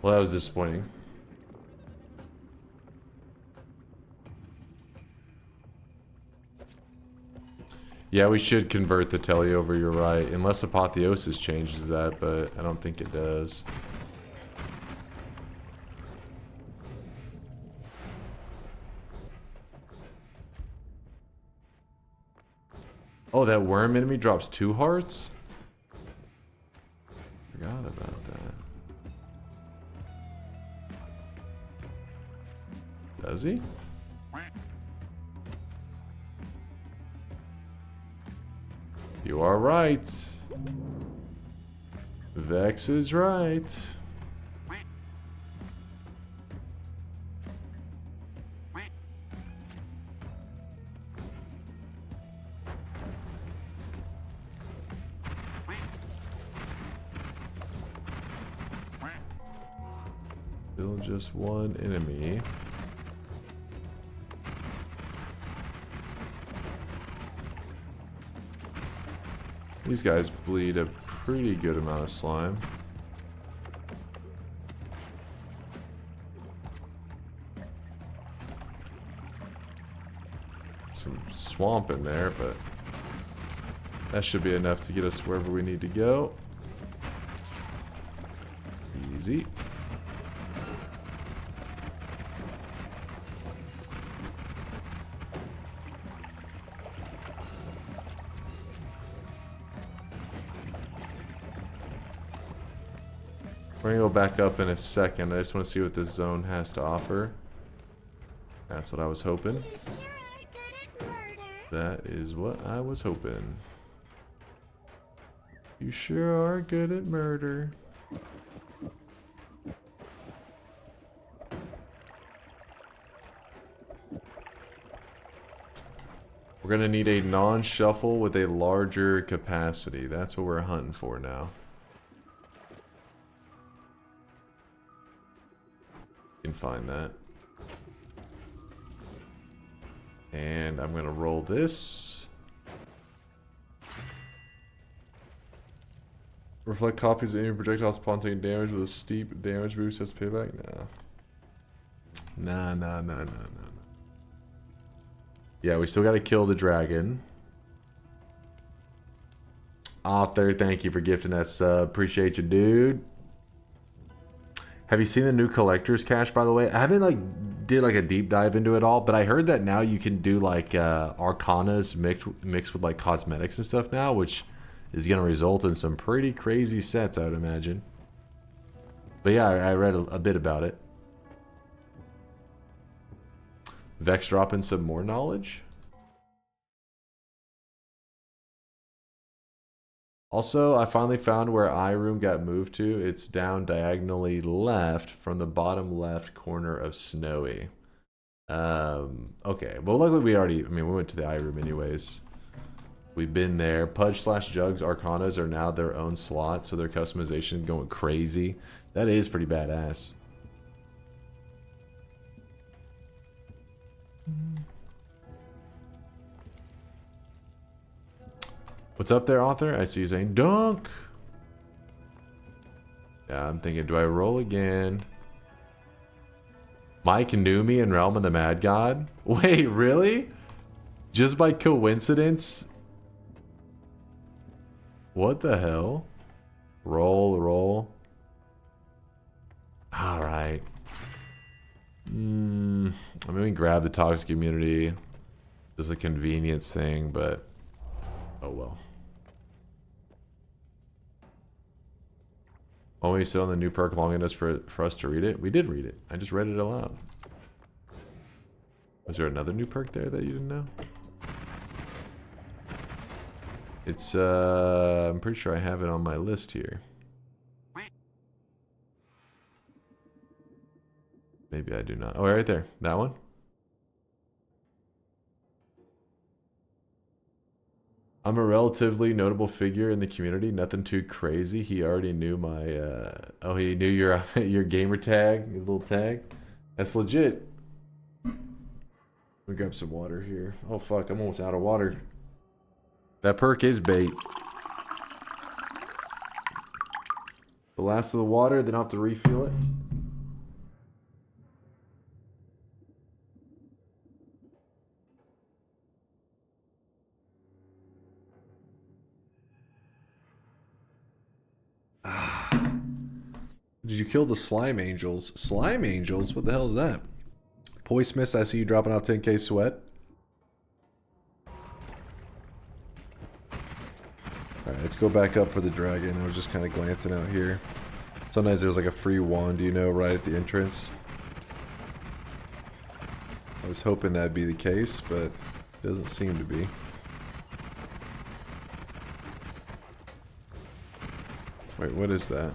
S7: Well, that was disappointing. Yeah, we should convert the telly over, you're right. Unless Apotheosis changes that, but I don't think it does. Oh, that worm enemy drops 2 hearts? Forgot about that. Does he? You are right. Vex is right. Still just one enemy. These guys bleed a pretty good amount of slime. Some swamp in there, but that should be enough to get us wherever we need to go. Easy. We're gonna go back up in a second. I just want to see what this zone has to offer. That's what I was hoping. That is what I was hoping. You sure are good at murder. We're gonna need a non-shuffle with a larger capacity. That's what we're hunting for now. Can find that. And I'm gonna roll this. Reflect copies of enemy projectiles upon taking damage with a steep damage boost as payback? Nah. Yeah, we still gotta kill the dragon. Author, thank you for gifting that sub. Appreciate you, dude. Have you seen the new collector's cache, by the way? I haven't did a deep dive into it all, but I heard that now you can do arcanas mixed with cosmetics and stuff now, which is gonna result in some pretty crazy sets, I would imagine. But yeah, I read a bit about it. Vex dropping some more knowledge. Also, I finally found where iRoom got moved to. It's down diagonally left from the bottom left corner of Snowy. Okay. Well, luckily we went to the iRoom anyways. We've been there. Pudge/Jugs Arcanas are now their own slot, so their customization is going crazy. That is pretty badass. What's up there, author? I see you saying dunk. Yeah, I'm thinking, do I roll again? Mike knew me in Realm of the Mad God? Wait, really? Just by coincidence? What the hell? Roll. Alright. I mean, we can grab the toxic immunity. Just a convenience thing, but oh well. Why don't we sit on the new perk long enough for us to read it? We did read it. I just read it aloud. Was there another new perk there that you didn't know? It's, I'm pretty sure I have it on my list here. Maybe I do not. Oh, right there. That one? I'm a relatively notable figure in the community. Nothing too crazy. He already knew my, oh, he knew your gamer tag, your little tag. That's legit. Let me grab some water here. Oh, fuck. I'm almost out of water. That perk is bait. The last of the water, then I'll have to refill it. Did you kill the slime angels? Slime angels? What the hell is that? Poismith, I see you dropping off 10k sweat. Alright, let's go back up for the dragon. I was just kind of glancing out here. Sometimes there's like a free wand, you know, right at the entrance. was hoping that'd be the case, but it doesn't seem to be. Wait, what is that?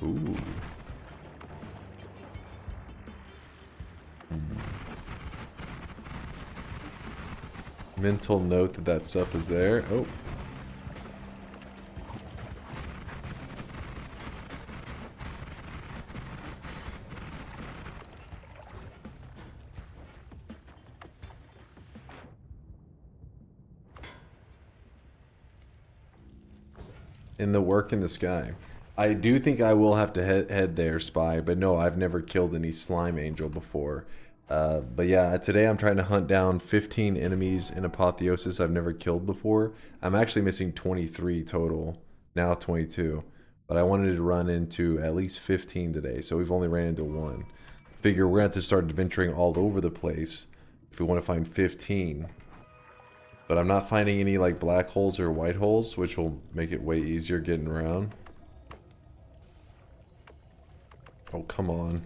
S7: Ooh. Mental note that that stuff is there. Oh. In the work in the sky. I do think I will have to head there, Spy, but no, I've never killed any slime angel before. But yeah, today I'm trying to hunt down 15 enemies in Apotheosis I've never killed before. I'm actually missing 23 total, now 22. But I wanted to run into at least 15 today, so we've only ran into one. Figure we're going to have to start adventuring all over the place if we want to find 15. But I'm not finding any like black holes or white holes, which will make it way easier getting around. Oh, come on.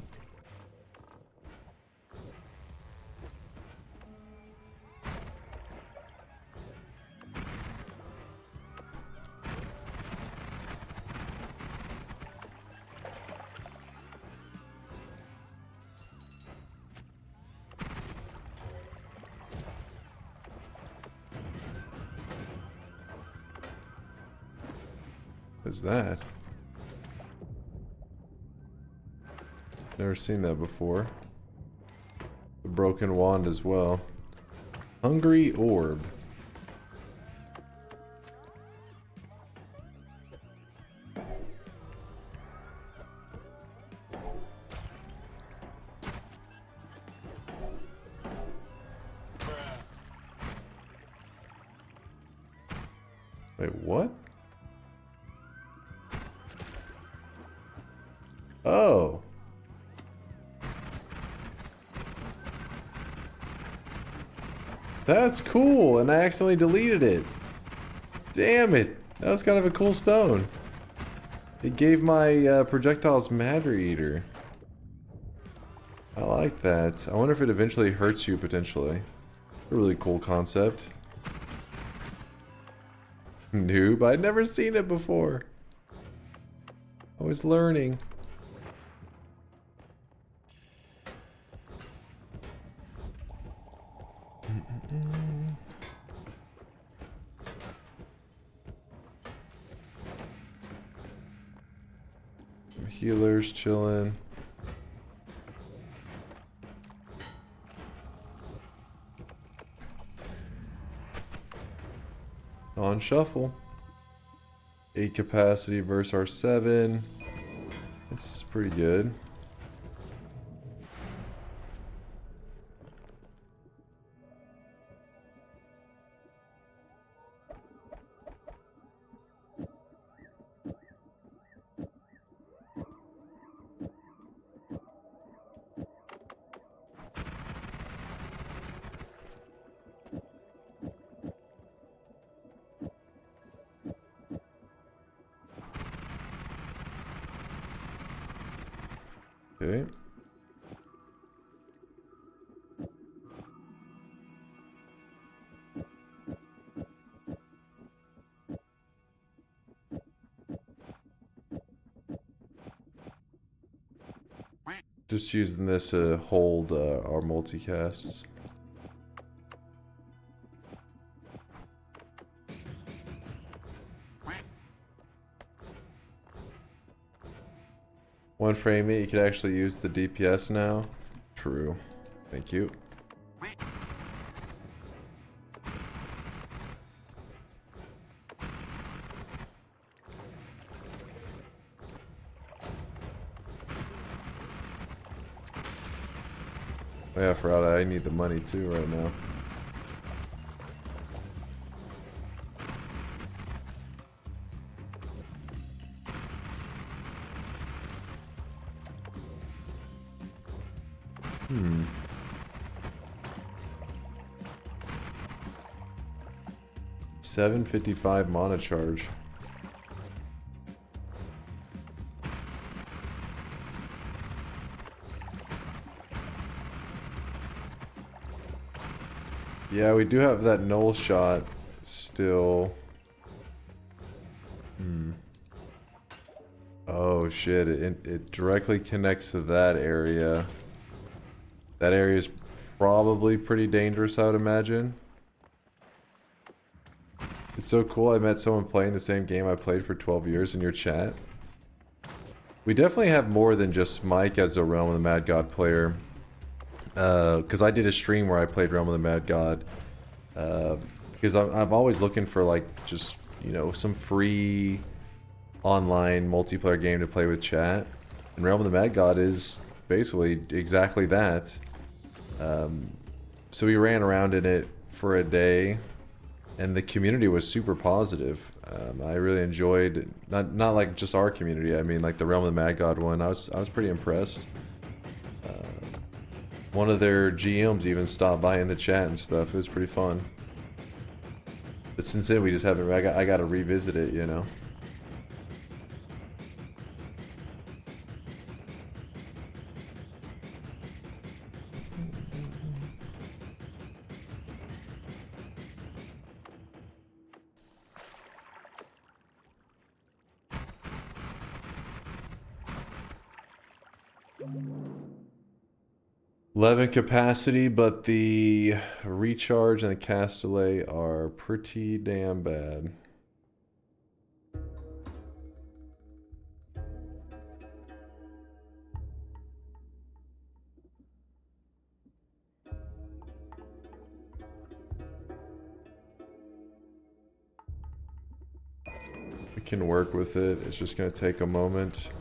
S7: What is that? Never seen that before. The broken wand as well. Hungry orb. Wait, what? Oh. That's cool, and I accidentally deleted it. Damn it. That was kind of a cool stone. It gave my projectiles matter eater. I like that. I wonder if it eventually hurts you potentially. A really cool concept. Noob, I'd never seen it before. I was learning. Some healers chilling. On shuffle. 8 capacity versus our 7. This is pretty good. Okay. Just using this to hold our multicasts. One frame it, you could actually use the DPS now. True. Thank you. Oh yeah, I forgot I need the money too right now. Hmm. $7.55 mana charge. Yeah, we do have that null shot still. Oh shit, it directly connects to that area. That area is probably pretty dangerous, I would imagine. It's so cool I met someone playing the same game I played for 12 years in your chat. We definitely have more than just Mike as a Realm of the Mad God player. Because I did a stream where I played Realm of the Mad God. Because I'm always looking for like just, you know, some free online multiplayer game to play with chat. And Realm of the Mad God is basically exactly that. So we ran around in it for a day. And the community was super positive. I really enjoyed, not like just our community, I mean like the Realm of the Mad God one. I was pretty impressed. One of their GMs even stopped by in the chat and stuff. It was pretty fun. But since then we just haven't, I gotta revisit it, you know. Eleven capacity, but the recharge and the cast delay are pretty damn bad. We can work with it. It's just gonna take a moment.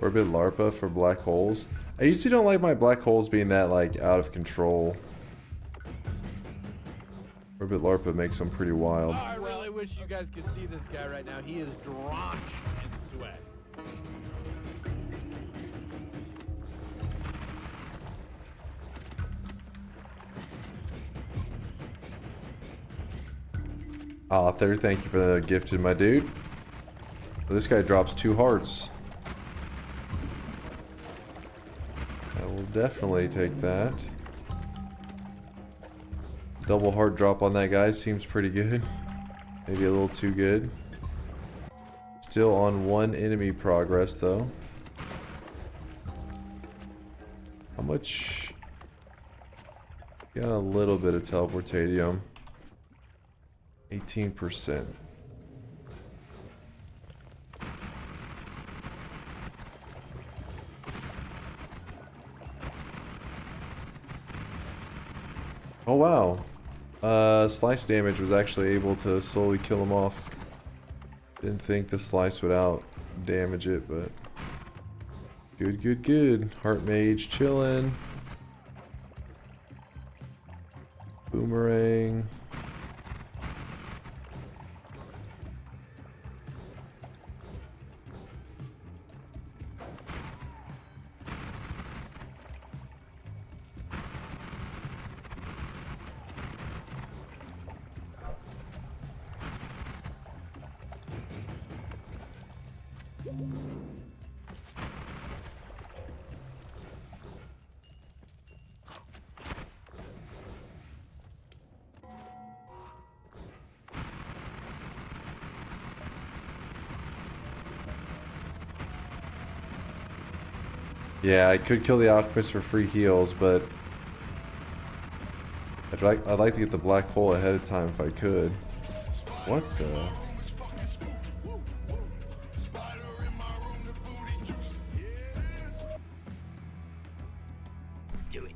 S7: Orbit LARPA for black holes. I usually don't like my black holes being that like out of control. Orbit LARPA makes them pretty wild.
S6: Oh, I really wish you guys could see this guy right now. He is drenched in sweat.
S7: Author, thank you for the gifted, my dude. This guy drops 2 hearts. I will definitely take that. Double heart drop on that guy seems pretty good. Maybe a little too good. Still on 1 enemy progress though. How much? Got a little bit of teleportatium. 18%. Oh wow. Slice damage was actually able to slowly kill him off. Didn't think the slice would out damage it, but good, good, good. Heart Mage chillin'. Boomerang. Yeah, I could kill the Alchemist for free heals, but I'd like to get the black hole ahead of time if I could. What the?
S21: Do it.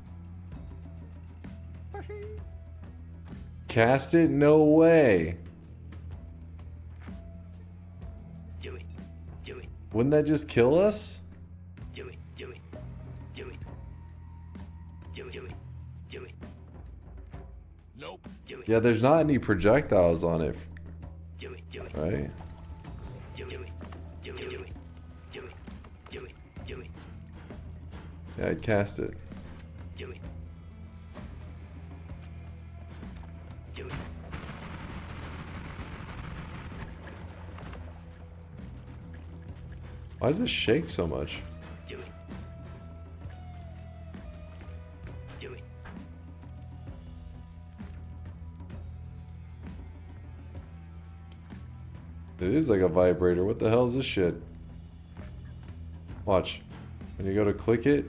S7: Cast it? No way.
S21: Do it. Do it.
S7: Wouldn't that just kill us?
S21: Do it. Do it. Do it. Do it. Do it. Do it. Nope. Do it.
S7: Yeah, there's not any projectiles on it.
S21: Do it. Do it.
S7: Right?
S21: Do it. Do it. Do it. Do it. Do it. Do it.
S7: Yeah, I'd cast it.
S21: Do it. Do it.
S7: Why does it shake so much?
S21: Do it. Do it.
S7: It is like a vibrator. What the hell is this shit? Watch. When you go to click it,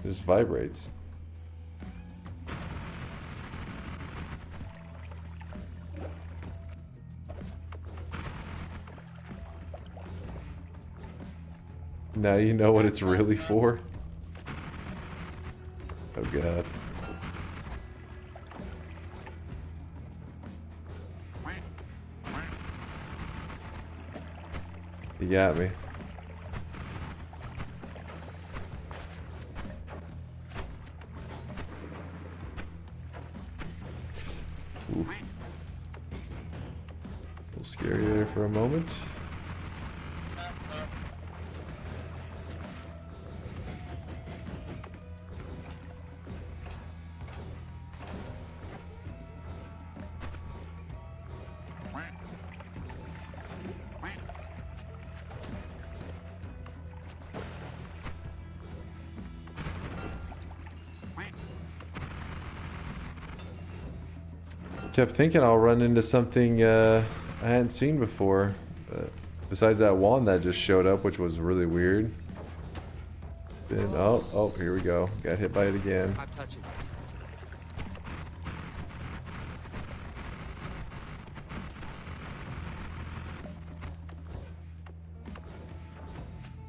S7: it just vibrates. Now you know what it's really for? Oh god. You got me. Oof. A little scary there for a moment. Kept thinking I'll run into something I hadn't seen before. Besides that wand that just showed up, which was really weird. Oh, here we go. Got hit by it again.
S21: I'm touching myself tonight.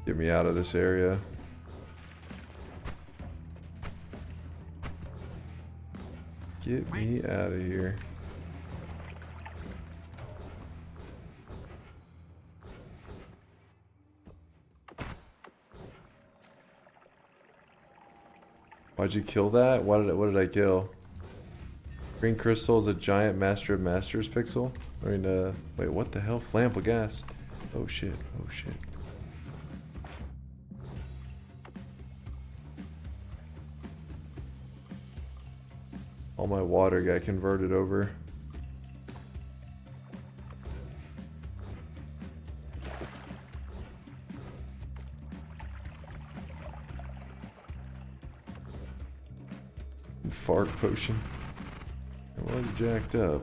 S7: Get me out of this area. Get me out of here. Why'd you kill that? What did I kill? Green crystal is a giant master of masters pixel. I mean, wait, what the hell? Flammable gas. Oh shit, oh shit. All my water got converted over. Fart potion. It was jacked up.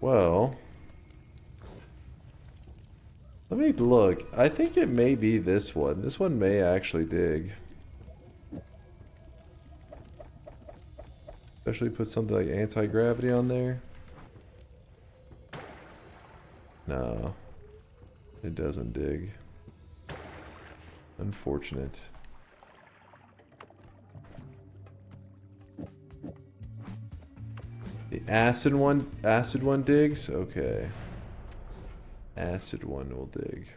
S7: Well, let me look. I think it may be this one. This one may actually dig. Especially put something like anti-gravity on there. No, it doesn't dig. Unfortunate. The acid one digs? Okay. Acid one will dig.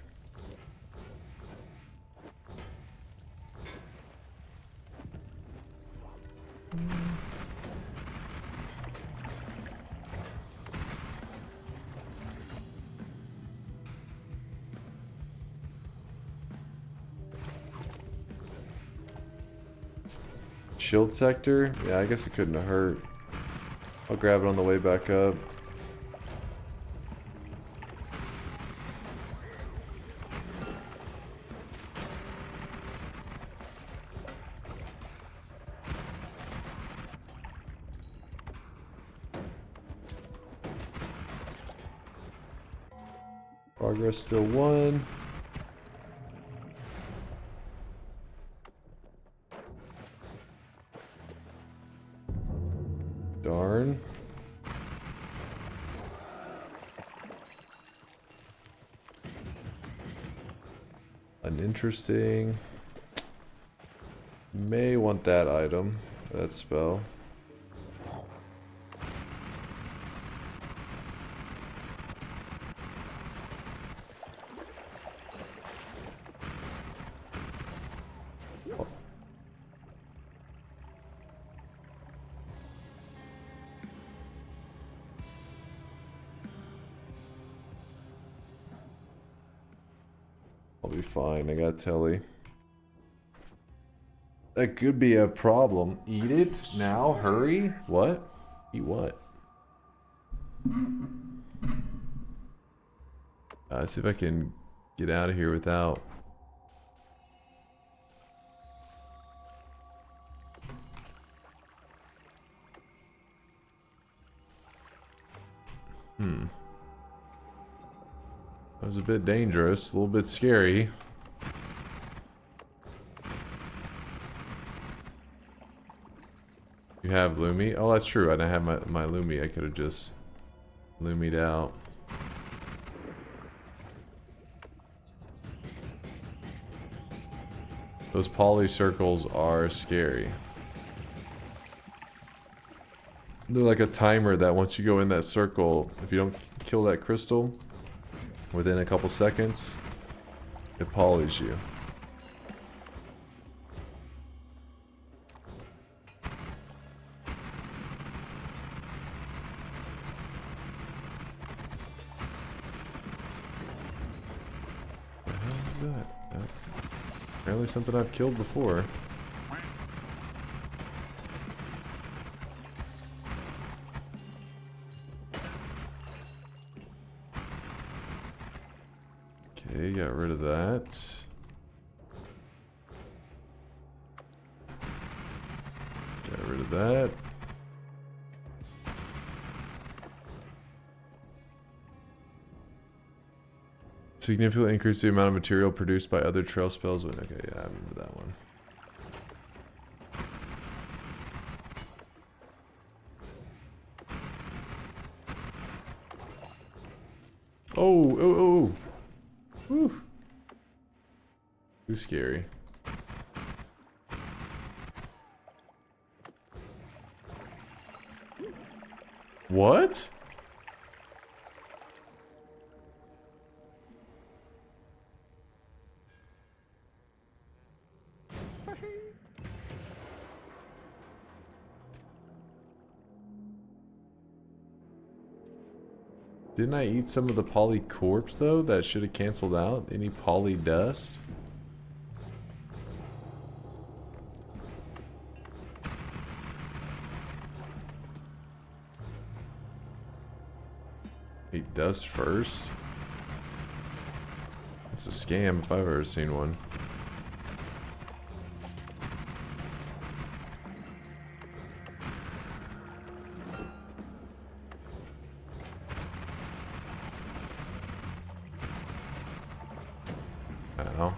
S7: Shield sector? Yeah, I guess it couldn't have hurt. I'll grab it on the way back up. Progress still 1. Darn. Uninteresting. May want that item, that spell. fine. I got telly. That could be a problem. Eat it now. Hurry. What? Eat what? See if I can get out of here without. That was a bit dangerous, a little bit scary. You have Lumi? Oh, that's true. I didn't have my Lumi. I could have just Lumied out. Those poly circles are scary. They're like a timer that once you go in that circle, if you don't kill that crystal within a couple seconds, it polys you. What the hell is that? That's apparently something I've killed before. Okay, got rid of that. Got rid of that. Significantly increase the amount of material produced by other trail spells. Okay, yeah, I remember that one. Oh, oh, oh. Whew. Too scary. What? Didn't I eat some of the poly corpse though? That should have canceled out any poly dust. Eat dust first? It's a scam if I've ever seen one. Ow.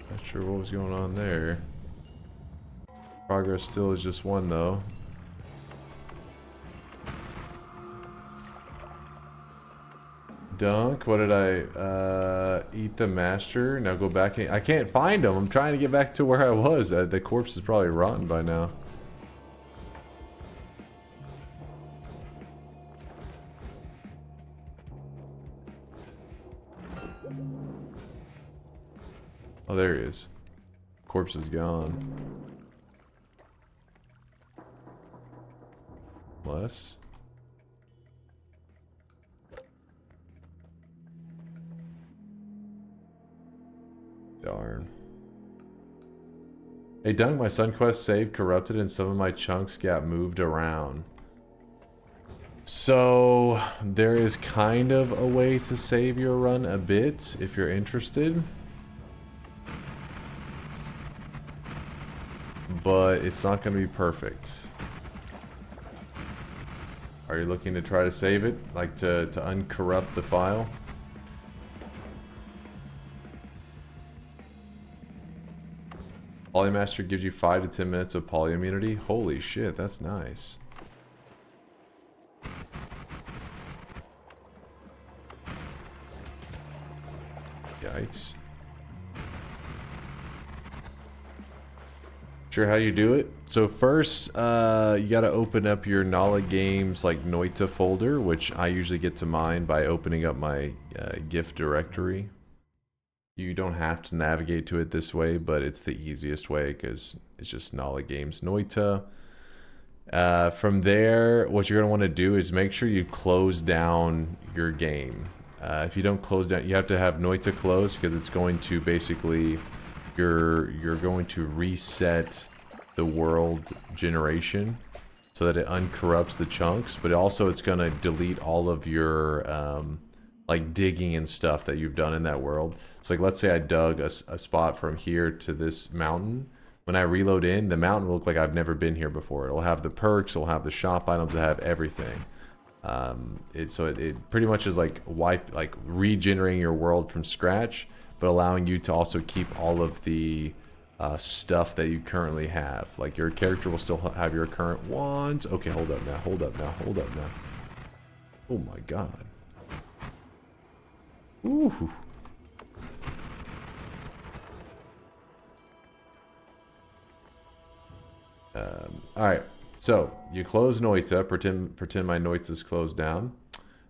S7: Not sure what was going on there. Progress still is just one though. Dunk, what did I eat the master? Now go back in. I can't find him. I'm trying to get back to where I was. The corpse is probably rotten by now. Oh, there he is. Corpse is gone. Less. Darn. Hey Dunk, my SunQuest save corrupted and some of my chunks got moved around. So there is kind of a way to save your run a bit if you're interested. But it's not going to be perfect. Are you looking to try to save it? Like to uncorrupt the file? Polymaster gives you 5 to 10 minutes of poly immunity. Holy shit, that's nice. Yikes. Sure, how you do it? So first, you gotta open up your Nala Games like Noita folder, which I usually get to mine by opening up my gift directory. You don't have to navigate to it this way, but it's the easiest way because it's just Nala Games Noita. From there, what you're gonna want to do is make sure you close down your game. If you don't close down, you have to have Noita closed because it's going to basically you're going to reset the world generation so that it uncorrupts the chunks, but also it's going to delete all of your like digging and stuff that you've done in that world. So like let's say I dug a spot from here to this mountain. When I reload in, the mountain will look like I've never been here before. It'll have the perks, it'll have the shop items, it'll have everything. It pretty much is like regenerating your world from scratch, but allowing you to also keep all of the stuff that you currently have. Like your character will still have your current wands. Okay, hold up now, hold up now, hold up now. Oh my god. Ooh. Alright, so you close Noita, pretend my Noita's closed down.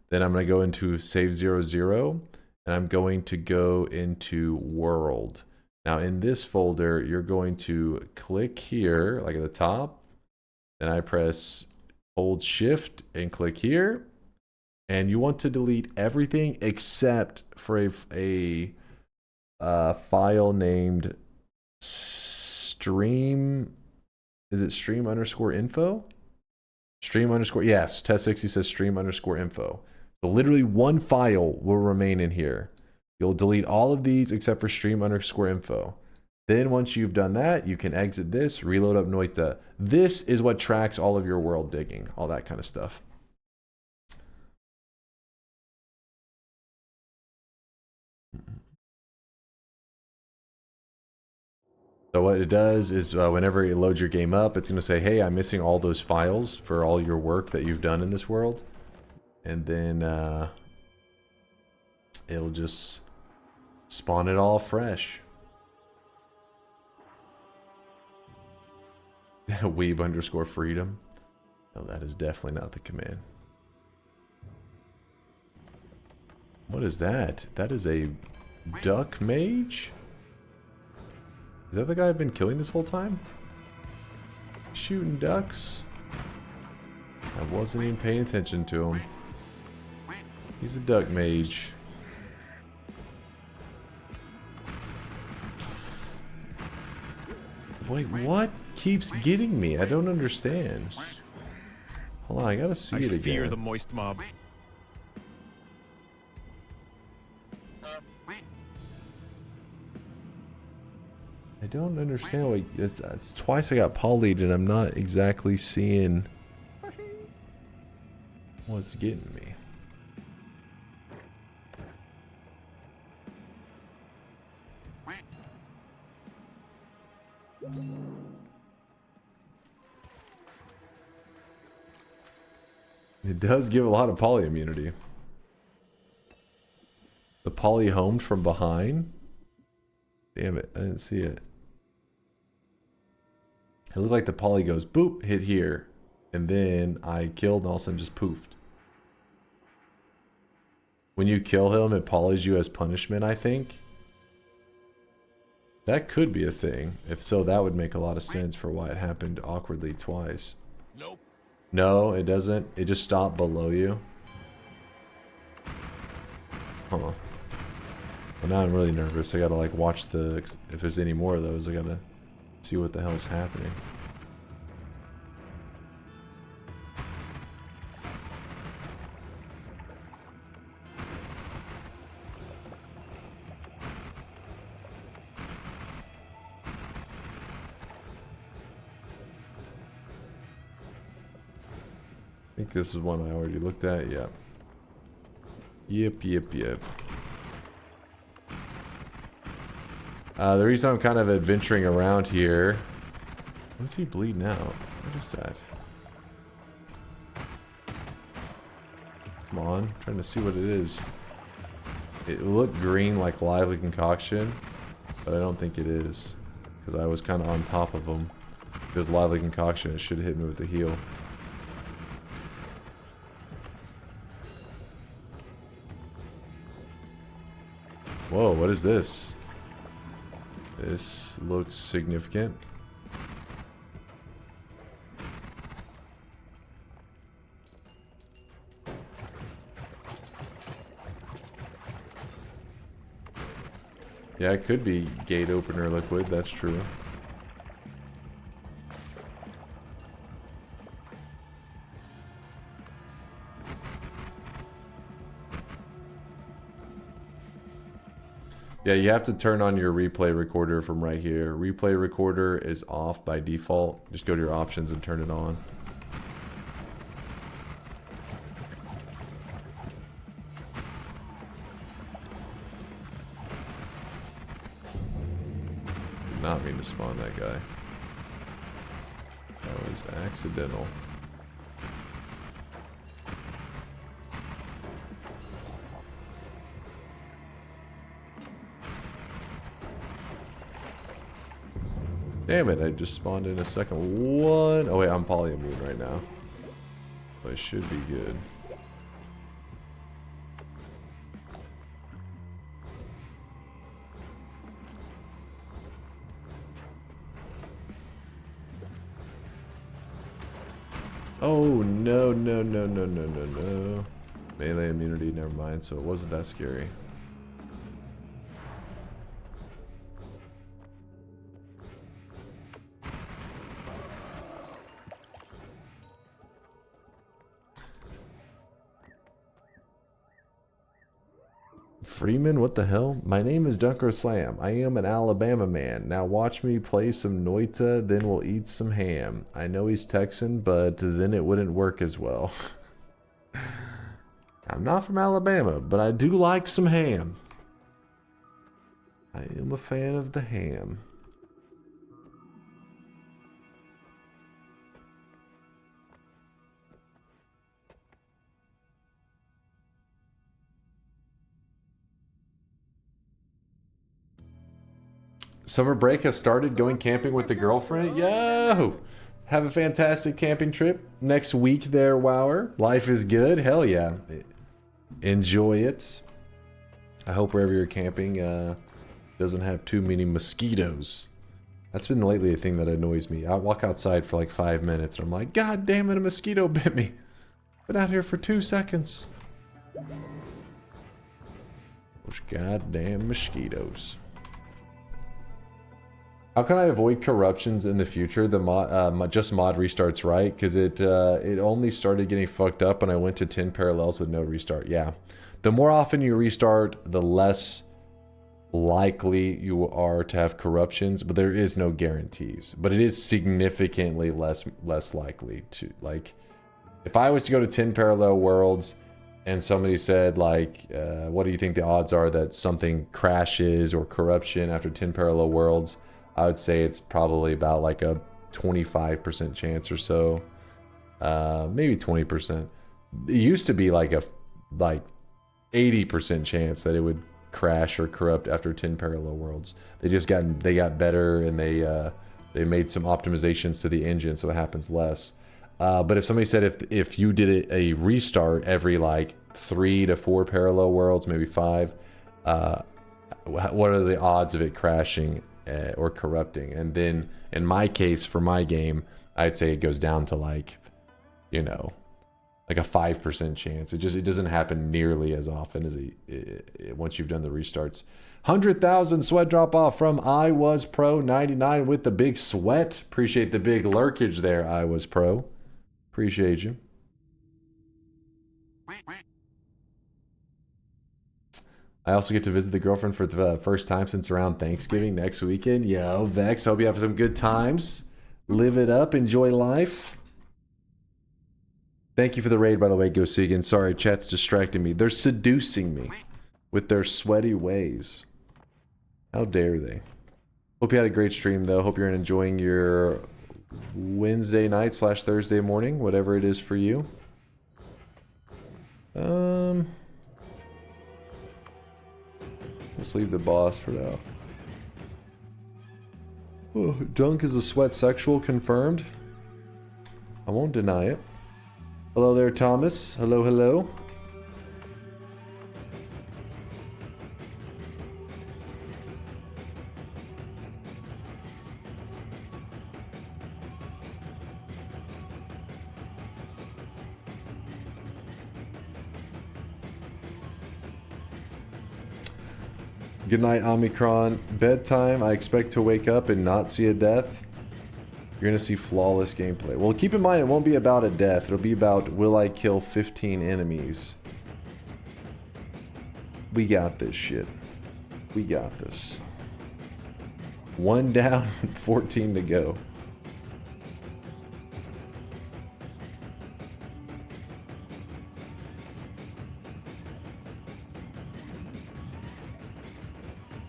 S7: Then I'm going to go into save 00, and I'm going to go into world. Now in this folder, you're going to click here, like at the top. Then I press hold shift and click here. And you want to delete everything except for a file named stream. Is it stream_info? Yes, test60 says stream_info. So literally one file will remain in here. You'll delete all of these except for stream_info. Then once you've done that, you can exit this, reload up Noita. This is what tracks all of your world digging, all that kind of stuff. So what it does is whenever it loads your game up, it's going to say, hey, I'm missing all those files for all your work that you've done in this world. And then it'll just spawn it all fresh. Weeb_freedom. No, that is definitely not the command. What is that? That is a duck mage? Is that the guy I've been killing this whole time? Shooting ducks? I wasn't even paying attention to him. He's a duck mage. Wait, what keeps getting me? I don't understand. Hold on, I gotta see it again.
S9: I fear the moist mob.
S7: I don't understand. Like, it's twice I got polyed and I'm not exactly seeing what's getting me. It does give a lot of poly immunity. The poly homed from behind? Damn it, I didn't see it. It looked like the poly goes boop, hit here, and then I killed and all of a sudden just poofed. When you kill him, it polys you as punishment, I think. That could be a thing. If so, that would make a lot of sense for why it happened awkwardly twice.
S21: Nope.
S7: No, it doesn't. It just stopped below you. Huh. Well, now I'm really nervous. I gotta like watch if there's any more of those. I gotta see what the hell's happening. I think this is one I already looked at. Yep. Yep. The reason I'm kind of adventuring around here... What is he bleeding out? What is that? Come on, I'm trying to see what it is. It looked green like lively concoction, but I don't think it is. Because I was kind of on top of him. There's lively concoction. It should have hit me with the heel. Whoa, what is this? This looks significant. Yeah, it could be gate opener liquid, that's true. Yeah, you have to turn on your replay recorder from right here. Replay recorder is off by default. Just go to your options and turn it on. Did not mean to spawn that guy. That was accidental. Damn it, I just spawned in a second one. Oh wait, I'm polyimmune right now. So I should be good. Oh no, no, no, no, no, no, no. Melee immunity, never mind, so it wasn't that scary. Freeman, what the hell? My name is DunkOrSlam. I am an Alabama man. Now watch me play some Noita, then we'll eat some ham. I know he's Texan, but then it wouldn't work as well. I'm not from Alabama, but I do like some ham. I am a fan of the ham. Summer break has started. Going camping with the girlfriend. Yo! Have a fantastic camping trip next week there, Wower. Life is good. Hell yeah. Enjoy it. I hope wherever you're camping doesn't have too many mosquitoes. That's been lately a thing that annoys me. I walk outside for like 5 minutes and I'm like, God damn it, a mosquito bit me. Been out here for 2 seconds. Those goddamn mosquitoes. How can I avoid corruptions in the future? The mod, just mod restarts, right? Because it only started getting fucked up when I went to 10 parallels with no restart. Yeah, the more often you restart, the less likely you are to have corruptions. But there is no guarantees. But it is significantly less likely to, like, if I was to go to 10 parallel worlds and somebody said like, what do you think the odds are that something crashes or corruption after 10 parallel worlds? I would say it's probably about like a 25% chance or so. Maybe 20%. It used to be like a 80% chance that it would crash or corrupt after 10 parallel worlds. They got better and they made some optimizations to the engine so it happens less. But if somebody said if you did a restart every like 3 to 4 parallel worlds, maybe 5, what are the odds of it crashing or corrupting? And then in my case, for my game, I'd say it goes down to like, you know, like a 5% chance. It doesn't happen nearly as often as once you've done the restarts. 100,000 sweat drop off from I Was Pro 99 with the big sweat. Appreciate the big lurkage there, I Was Pro. Appreciate you. I also get to visit the girlfriend for the first time since around Thanksgiving next weekend. Yo, Vex, hope you have some good times. Live it up, enjoy life. Thank you for the raid, by the way, Go Segan. Sorry, chat's distracting me. They're seducing me with their sweaty ways. How dare they? Hope you had a great stream, though. Hope you're enjoying your Wednesday night / Thursday morning, whatever it is for you. Let's leave the boss for now. Oh, Dunk is a sweat sexual confirmed. I won't deny it. Hello there, Thomas. Hello, hello. Good night, Omicron. Bedtime. I expect to wake up and not see a death. You're gonna see flawless gameplay. Well, keep in mind, it won't be about a death. It'll be about, will I kill 15 enemies? We got this shit. We got this. 1 down, 14 to go.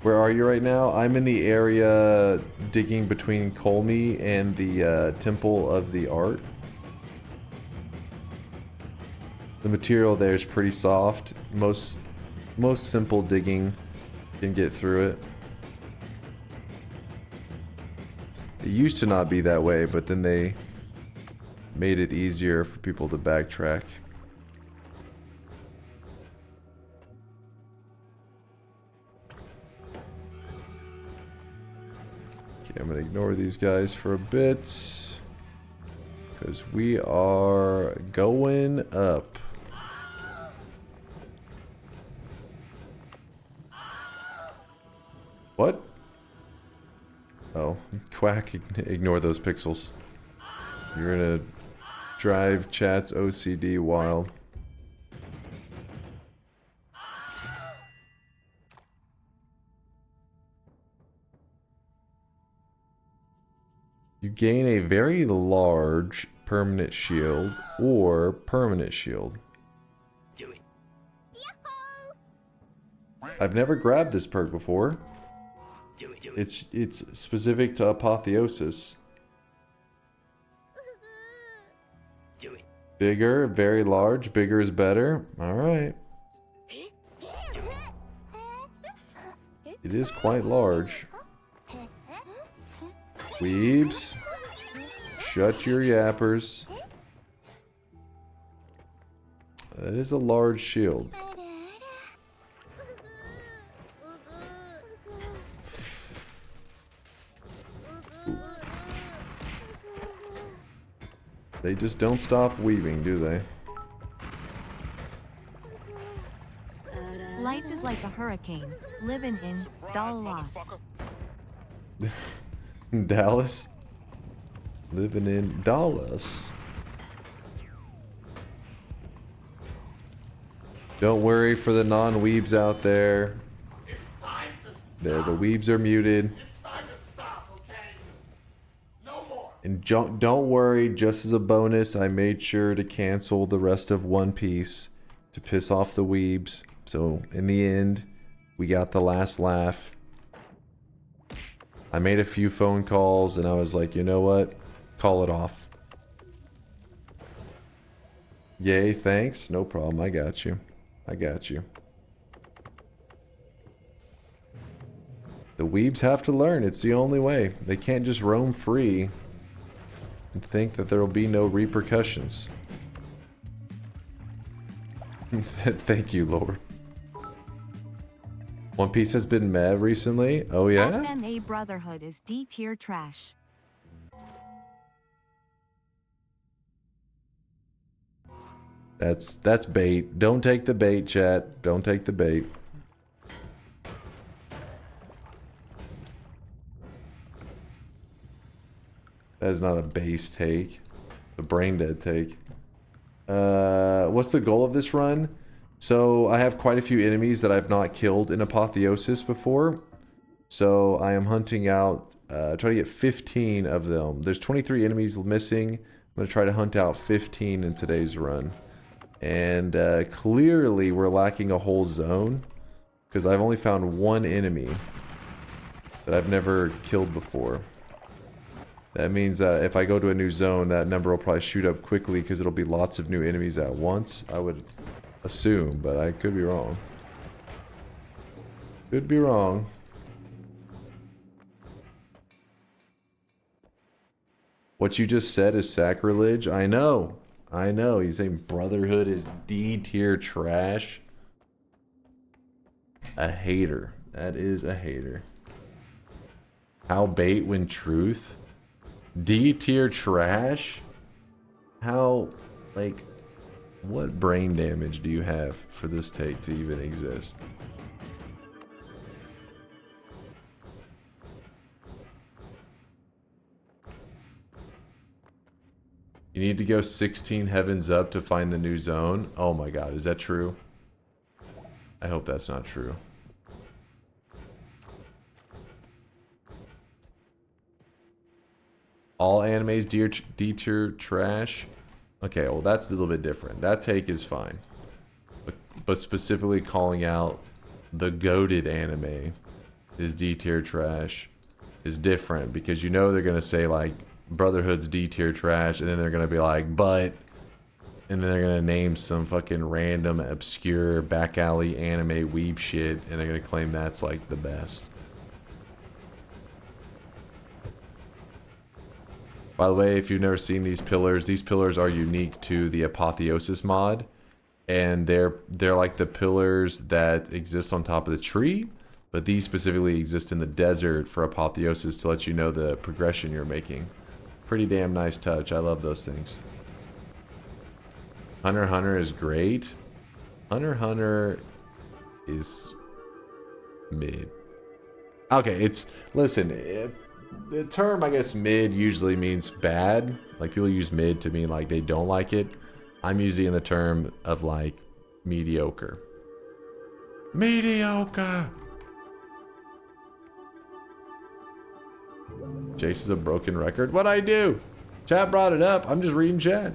S7: Where are you right now? I'm in the area digging between Colmy and the Temple of the Art. The material there is pretty soft. Most simple digging can get through it. It used to not be that way, but then they made it easier for people to backtrack. I'm gonna ignore these guys for a bit because we are going up. What? Oh, Quack, ignore those pixels. You're gonna drive chat's OCD wild. You gain a very large permanent shield or permanent shield.
S21: Do it.
S7: I've never grabbed this perk before.
S21: Do it. Do it.
S7: It's specific to Apotheosis.
S21: Do it.
S7: Bigger, very large. Bigger is better. All right. It is quite large. Weebs, shut your yappers. That is a large shield. They just don't stop weaving, do they?
S8: Life is like a hurricane, living in Dallas.
S7: Dallas? Living in Dallas. Don't worry for the non-weebs out there. There, the weebs are muted. And don't worry, just as a bonus, I made sure to cancel the rest of One Piece to piss off the weebs. So, in the end, we got the last laugh. I made a few phone calls and I was like, you know what? Call it off. Yay, thanks. No problem. I got you. I got you. The weebs have to learn. It's the only way. They can't just roam free and think that there will be no repercussions. Thank you, Lord. One Piece has been meh recently. Oh yeah?
S8: SMA Brotherhood is D-tier trash.
S7: That's bait. Don't take the bait, chat. Don't take the bait. That is not a base take. A brain dead take. What's the goal of this run? So I have quite a few enemies that I've not killed in Apotheosis before. So I am hunting out, try to get 15 of them. There's 23 enemies missing. I'm going to try to hunt out 15 in today's run. And clearly we're lacking a whole zone. Because I've only found one enemy that I've never killed before. That means that if I go to a new zone, that number will probably shoot up quickly because it'll be lots of new enemies at once. I would assume, but I could be wrong. Could be wrong. What you just said is sacrilege. I know. I know. He's saying Brotherhood is D tier trash. A hater. That is a hater. How bait when truth? D tier trash? How, like, what brain damage do you have for this take to even exist? You need to go 16 heavens up to find the new zone. Oh my god, is that true? I hope that's not true. All animes D tier trash? Okay, well that's a little bit different. That take is fine. But specifically calling out the goated anime is D tier trash is different, because you know they're gonna say like Brotherhood's D tier trash, and then they're gonna be like, but, and then they're gonna name some fucking random obscure back alley anime weeb shit, and they're gonna claim that's like the best. By the way, if you've never seen these pillars are unique to the Apotheosis mod, and they're like the pillars that exist on top of the tree, but these specifically exist in the desert for Apotheosis to let you know the progression you're making. Pretty damn nice touch. I love those things. Hunter x Hunter is great. Hunter x Hunter is mid. Okay, it's, listen, the term, I guess, mid usually means bad. Like, people use mid to mean like they don't like it. I'm using the term of like mediocre. Mediocre! Jace is a broken record. What'd I do? Chat brought it up. I'm just reading chat.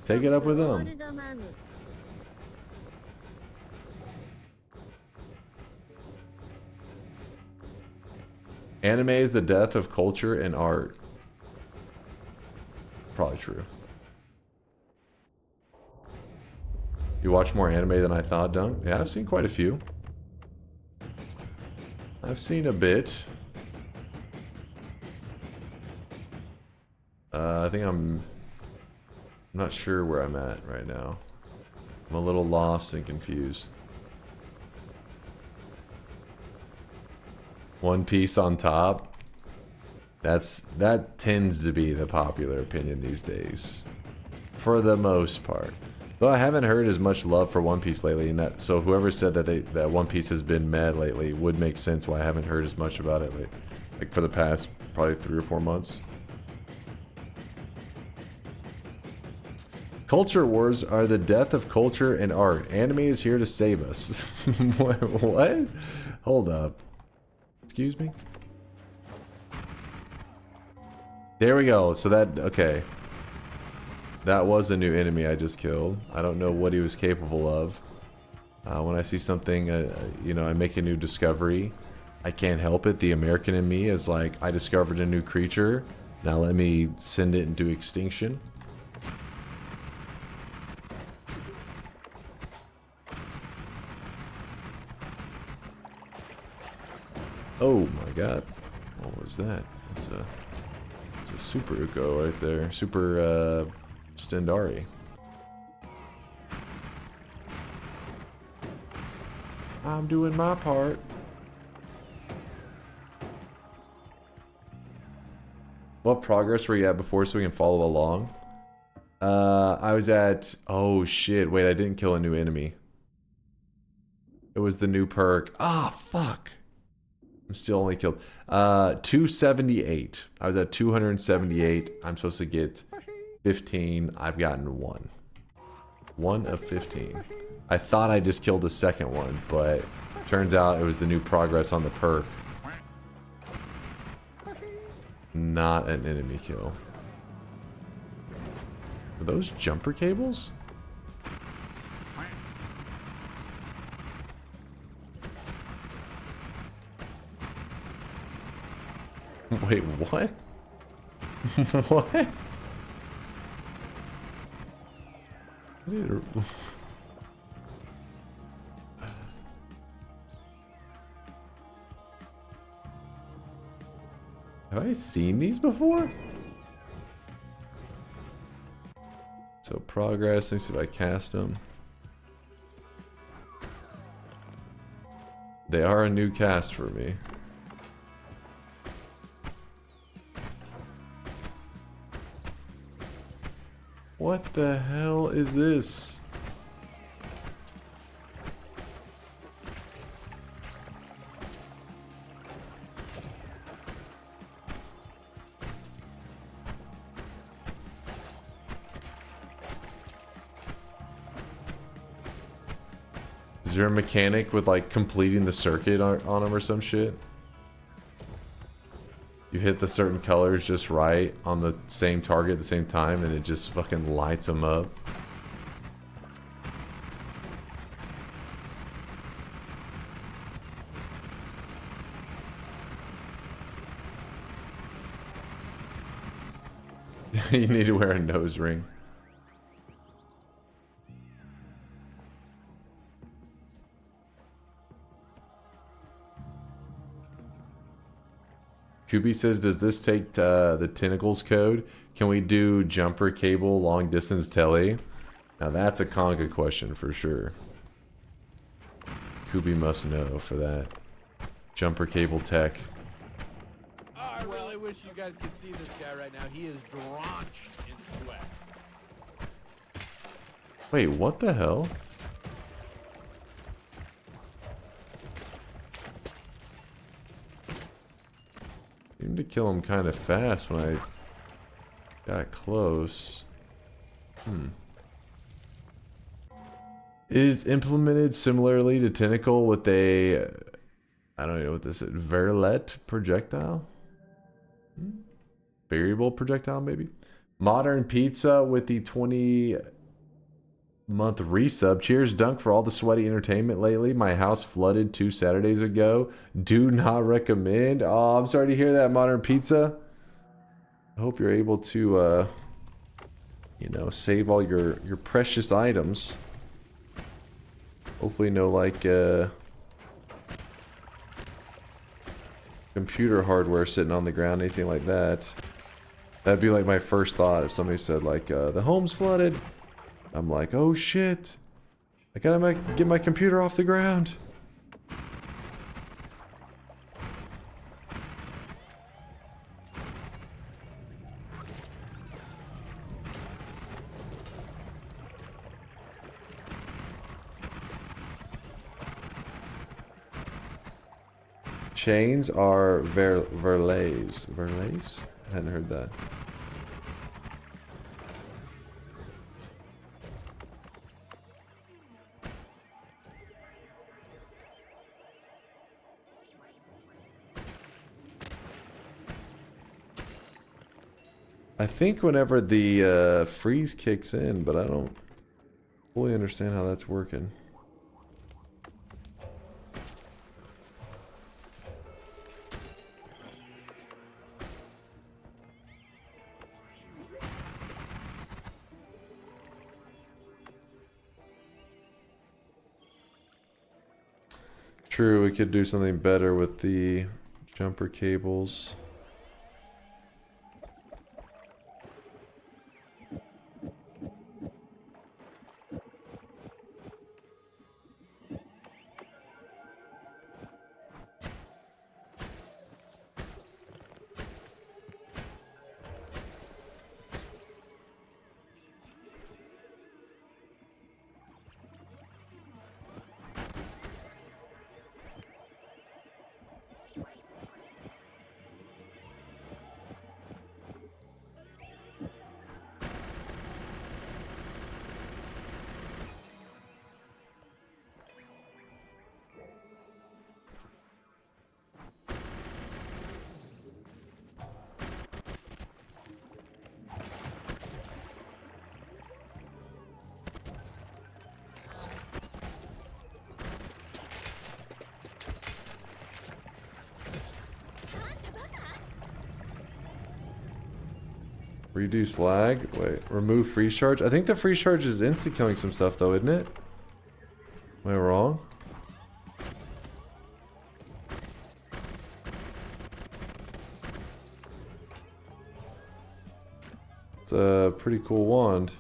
S7: Take it up with them. Anime is the death of culture and art. Probably true. You watch more anime than I thought, Dunk? Yeah, I've seen quite a few. I've seen a bit. I think I'm not sure where I'm at right now. I'm a little lost and confused. One Piece on top. That tends to be the popular opinion these days, for the most part. Though I haven't heard as much love for One Piece lately, and so whoever said that One Piece has been mad lately would make sense why I haven't heard as much about it like for the past probably 3 or 4 months. Culture wars are the death of culture and art. Anime is here to save us. What? Hold up. Excuse me? There we go. So that, okay. That was a new enemy I just killed. I don't know what he was capable of. When I see something, you know, I make a new discovery. I can't help it. The American in me is like, I discovered a new creature. Now let me send it into extinction. Oh my god. What was that? It's a super Uko right there. Super Stendari. I'm doing my part. What progress were you at before so we can follow along? I was at, oh shit, wait, I didn't kill a new enemy. It was the new perk. Ah, fuck. I'm still only killed 278. I was at 278. I'm supposed to get 15. I've gotten 1. 1 of 15. I thought I just killed the second one, but turns out it was the new progress on the perk. Not an enemy kill. Are those jumper cables? Wait, what? What? Have I seen these before? So progress, let me see if I cast them. They are a new cast for me. What the hell is this? Is there a mechanic with like completing the circuit on them or some shit? You hit the certain colors just right on the same target at the same time and it just fucking lights them up. You need to wear a nose ring. Kubi says, does this take the tentacles code? Can we do jumper cable long distance tele? Now that's a conga question for sure. Kubi must know for that. Jumper cable tech.
S6: Oh, I really wish you guys could see this guy right now. He is drenched in sweat.
S7: Wait, what the hell? Seemed to kill him kind of fast when I got close. Is implemented similarly to Tentacle with a, I don't know what this is, Verlet projectile? Variable projectile maybe? Modern Pizza with the 20-month resub. Cheers, Dunk, for all the sweaty entertainment lately. My house flooded 2 Saturdays ago. Do not recommend. Oh, I'm sorry to hear that, Modern Pizza. I hope you're able to, you know, save all your precious items. Hopefully no, like, computer hardware sitting on the ground, anything like that. That'd be like my first thought if somebody said, like, the home's flooded. I'm like, oh shit. I gotta get my computer off the ground. Chains are verlays. Verlays? I hadn't heard that. I think whenever the freeze kicks in, but I don't fully understand how that's working. True, we could do something better with the jumper cables. Reduce lag. Wait, remove freeze charge. I think the freeze charge is insta killing some stuff though, isn't it? Am I wrong? It's a pretty cool wand.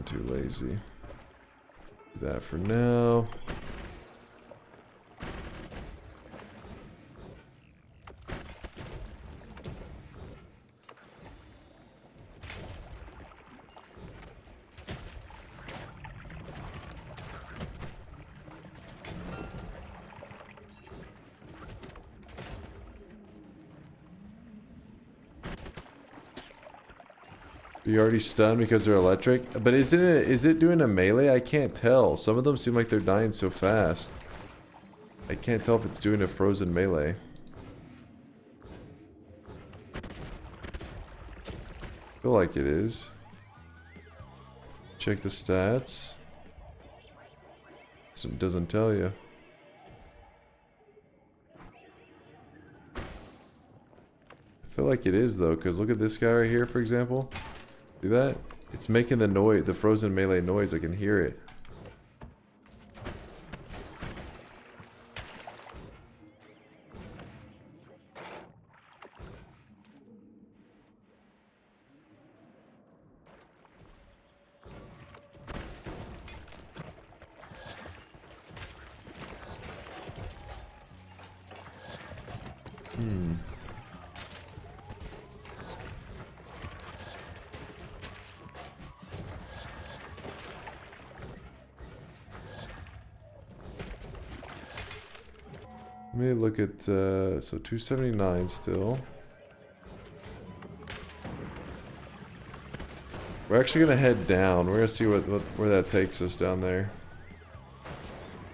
S7: too lazy. Do that for now. You already stunned because they're electric? But is it doing a melee? I can't tell. Some of them seem like they're dying so fast. I can't tell if it's doing a frozen melee. I feel like it is. Check the stats. It doesn't tell you. I feel like it is though, because look at this guy right here, for example. See that? It's making the noise, the frozen melee noise. I can hear it. Let me look at, so 279 still. We're actually gonna head down. We're gonna see where that takes us down there.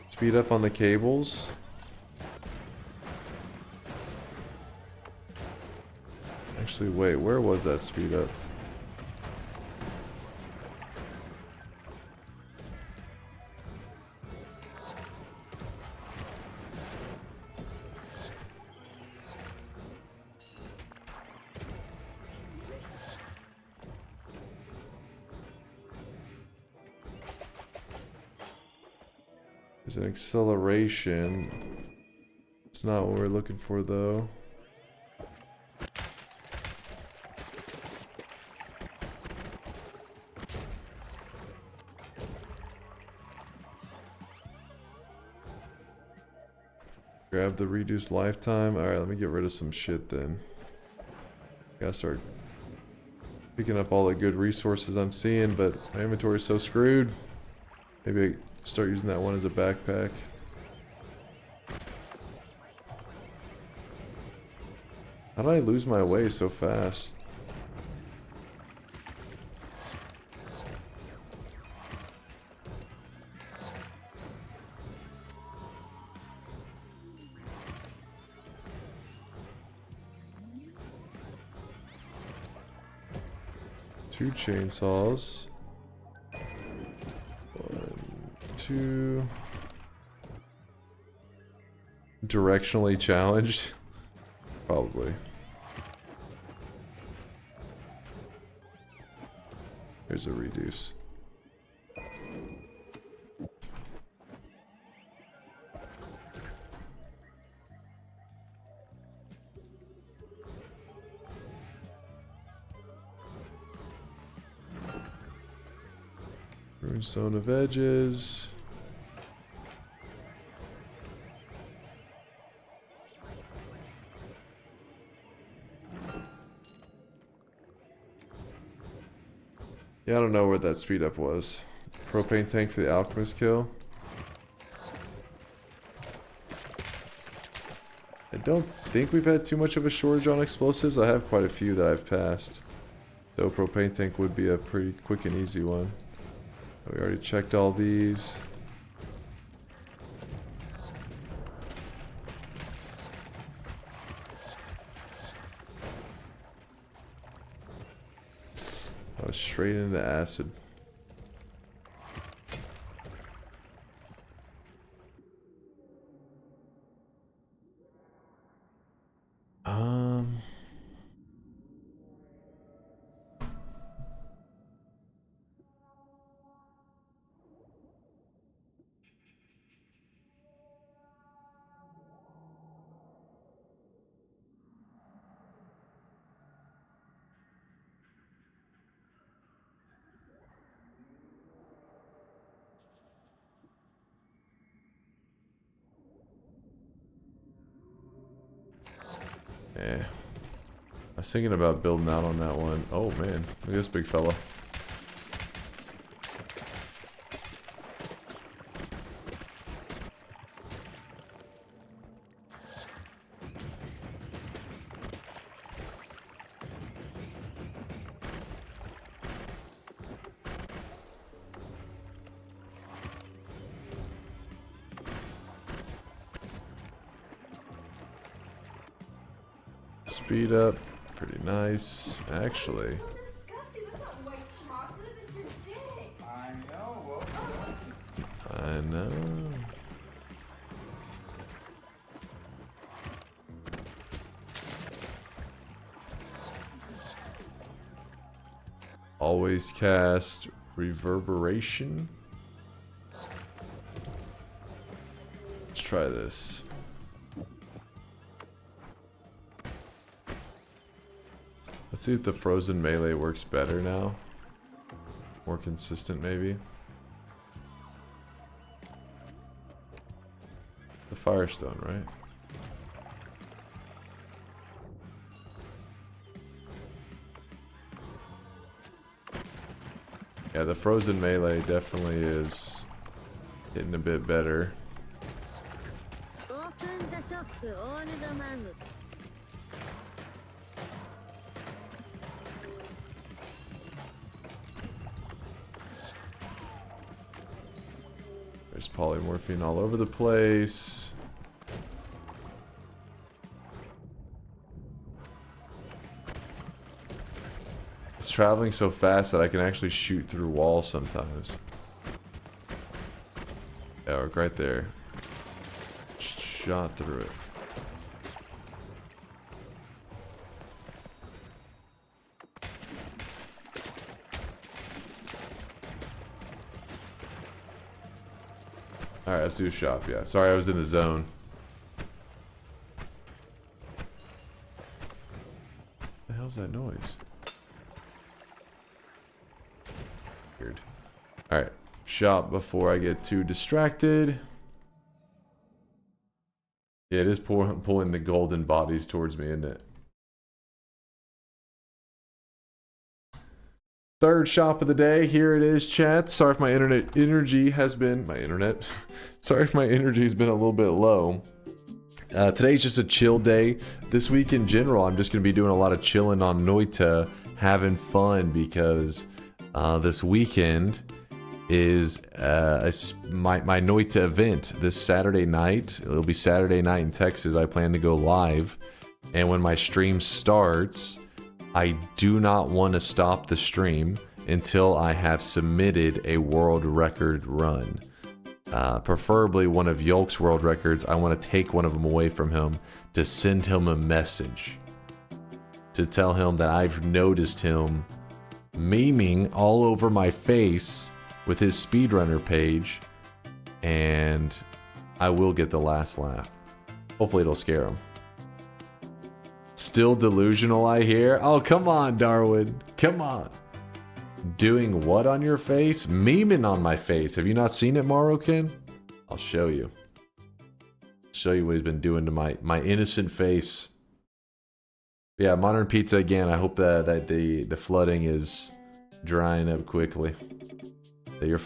S7: Speed up on the cables. Actually, wait, where was that speed up? There's an acceleration. It's not what we're looking for though. Grab the reduced lifetime. Alright, let me get rid of some shit then. Gotta start picking up all the good resources I'm seeing, but my inventory is so screwed. Maybe I start using that one as a backpack. How did I lose my way so fast? Two chainsaws. 1, 2. Directionally challenged? Probably. Here's a reduce. Runestone of edges. Yeah, I don't know where that speed up was. Propane tank for the alchemist kill. I don't think we've had too much of a shortage on explosives. I have quite a few that I've passed. Though propane tank would be a pretty quick and easy one. We already checked all these. Oh, straight into acid. I was thinking about building out on that one. Oh man, look at this big fella. Speed up, pretty nice, actually. I know. Always cast reverberation. Let's try this. Let's see if the frozen melee works better now. More consistent, maybe. The Firestone, right? Yeah, the frozen melee definitely is hitting a bit better.
S5: Open the shop, all the man.
S7: There's polymorphine all over the place. It's traveling so fast that I can actually shoot through walls sometimes. Yeah, like right there. Shot through it. Alright, let's do a shop, yeah. Sorry, I was in the zone. What the hell's that noise? Weird. Alright, shop before I get too distracted. Yeah, it is pulling the golden bodies towards me, isn't it? Third shop of the day. Here it is, chat. Sorry if my energy has been sorry if my energy has been a little bit low. Today's just a chill day. This week in general, I'm just gonna be doing a lot of chilling on Noita, having fun, because this weekend is my Noita event this Saturday night. It'll be Saturday night in Texas. I plan to go live, and when my stream starts, I do not want to stop the stream until I have submitted a world record run. Preferably one of Yolk's world records. I want to take one of them away from him to send him a message. To tell him that I've noticed him memeing all over my face with his speedrunner page. And I will get the last laugh. Hopefully it'll scare him. Still delusional, I hear. Oh, come on, Darwin. Come on. Doing what on your face? Memeing on my face. Have you not seen it, Marokin? I'll show you. Show you what he's been doing to my innocent face. Yeah, Modern Pizza again. I hope that the flooding is drying up quickly. That your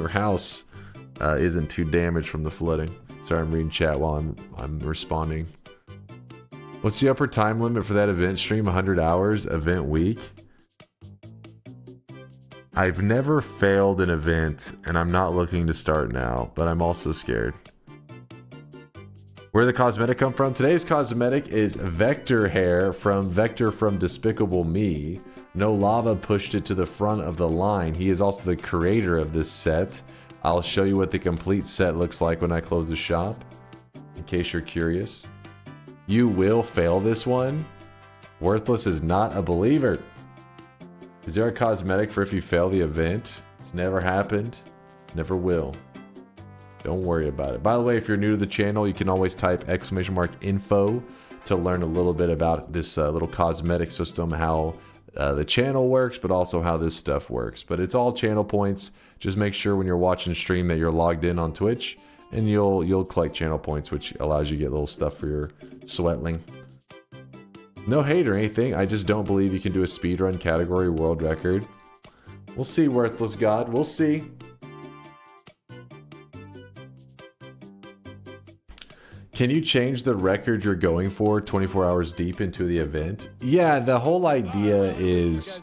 S7: house isn't too damaged from the flooding. Sorry, I'm reading chat while I'm responding. What's the upper time limit for that event stream? 100 hours, event week? I've never failed an event, and I'm not looking to start now, but I'm also scared. Where did the cosmetic come from? Today's cosmetic is Vector hair from Vector from Despicable Me. No Lava pushed it to the front of the line. He is also the creator of this set. I'll show you what the complete set looks like when I close the shop, in case you're curious. You will fail this one. Worthless is not a believer. Is there a cosmetic for if you fail the event? It's never happened. Never will. Don't worry about it. By the way, if you're new to the channel, you can always type !info to learn a little bit about this little cosmetic system, how the channel works, but also how this stuff works. But it's all channel points. Just make sure when you're watching stream that you're logged in on Twitch, and you'll collect channel points, which allows you to get little stuff for your sweatling. No hate or anything. I just don't believe you can do a speedrun category world record. We'll see, Worthless God. We'll see. Can you change the record you're going for 24 hours deep into the event? Yeah, the whole idea is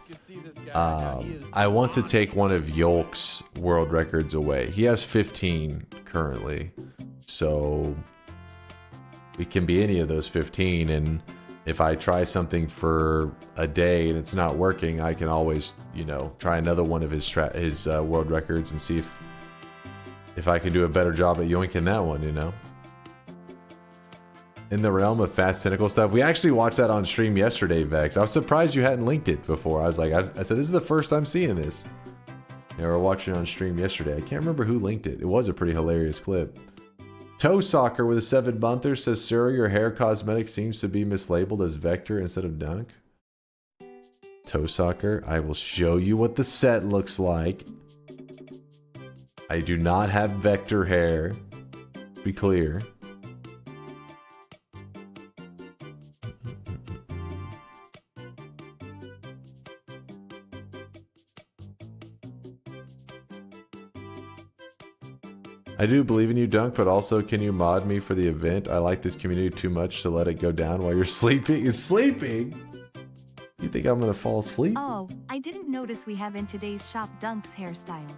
S7: I want to take one of Yolk's world records away. He has 15 currently. So it can be any of those 15, and if I try something for a day and it's not working, I can always, you know, try another one of his world records and see if I can do a better job at yoinking that one, you know. In the realm of fast tentacle stuff, we actually watched that on stream yesterday, Vex. I was surprised you hadn't linked it before. I was like, I said, this is the first time seeing this. Yeah, we were watching it on stream yesterday. I can't remember who linked it. It was a pretty hilarious clip. Toe Soccer with a 7-monther says, sir, your hair cosmetic seems to be mislabeled as Vector instead of Dunk. Toe Soccer, I will show you what the set looks like. I do not have Vector hair. Be clear. I do believe in you, Dunk, but also can you mod me for the event? I like this community too much to let it go down while you're sleeping. Is sleeping? You think I'm gonna fall asleep?
S8: Oh, I didn't notice we have in today's shop Dunk's hairstyle.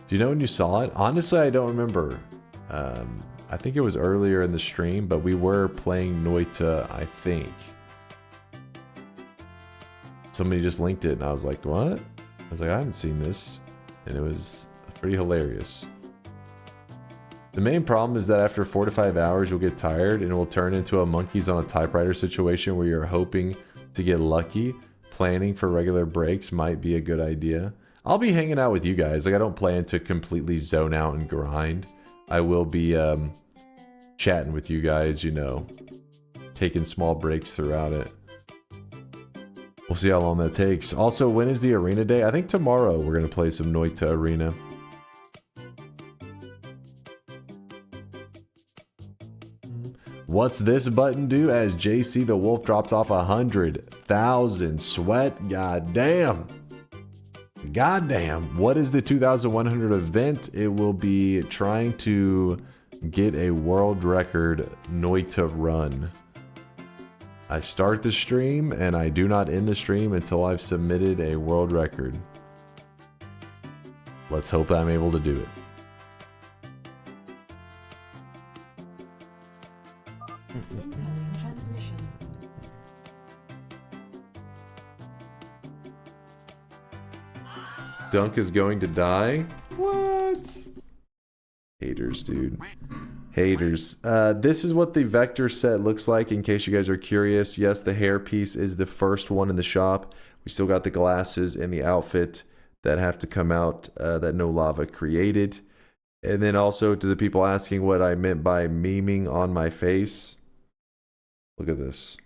S7: Do you know when you saw it? Honestly, I don't remember. I think it was earlier in the stream, but we were playing Noita, I think. Somebody just linked it, and I was like, what? I was like, I haven't seen this. And it was pretty hilarious. The main problem is that after 4 to 5 hours, you'll get tired, and it will turn into a monkeys on a typewriter situation where you're hoping to get lucky. Planning for regular breaks might be a good idea. I'll be hanging out with you guys. Like, I don't plan to completely zone out and grind. I will be chatting with you guys, you know, taking small breaks throughout it. We'll see how long that takes. Also, when is the arena day? I think tomorrow we're going to play some Noita Arena. What's this button do? As JC the Wolf drops off 100,000 sweat. Goddamn. Goddamn. What is the 2100 event? It will be trying to get a world record Noita run. I start the stream and I do not end the stream until I've submitted a world record. Let's hope I'm able to do it. Dunk is going to die? What? Haters, dude. Haters. This is what the Vector set looks like in case you guys are curious. Yes, the hair piece is the first one in the shop. We still got the glasses and the outfit that have to come out that No Lava created. And then also to the people asking what I meant by memeing on my face. Look at this.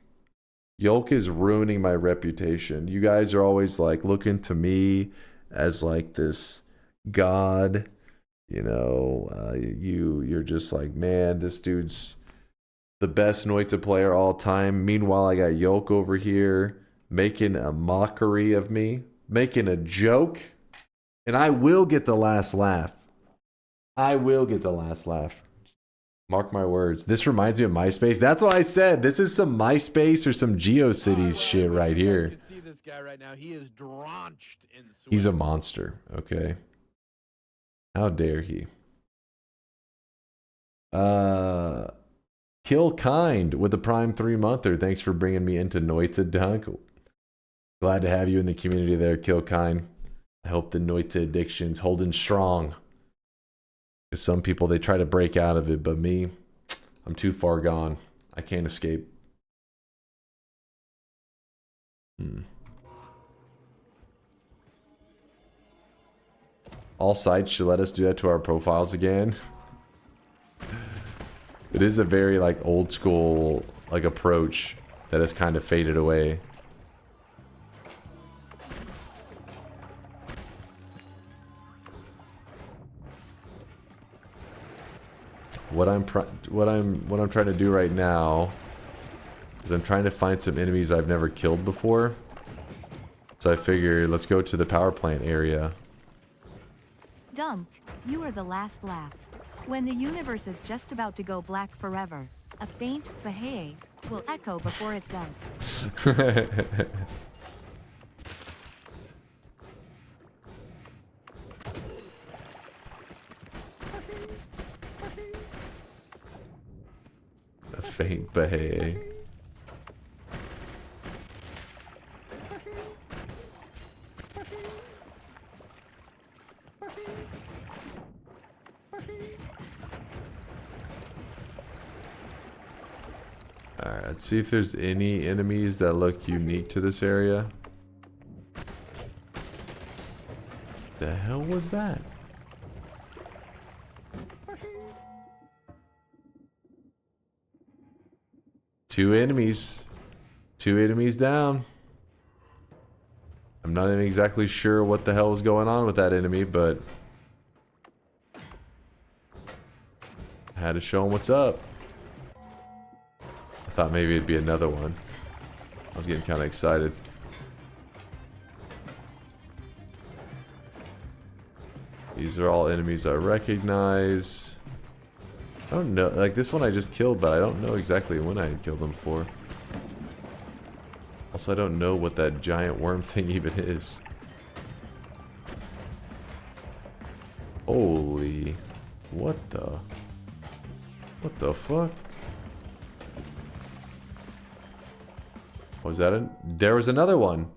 S7: Yolk is ruining my reputation. You guys are always like looking to me as like this god. You know, you're just like, man, this dude's the best Noita player all time. Meanwhile, I got Yolk over here making a mockery of me, making a joke, and I will get the last laugh. I will get the last laugh. Mark my words. This reminds me of MySpace. That's what I said. This is some MySpace or some GeoCities shit right here.
S6: You can see this guy right now. He is drenched in sweat.
S7: He's a monster. Okay. How dare he? Kill Kind with the Prime 3-monther. Thanks for bringing me into Noita, Dunk. Glad to have you in the community there, Kill Kind. I hope the Noita addiction's holding strong. Because some people, they try to break out of it, but me, I'm too far gone. I can't escape. All sites should let us do that to our profiles again. It is a very like old school like approach that has kind of faded away. What I'm trying to do right now 'Cause I'm trying to find some enemies I've never killed before. So I figured let's go to the power plant area.
S8: Dunk, you are the last laugh. When the universe is just about to go black forever, a faint "Bahey" will echo before it does.
S7: A faint "Bahey." Alright, let's see if there's any enemies that look unique to this area. The hell was that? Two enemies. Two enemies down. I'm not even exactly sure what the hell was going on with that enemy, but I had to show him what's up. I thought maybe it'd be another one. I was getting kind of excited. These are all enemies I recognize. I don't know, like this one I just killed, but I don't know exactly when I had killed them for. Also, I don't know what that giant worm thing even is. Holy, what the fuck? Was that there was another one.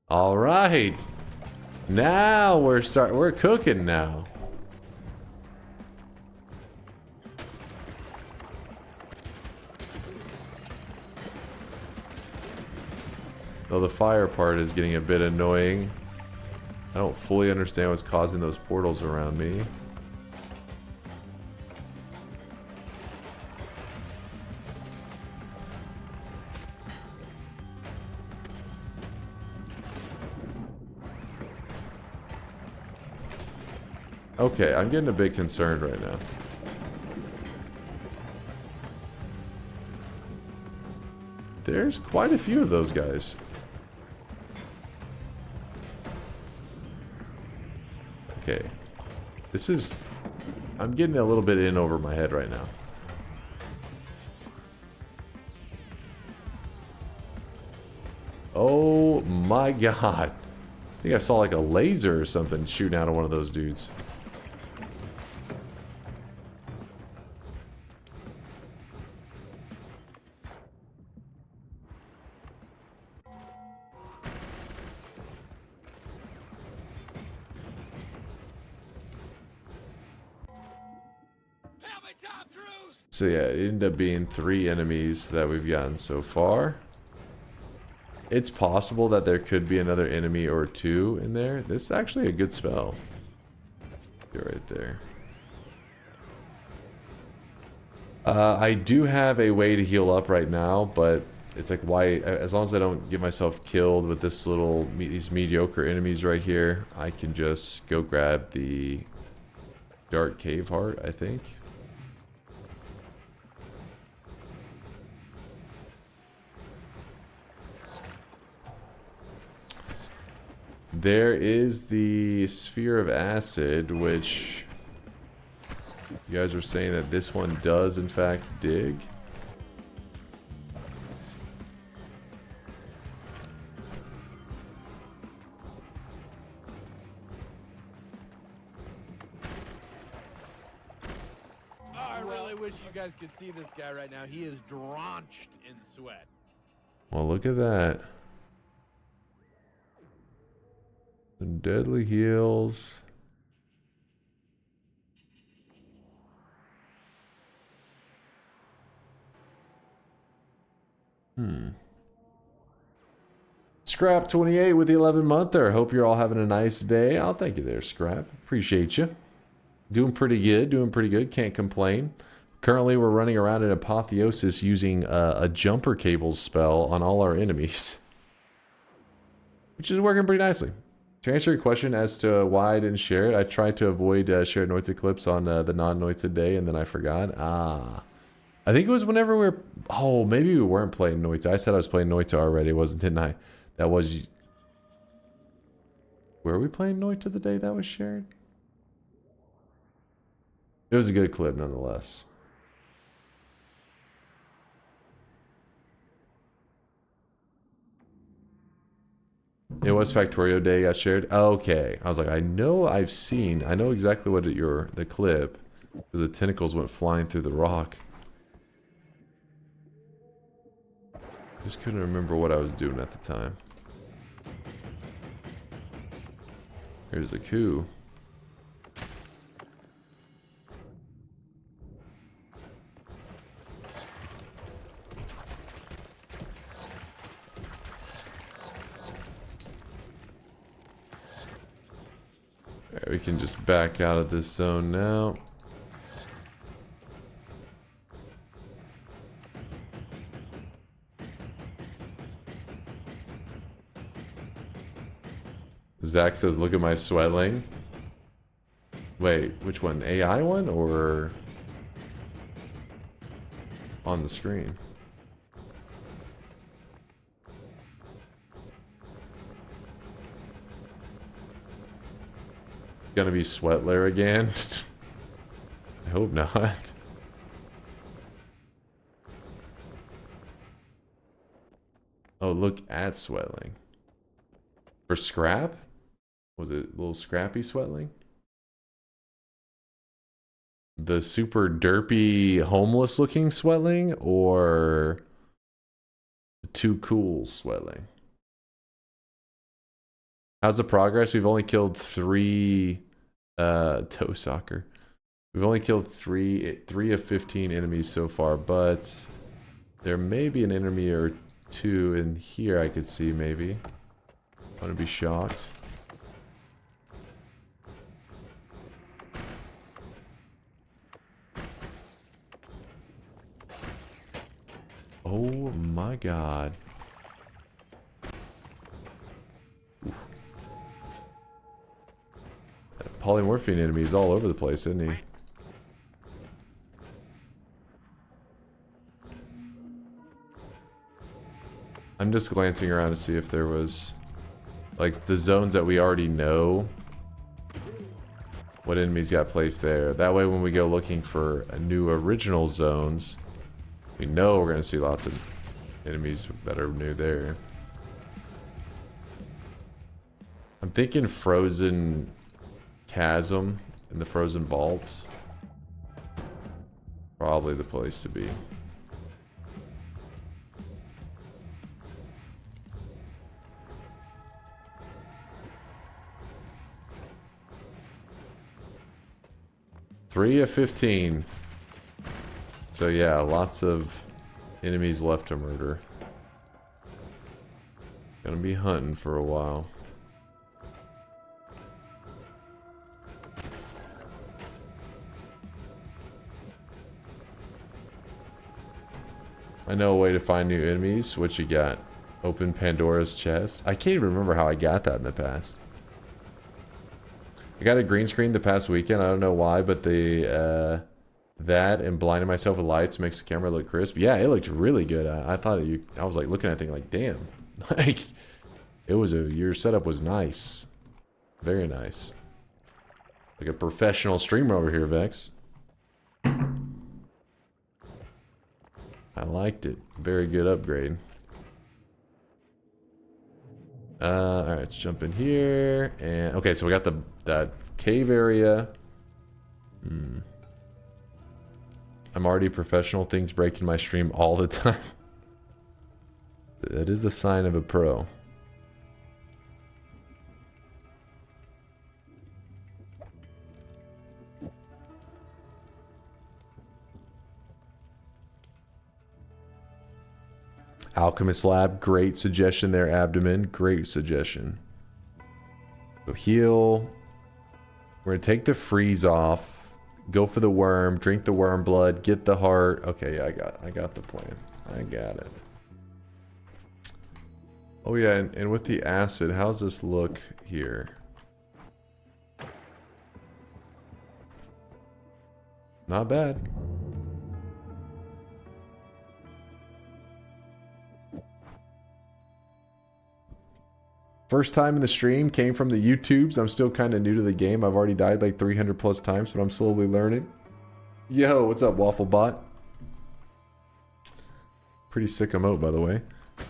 S7: All right. Now we're cooking now. Though the fire part is getting a bit annoying. I don't fully understand what's causing those portals around me. Okay, I'm getting a bit concerned right now. There's quite a few of those guys. Okay. This is... I'm getting a little bit in over my head right now. Oh my god. I think I saw like a laser or something shooting out of one of those dudes. So yeah, it ended up being 3 enemies that we've gotten so far. It's possible that there could be another enemy or 2 in there. This is actually a good spell. You're right there. I do have a way to heal up right now, but it's like why, as long as I don't get myself killed with this these mediocre enemies right here, I can just go grab the Dark Cave Heart, I think. There is the Sphere of Acid, which you guys were saying that this one does in fact dig.
S6: Oh, I really wish you guys could see this guy right now. He is drenched in sweat.
S7: Well, look at that. Some deadly heals. Scrap 28 with the 11-monther. Hope you're all having a nice day. Oh, thank you there, Scrap. Appreciate you. Doing pretty good. Can't complain. Currently, we're running around in Apotheosis using a jumper cables spell on all our enemies, which is working pretty nicely. To answer your question as to why I didn't share it, I tried to avoid shared Noita clips on the non-Noita day, and then I forgot. I think it was whenever we were... Oh, maybe we weren't playing Noita. I said I was playing Noita already, wasn't, didn't I? That was... Were we playing Noita the day that was shared? It was a good clip nonetheless. It was Factorio Day got shared. Okay. I was like, I know exactly what the clip, because the tentacles went flying through the rock. Just couldn't remember what I was doing at the time. Here's a coup. Alright, we can just back out of this zone now. Zach says, look at my sweatling. Wait, which one? The AI one or on the screen? Gonna be Sweatler again? I hope not. Oh, look at Sweatling. For scrap? Was it a little scrappy Sweatling? The super derpy homeless looking Sweatling or the too cool Sweatling? How's the progress? We've only killed 3 toe soccer. We've only killed 3 of 15 enemies so far, but there may be an enemy or 2 in here I could see maybe. I wouldn't be shocked. Oh my god. Oof. That polymorphine enemy is all over the place, isn't he? I'm just glancing around to see if there was like the zones that we already know. What enemies got placed there. That way when we go looking for a new original zones, we know we're going to see lots of enemies that are new there. I'm thinking Frozen Chasm and the Frozen Vault. Probably the place to be. Three of 15. So yeah, lots of enemies left to murder. Gonna be hunting for a while. I know a way to find new enemies. What you got? Open Pandora's chest. I can't even remember how I got that in the past. I got a green screen the past weekend. I don't know why, but the that and blinding myself with lights makes the camera look crisp. Yeah, it looked really good. I thought I was like looking at things like, damn, like it was your setup was nice, very nice, like a professional streamer over here, Vex. I liked it. Very good upgrade. All right, let's jump in here and okay, so we got that cave area. I'm already professional. Things breaking my stream all the time. That is the sign of a pro. Alchemist Lab, great suggestion there, Abdomen. Great suggestion. So heal. We're gonna take the freeze off. Go for the worm, drink the worm blood, get the heart. Okay, yeah, I got the plan. I got it. Oh yeah, and with the acid, how's this look here? Not bad. First time in the stream, came from the YouTubes. I'm still kind of new to the game. I've already died like 300 plus times, but I'm slowly learning. Yo, what's up, WaffleBot? Pretty sick emote, by the way.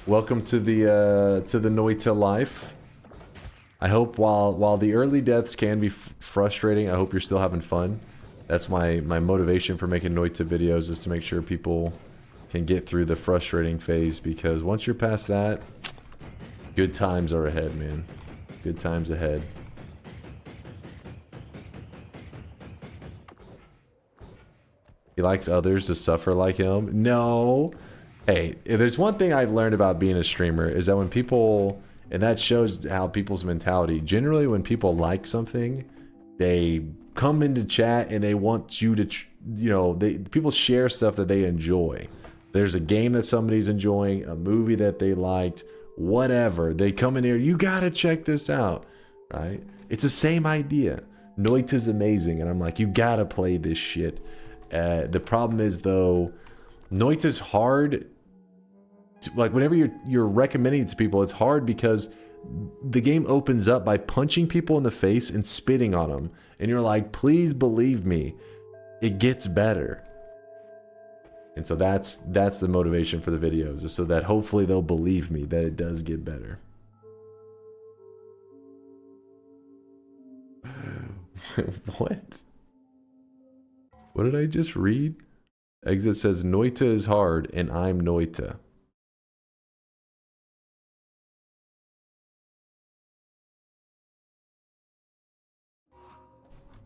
S7: Welcome to the Noita life. I hope while the early deaths can be frustrating, I hope you're still having fun. That's my motivation for making Noita videos, is to make sure people can get through the frustrating phase, because once you're past that, good times are ahead, man. Good times ahead. He likes others to suffer like him. No. Hey, if there's one thing I've learned about being a streamer, is that when people, and that shows how people's mentality, generally when people like something, they come into chat and they want you to, you know, people share stuff that they enjoy. There's a game that somebody's enjoying, a movie that they liked, whatever. They come in here, you gotta check this out, right? It's the same idea. Noita's amazing, and I'm like, you gotta play this shit. The problem is, though, Noita's hard. Like, whenever you're recommending it to people, it's hard because the game opens up by punching people in the face and spitting on them, and you're like, please believe me, it gets better. And so that's the motivation for the videos, is so that hopefully they'll believe me that it does get better. What? What did I just read? Exit says Noita is hard and I'm Noita.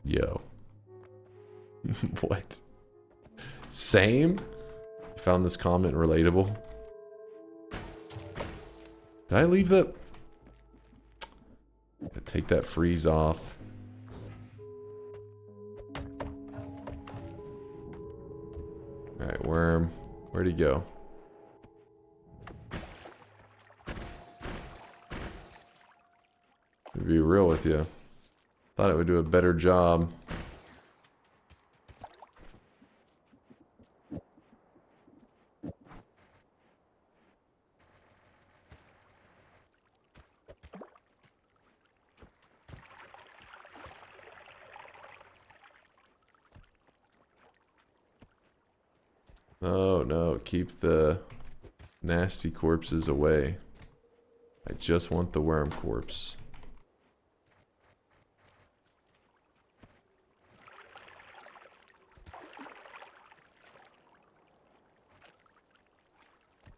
S7: Yo. What? Same? Found this comment relatable. Did I leave the... Take that freeze off. Alright, worm. Where'd he go? To be real with you, thought it would do a better job. Oh no, keep the nasty corpses away. I just want the worm corpse.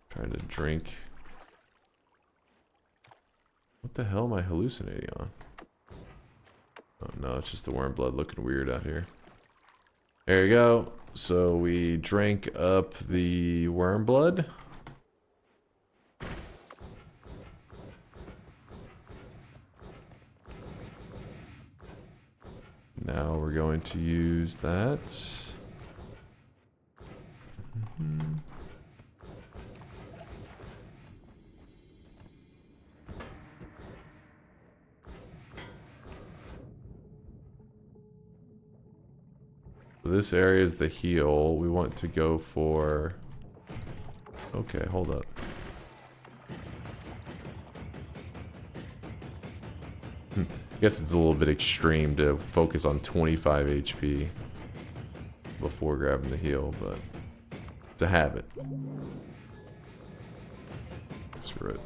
S7: Trying to drink. What the hell am I hallucinating on? Oh no, it's just the worm blood looking weird out here. There you go. So we drank up the worm blood. Now we're going to use that. This area is the heal. We want to go for... Okay, hold up. I guess it's a little bit extreme to focus on 25 HP before grabbing the heal, but it's a habit. Screw it.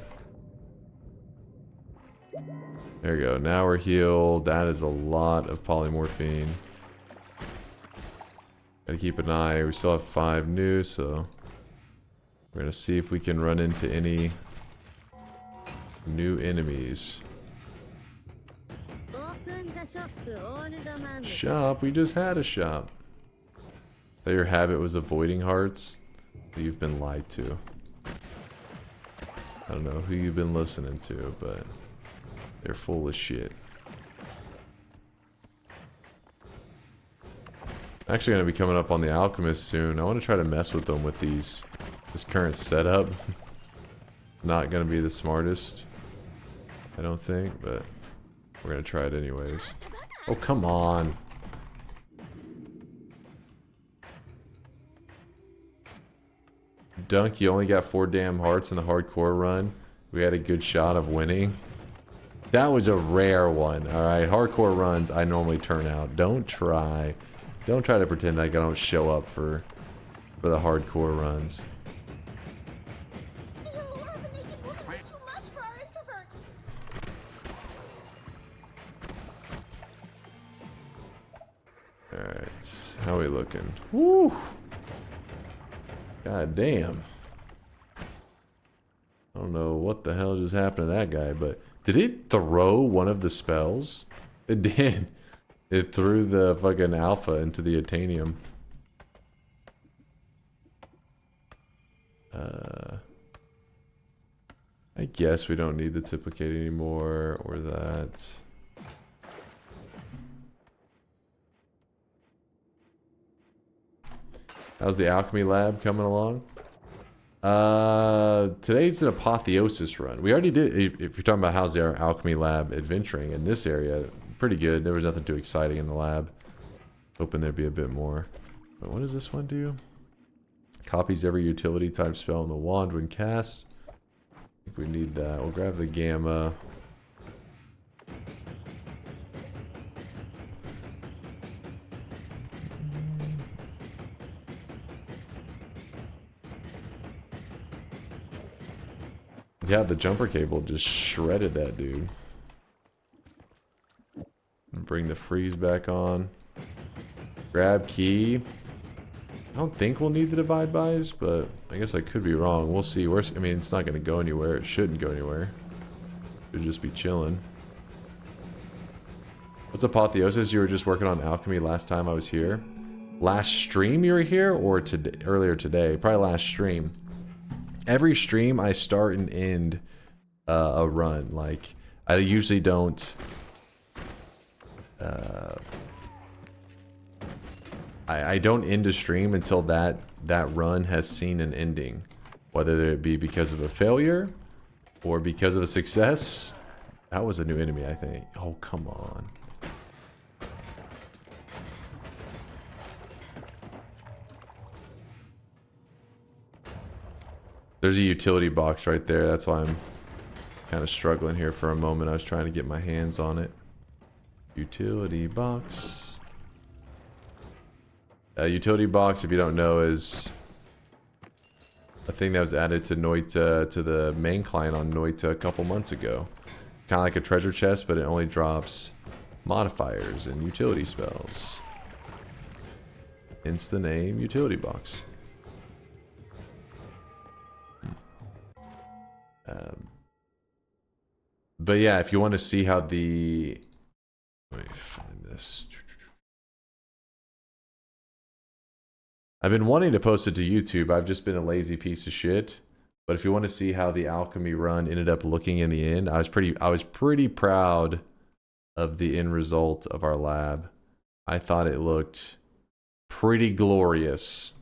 S7: There we go. Now we're healed. That is a lot of polymorphine. Gotta keep an eye. We still have 5 new, so we're gonna see if we can run into any new enemies. Shop? We just had a shop. That your habit was avoiding hearts? You've been lied to. I don't know who you've been listening to, but they're full of shit. Actually going to be coming up on the Alchemist soon. I want to try to mess with them with this current setup. Not going to be the smartest, I don't think, but we're going to try it anyways. Oh, come on. Dunk, you only got 4 damn hearts in the hardcore run. We had a good shot of winning. That was a rare one. All right, hardcore runs I normally turn out. Don't try to pretend like I don't show up for the hardcore runs. Alright, how we looking? Woo! God damn. I don't know what the hell just happened to that guy, but did it throw one of the spells? It did. It threw the fucking alpha into the Athenium. I guess we don't need the Tiplicate anymore, or that. How's the alchemy lab coming along? Today's an Apotheosis run. We already did, if you're talking about how's our alchemy lab adventuring in this area, pretty good. There was nothing too exciting in the lab. Hoping there'd be a bit more. But what does this one do? Copies every utility type spell in the wand when cast. I think we need that. We'll grab the gamma. Yeah, the jumper cable just shredded that dude. Bring the freeze back on. Grab key. I don't think we'll need the divide buys, but I guess I could be wrong. We'll see. I mean, it's not going to go anywhere. It shouldn't go anywhere. It should just be chilling. What's Apotheosis? You were just working on alchemy last time I was here. Last stream you were here, or today, earlier today? Probably last stream. Every stream I start and end a run. Like, I usually don't I don't end a stream until that run has seen an ending, whether it be because of a failure or because of a success. That was a new enemy, I think. Oh, come on. There's a utility box right there. That's why I'm kind of struggling here for a moment. I was trying to get my hands on it. Utility box. Utility box, if you don't know, is a thing that was added to Noita, to the main client on Noita a couple months ago. Kind of like a treasure chest, but it only drops modifiers and utility spells. Hence the name utility box. But yeah, if you want to see how the... Let me find this. I've been wanting to post it to YouTube. I've just been a lazy piece of shit. But if you want to see how the alchemy run ended up looking in the end, I was pretty proud of the end result of our lab. I thought it looked pretty glorious.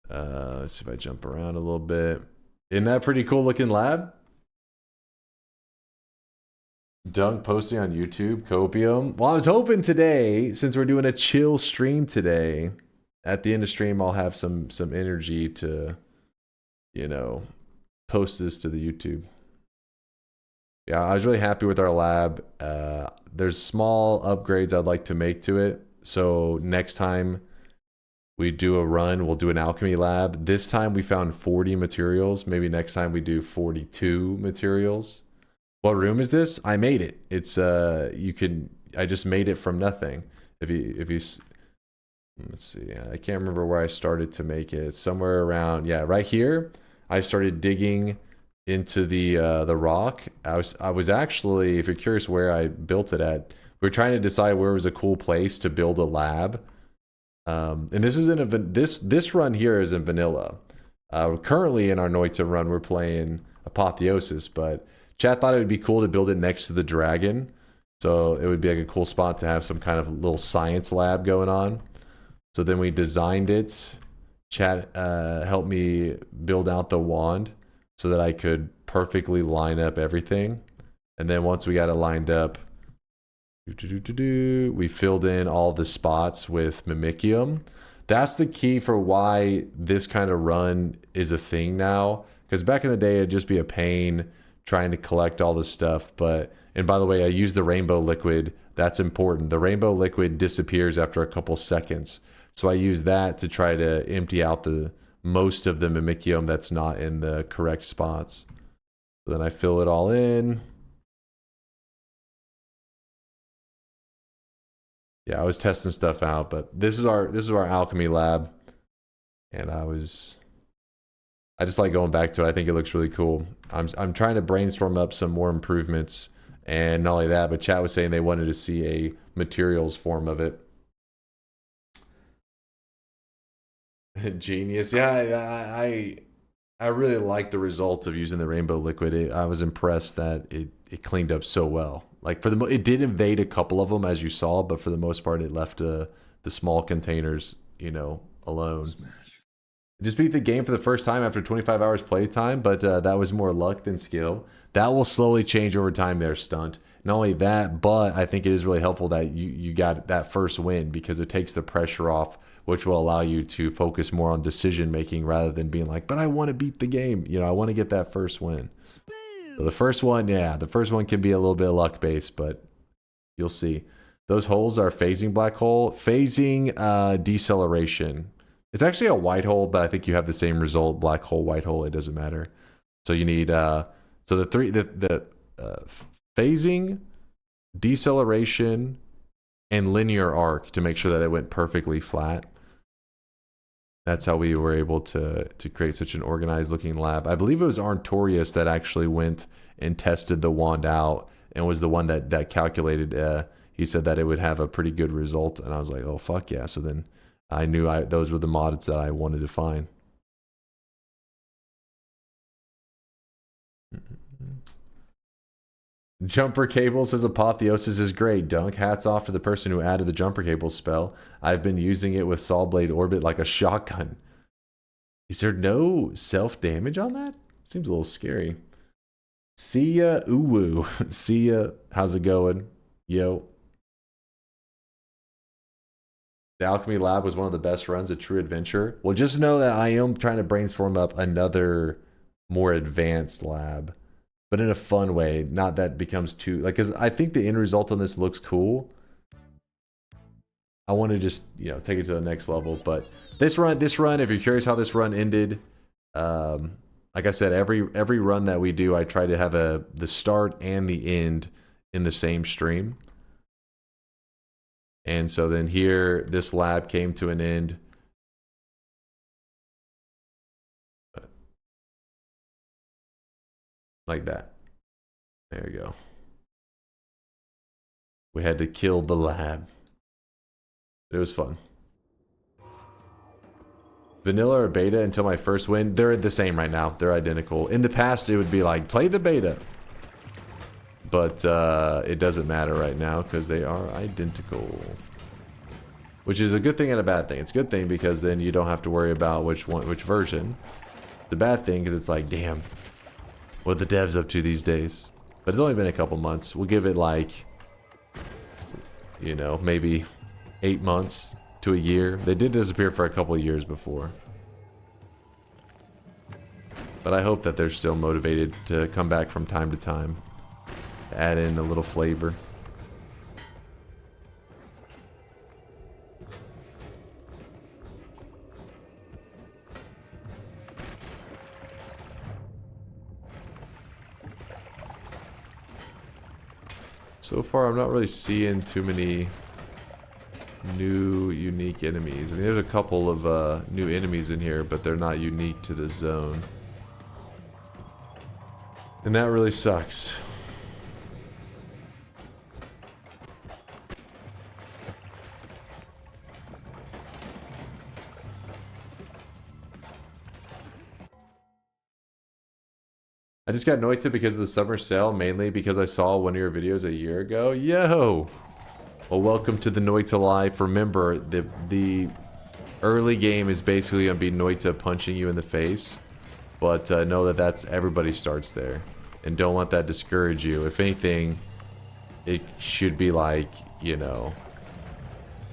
S7: Let's see if I jump around a little bit. Isn't that pretty cool looking lab? Dunk posting on YouTube, Copium. Well, I was hoping today, since we're doing a chill stream today, at the end of stream I'll have some energy to, you know, post this to the YouTube. Yeah, I was really happy with our lab. There's small upgrades I'd like to make to it. So next time we do a run, we'll do an alchemy lab. This time we found 40 materials. Maybe next time we do 42 materials. What room is this? I made it. It's I just made it from nothing. If you let's see. I can't remember where I started to make it. It's somewhere around, yeah, right here. I started digging into the rock. I was actually, if you're curious where I built it at, we were trying to decide where was a cool place to build a lab. And this is in this run here is in vanilla. Currently in our Noita run, we're playing Apotheosis, but chat thought it would be cool to build it next to the dragon. So it would be like a cool spot to have some kind of little science lab going on. So then we designed it. Chat helped me build out the wand so that I could perfectly line up everything. And then once we got it lined up, we filled in all the spots with Mimicium. That's the key for why this kind of run is a thing now. Because back in the day, it'd just be a pain trying to collect all this stuff. But, and by the way, I use the rainbow liquid. That's important. The rainbow liquid disappears after a couple seconds. So I use that to try to empty out the most of the Mimikyu that's not in the correct spots. So then I fill it all in. Yeah, I was testing stuff out, but this is our alchemy lab. And I just like going back to it. I think it looks really cool. I'm trying to brainstorm up some more improvements, and not only that, but chat was saying they wanted to see a materials form of it. Genius. Yeah, I really like the results of using the rainbow liquid. I was impressed that it cleaned up so well. Like it did invade a couple of them, as you saw, but for the most part, it left the small containers, you know, alone. I just beat the game for the first time after 25 hours playtime, but that was more luck than skill. That will slowly change over time there, Stunt. Not only that, but I think it is really helpful that you got that first win, because it takes the pressure off, which will allow you to focus more on decision making rather than being like, but I want to beat the game. You know, I want to get that first win. So the first one, yeah, the first one can be a little bit luck based, but you'll see. Those holes are phasing black hole, phasing deceleration. It's actually a white hole, but I think you have the same result. Black hole, white hole, it doesn't matter. So you need so the phasing, deceleration, and linear arc to make sure that it went perfectly flat. That's how we were able to create such an organized looking lab. I believe it was Artorius that actually went and tested the wand out and was the one that calculated. He said that it would have a pretty good result, and I was like, oh fuck yeah! So then I knew those were the mods that I wanted to find. Jumper cable says Apotheosis is great. Dunk. Hats off to the person who added the jumper cable spell. I've been using it with Saw Blade Orbit like a shotgun. Is there no self-damage on that? Seems a little scary. See ya, uwu. See ya. How's it going? Yo. The Alchemy Lab was one of the best runs of True Adventure. Well, just know that I am trying to brainstorm up another more advanced lab, but in a fun way, not that it becomes too, like, because I think the end result on this looks cool. I want to just, you know, take it to the next level. But this run, if you're curious how this run ended, like I said, every run that we do, I try to have the start and the end in the same stream. And so then here, this lab came to an end. Like that. There we go. We had to kill the lab. It was fun. Vanilla or beta until my first win. They're the same right now. They're identical. In the past, it would be like, play the beta. But it doesn't matter right now because they are identical. Which is a good thing and a bad thing. It's a good thing because then you don't have to worry about which version. It's a bad thing because it's like, damn, what are the devs up to these days? But it's only been a couple months. We'll give it like, you know, maybe 8 months to a year. They did disappear for a couple of years before. But I hope that they're still motivated to come back from time to time. Add in a little flavor. So far, I'm not really seeing too many new unique enemies. I mean, there's a couple of new enemies in here, but they're not unique to the zone. And that really sucks. I just got Noita because of the summer sale, mainly because I saw one of your videos a year ago. Yo! Well, welcome to the Noita Life. Remember, the early game is basically going to be Noita punching you in the face. But know that everybody starts there. And don't let that discourage you. If anything, it should be like, you know,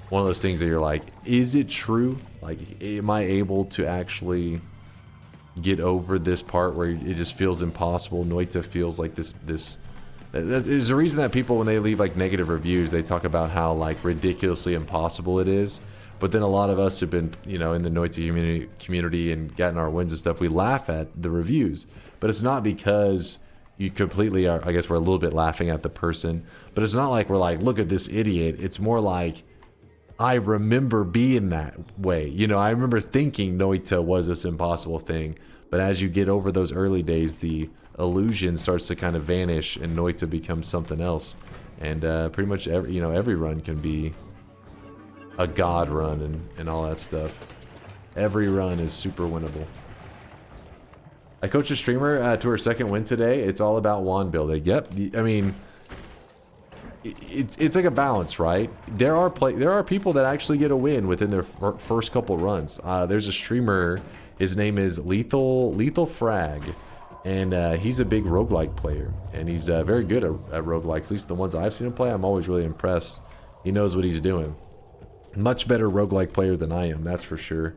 S7: one of those things that you're like, is it true? Like, am I able to actually get over this part where it just feels impossible. Noita feels like this. There's a reason that people, when they leave like negative reviews, they talk about how like ridiculously impossible it is. But then a lot of us who've been, you know, in the Noita community and gotten our wins and stuff, we laugh at the reviews. But it's not because you completely are, I guess we're a little bit laughing at the person. But it's not like we're like, look at this idiot. It's more like, I remember being that way. You know, I remember thinking Noita was this impossible thing. But as you get over those early days, the illusion starts to kind of vanish and Noita becomes something else. And pretty much every run can be a god run and all that stuff. Every run is super winnable. I coached a streamer to her second win today. It's all about wand building. Yep, I mean, it's like a balance, right? There are people that actually get a win within their first couple runs. There's a streamer. His name is Lethal Frag, and he's a big roguelike player, and he's very good at roguelikes. At least the ones I've seen him play, I'm always really impressed. He knows what he's doing. Much better roguelike player than I am, that's for sure.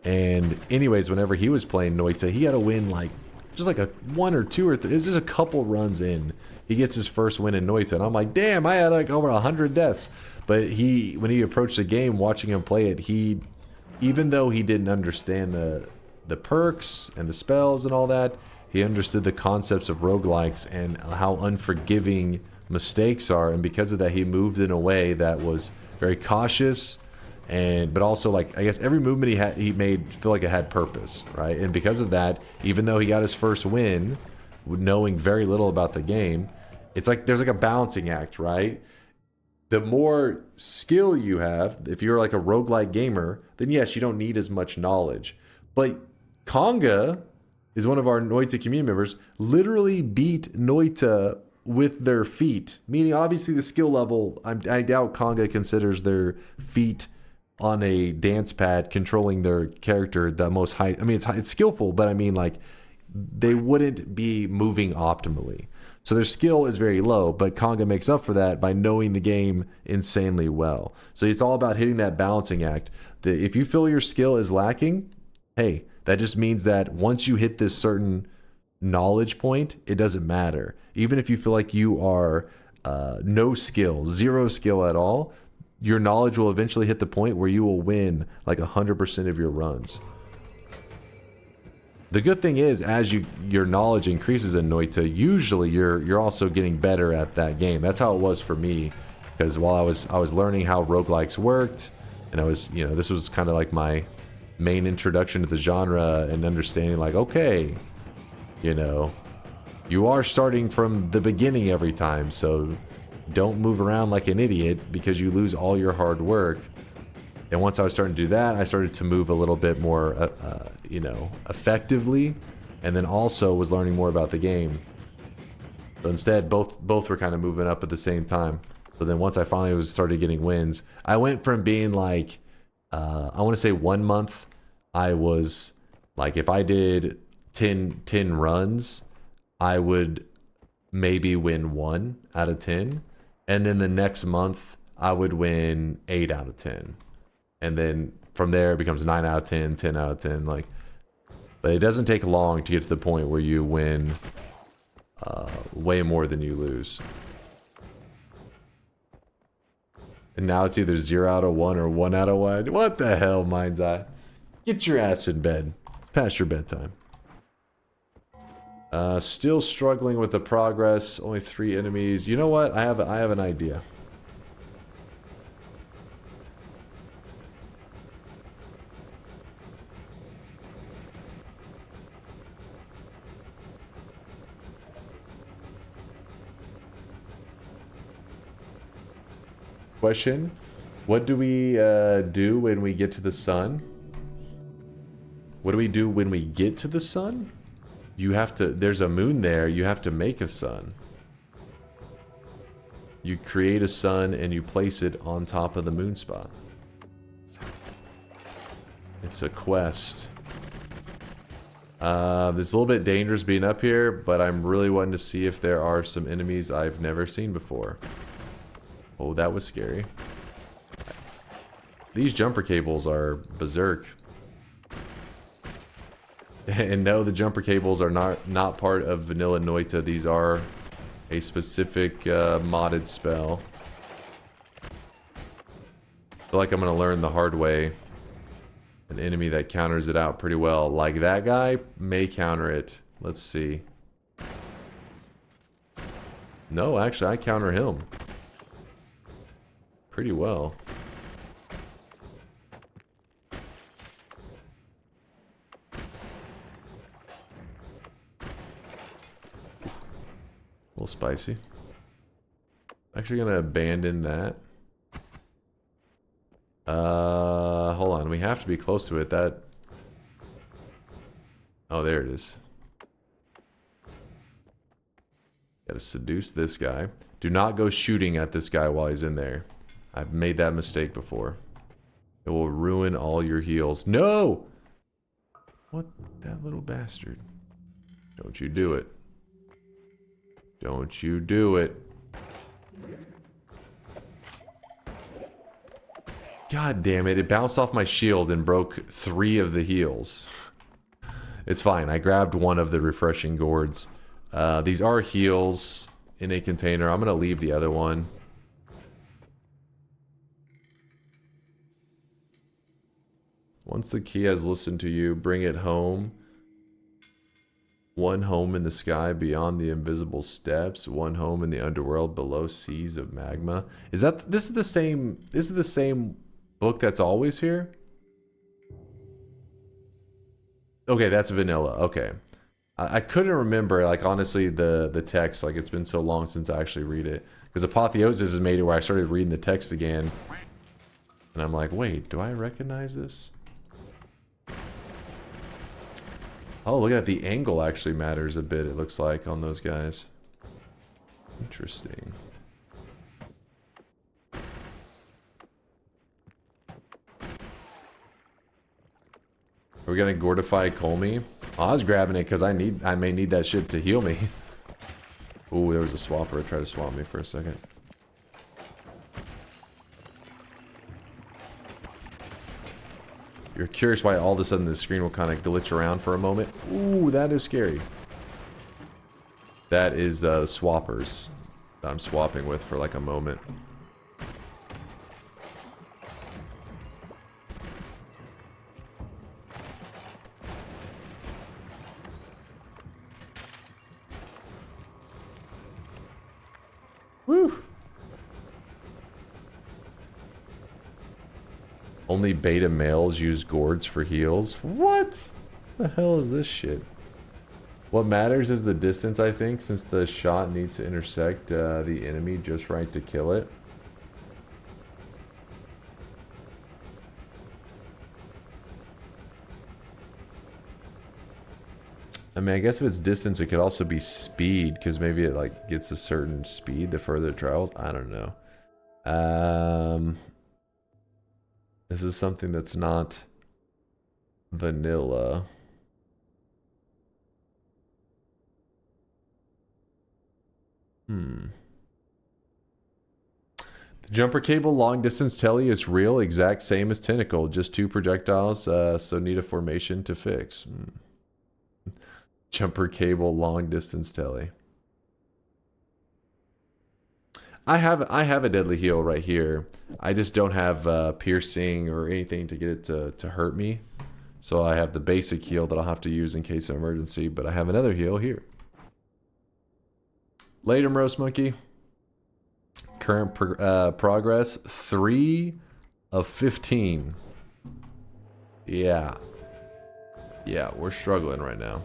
S7: And anyways, whenever he was playing Noita, he had a win like just like a 1 or 2 or it was just a couple runs in. He gets his first win in Noita, and I'm like, damn, I had like over 100 deaths. But when he approached the game, watching him play it, even though he didn't understand the perks and the spells and all that, he understood the concepts of roguelikes and how unforgiving mistakes are. And because of that, he moved in a way that was very cautious, but also like, I guess every movement he made feel like it had purpose, right? And because of that, even though he got his first win, knowing very little about the game, it's like there's like a balancing act, right? The more skill you have, if you're like a roguelike gamer, then yes, you don't need as much knowledge. But Conga is one of our Noita community members, literally beat Noita with their feet, meaning obviously the skill level, I doubt Conga considers their feet on a dance pad controlling their character the most high. I mean, it's skillful, but I mean, like, they wouldn't be moving optimally. So their skill is very low, but Conga makes up for that by knowing the game insanely well. So it's all about hitting that balancing act. If you feel your skill is lacking, hey, that just means that once you hit this certain knowledge point, it doesn't matter. Even if you feel like you are no skill, zero skill at all, your knowledge will eventually hit the point where you will win like 100% of your runs. The good thing is, as your knowledge increases in Noita, usually you're also getting better at that game. That's how it was for me, because while I was learning how roguelikes worked, and I was, you know, this was kind of like my main introduction to the genre and understanding like, okay, you know, you are starting from the beginning every time, so don't move around like an idiot because you lose all your hard work. And once I was starting to do that, I started to move a little bit more, you know, effectively, and then also was learning more about the game. So instead, both were kind of moving up at the same time. So then once I finally started getting wins, I went from being like, I want to say 1 month, I was like, if I did 10 runs, I would maybe win 1 out of 10. And then the next month, I would win 8 out of 10. And then from there, it becomes 9 out of 10, 10 out of 10. Like, but it doesn't take long to get to the point where you win way more than you lose. And now it's either 0 out of 1 or 1 out of 1. What the hell, Mind's Eye? Get your ass in bed. It's past your bedtime. Still struggling with the progress. Only 3 enemies. You know what? I have an idea. Question: what do we do when we get to the sun? What do we do when we get to the sun? You have to, there's a moon there, you have to make a sun. You create a sun and you place it on top of the moon spot. It's a quest. It's a little bit dangerous being up here, but I'm really wanting to see if there are some enemies I've never seen before. Oh, that was scary. These jumper cables are berserk. And no, the jumper cables are not part of vanilla Noita. These are a specific modded spell. I feel like I'm going to learn the hard way. An enemy that counters it out pretty well. Like that guy may counter it. Let's see. No, actually, I counter him pretty well. A little spicy. Actually gonna abandon that. Hold on. We have to be close to it. That... Oh, there it is. Gotta seduce this guy. Do not go shooting at this guy while he's in there. I've made that mistake before. It will ruin all your heals. No! What? That little bastard. Don't you do it. Don't you do it. God damn it. It bounced off my shield and broke 3 of the heals. It's fine. I grabbed one of the refreshing gourds. These are heals in a container. I'm going to leave the other one. Once the key has listened to you, bring it home. One home in the sky beyond the invisible steps. One home in the underworld below seas of magma. Is that... This is the same book that's always here? Okay, that's vanilla. Okay. I couldn't remember, like, honestly, the text. Like, it's been so long since I actually read it. Because Apotheosis has made it where I started reading the text again. And I'm like, wait, do I recognize this? Oh, look at that. The angle actually matters a bit, it looks like, on those guys. Interesting. Are we gonna Gordify Colmy? Oh, I was grabbing it because I may need that shit to heal me. Ooh, there was a swapper. Tried to swap me for a second. You're curious why all of a sudden the screen will kind of glitch around for a moment. Ooh, that is scary. That is swappers that I'm swapping with for like a moment. Woo! Only beta males use gourds for heals. What? The hell is this shit? What matters is the distance, I think, since the shot needs to intersect the enemy just right to kill it. I mean, I guess if it's distance, it could also be speed, because maybe it like gets a certain speed the further it travels. I don't know. This is something that's not vanilla. The jumper cable long distance telly is real, exact same as tentacle, just 2 projectiles, so need a formation to fix. Jumper cable long distance telly. I have a deadly heal right here. I just don't have piercing or anything to get it to hurt me. So I have the basic heal that I'll have to use in case of emergency, but I have another heal here. Later, Roast Monkey. Current progress, 3 of 15. Yeah. Yeah, we're struggling right now.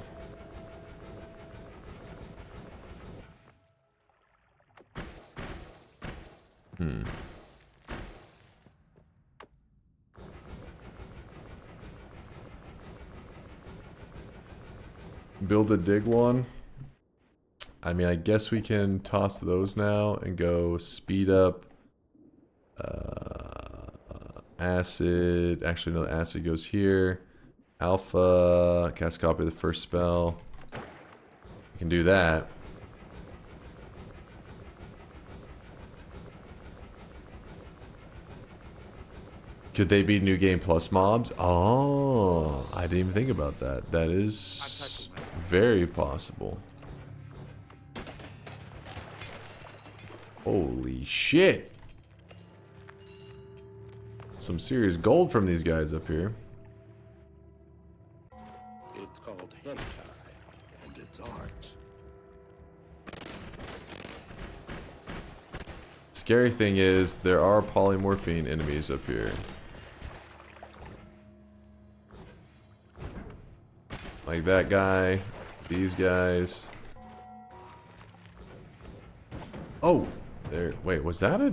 S7: Build a dig one. I mean, I guess we can toss those now and go speed up acid. Actually, no, acid goes here. Alpha, cast copy of the first spell. We can do that. Could they be New Game Plus mobs? Oh, I didn't even think about that. That is very possible. Holy shit. Some serious gold from these guys up here.
S21: It's called hentai, and it's art.
S7: Scary thing is, there are polymorphine enemies up here. Like that guy, these guys. Oh, there. Wait, was that a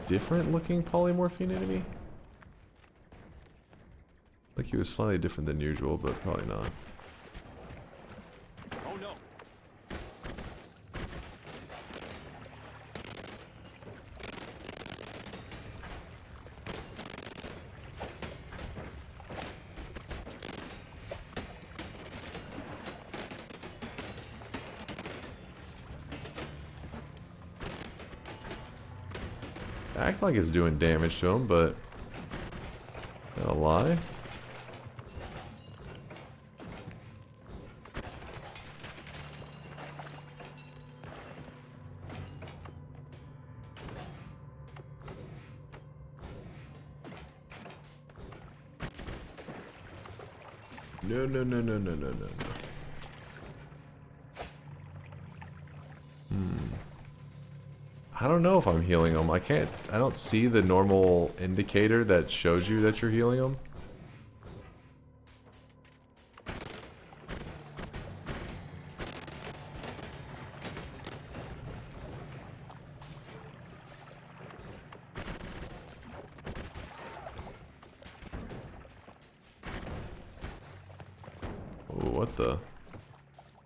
S7: different looking polymorphine enemy? Like he was slightly different than usual, but probably not.
S12: Oh no.
S7: Act like it's doing damage to him, but is that a lie? No, no, no, no, no, no, no, no. I don't know if I'm healing them. I don't see the normal indicator that shows you that you're healing them. Oh, what the? Is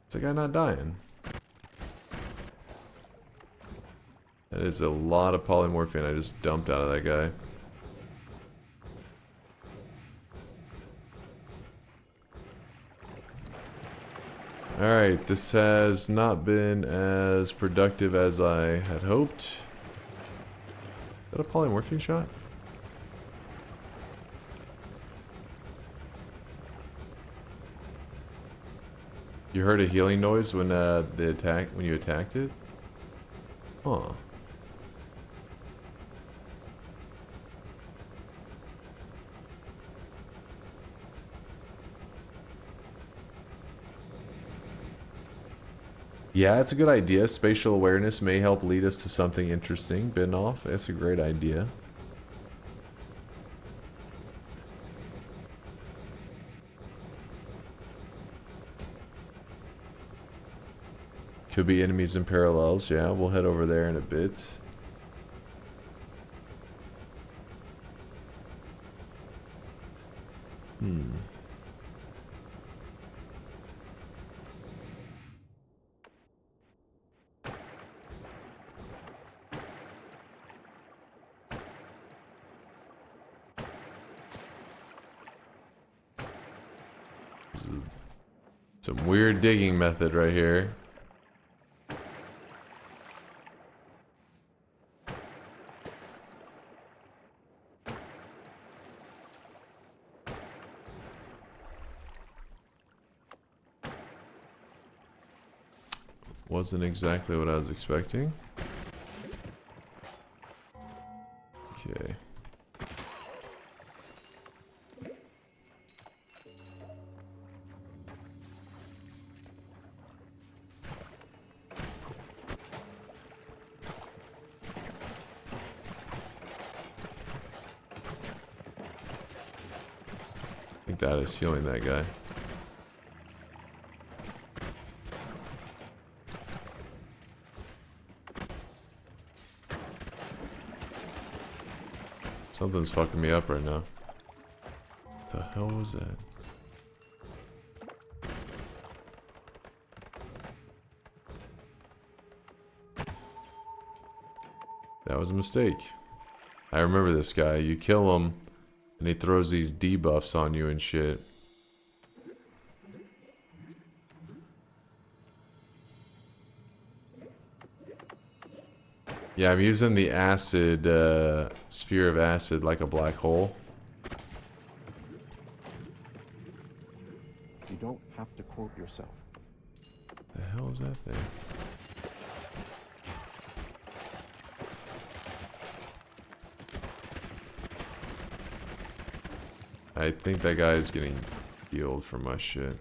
S7: the guy not dying? That is a lot of polymorphine I just dumped out of that guy. Alright, this has not been as productive as I had hoped. Is that a polymorphine shot? You heard a healing noise when when you attacked it? Huh. Yeah, it's a good idea. Spatial awareness may help lead us to something interesting. Binoff, that's a great idea. Could be enemies in parallels. Yeah, we'll head over there in a bit. Some weird digging method right here. Wasn't exactly what I was expecting. Okay. I think that is healing that guy. Something's fucking me up right now. What the hell was that? That was a mistake. I remember this guy. You kill him, and he throws these debuffs on you and shit. Yeah, I'm using the acid, sphere of acid like a black hole.
S15: You don't have to quote yourself.
S7: The hell is that thing? I think that guy is getting healed from my shit.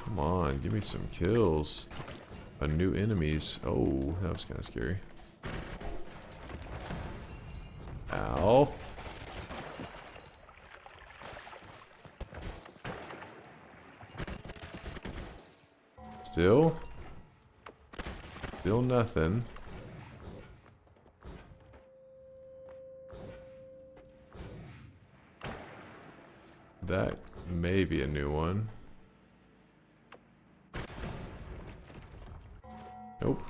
S7: Come on, give me some kills. New enemies. Oh, that was kind of scary. Ow. Still nothing. That may be a new one. Nope.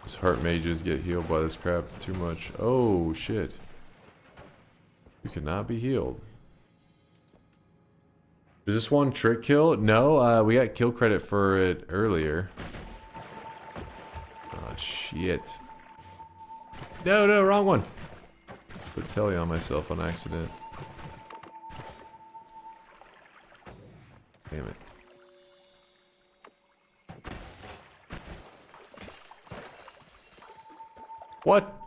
S7: These heart mages get healed by this crap too much. Oh shit. You cannot be healed. Is this one trick kill? No, we got kill credit for it earlier. Oh shit. No, wrong one. Put telly on myself on accident. Damn it. What?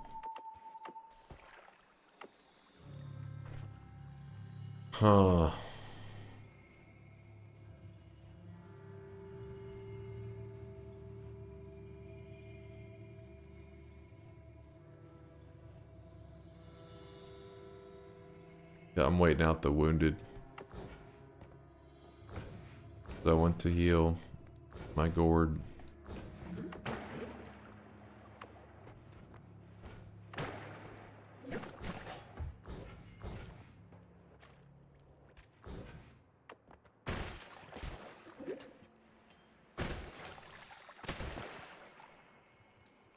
S7: Huh. Yeah, I'm waiting out the wounded. I want to heal my gourd.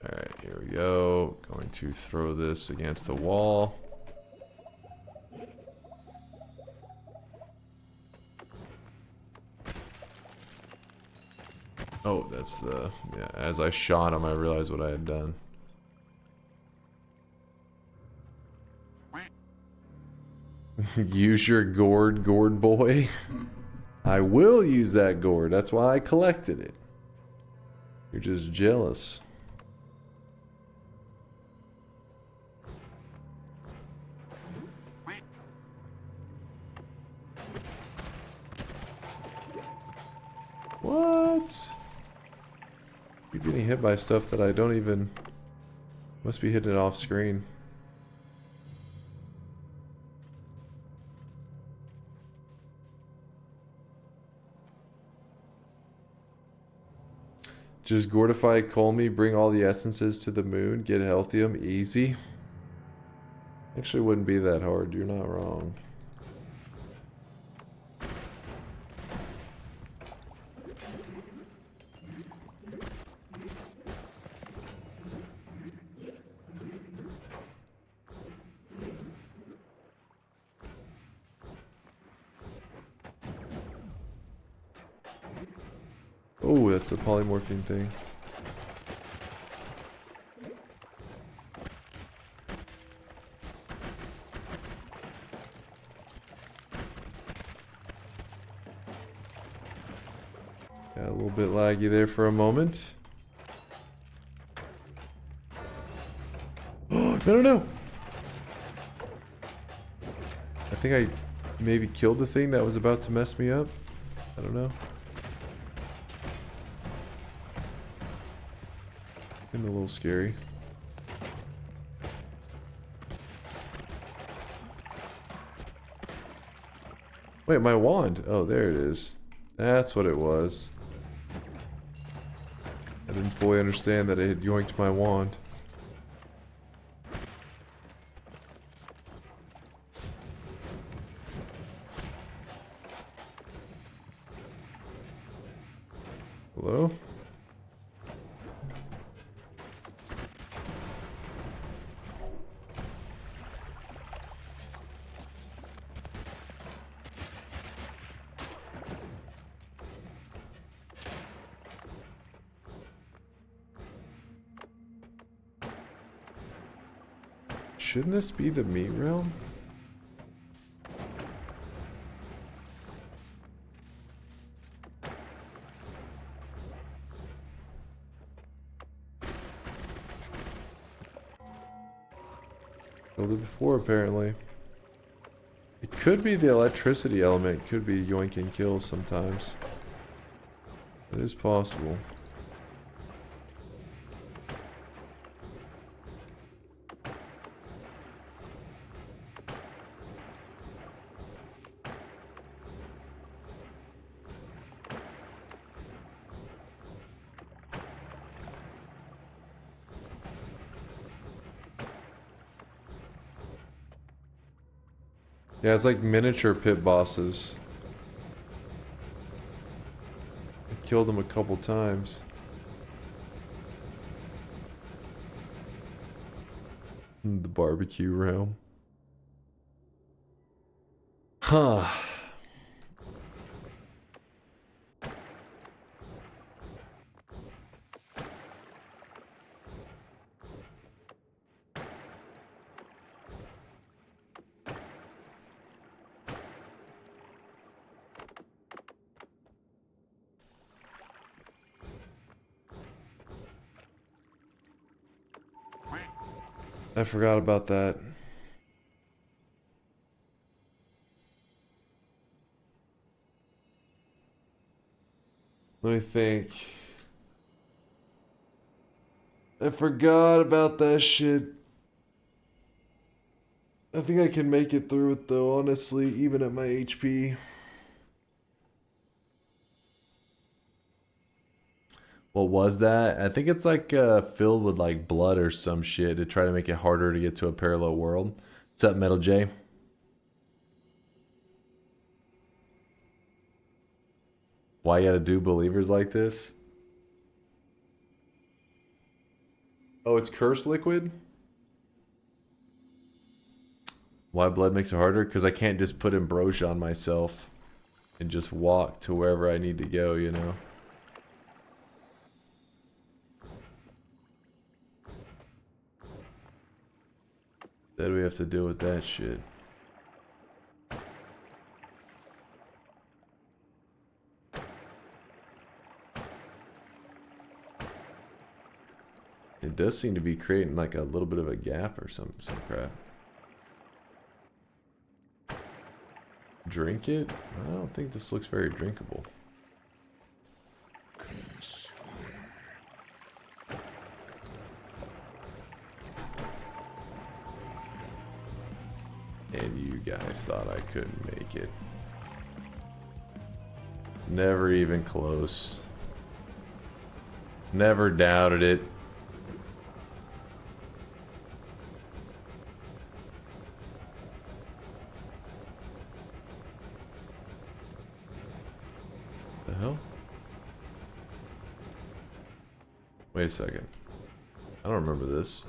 S7: Alright, here we go. Going to throw this against the wall. Oh, that's the... yeah, as I shot him, I realized what I had done. Use your gourd boy. I will use that gourd. That's why I collected it. You're just jealous. What? You're getting hit by stuff that I don't even... must be hitting it off screen. Just Gordify, call me, bring all the essences to the moon, get Healthium, easy. Actually wouldn't be that hard, you're not wrong. Oh, that's the polymorphine thing. Got a little bit laggy there for a moment. Oh, no! I think I maybe killed the thing that was about to mess me up. I don't know. A little scary. Wait, my wand. Oh, there it is. That's what it was. I didn't fully understand that it had yoinked my wand. Hello? Shouldn't this be the meat realm? Killed it before, apparently. It could be the electricity element. Could be yoink and kill sometimes. It is possible. Yeah, it's like miniature pit bosses. I killed them a couple times. The barbecue realm. Huh. I forgot about that. Let me think. I forgot about that shit. I think I can make it through it though, honestly, even at my HP. What was that? I think it's like filled with like blood or some shit to try to make it harder to get to a parallel world. What's up, Metal J? Why you gotta do believers like this? Oh, it's curse liquid? Why blood makes it harder? Because I can't just put ambrosia on myself and just walk to wherever I need to go, you know? Then we have to deal with that shit. It does seem to be creating like a little bit of a gap or some crap. Drink it? I don't think this looks very drinkable. And you guys thought I couldn't make it. Never even close. Never doubted it. The hell? Wait a second. I don't remember this.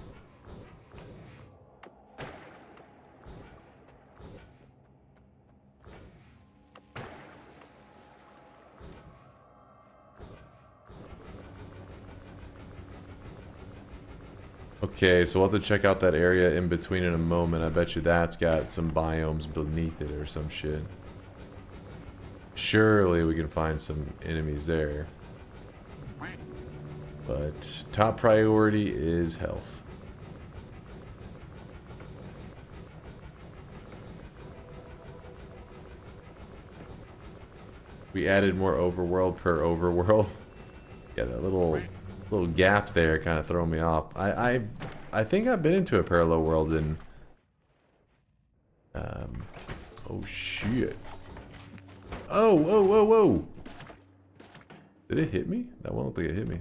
S7: Okay, so we'll have to check out that area in between in a moment. I bet you that's got some biomes beneath it or some shit. Surely we can find some enemies there. But top priority is health. We added more overworld per overworld. Yeah, that little gap there kind of throwing me off. I think I've been into a parallel world in oh shit. Oh, whoa, whoa, whoa. Did it hit me? That one looked like it hit me.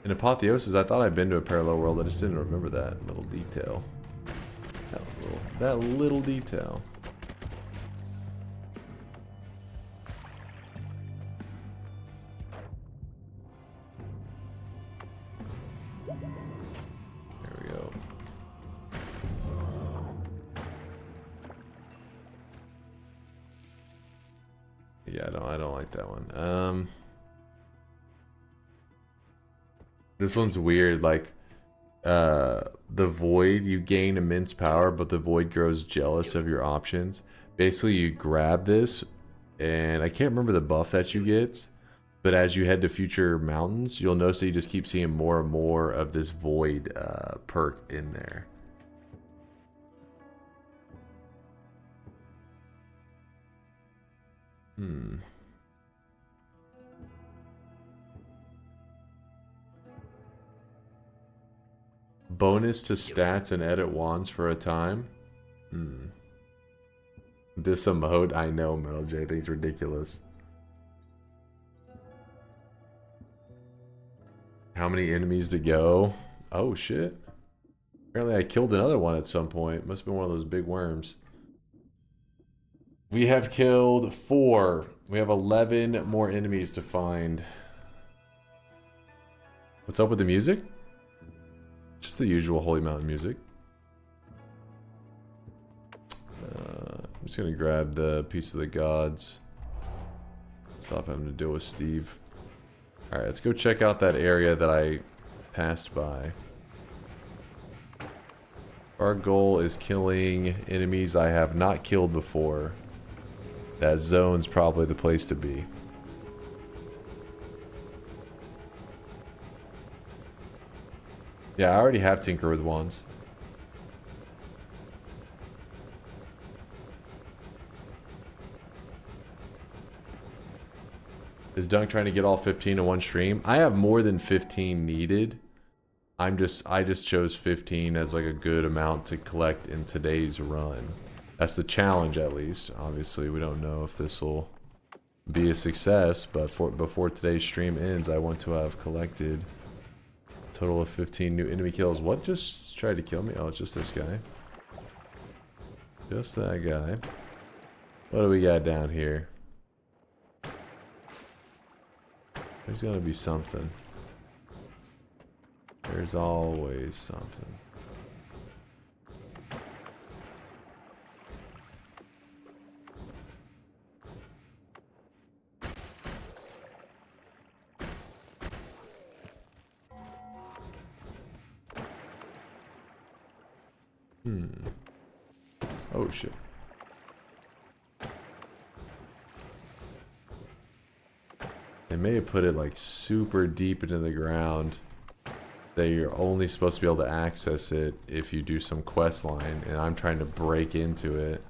S7: In Apotheosis, I thought I'd been to a parallel world. I just didn't remember that little detail. That little detail. There we go. Yeah, I don't like that one. This one's weird, like the void, you gain immense power, but the void grows jealous of your options. Basically, you grab this, and I can't remember the buff that you get, but as you head to future mountains, you'll notice that you just keep seeing more and more of this void perk in there. Bonus to stats and edit wands for a time. This emote, I know, Metal J thinks ridiculous. How many enemies to go? Oh shit. Apparently I killed another one at some point. Must have been one of those big worms. We have killed 4. We have 11 more enemies to find. What's up with the music? Just the usual Holy Mountain music. I'm just gonna grab the piece of the gods. Stop having to deal with Steve. Alright, let's go check out that area that I passed by. Our goal is killing enemies I have not killed before. That zone's probably the place to be. Yeah, I already have Tinker with Wands. Is Dunk trying to get all 15 in one stream? I have more than 15 needed. I just chose 15 as like a good amount to collect in today's run. That's the challenge, at least. Obviously, we don't know if this will be a success, but before today's stream ends, I want to have collected a total of 15 new enemy kills. What just tried to kill me? Oh, it's just this guy. Just that guy. What do we got down here? There's gonna be something. There's always something. Oh shit. They may have put it like super deep into the ground that you're only supposed to be able to access it if you do some quest line, and I'm trying to break into it.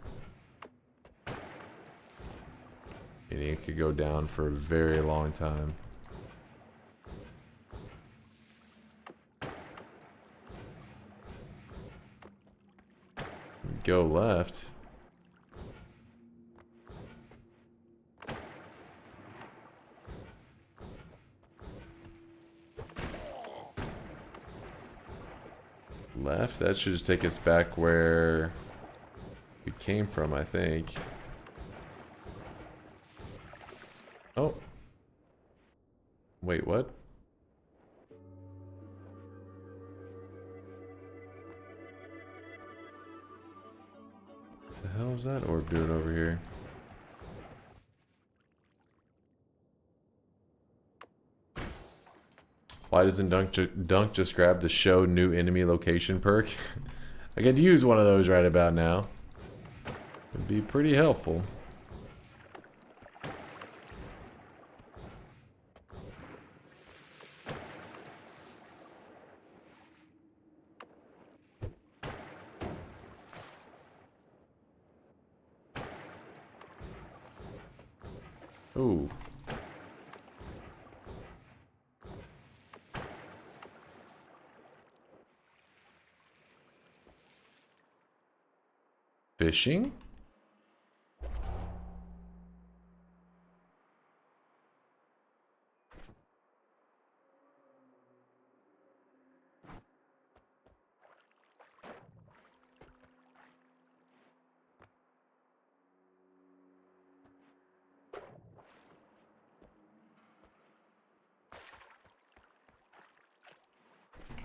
S7: And it could go down for a very long time. Go left. Left? That should just take us back where we came from, I think. Oh. Wait, what? The hell is that orb doing over here? Why doesn't Dunk just grab the show new enemy location perk? I could use one of those right about now. It'd be pretty helpful. Ooh. Fishing?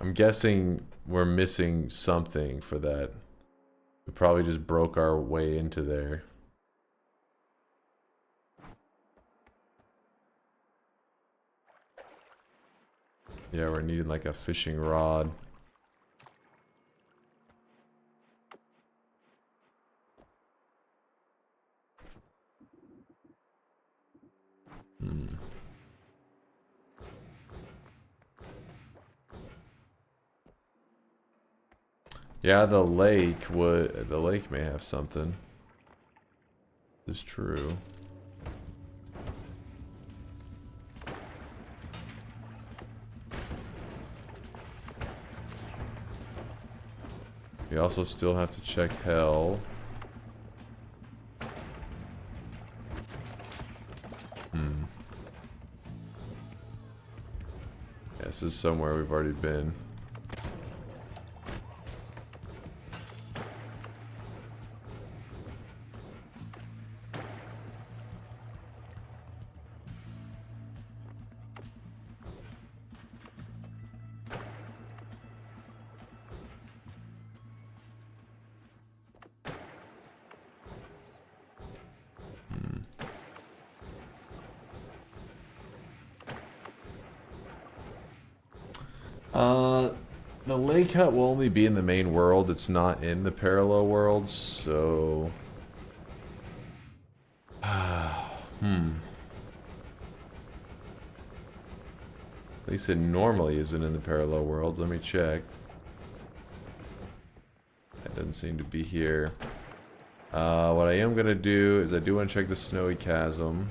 S7: I'm guessing we're missing something for that. We probably just broke our way into there. Yeah, we're needing like a fishing rod. Yeah, the lake may have something. This is true. We also still have to check hell. Yeah, this is somewhere we've already been. The lake hut will only be in the main world. It's not in the parallel worlds, so... At least it normally isn't in the parallel worlds. Let me check. That doesn't seem to be here. What I am gonna do is I do want to check the snowy chasm.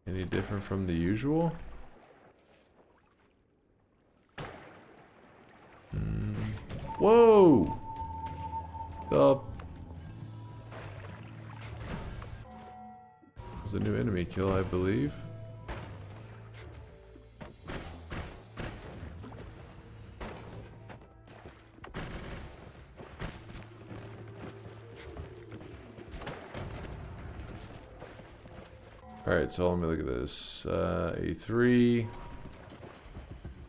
S7: Any different from the usual? Whoa! There's a new enemy kill, I believe. Alright, so let me look at this. A3.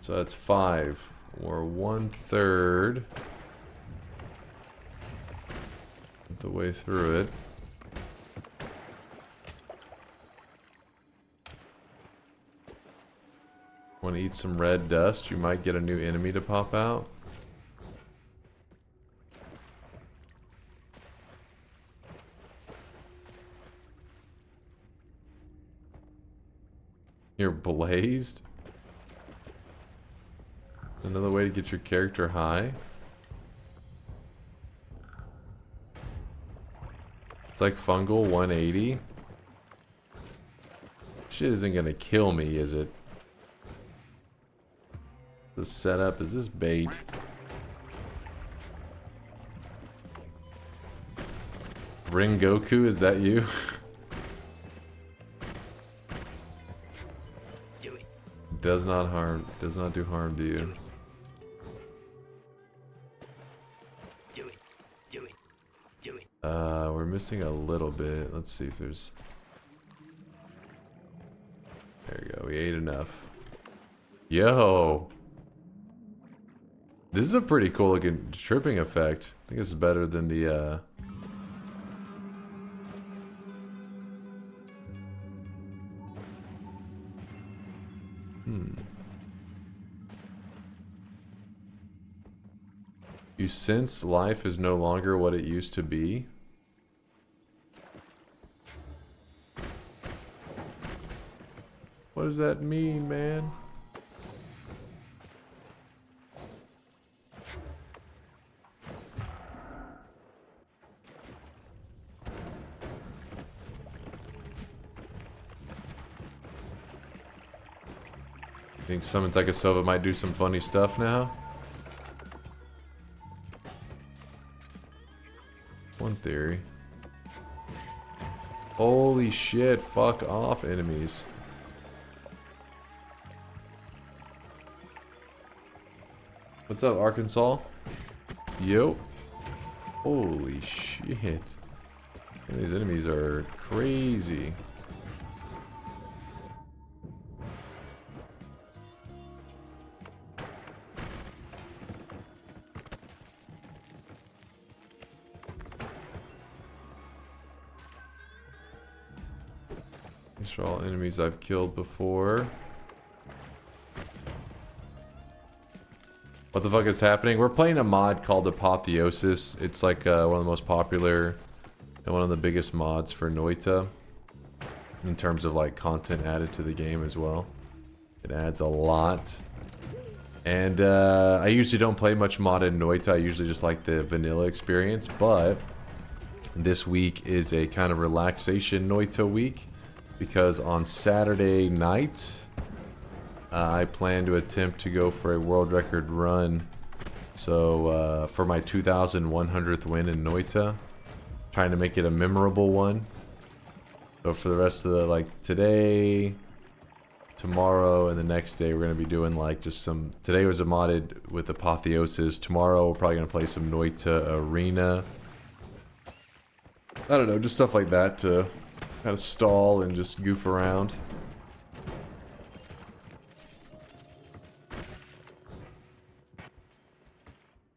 S7: So that's 5. We're 1/3 the way through it. Want to eat some red dust? You might get a new enemy to pop out. You're blazed? Another way to get your character high? It's like fungal 180. Shit isn't gonna kill me, is it? The setup, is this bait? Ring Goku, is that you? Does not do harm to you. We're missing a little bit. Let's see if there's... There you go, we ate enough. Yo! This is a pretty cool looking tripping effect. I think it's better than the, You sense life is no longer what it used to be. What does that mean, man? You think Summon Takasova might do some funny stuff now? one theory. Holy shit, fuck off, enemies. What's up, Arkansas? Yo. Holy shit. These enemies are crazy. These are all enemies I've killed before. What the fuck is happening? We're playing a mod called Apotheosis. It's like one of the most popular and one of the biggest mods for Noita in terms of like content added to the game as well. It adds a lot. And I usually don't play much modded Noita. I usually just like the vanilla experience, but this week is a kind of relaxation Noita week because on Saturday night I plan to attempt to go for a world record run. So for my 2100th win in Noita, trying to make it a memorable one. So for the rest of the, like, today, tomorrow, and the next day, we're going to be doing like just some, today was a modded with Apotheosis. Tomorrow we're probably going to play some Noita Arena. I don't know, just stuff like that to kind of stall and just goof around.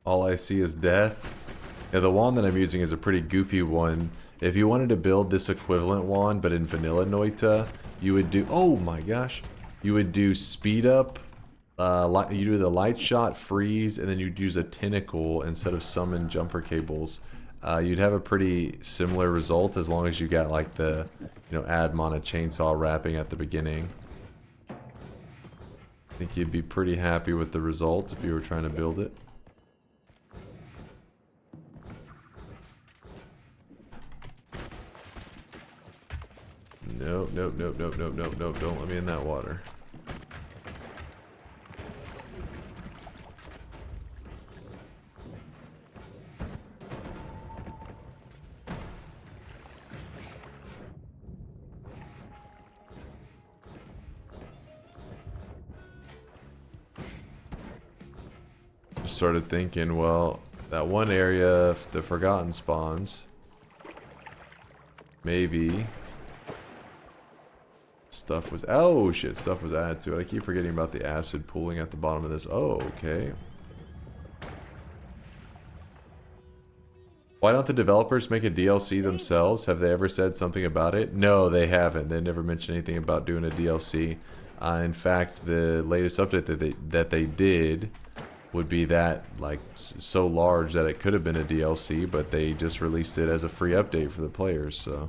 S7: All I see is death. Yeah, the wand that I'm using is a pretty goofy one. If you wanted to build this equivalent wand, but in vanilla Noita, you would do... Oh my gosh. You would do speed up. You do the light shot, freeze, and then you'd use a tentacle instead of summon jumper cables. You'd have a pretty similar result as long as you got like the, you know, add mana chainsaw wrapping at the beginning. I think you'd be pretty happy with the result if you were trying to build it. Nope, nope, nope, nope, nope, nope, nope, don't let me in that water. Just started thinking, well, that one area, the Forgotten Spawns, maybe... Stuff was... Oh, shit. Stuff was added to it. I keep forgetting about the acid pooling at the bottom of this. Oh, okay. Why don't the developers make a DLC themselves? Have they ever said something about it? No, they haven't. They never mentioned anything about doing a DLC. In fact, the latest update that they did would be that, like, so large that it could have been a DLC, but they just released it as a free update for the players, so...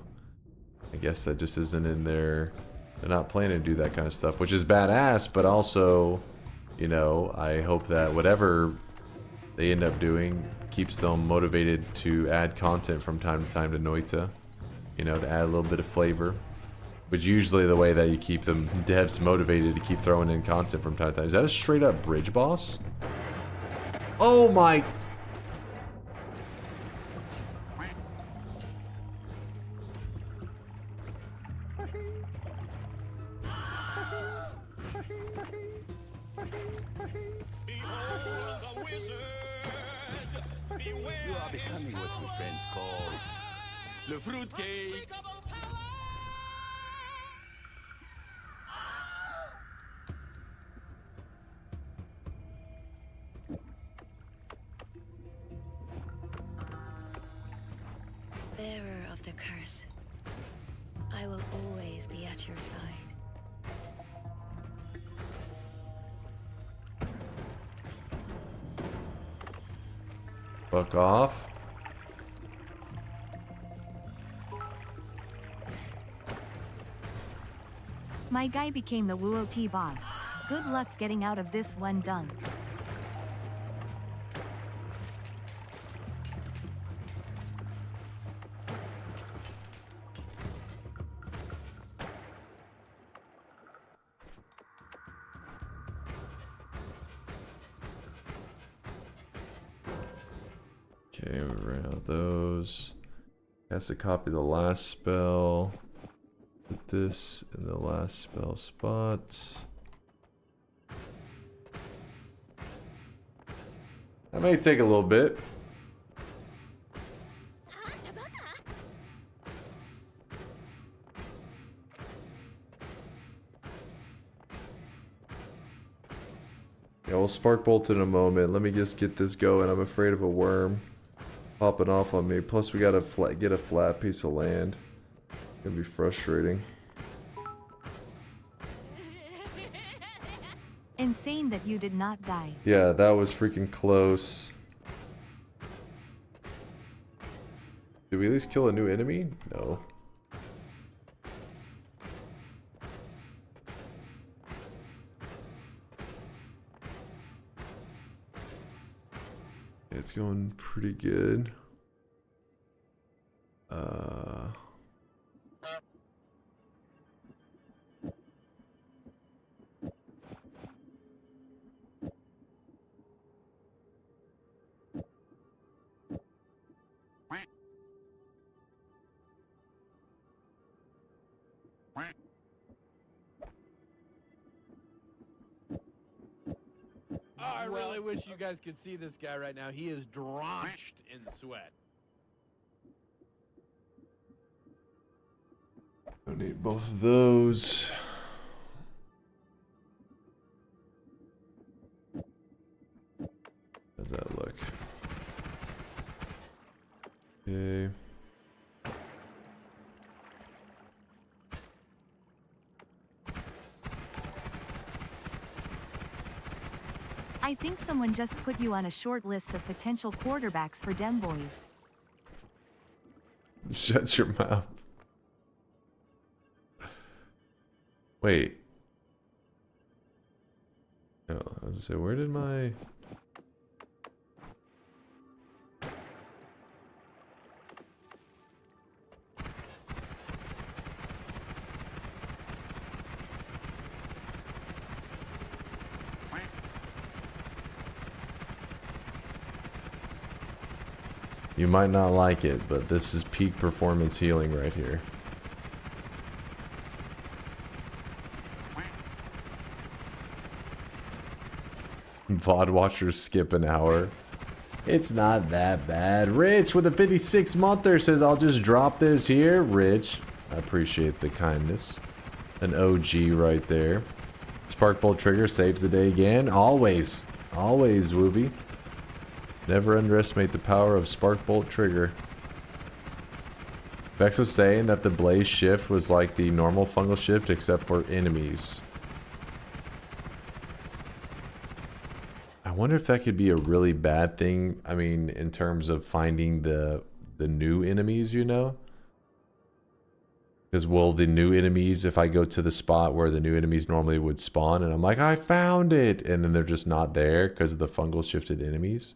S7: I guess that just isn't in their... They're not planning to do that kind of stuff, which is badass, but also, you know, I hope that whatever they end up doing keeps them motivated to add content from time to time to Noita. You know, to add a little bit of flavor. Which usually the way that you keep them devs motivated to keep throwing in content from time to time. Is that a straight up bridge boss? Oh my...
S21: You are becoming what your friends call the fruitcake.
S3: Bearer of the curse, I will always be at your side.
S7: Fuck off.
S8: My guy became the WOT boss. Good luck getting out of this one dunk.
S7: Okay, we ran out of those. Has to copy the last spell. Put this in the last spell spot. That may take a little bit. Yeah, we'll spark bolt in a moment. Let me just get this going. I'm afraid of a worm popping off on me. Plus, we gotta get a flat piece of land. It's gonna be frustrating.
S8: Insane that you did not die.
S7: Yeah, that was freaking close. Did we at least kill a new enemy? No. It's going pretty good.
S6: I really wish you guys could see this guy right now. He is drenched in sweat.
S7: Don't need both of those. How's that look? Okay.
S8: I think someone just put you on a short list of potential quarterbacks for Dem Boys.
S7: Shut your mouth. Wait. Oh, I was gonna say, where did my... You might not like it, but this is peak performance healing right here. VOD watchers skip an hour. It's not that bad. Rich with a 56 monther says, I'll just drop this here. Rich, I appreciate the kindness. An OG right there. Sparkbolt trigger saves the day again. Always. Always, Wooby. Never underestimate the power of Sparkbolt trigger. Vex was saying that the blaze shift was like the normal fungal shift except for enemies. I wonder if that could be a really bad thing. I mean, in terms of finding the new enemies, you know? Because will the new enemies, if I go to the spot where the new enemies normally would spawn and I'm like, I found it! And then they're just not there because of the fungal shifted enemies?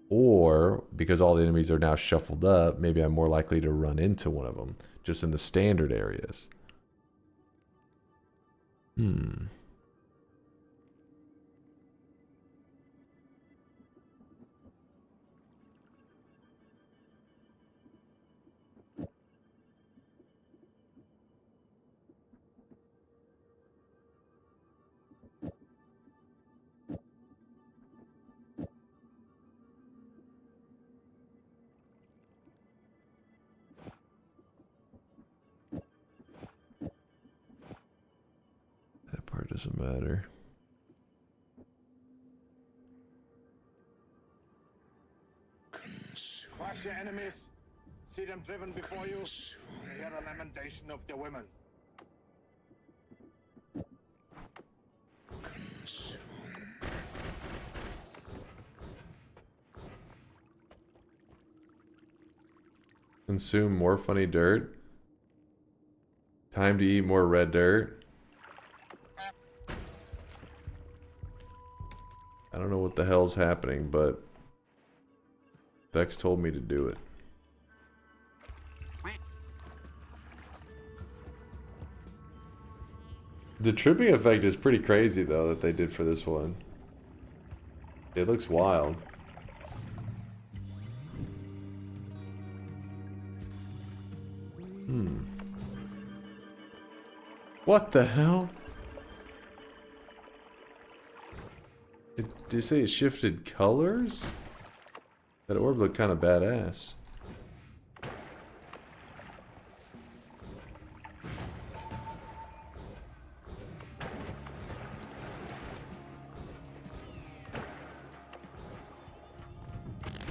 S7: Or, because all the enemies are now shuffled up, maybe I'm more likely to run into one of them. Just in the standard areas. That part doesn't matter.
S2: Crush your enemies. See them driven before you. Hear the lamentation of the women.
S7: Consume more funny dirt. Time to eat more red dirt. I don't know what the hell's happening, but Vex told me to do it. The tripping effect is pretty crazy though that they did for this one. It looks wild. What the hell? Did you say it shifted colors? That orb looked kind of badass.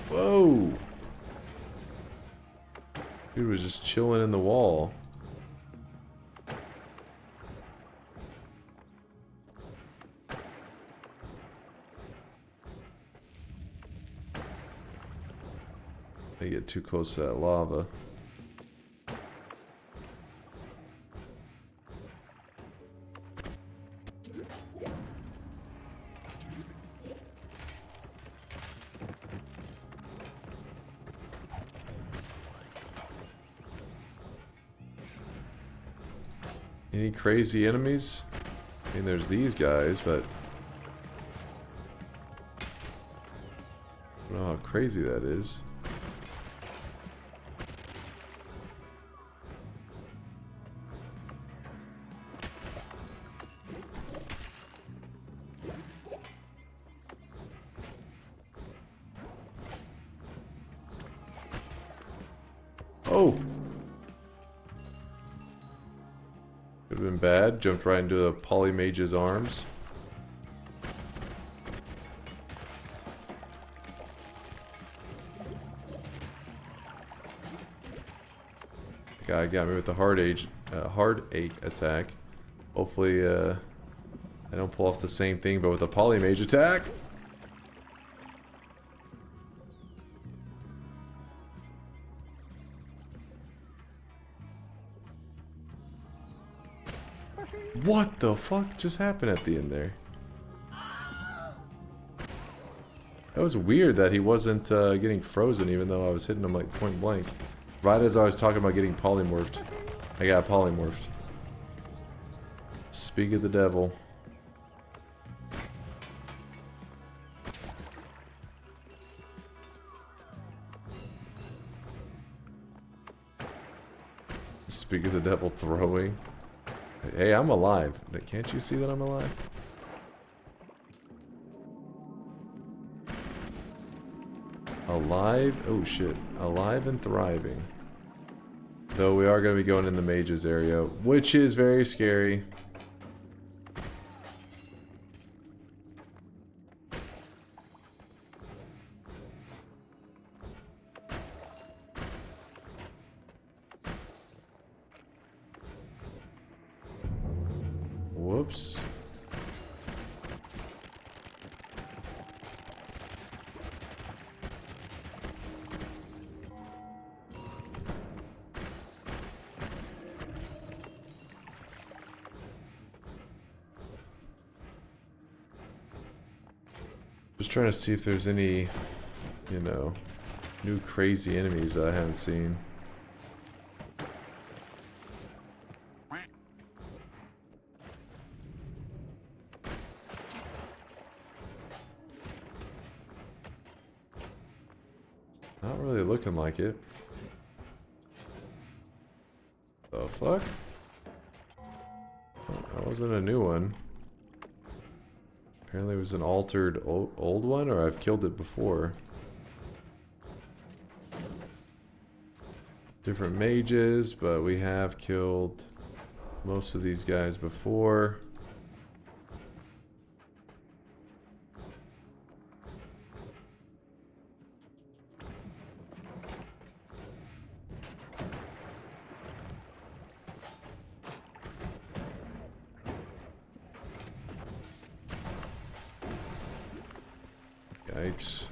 S7: Whoa! Dude was just chilling in the wall. I get too close to that lava. Any crazy enemies? I mean, there's these guys, but I don't know how crazy that is. Oh! Could have been bad. Jumped right into a Polymage's arms. Guy got me with the heartache attack. Hopefully, I don't pull off the same thing, but with a Polymage attack. What the fuck just happened at the end there? That was weird that he wasn't getting frozen even though I was hitting him like point blank. Right as I was talking about getting polymorphed. I got polymorphed. Speak of the devil. Speak of the devil throwing. Hey, I'm alive. Can't you see that I'm alive? Alive? Oh shit. Alive and thriving. Though we are going to be going in the mages area, which is very scary. Whoops. Just trying to see if there's any, you know, new crazy enemies that I haven't seen. Not really looking like it. The fuck? Oh, that wasn't a new one. Apparently it was an altered old one, or I've killed it before. Different mages, but we have killed most of these guys before. Yikes.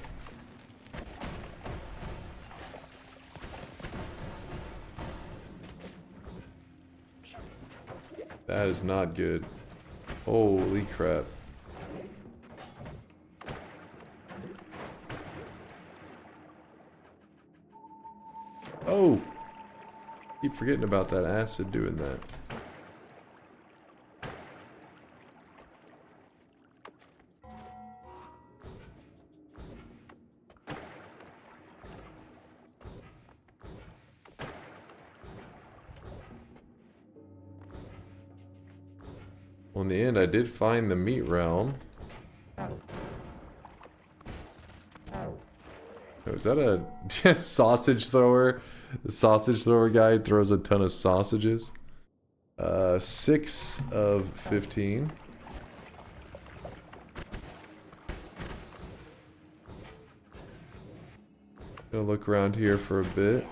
S7: That is not good. Holy crap. Oh! Keep forgetting about that acid doing that. Well, in the end, I did find the meat realm. Oh, is that a sausage thrower? The sausage thrower guy throws a ton of sausages. 6 of 15. Gonna look around here for a bit.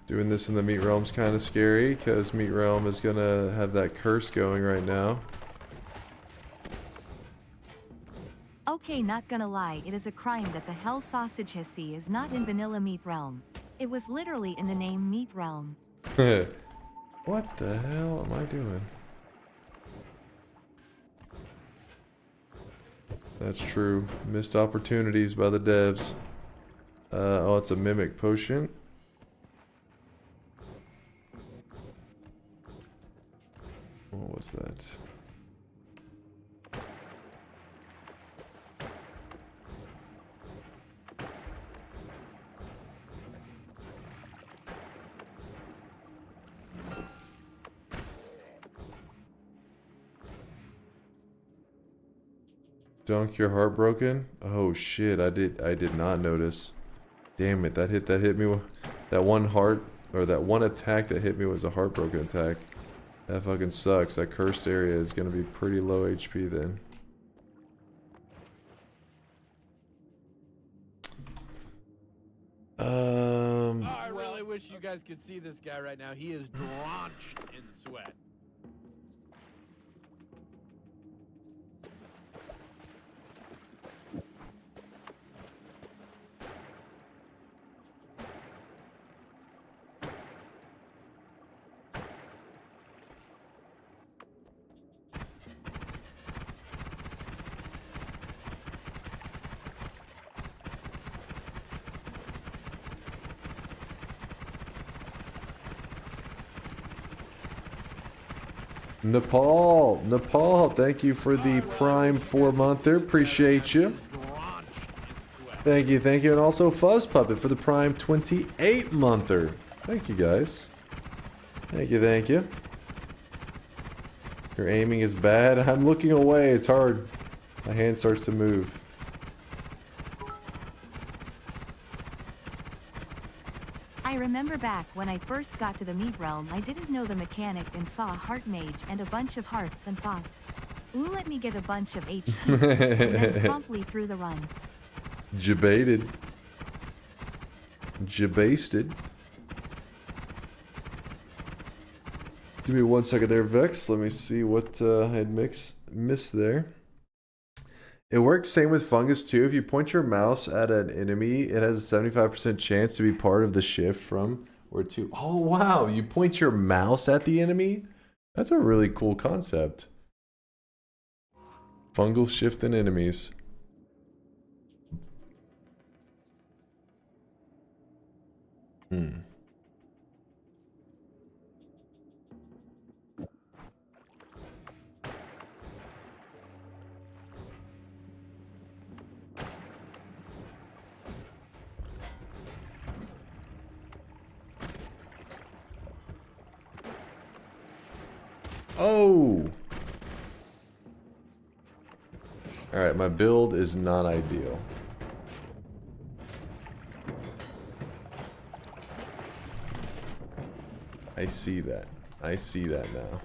S7: Doing this in the meat realm's kind of scary because meat realm is gonna have that curse going right now.
S8: Okay, not gonna lie, it is a crime that the hell sausage hissy is not in vanilla meat realm. It was literally in the name meat realm.
S7: What the hell am I doing? That's true. Missed opportunities by the devs. Oh, it's a mimic potion. What was that? Dunk, you're heartbroken? Oh shit, I did not notice. Damn it, that hit me. That one attack that hit me was a heartbroken attack. That fucking sucks. That cursed area is gonna be pretty low HP then.
S6: I really wish you guys could see this guy right now. He is drenched in sweat.
S7: Nepal, thank you for the Prime 4-monther. Appreciate you. Thank you, and also Fuzz Puppet for the Prime 28-monther. Thank you, guys. Thank you. Your aiming is bad. I'm looking away. It's hard. My hand starts to move.
S8: I remember back when I first got to the meat realm, I didn't know the mechanic and saw a heart mage and a bunch of hearts and thought, ooh, let me get a bunch of HP, and then promptly threw the run.
S7: Jebaited. Jebasted. Give me 1 second there, Vex. Let me see what I had missed there. It works same with fungus too. If you point your mouse at an enemy, it has a 75% chance to be part of the shift from or to. Oh wow, you point your mouse at the enemy? That's a really cool concept. Fungal shift in enemies. Oh! Alright, my build is not ideal. I see that. I see that now.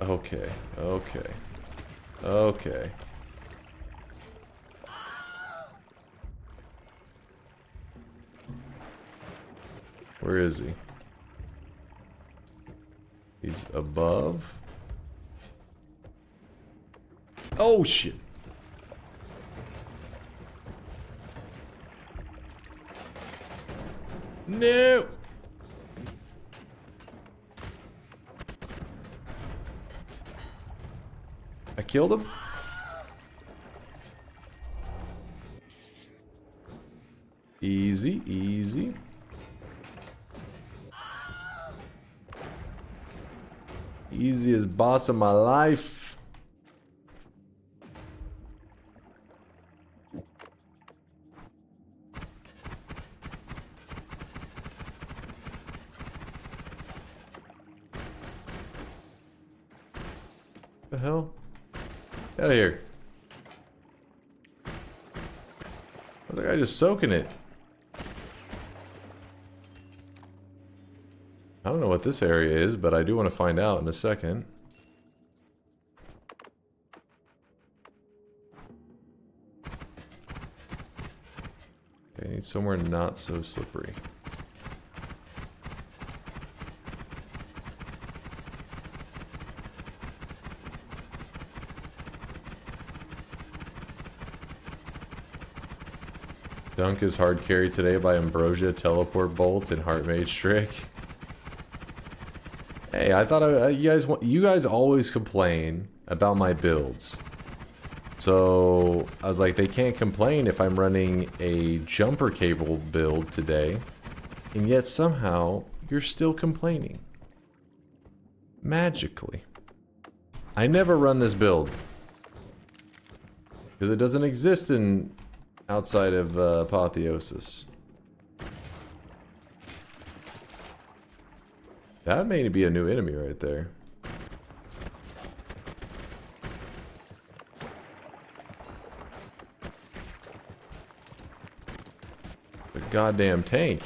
S7: Okay. Where is he? He's above. Oh shit. No. I killed him. Easy. Easiest boss of my life. The hell? Get out of here. How's that guy just soaking it? I don't know what this area is, but I do want to find out in a second. Okay, I need somewhere not so slippery. Dunk is hard carried today by Ambrosia, Teleport Bolt, and Heart Mage Trick. Hey, I thought you guys always complain about my builds. So I was like, they can't complain if I'm running a jumper cable build today, and yet somehow you're still complaining. Magically. I never run this build. Because it doesn't exist in outside of Apotheosis. That may be a new enemy right there. The goddamn tank.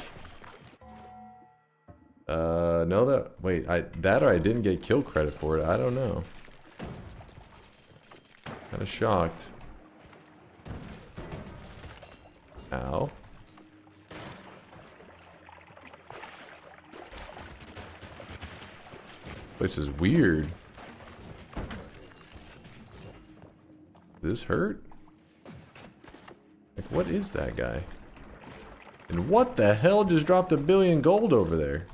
S7: No, wait, that or I didn't get kill credit for it. I don't know. Kinda shocked. Ow. This is weird. This hurt? Like, what is that guy? And what the hell just dropped 1 billion gold over there?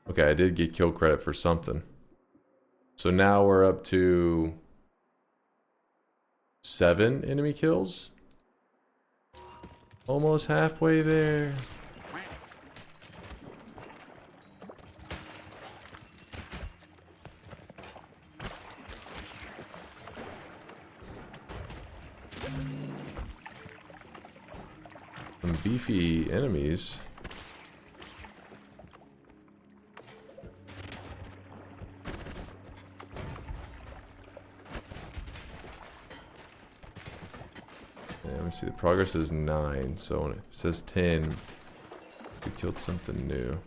S7: Okay, I did get kill credit for something. So now we're up to 7 enemy kills. Almost halfway there. Some beefy enemies. Let me see, the progress is 9, so when it says 10, we killed something new.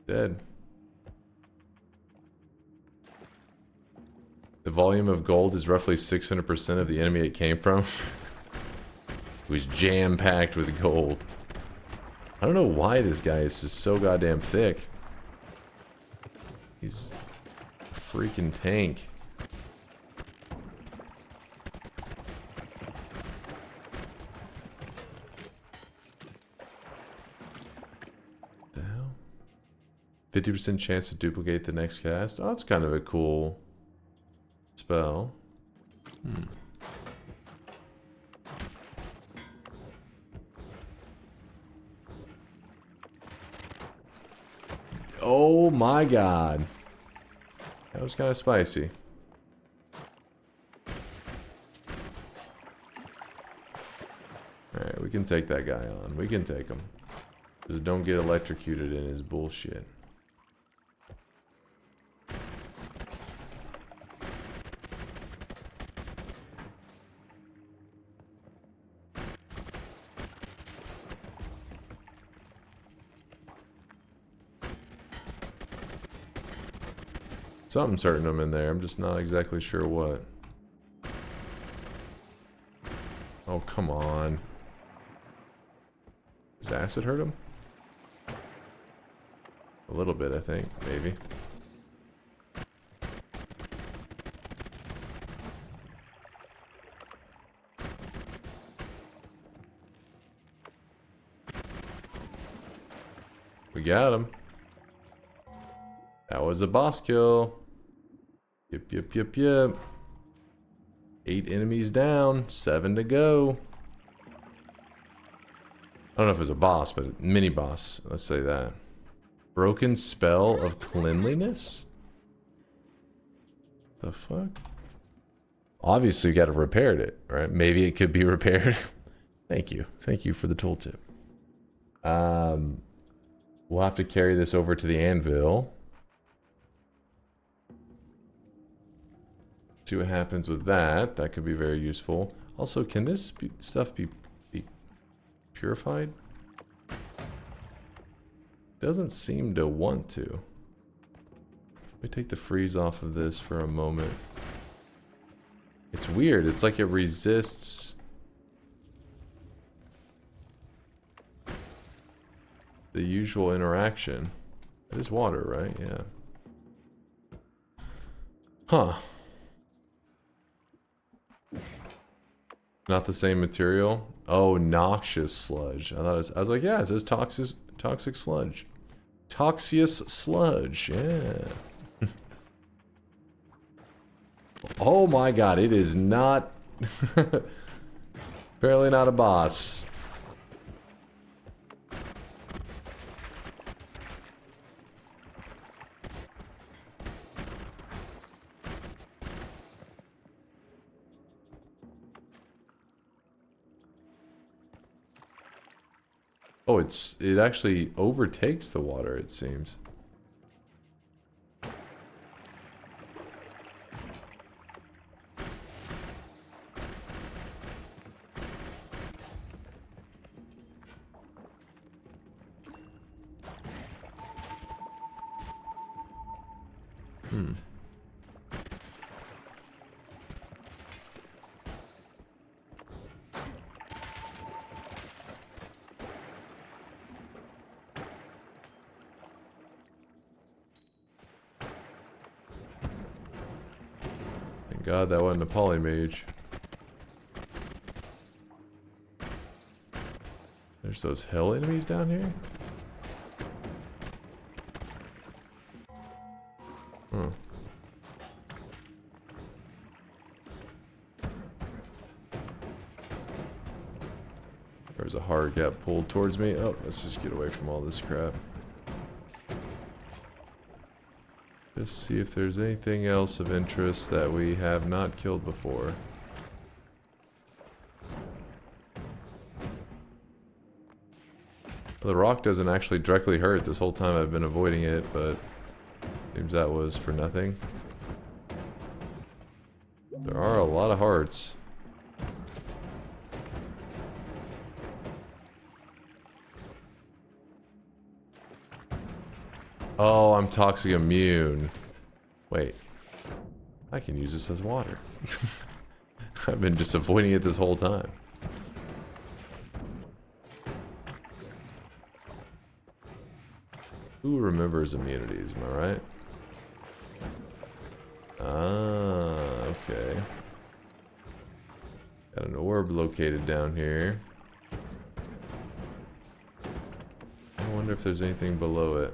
S7: Dead. The volume of gold is roughly 600% of the enemy it came from. It was jam-packed with gold. I don't know why this guy is just so goddamn thick. He's a freaking tank. What the hell? 50% chance to duplicate the next cast. Oh, that's kind of a cool spell. Oh my god. That was kind of spicy. Alright, we can take that guy on. We can take him. Just don't get electrocuted in his bullshit. Something's hurting him in there. I'm just not exactly sure what. Oh, come on. Does acid hurt him? A little bit, I think. Maybe. We got him. That was a boss kill. Yep. 8 enemies down, 7 to go. I don't know if it was a boss, but a mini boss. Let's say that. Broken spell of cleanliness? The fuck? Obviously, you got to repair it, right? Maybe it could be repaired. Thank you. Thank you for the tooltip. We'll have to carry this over to the anvil. See what happens with that. That could be very useful. Also, can this stuff be purified? Doesn't seem to want to. Let me take the freeze off of this for a moment. It's weird. It's like it resists the usual interaction. It is water, right? Yeah. Huh. Not the same material? Oh, noxious sludge. I was like, yeah, it says toxic sludge. Toxious sludge, yeah. Oh my god, it is not... Apparently not a boss. Oh, it actually overtakes the water, it seems. God, that wasn't a polymage. There's those hell enemies down here? Huh. There's a hard gap pulled towards me. Oh, let's just get away from all this crap. Just see if there's anything else of interest that we have not killed before. The rock doesn't actually directly hurt. This whole time I've been avoiding it, but seems that was for nothing. There are a lot of hearts. Oh, I'm toxic immune. Wait. I can use this as water. I've been just avoiding it this whole time. Who remembers immunities, am I right? Ah, okay. Got an orb located down here. I wonder if there's anything below it.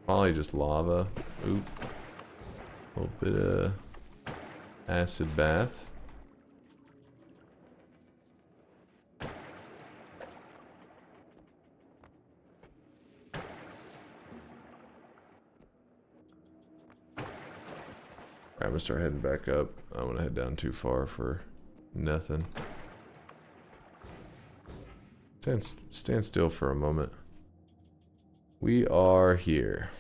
S7: Probably just lava. Oop. A little bit of acid bath. I'm gonna start heading back up. I don't want to head down too far for nothing. Stand still for a moment. We are here.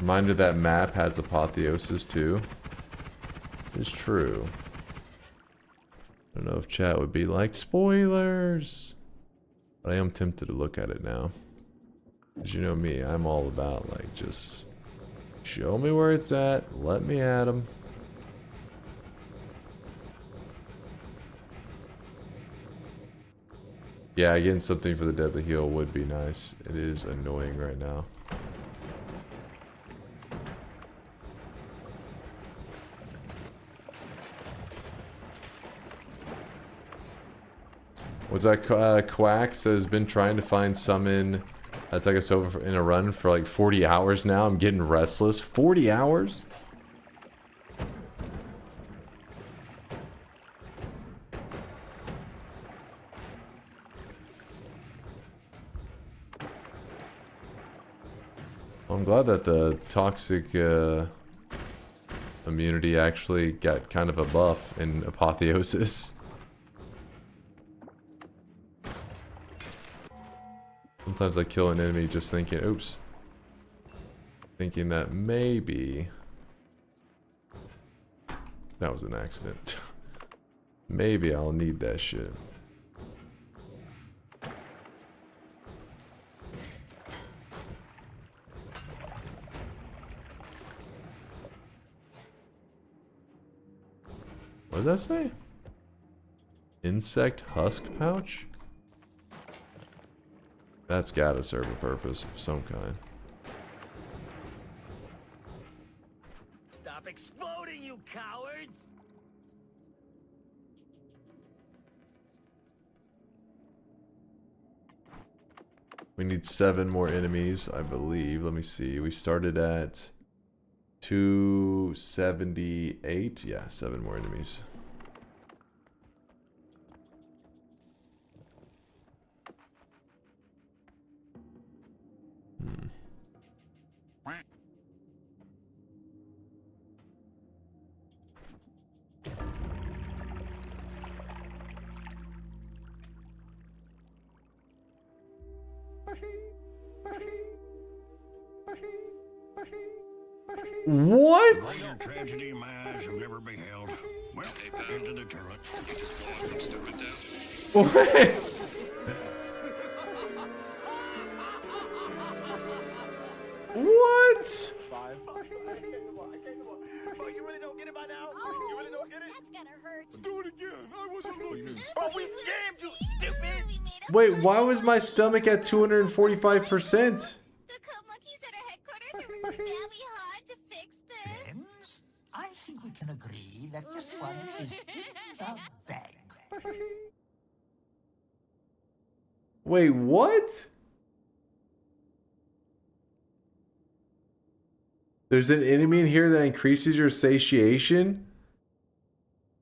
S7: Reminder that map has Apotheosis too. It's true. I don't know if chat would be like, spoilers! But I am tempted to look at it now. Because you know me, I'm all about like, just show me where it's at, let me at 'em. Yeah, getting something for the deadly heal would be nice. It is annoying right now. Was that Quacks has been trying to find summon that's like us over in a run for like 40 hours now. I'm getting restless. 40 hours? Well, I'm glad that the toxic immunity actually got kind of a buff in Apotheosis. Sometimes I kill an enemy just thinking, oops. Thinking that maybe that was an accident. Maybe I'll need that shit. What does that say? Insect husk pouch? That's gotta serve a purpose of some kind.
S21: Stop exploding, you cowards!
S7: We need 7 more enemies, I believe. Let me see. We started at 278. Yeah, 7 more enemies. What?
S14: Greater tragedy in my eyes have never beheld. Well, into the turret. You just blow from stupid down.
S7: What? What?
S21: You really don't get it by now? You really don't get it? That's gonna hurt.
S14: Do it again. I wasn't looking.
S21: Oh, we jammed you, stupid!
S7: Wait, why was my stomach at 245%?
S21: Friends, I think we can agree that this one is in the bag.
S7: Wait, what? There's an enemy in here that increases your satiation?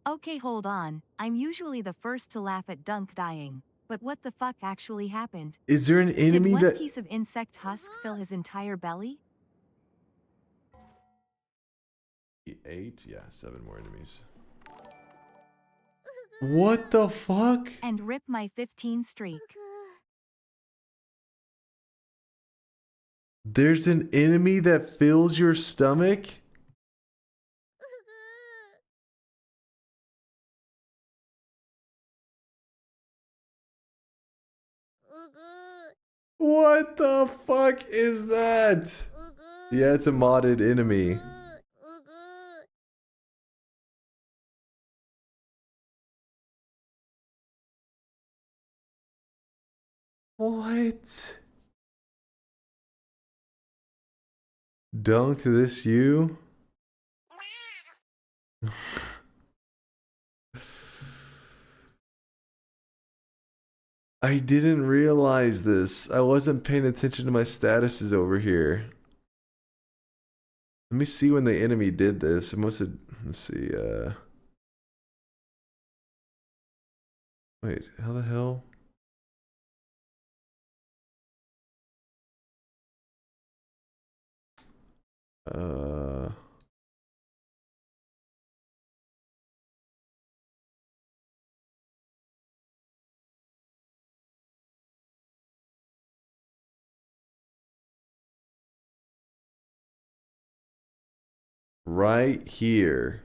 S8: Okay, hold on. I'm usually the first to laugh at Dunk dying. But what the fuck actually happened?
S7: Is there an enemy
S8: Did one
S7: that...
S8: piece of insect husk fill his entire belly?
S7: 8? Yeah, 7 more enemies. What the fuck?
S8: And rip my 15 streak.
S7: There's an enemy that fills your stomach? What the fuck is that? Yeah, it's a modded enemy. What? Dunk this you? I didn't realize this. I wasn't paying attention to my statuses over here. Let me see when the enemy did this. It must have, let's see, wait, how the hell? right here.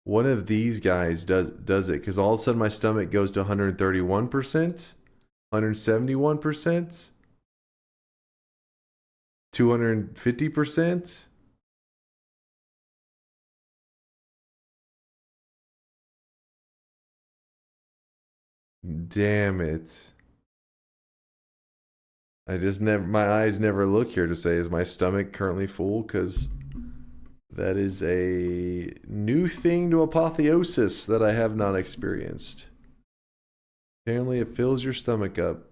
S7: One of these guys does it, because all of a sudden my stomach goes to 131%, 171%, 250%. Damn it. My eyes never look here to say, is my stomach currently full? Because that is a new thing to Apotheosis that I have not experienced. Apparently it fills your stomach up.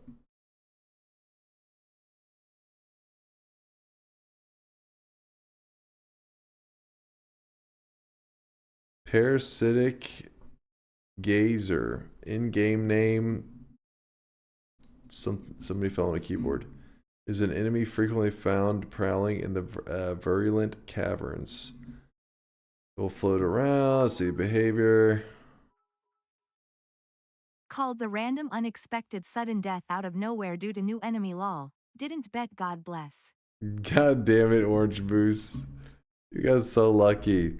S7: Parasitic Gazer. In-game name. Somebody fell on a keyboard. Is an enemy frequently found prowling in the virulent caverns. It will float around, see behavior.
S8: Called the random unexpected sudden death out of nowhere due to new enemy lol. Didn't bet, God bless.
S7: God damn it, Orange Moose. You got so lucky.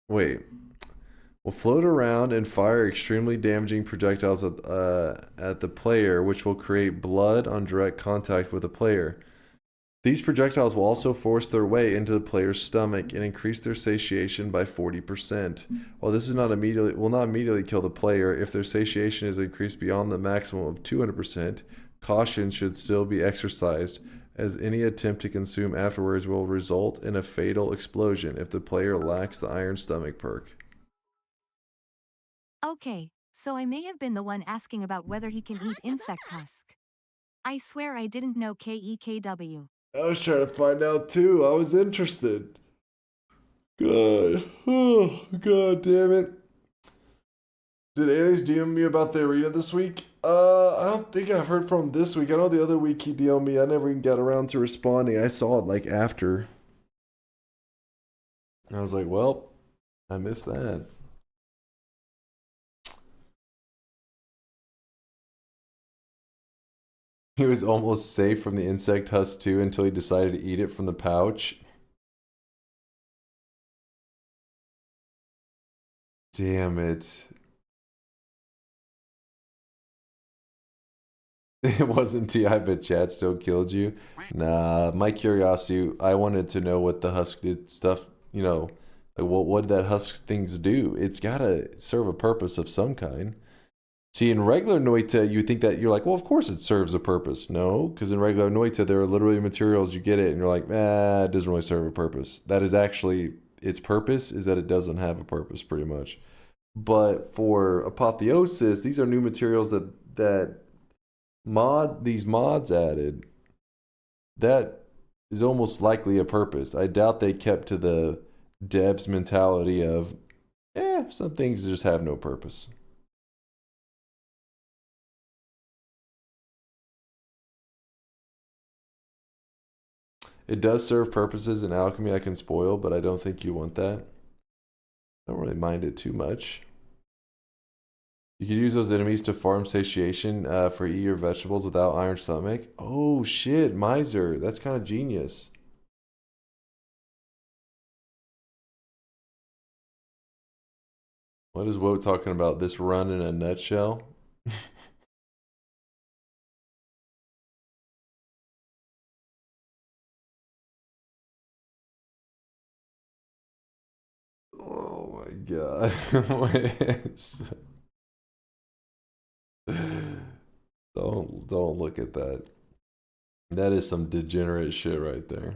S7: Wait. Will float around and fire extremely damaging projectiles at the player, which will create blood on direct contact with the player. These projectiles will also force their way into the player's stomach and increase their satiation by 40%. While this will not immediately kill the player, if their satiation is increased beyond the maximum of 200%, caution should still be exercised, as any attempt to consume afterwards will result in a fatal explosion if the player lacks the iron stomach perk.
S8: Okay, so I may have been the one asking about whether he can eat insect husk. I swear I didn't know KEKW.
S7: I was trying to find out too. I was interested. God. Oh, God damn it. Did Alias DM me about the arena this week? I don't think I heard from him this week. I know the other week he DM'd me. I never even got around to responding. I saw it like after. I was like, well, I missed that. He was almost safe from the insect husk too until he decided to eat it from the pouch. Damn it. It wasn't TI, but chat still killed you. Nah, my curiosity, I wanted to know what the husk did stuff, you know, like what did that husk things do? It's gotta serve a purpose of some kind. See, in regular Noita, you think that you're like, well, of course it serves a purpose. No, because in regular Noita, there are literally materials, you get it, and you're like, it doesn't really serve a purpose. That is actually, its purpose is that it doesn't have a purpose, pretty much. But for Apotheosis, these are new materials that these mods added. That is almost likely a purpose. I doubt they kept to the devs' mentality of, some things just have no purpose. It does serve purposes in alchemy I can spoil, but I don't think you want that. I don't really mind it too much. You could use those enemies to farm satiation for eat your vegetables without iron stomach. Oh shit, Miser. That's kind of genius. What is Woe talking about? This run in a nutshell? Oh my god. Don't look at that. That is some degenerate shit right there.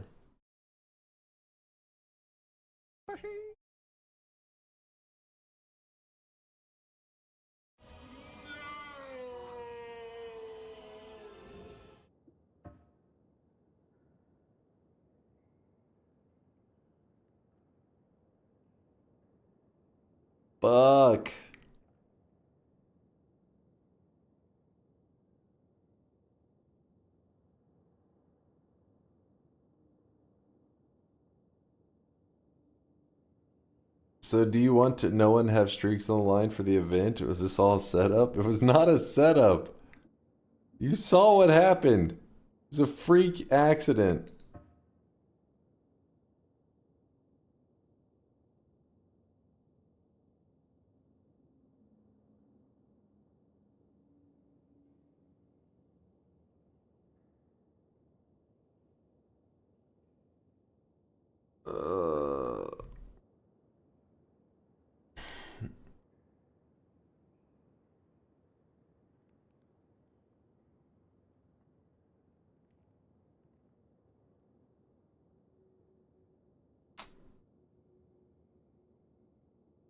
S7: Fuck. So do you want to no one have streaks on the line for the event? Was this all a setup? It was not a setup. You saw what happened. It was a freak accident.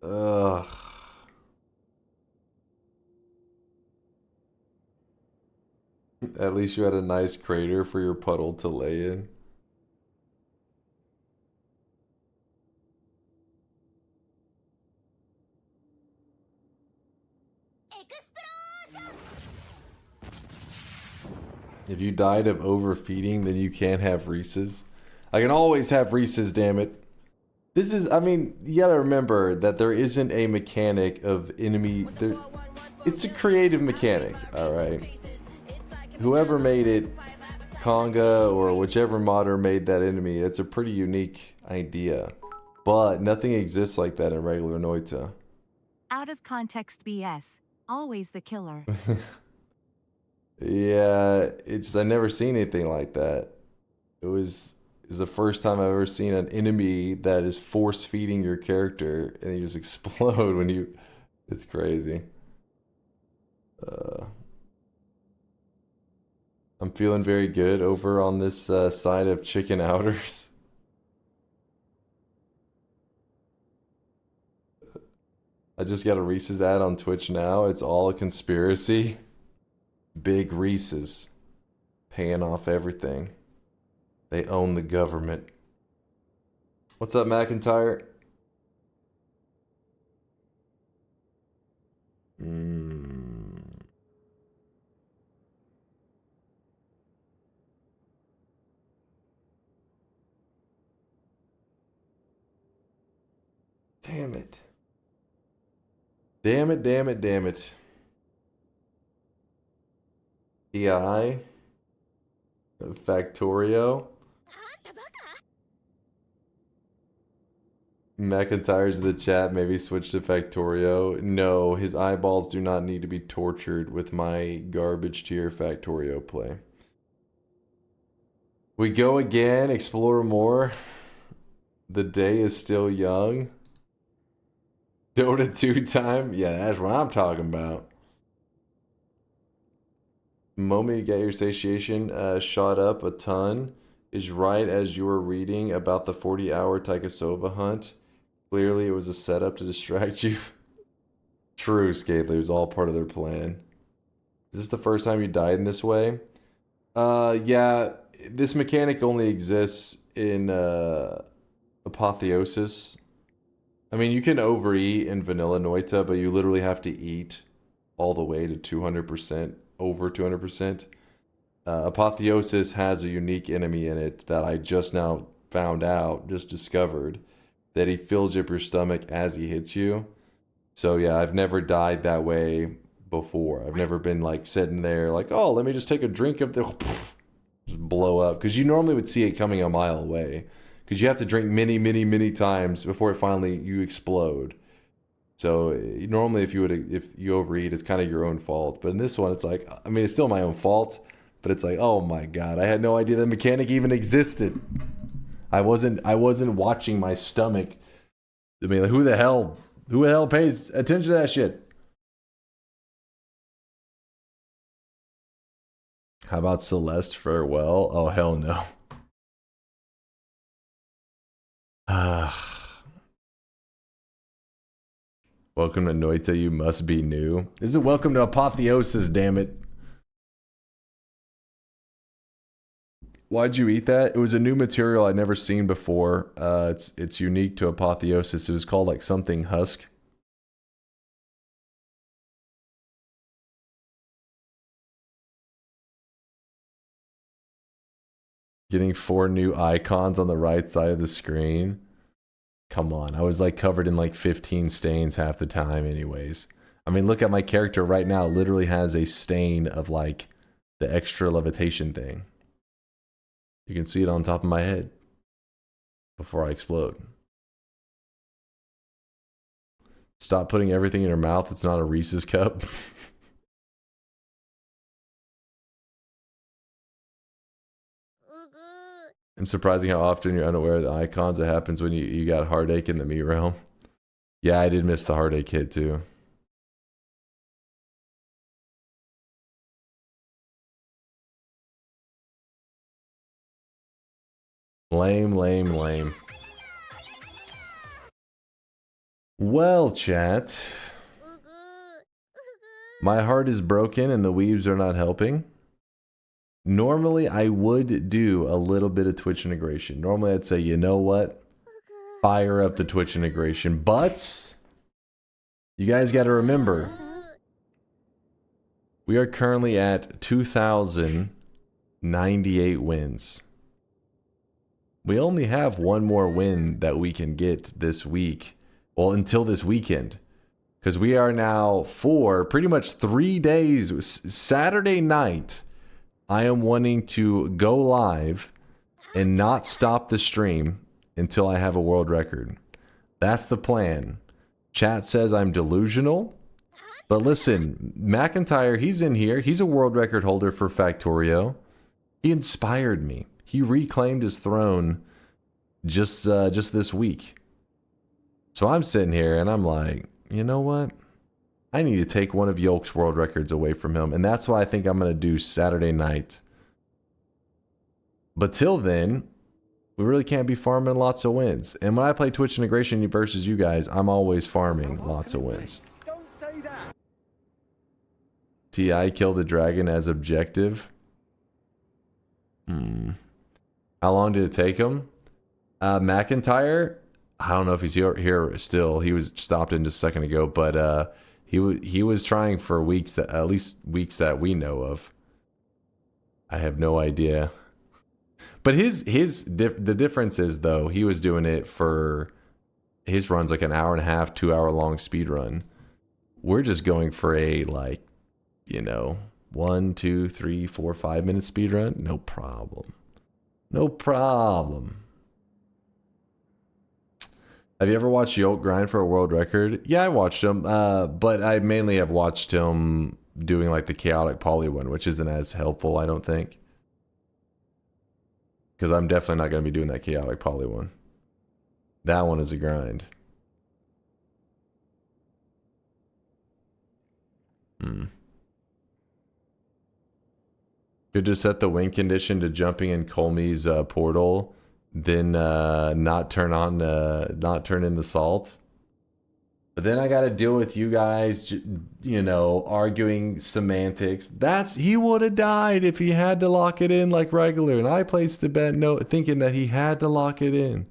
S7: Ugh. At least you had a nice crater for your puddle to lay in. If you died of overfeeding, then you can't have Reese's. I can always have Reese's, damn it. This is, I mean, you gotta remember that there isn't a mechanic of enemy. It's a creative mechanic, alright? Whoever made it, Conga or whichever modder made that enemy, it's a pretty unique idea. But nothing exists like that in regular Noita.
S8: Out of context BS. Always the killer.
S7: Yeah, it's I never seen anything like that. It was the first time I've ever seen an enemy that is force feeding your character and you just explode when you. It's crazy. I'm feeling very good over on this side of chicken outers. I just got a Reese's ad on Twitch now. It's all a conspiracy. Big Reese's paying off everything. They own the government. What's up, McIntyre? Damn it. Damn it, damn it, damn it. PI. Factorio. McIntyre's in the chat, maybe switch to Factorio. No, his eyeballs do not need to be tortured with my garbage tier Factorio play. We go again, explore more. The day is still young. Dota 2 time? Yeah, that's what I'm talking about. Moment you get your satiation shot up a ton is right as you were reading about the 40-hour Taikasova hunt. Clearly, it was a setup to distract you. True, Scately. It was all part of their plan. Is this the first time you died in this way? Yeah. This mechanic only exists in Apotheosis. I mean, you can overeat in vanilla Noita, but you literally have to eat all the way to 200%, over 200%. Apotheosis has a unique enemy in it that I just now found out, just discovered, that he fills up your stomach as he hits you. So yeah, I've never died that way before. I've never been like sitting there like, oh, let me just take a drink of the just blow up. Because you normally would see it coming a mile away. Because you have to drink many, many, many times before it finally you explode. So normally if you overeat, it's kind of your own fault. But in this one, it's like, I mean, it's still my own fault. But it's like, oh my god, I had no idea the mechanic even existed. I wasn't watching my stomach. I mean, like, who the hell pays attention to that shit? How about Celeste Farewell? Oh, hell no. Welcome to Noita, you must be new. This is welcome to Apotheosis, damn it. Why'd you eat that? It was a new material I'd never seen before. It's unique to Apotheosis. It was called like something husk. Getting 4 new icons on the right side of the screen. Come on, I was like covered in like 15 stains half the time anyways. I mean, look at my character right now. It literally has a stain of like The extra levitation thing. You can see it on top of my head before I explode. Stop putting everything in your mouth. It's not a Reese's cup. I'm surprising how often you're unaware of the icons. It happens when you got heartache in the meat realm. Yeah, I did miss the heartache kid too. Lame, lame, lame. Well, chat. My heart is broken and the weebs are not helping. Normally, I would do a little bit of Twitch integration. Normally, I'd say, you know what? Fire up the Twitch integration. But, you guys got to remember, we are currently at 2,098 wins. We only have one more win that we can get this week. Well, until this weekend. Because we are now for pretty much 3 days. Saturday night, I am wanting to go live and not stop the stream until I have a world record. That's the plan. Chat says I'm delusional. But listen, McIntyre, he's in here. He's a world record holder for Factorio. He inspired me. He reclaimed his throne just this week. So I'm sitting here and I'm like, you know what? I need to take one of Yolk's world records away from him. And that's what I think I'm going to do Saturday night. But till then, we really can't be farming lots of wins. And when I play Twitch integration versus you guys, I'm always farming lots of wins.
S11: Don't say that.
S7: TI kill the dragon as objective. How long did it take him? McIntyre, I don't know if he's here still. He was stopped in just a second ago, but he was trying for weeks, that at least weeks that we know of. I have no idea. But the difference is though, he was doing it for his runs like an hour and a half, 2 hour long speed run. We're just going for a 1, 2, 3, 4, 5 minute speed run. No problem. No problem. Have you ever watched Yolk grind for a world record? Yeah, I watched him, but I mainly have watched him doing like the chaotic poly one, which isn't as helpful, I don't think. Because I'm definitely not going to be doing that chaotic poly one. That one is a grind. Could just set the win condition to jumping in Colmey's portal, then not turn in the salt. But then I got to deal with you guys, arguing semantics. He would have died if he had to lock it in like regular. And I placed the bet thinking that he had to lock it in.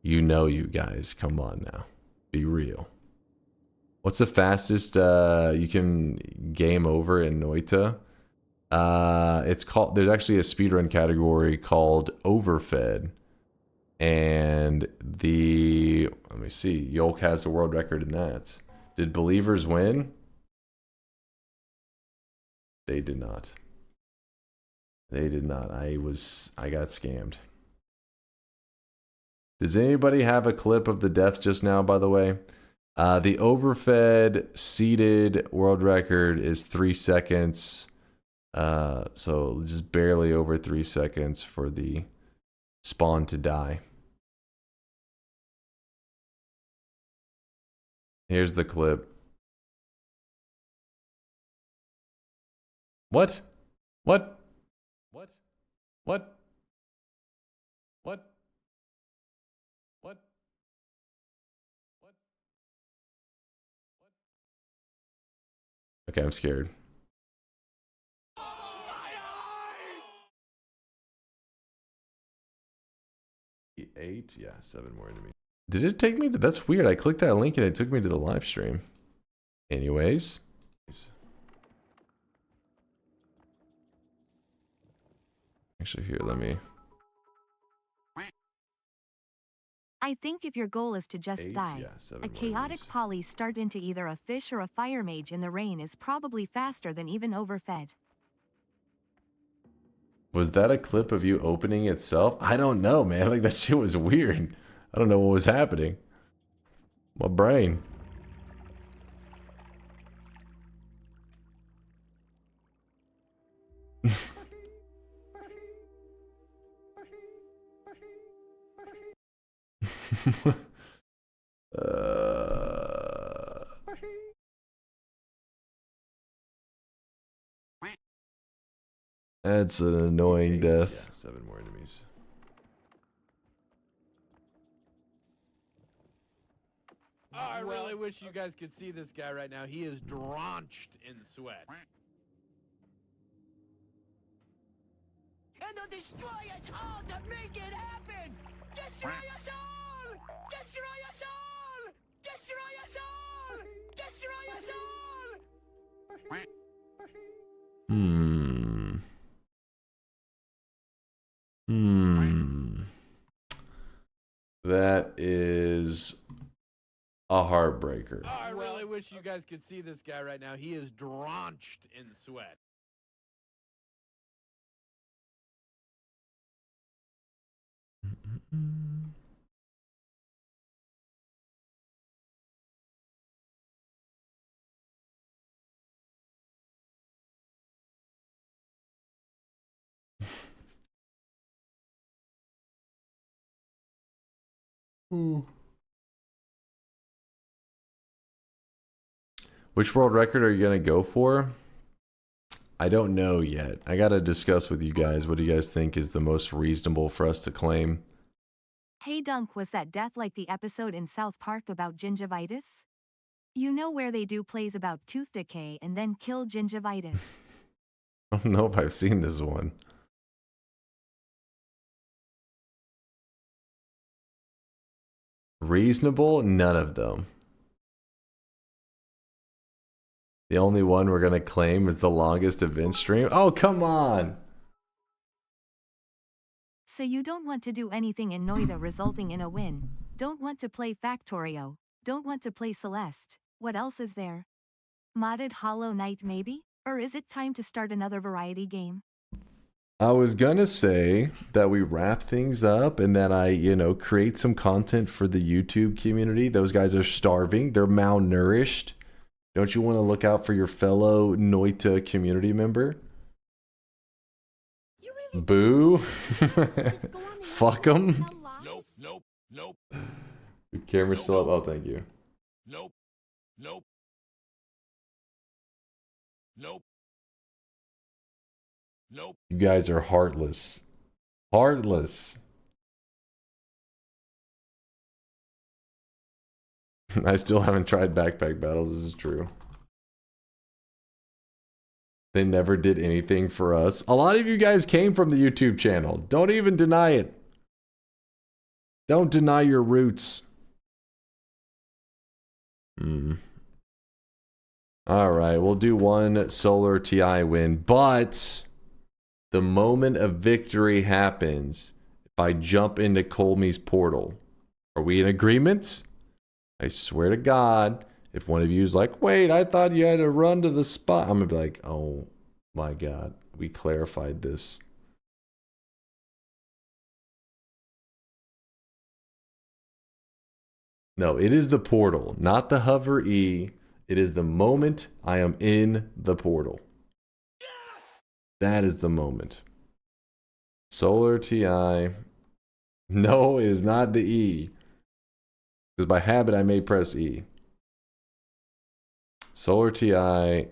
S7: You guys, come on now. Be real. What's the fastest you can game over in Noita? There's actually a speedrun category called Overfed. And let me see, Yolk has the world record in that. Did Believers win? They did not. They did not. I got scammed. Does anybody have a clip of the death just now, by the way? The Overfed seeded world record is 3 seconds. So just barely over 3 seconds for the spawn to die. Here's the clip. What? What? What? What? What? What? What? Okay, I'm scared. Eight? Yeah, 7 more enemies. Did it take me to... That's weird. I clicked that link and it took me to the live stream. Anyways. Actually, here, let me...
S8: I think if your goal is to just die, a chaotic poly start into either a fish or a fire mage in the rain is probably faster than even Overfed.
S7: Was that a clip of you opening itself? I don't know, man. Like, that shit was weird. I don't know what was happening. My brain. That's an annoying death. Yeah, 7 more enemies.
S6: Oh, I really wish you guys could see this guy right now. He is drenched in sweat.
S21: And they'll destroy us all to make it happen! Destroy us all! Destroy us all! Destroy us all! Destroy us all!
S7: That is a heartbreaker.
S6: Oh, I really wish you guys could see this guy right now. He is drenched in sweat.
S7: Which world record are you going to go for? I don't know yet. I got to discuss with you guys. What do you guys think is the most reasonable for us to claim?
S8: Hey Dunk, was that death like the episode in South Park about gingivitis? You know where they do plays about tooth decay and then kill gingivitis.
S7: I don't know if I've seen this one. Reasonable? None of them. The only one we're going to claim is the longest event stream? Oh, come on!
S8: So you don't want to do anything in Noita resulting in a win. Don't want to play Factorio. Don't want to play Celeste. What else is there? Modded Hollow Knight maybe? Or is it time to start another variety game?
S7: I was gonna say that we wrap things up and that I, create some content for the YouTube community. Those guys are starving. They're malnourished. Don't you want to look out for your fellow Noita community member? Boo. Fuck them.
S21: Nope, nope, nope.
S7: Your camera's still up. Oh, thank you.
S21: Nope, nope. Nope. Nope.
S7: You guys are heartless. Heartless. I still haven't tried backpack battles, this is true. They never did anything for us. A lot of you guys came from the YouTube channel. Don't even deny it. Don't deny your roots. Alright, we'll do one Solar TI win, but the moment of victory happens if I jump into Colmey's portal. Are we in agreement? I swear to God, if one of you is like, wait, I thought you had to run to the spot. I'm going to be like, oh my God, we clarified this. No, it is the portal, not the hover E. It is the moment I am in the portal. That is the moment. Solar TI. No, it is not the E. Because by habit, I may press E. Solar TI.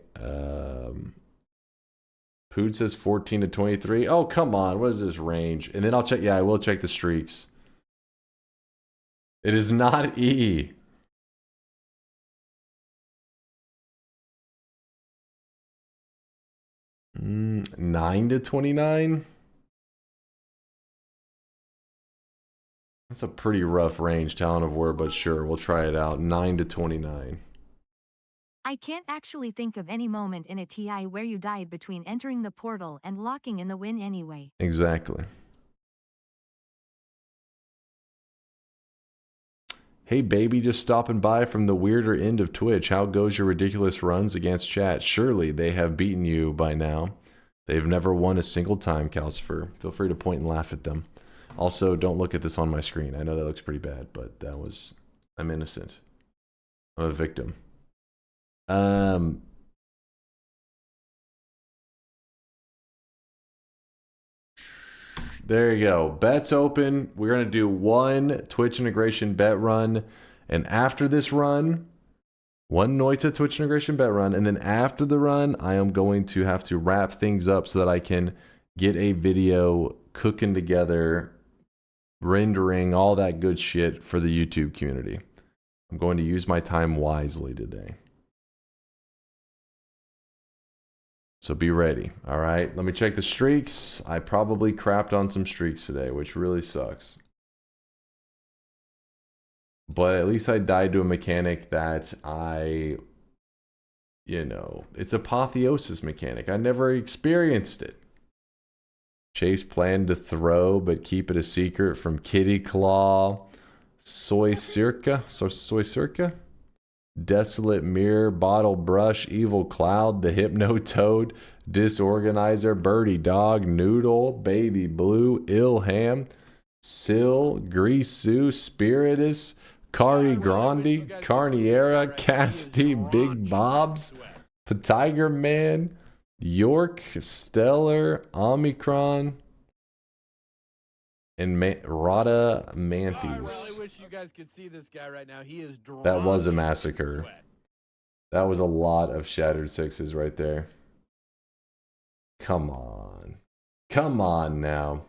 S7: Pood says 14 to 23. Oh, come on. What is this range? And then I'll check. Yeah, I will check the streaks. It is not E. Mm, 9 to 29? That's a pretty rough range, Talon of War, but sure, we'll try it out. 9 to 29.
S8: I can't actually think of any moment in a TI where you died between entering the portal and locking in the win anyway.
S7: Exactly. Hey baby, just stopping by from the weirder end of Twitch. How goes your ridiculous runs against chat? Surely they have beaten you by now. They've never won a single time, Calcifer. Feel free to point and laugh at them. Also, don't look at this on my screen. I know that looks pretty bad, but I'm innocent. I'm a victim. There you go. Bets open. We're going to do one Twitch integration bet run. And after this run, one Noita Twitch integration bet run. And then after the run, I am going to have to wrap things up so that I can get a video cooking together, rendering, all that good shit for the YouTube community. I'm going to use my time wisely today. So be ready, all right? Let me check the streaks. I probably crapped on some streaks today, which really sucks. But at least I died to a mechanic that it's Apotheosis mechanic. I never experienced it. Chase planned to throw, but keep it a secret from Kitty Claw, Soy Circa, Desolate Mirror, Bottle Brush, Evil Cloud, The Hypno Toad, Disorganizer, Birdie Dog, Noodle, Baby Blue, Ilham, Sill, Greasoo, Spiritus, Cari Grande, Carniera, Casti, Big Bobs, Tiger Man, York, Stellar, Omicron, and Rada Manthes.
S6: I really wish you guys could see this guy right now. He is
S7: That was a massacre. That was a lot of shattered sixes right there. Come on. Come on now.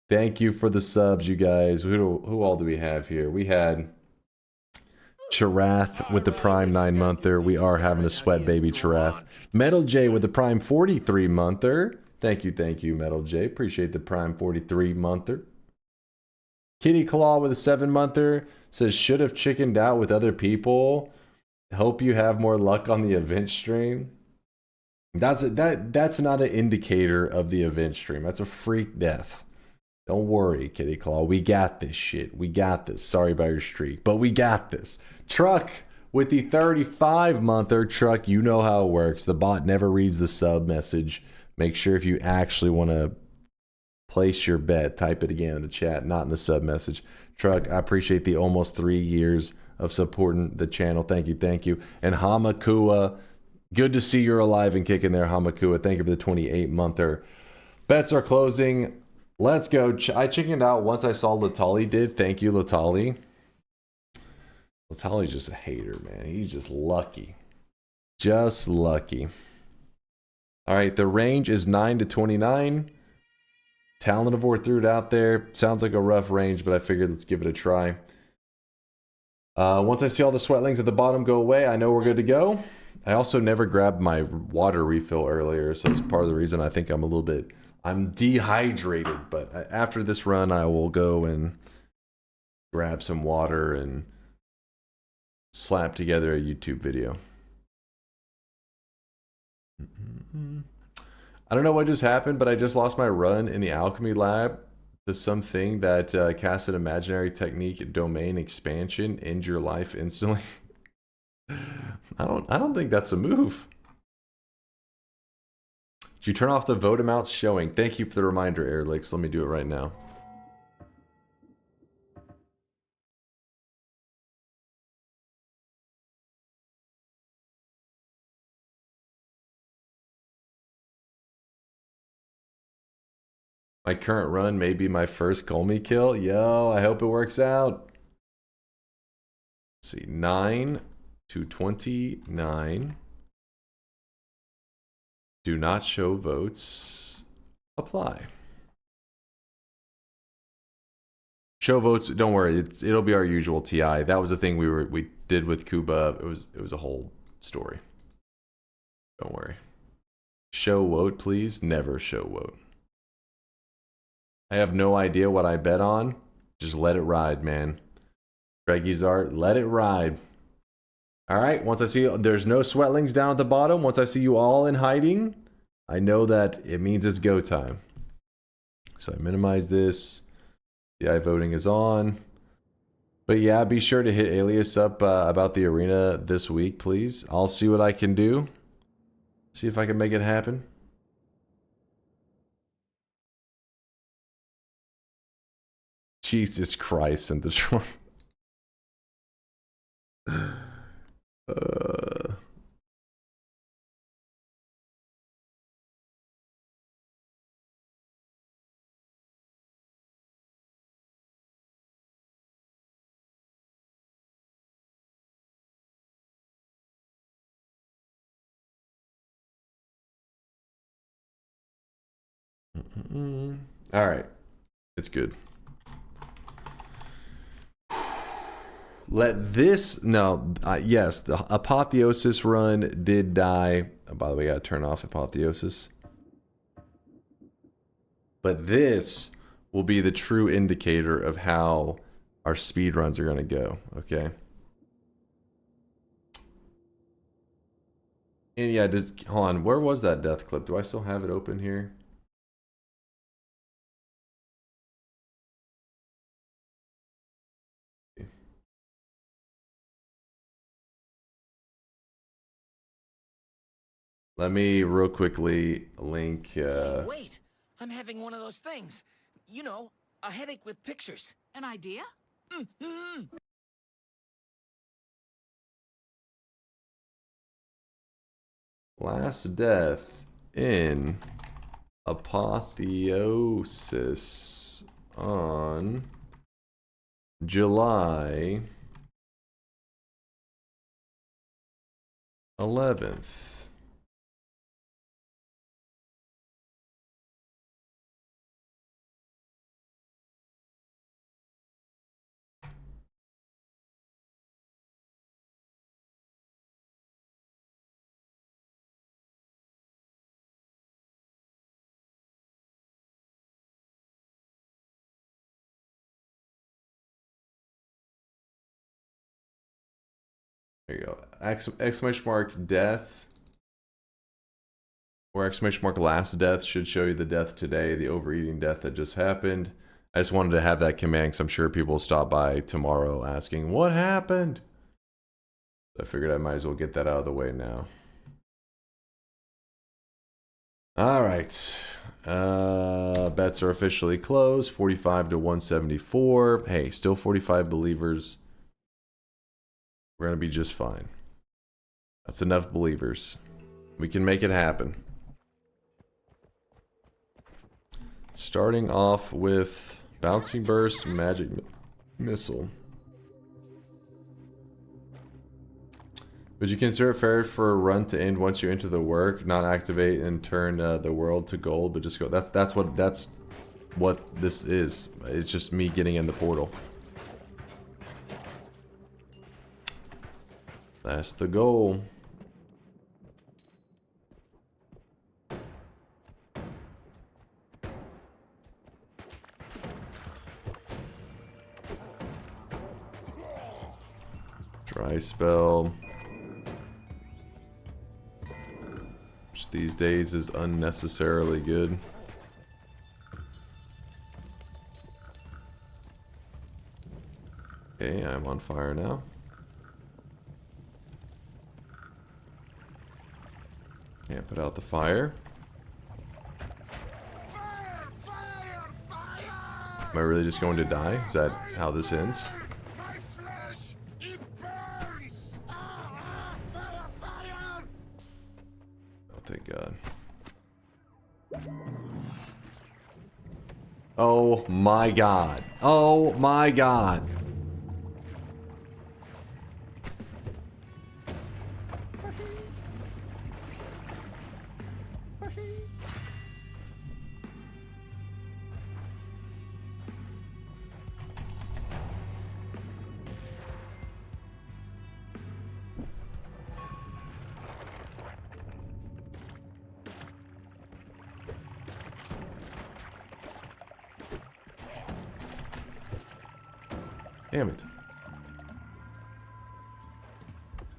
S7: Thank you for the subs, you guys. Who all do we have here? We had Charath with the Prime 9-monther. We are having a sweat, baby, Charath. Metal J with the Prime 43-monther. Thank you, Metal J. Appreciate the Prime 43-monther. Kitty Claw with a 7-monther says, should have chickened out with other people. Hope you have more luck on the event stream. That's not an indicator of the event stream. That's a freak death. Don't worry, Kitty Claw. We got this shit. We got this. Sorry about your streak, but we got this. Truck with the 35-monther. Truck, you know how it works. The bot never reads the sub message. Make sure if you actually want to place your bet, type it again in the chat, not in the sub message. Truck, I appreciate the almost 3 years of supporting the channel. Thank you. And Hamakua, good to see you're alive and kicking there, Hamakua. Thank you for the 28-monther. Bets are closing. Let's go. I chickened out once I saw Latali did. Thank you, Latali. Latali's just a hater, man. He's just lucky. Just lucky. All right, the range is 9 to 29. Talonivore threw it out there. Sounds like a rough range, but I figured let's give it a try. Once I see all the sweatlings at the bottom go away, I know we're good to go. I also never grabbed my water refill earlier, so it's part of the reason I think I'm dehydrated. But after this run, I will go and grab some water and slap together a YouTube video. I don't know what just happened, but I just lost my run in the alchemy lab to something that cast an imaginary technique domain expansion, end your life instantly. I don't think that's a move. Did you turn off the vote amounts showing? Thank you for the reminder, Airlix. Let me do it right now. My current run may be my first Colmy kill. Yo, I hope it works out. Let's see, 9 to 29. Do not show votes. Apply. Show votes. Don't worry, it'll be our usual TI. That was the thing we did with Kuba. It was a whole story. Don't worry. Show vote, please. Never show vote. I have no idea what I bet on. Just let it ride, man. Greggy's art, let it ride. All right, once I see there's no sweatlings down at the bottom, once I see you all in hiding, I know that it means it's go time. So I minimize this. The voting is on. But yeah, be sure to hit Alias up about the arena this week, please. I'll see what I can do. See if I can make it happen. Jesus Christ, and the Trump. All right, it's good. Let this no. Yes, the Apotheosis run did die. Oh, by the way, I gotta turn off Apotheosis. But this will be the true indicator of how our speed runs are gonna go. Okay. And yeah, just hold on. Where was that death clip? Do I still have it open here? Let me real quickly link.
S21: Hey, wait, I'm having one of those things. You know, a headache with pictures. An idea?
S7: Last death in Apotheosis on July 11th. There you go. Exclamation mark death or exclamation mark last death should show you the death today, the overeating death that just happened. I just wanted to have that command because I'm sure people will stop by tomorrow asking, what happened? So I figured I might as well get that out of the way now. All right. Bets are officially closed. 45 to 174. Hey, still 45 believers. We're going to be just fine. That's enough believers. We can make it happen. Starting off with Bouncing Burst, Magic Missile. Would you consider it fair for a run to end once you enter the work, not activate and turn the world to gold, but just go? That's what this is. It's just me getting in the portal. That's the goal. Dry spell. Which these days is unnecessarily good. Okay, I'm on fire now. Can't put out the fire. Am I really just going to die? Is that how this ends? Oh, thank God. Oh my God. Oh my God. Damn it.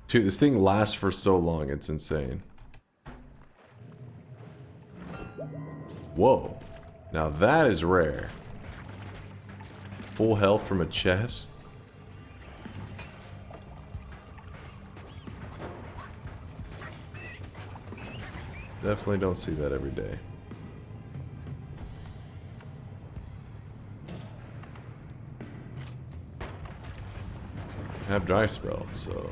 S7: Dude, this thing lasts for so long, it's insane. Whoa. Now that is rare. Full health from a chest. Definitely don't see that every day. have dry spell, so.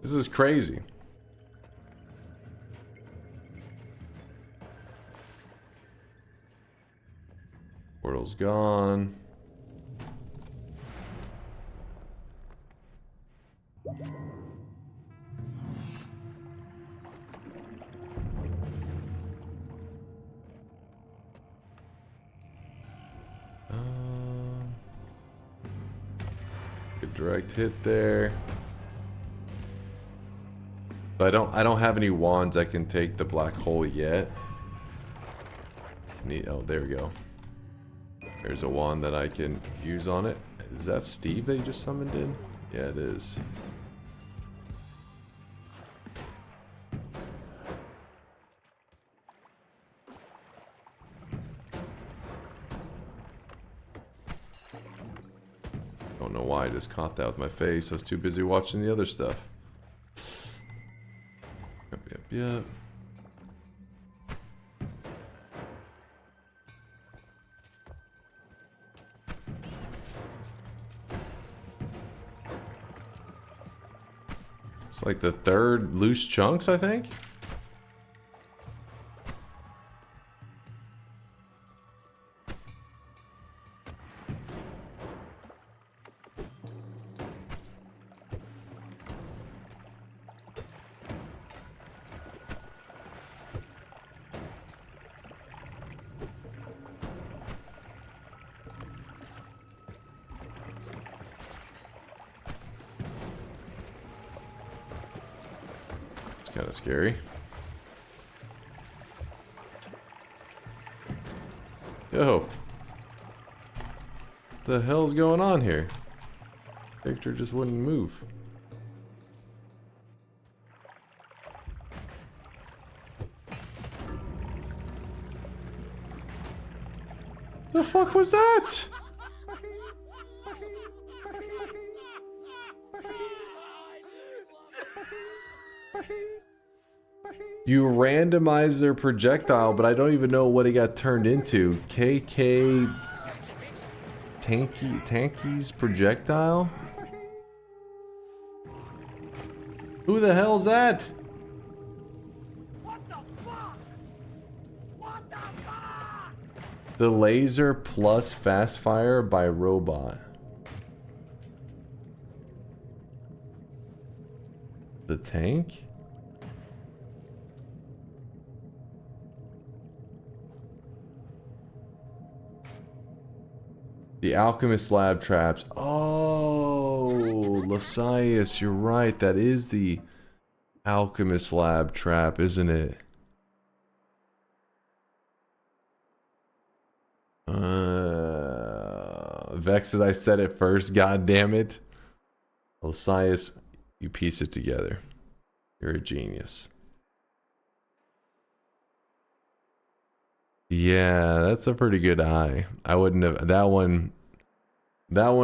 S7: This is crazy. Portal's gone. Good direct hit there. But I don't have any wands that can take the black hole yet. Oh, there we go. There's a wand that I can use on it. Is that Steve that you just summoned in? Yeah, it is. Don't know why I just caught that with my face. I was too busy watching the other stuff. Yep. It's like the third loose chunks, I think. Kind of scary. Yo. What the hell's going on here? Victor just wouldn't move. The fuck was that? You randomize their projectile, but I don't even know what he got turned into. KK Tanky's projectile? Who the hell's that?
S21: What the fuck? What the fuck?
S7: The laser plus fast fire by robot. The tank? The Alchemist Lab traps. Oh, Lasias, you're right. That is the Alchemist Lab trap, isn't it? Vex says I said it first. God damn it. Lasias, you piece it together. You're a genius. Yeah, that's a pretty good eye. I wouldn't have that one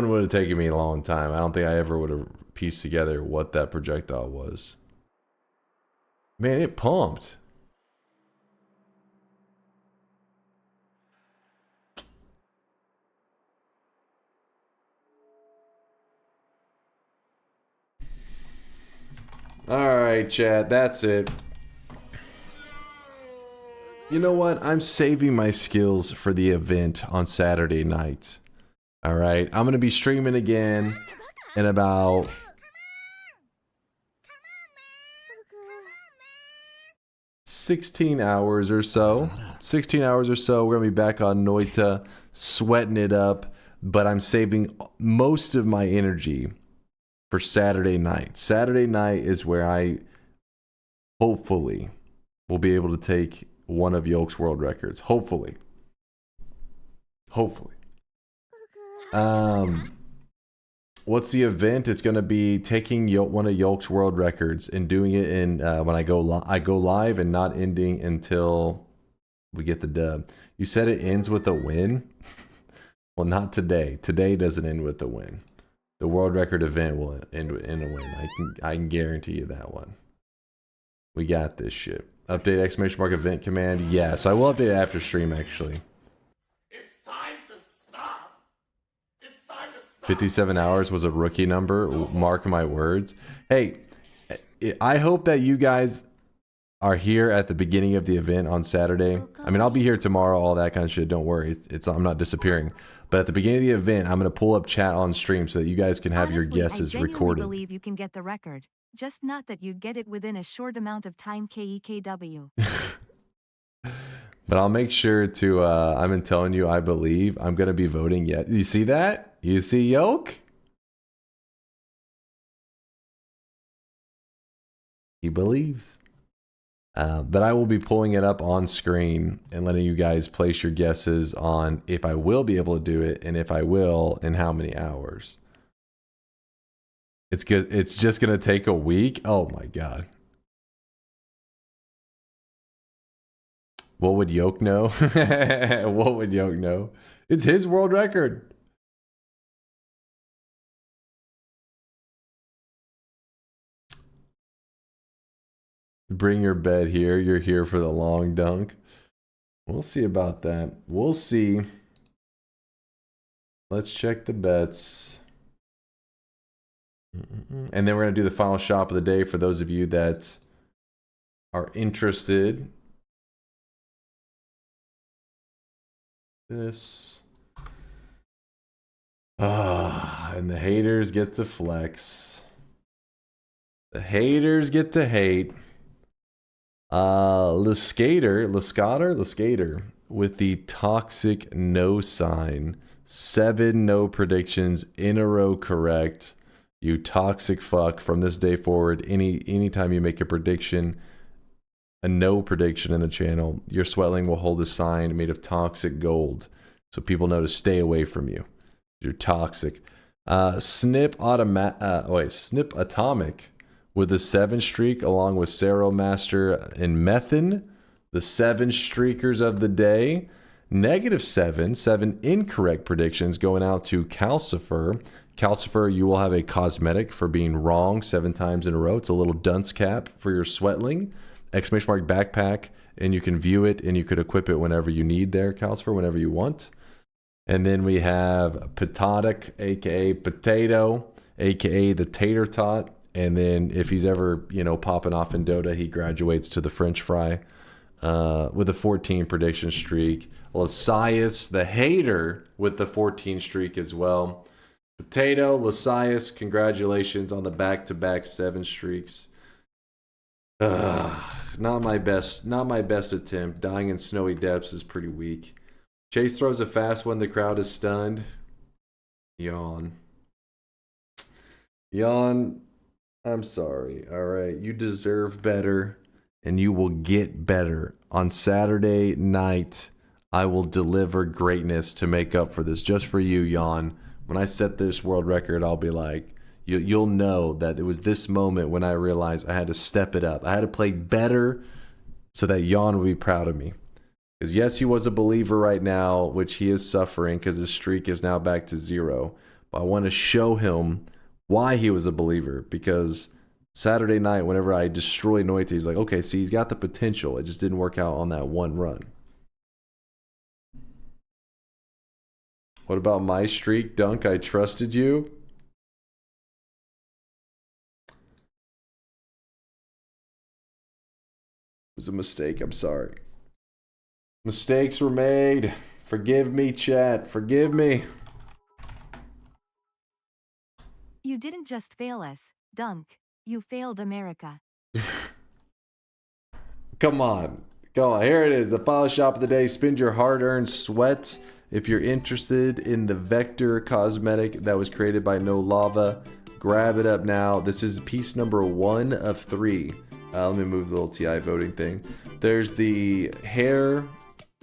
S7: would have taken me a long time. I don't think I ever would have pieced together what that projectile was. Man, it pumped. All right, chat, that's it. You know what? I'm saving my skills for the event on Saturday night. All right, I'm gonna be streaming again in about 16 hours or so. 16 hours or so. We're gonna be back on Noita, sweating it up. But I'm saving most of my energy for Saturday night. Saturday night is where I hopefully will be able to take one of Yolk's world records. Hopefully. What's the event? It's going to be taking one of Yolk's world records and doing it in when I go live and not ending until we get the dub. You said it ends with a win? Well, not today. Today doesn't end with a win. The world record event will end in a win. I can guarantee you that one. We got this shit. Update exclamation mark event command. Yes, I will update it after stream actually.
S21: It's time to stop. It's time to stop.
S7: 57 hours was a rookie number. Mark my words. Hey, I hope that you guys are here at the beginning of the event on Saturday. I mean, I'll be here tomorrow, all that kind of shit. Don't worry. I'm not disappearing. But at the beginning of the event, I'm going to pull up chat on stream so that you guys can have your guesses
S8: I
S7: recorded.
S8: I believe you can get the record. Just not that you'd get it within a short amount of time, KEKW.
S7: But I'll make sure to, I've been telling you, I believe I'm going to be voting yet. You see that? You see Yoke? He believes. But I will be pulling it up on screen and letting you guys place your guesses on if I will be able to do it and if I will, in how many hours. It's good. It's just going to take a week. Oh my God. What would Yoke know? What would Yoke know? It's his world record. Bring your bed here. You're here for the long dunk. We'll see about that. We'll see. Let's check the bets. And then we're going to do the final shop of the day for those of you that are interested. This. And the haters get to flex. The haters get to hate. Leskater with the toxic no sign. 7 no predictions in a row correct. You toxic fuck. From this day forward, anytime you make a prediction, a no prediction in the channel, your sweatling will hold a sign made of toxic gold. So people know to stay away from you. You're toxic. Snip Atomic with the 7 streak along with Sero Master and Methan, the 7 streakers of the day. -7, 7 incorrect predictions going out to Calcifer. Calcifer, you will have a cosmetic for being wrong 7 times in a row. It's a little dunce cap for your sweatling. Exclamation mark backpack, and you can view it and you could equip it whenever you need there, Calcifer, whenever you want. And then we have Patotic, aka Potato, aka the Tater Tot. And then if he's ever, popping off in Dota, he graduates to the French fry with a 14 prediction streak. Lasias, the hater, with the 14 streak as well. Potato, Lasias, congratulations on the back-to-back 7 streaks. Not my best attempt. Dying in snowy depths is pretty weak. Chase throws a fast one. The crowd is stunned. Yawn. I'm sorry. All right. You deserve better, and you will get better. On Saturday night, I will deliver greatness to make up for this. Just for you, Jan. When I set this world record, I'll be like, you'll know that it was this moment when I realized I had to step it up. I had to play better so that Jan would be proud of me. Because yes, he was a believer right now, which he is suffering because his streak is now back to 0. But I want to show him why he was a believer, because Saturday night, whenever I destroyed Noita, he's like, okay, see, he's got the potential. It just didn't work out on that one run. What about my streak, Dunk? I trusted you. It was a mistake. I'm sorry. Mistakes were made. Forgive me, chat. Forgive me.
S8: You didn't just fail us, Dunk. You failed America.
S7: Come on. Go on. Here it is. The final shop of the day. Spend your hard-earned sweat. If you're interested in the Vector cosmetic that was created by No Lava, grab it up now. This is piece number 1 of 3. Let me move the little TI voting thing. There's the hair.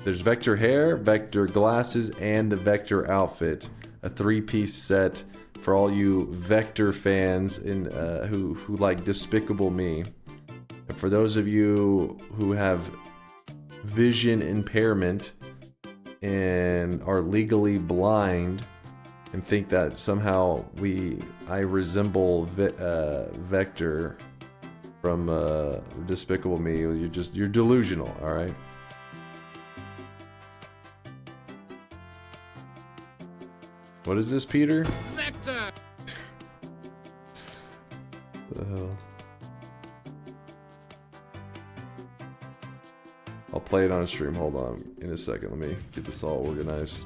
S7: There's Vector hair, Vector glasses, and the Vector outfit. A 3-piece set for all you Vector fans who like Despicable Me. And for those of you who have vision impairment and are legally blind and think that somehow I resemble Vector, from Despicable Me. You're delusional, all right? What is this, Peter?
S21: Vector!
S7: The hell? I'll play it on stream. Hold on in a second. Let me get this all organized.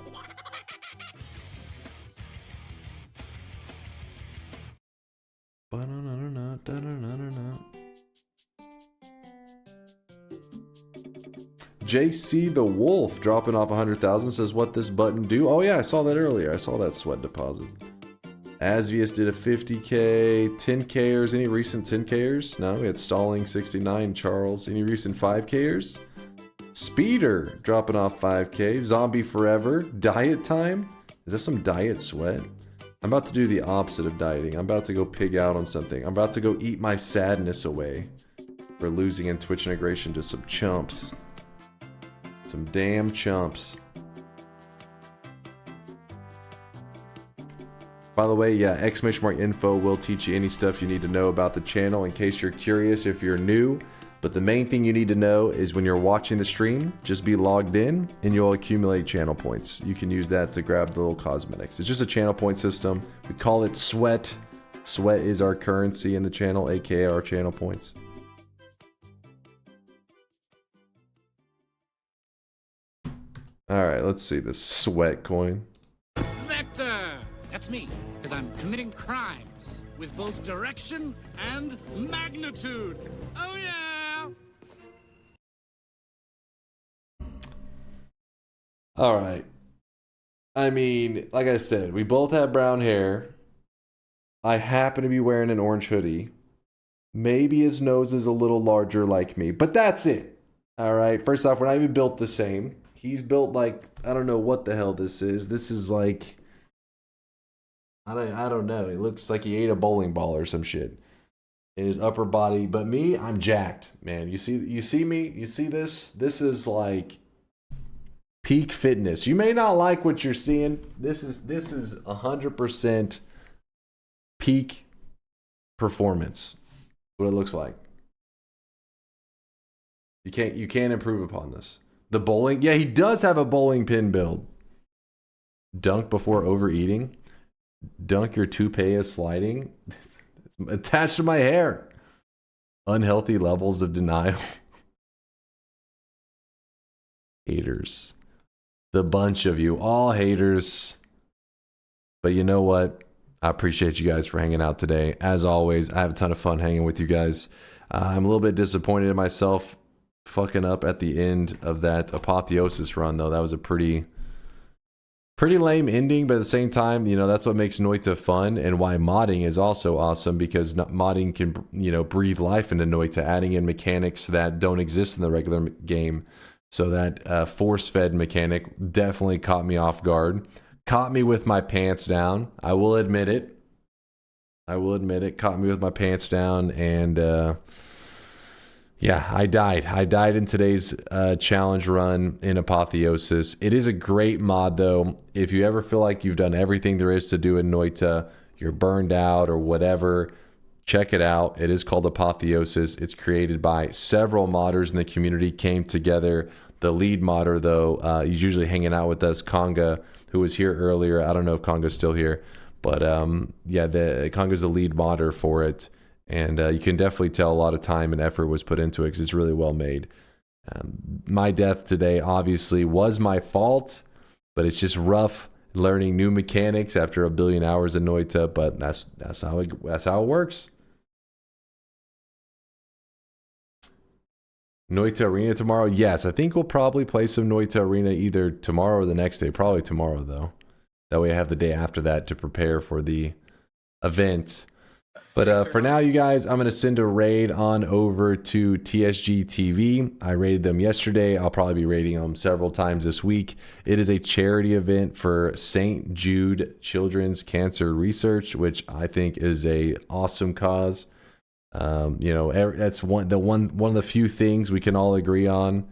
S7: JC the Wolf dropping off 100,000 says, what this button do? Oh yeah, I saw that earlier. I saw that sweat deposit. Asvius did a 50k, 10kers. Any recent 10kers? No, we had Stalling 69. Charles, any recent 5kers? Speeder dropping off 5k. Zombie Forever. Diet Time? Is that some diet sweat? I'm about to do the opposite of dieting. I'm about to go pig out on something. I'm about to go eat my sadness away for losing in Twitch integration to some chumps. Some damn chumps. By the way, yeah, !info will teach you any stuff you need to know about the channel in case you're curious if you're new. But the main thing you need to know is when you're watching the stream, just be logged in and you'll accumulate channel points. You can use that to grab the little cosmetics. It's just a channel point system. We call it sweat. Sweat is our currency in the channel, aka our channel points. Alright, let's see this sweat coin.
S21: Vector! That's me, because I'm committing crimes with both direction and magnitude. Oh yeah!
S7: Alright. I mean, like I said, we both have brown hair. I happen to be wearing an orange hoodie. Maybe his nose is a little larger like me, but that's it. Alright, first off, we're not even built the same. He's built like, I don't know what the hell this is. This is like, I don't know. It looks like he ate a bowling ball or some shit in his upper body. But me, I'm jacked, man. You see me? You see this? This is like peak fitness. You may not like what you're seeing. This is 100% peak performance. What it looks like. You can't improve upon this. The bowling, yeah, he does have a bowling pin build. Dunk before overeating. Dunk your toupee is sliding. It's attached to my hair. Unhealthy levels of denial. Haters. The bunch of you, all haters. But you know what? I appreciate you guys for hanging out today. As always, I have a ton of fun hanging with you guys. I'm a little bit disappointed in myself fucking up at the end of that Apotheosis run, though. That was a pretty lame ending, but at the same time, you know, that's what makes Noita fun and why modding is also awesome, because modding can, you know, breathe life into Noita, adding in mechanics that don't exist in the regular game. So that force-fed mechanic definitely caught me off guard. Caught me with my pants down. I will admit it. Caught me with my pants down, and yeah, I died. I died in today's challenge run in Apotheosis. It is a great mod, though. If you ever feel like you've done everything there is to do in Noita, you're burned out or whatever, check it out. It is called Apotheosis. It's created by several modders in the community, came together. The lead modder, though, he's usually hanging out with us, Conga, who was here earlier. I don't know if Conga's still here, but yeah, Conga's the lead modder for it. And you can definitely tell a lot of time and effort was put into it because it's really well made. My death today obviously was my fault, but it's just rough learning new mechanics after a billion hours in Noita. But that's how it works. Noita Arena tomorrow? Yes, I think we'll probably play some Noita Arena either tomorrow or the next day. Probably tomorrow, though. That way I have the day after that to prepare for the event. But for now, you guys, I'm going to send a raid on over to TSG TV. I raided them yesterday. I'll probably be raiding them several times this week. It is a charity event for St. Jude Children's Cancer Research, which I think is a awesome cause. You know, that's one of the few things we can all agree on.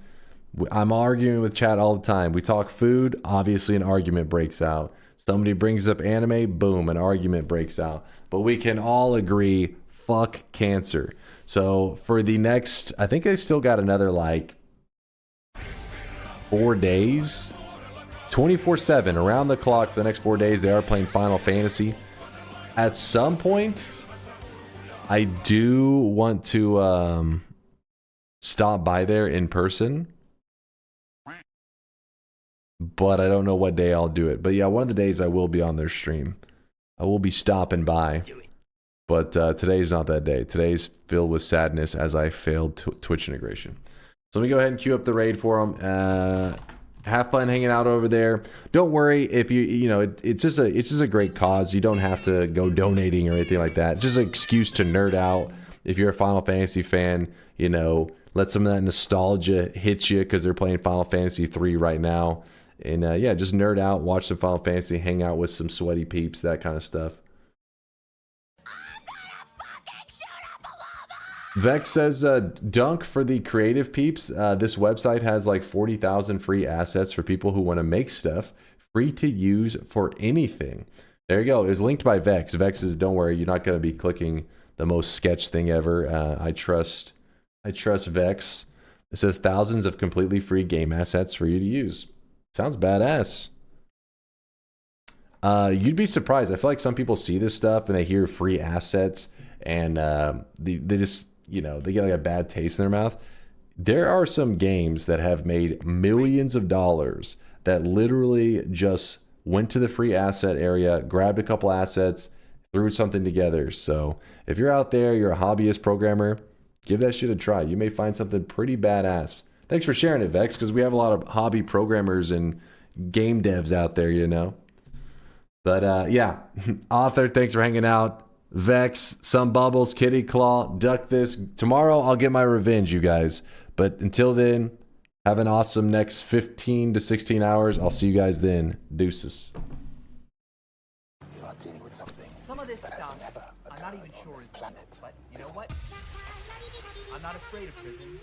S7: I'm arguing with chat all the time. We talk food, obviously an argument breaks out. Somebody brings up anime, boom, an argument breaks out. But we can all agree, fuck cancer. So for the next, I think they still got another like 4 days, 24/7 around the clock for the next 4 days. They are playing Final Fantasy. At some point, I do want to stop by there in person, but I don't know what day I'll do it. But yeah, one of the days I will be on their stream. I will be stopping by. But today's not that day. Today's filled with sadness as I failed Twitch integration. So let me go ahead and queue up the raid for them. Have fun hanging out over there. Don't worry if you know it's just a great cause. You don't have to go donating or anything like that. It's just an excuse to nerd out. If you're a Final Fantasy fan, you know, let some of that nostalgia hit you because they're playing Final Fantasy 3 right now. And yeah, just nerd out, watch some Final Fantasy, hang out with some sweaty peeps, that kind of stuff. Vex says, Dunk for the creative peeps. This website has like 40,000 free assets for people who want to make stuff. Free to use for anything. There you go. It was linked by Vex. Vex says, don't worry, you're not going to be clicking the most sketch thing ever. I trust Vex. It says thousands of completely free game assets for you to use. Sounds badass. You'd be surprised. I feel like some people see this stuff and they hear free assets and they just, you know, they get like a bad taste in their mouth. There are some games that have made millions of dollars that literally just went to the free asset area, grabbed a couple assets, threw something together. So if you're out there, you're a hobbyist programmer, give that shit a try. You may find something pretty badass. Thanks for sharing it, Vex, because we have a lot of hobby programmers and game devs out there, you know. But yeah, Author, thanks for hanging out. Vex, Some Bubbles, Kitty Claw, Duck This. Tomorrow I'll get my revenge, you guys. But until then, have an awesome next 15 to 16 hours. I'll see you guys then. Deuces.
S21: You are dealing with something. Some of this stuff, I'm not even sure is planet. But you know what? I'm not afraid of prison.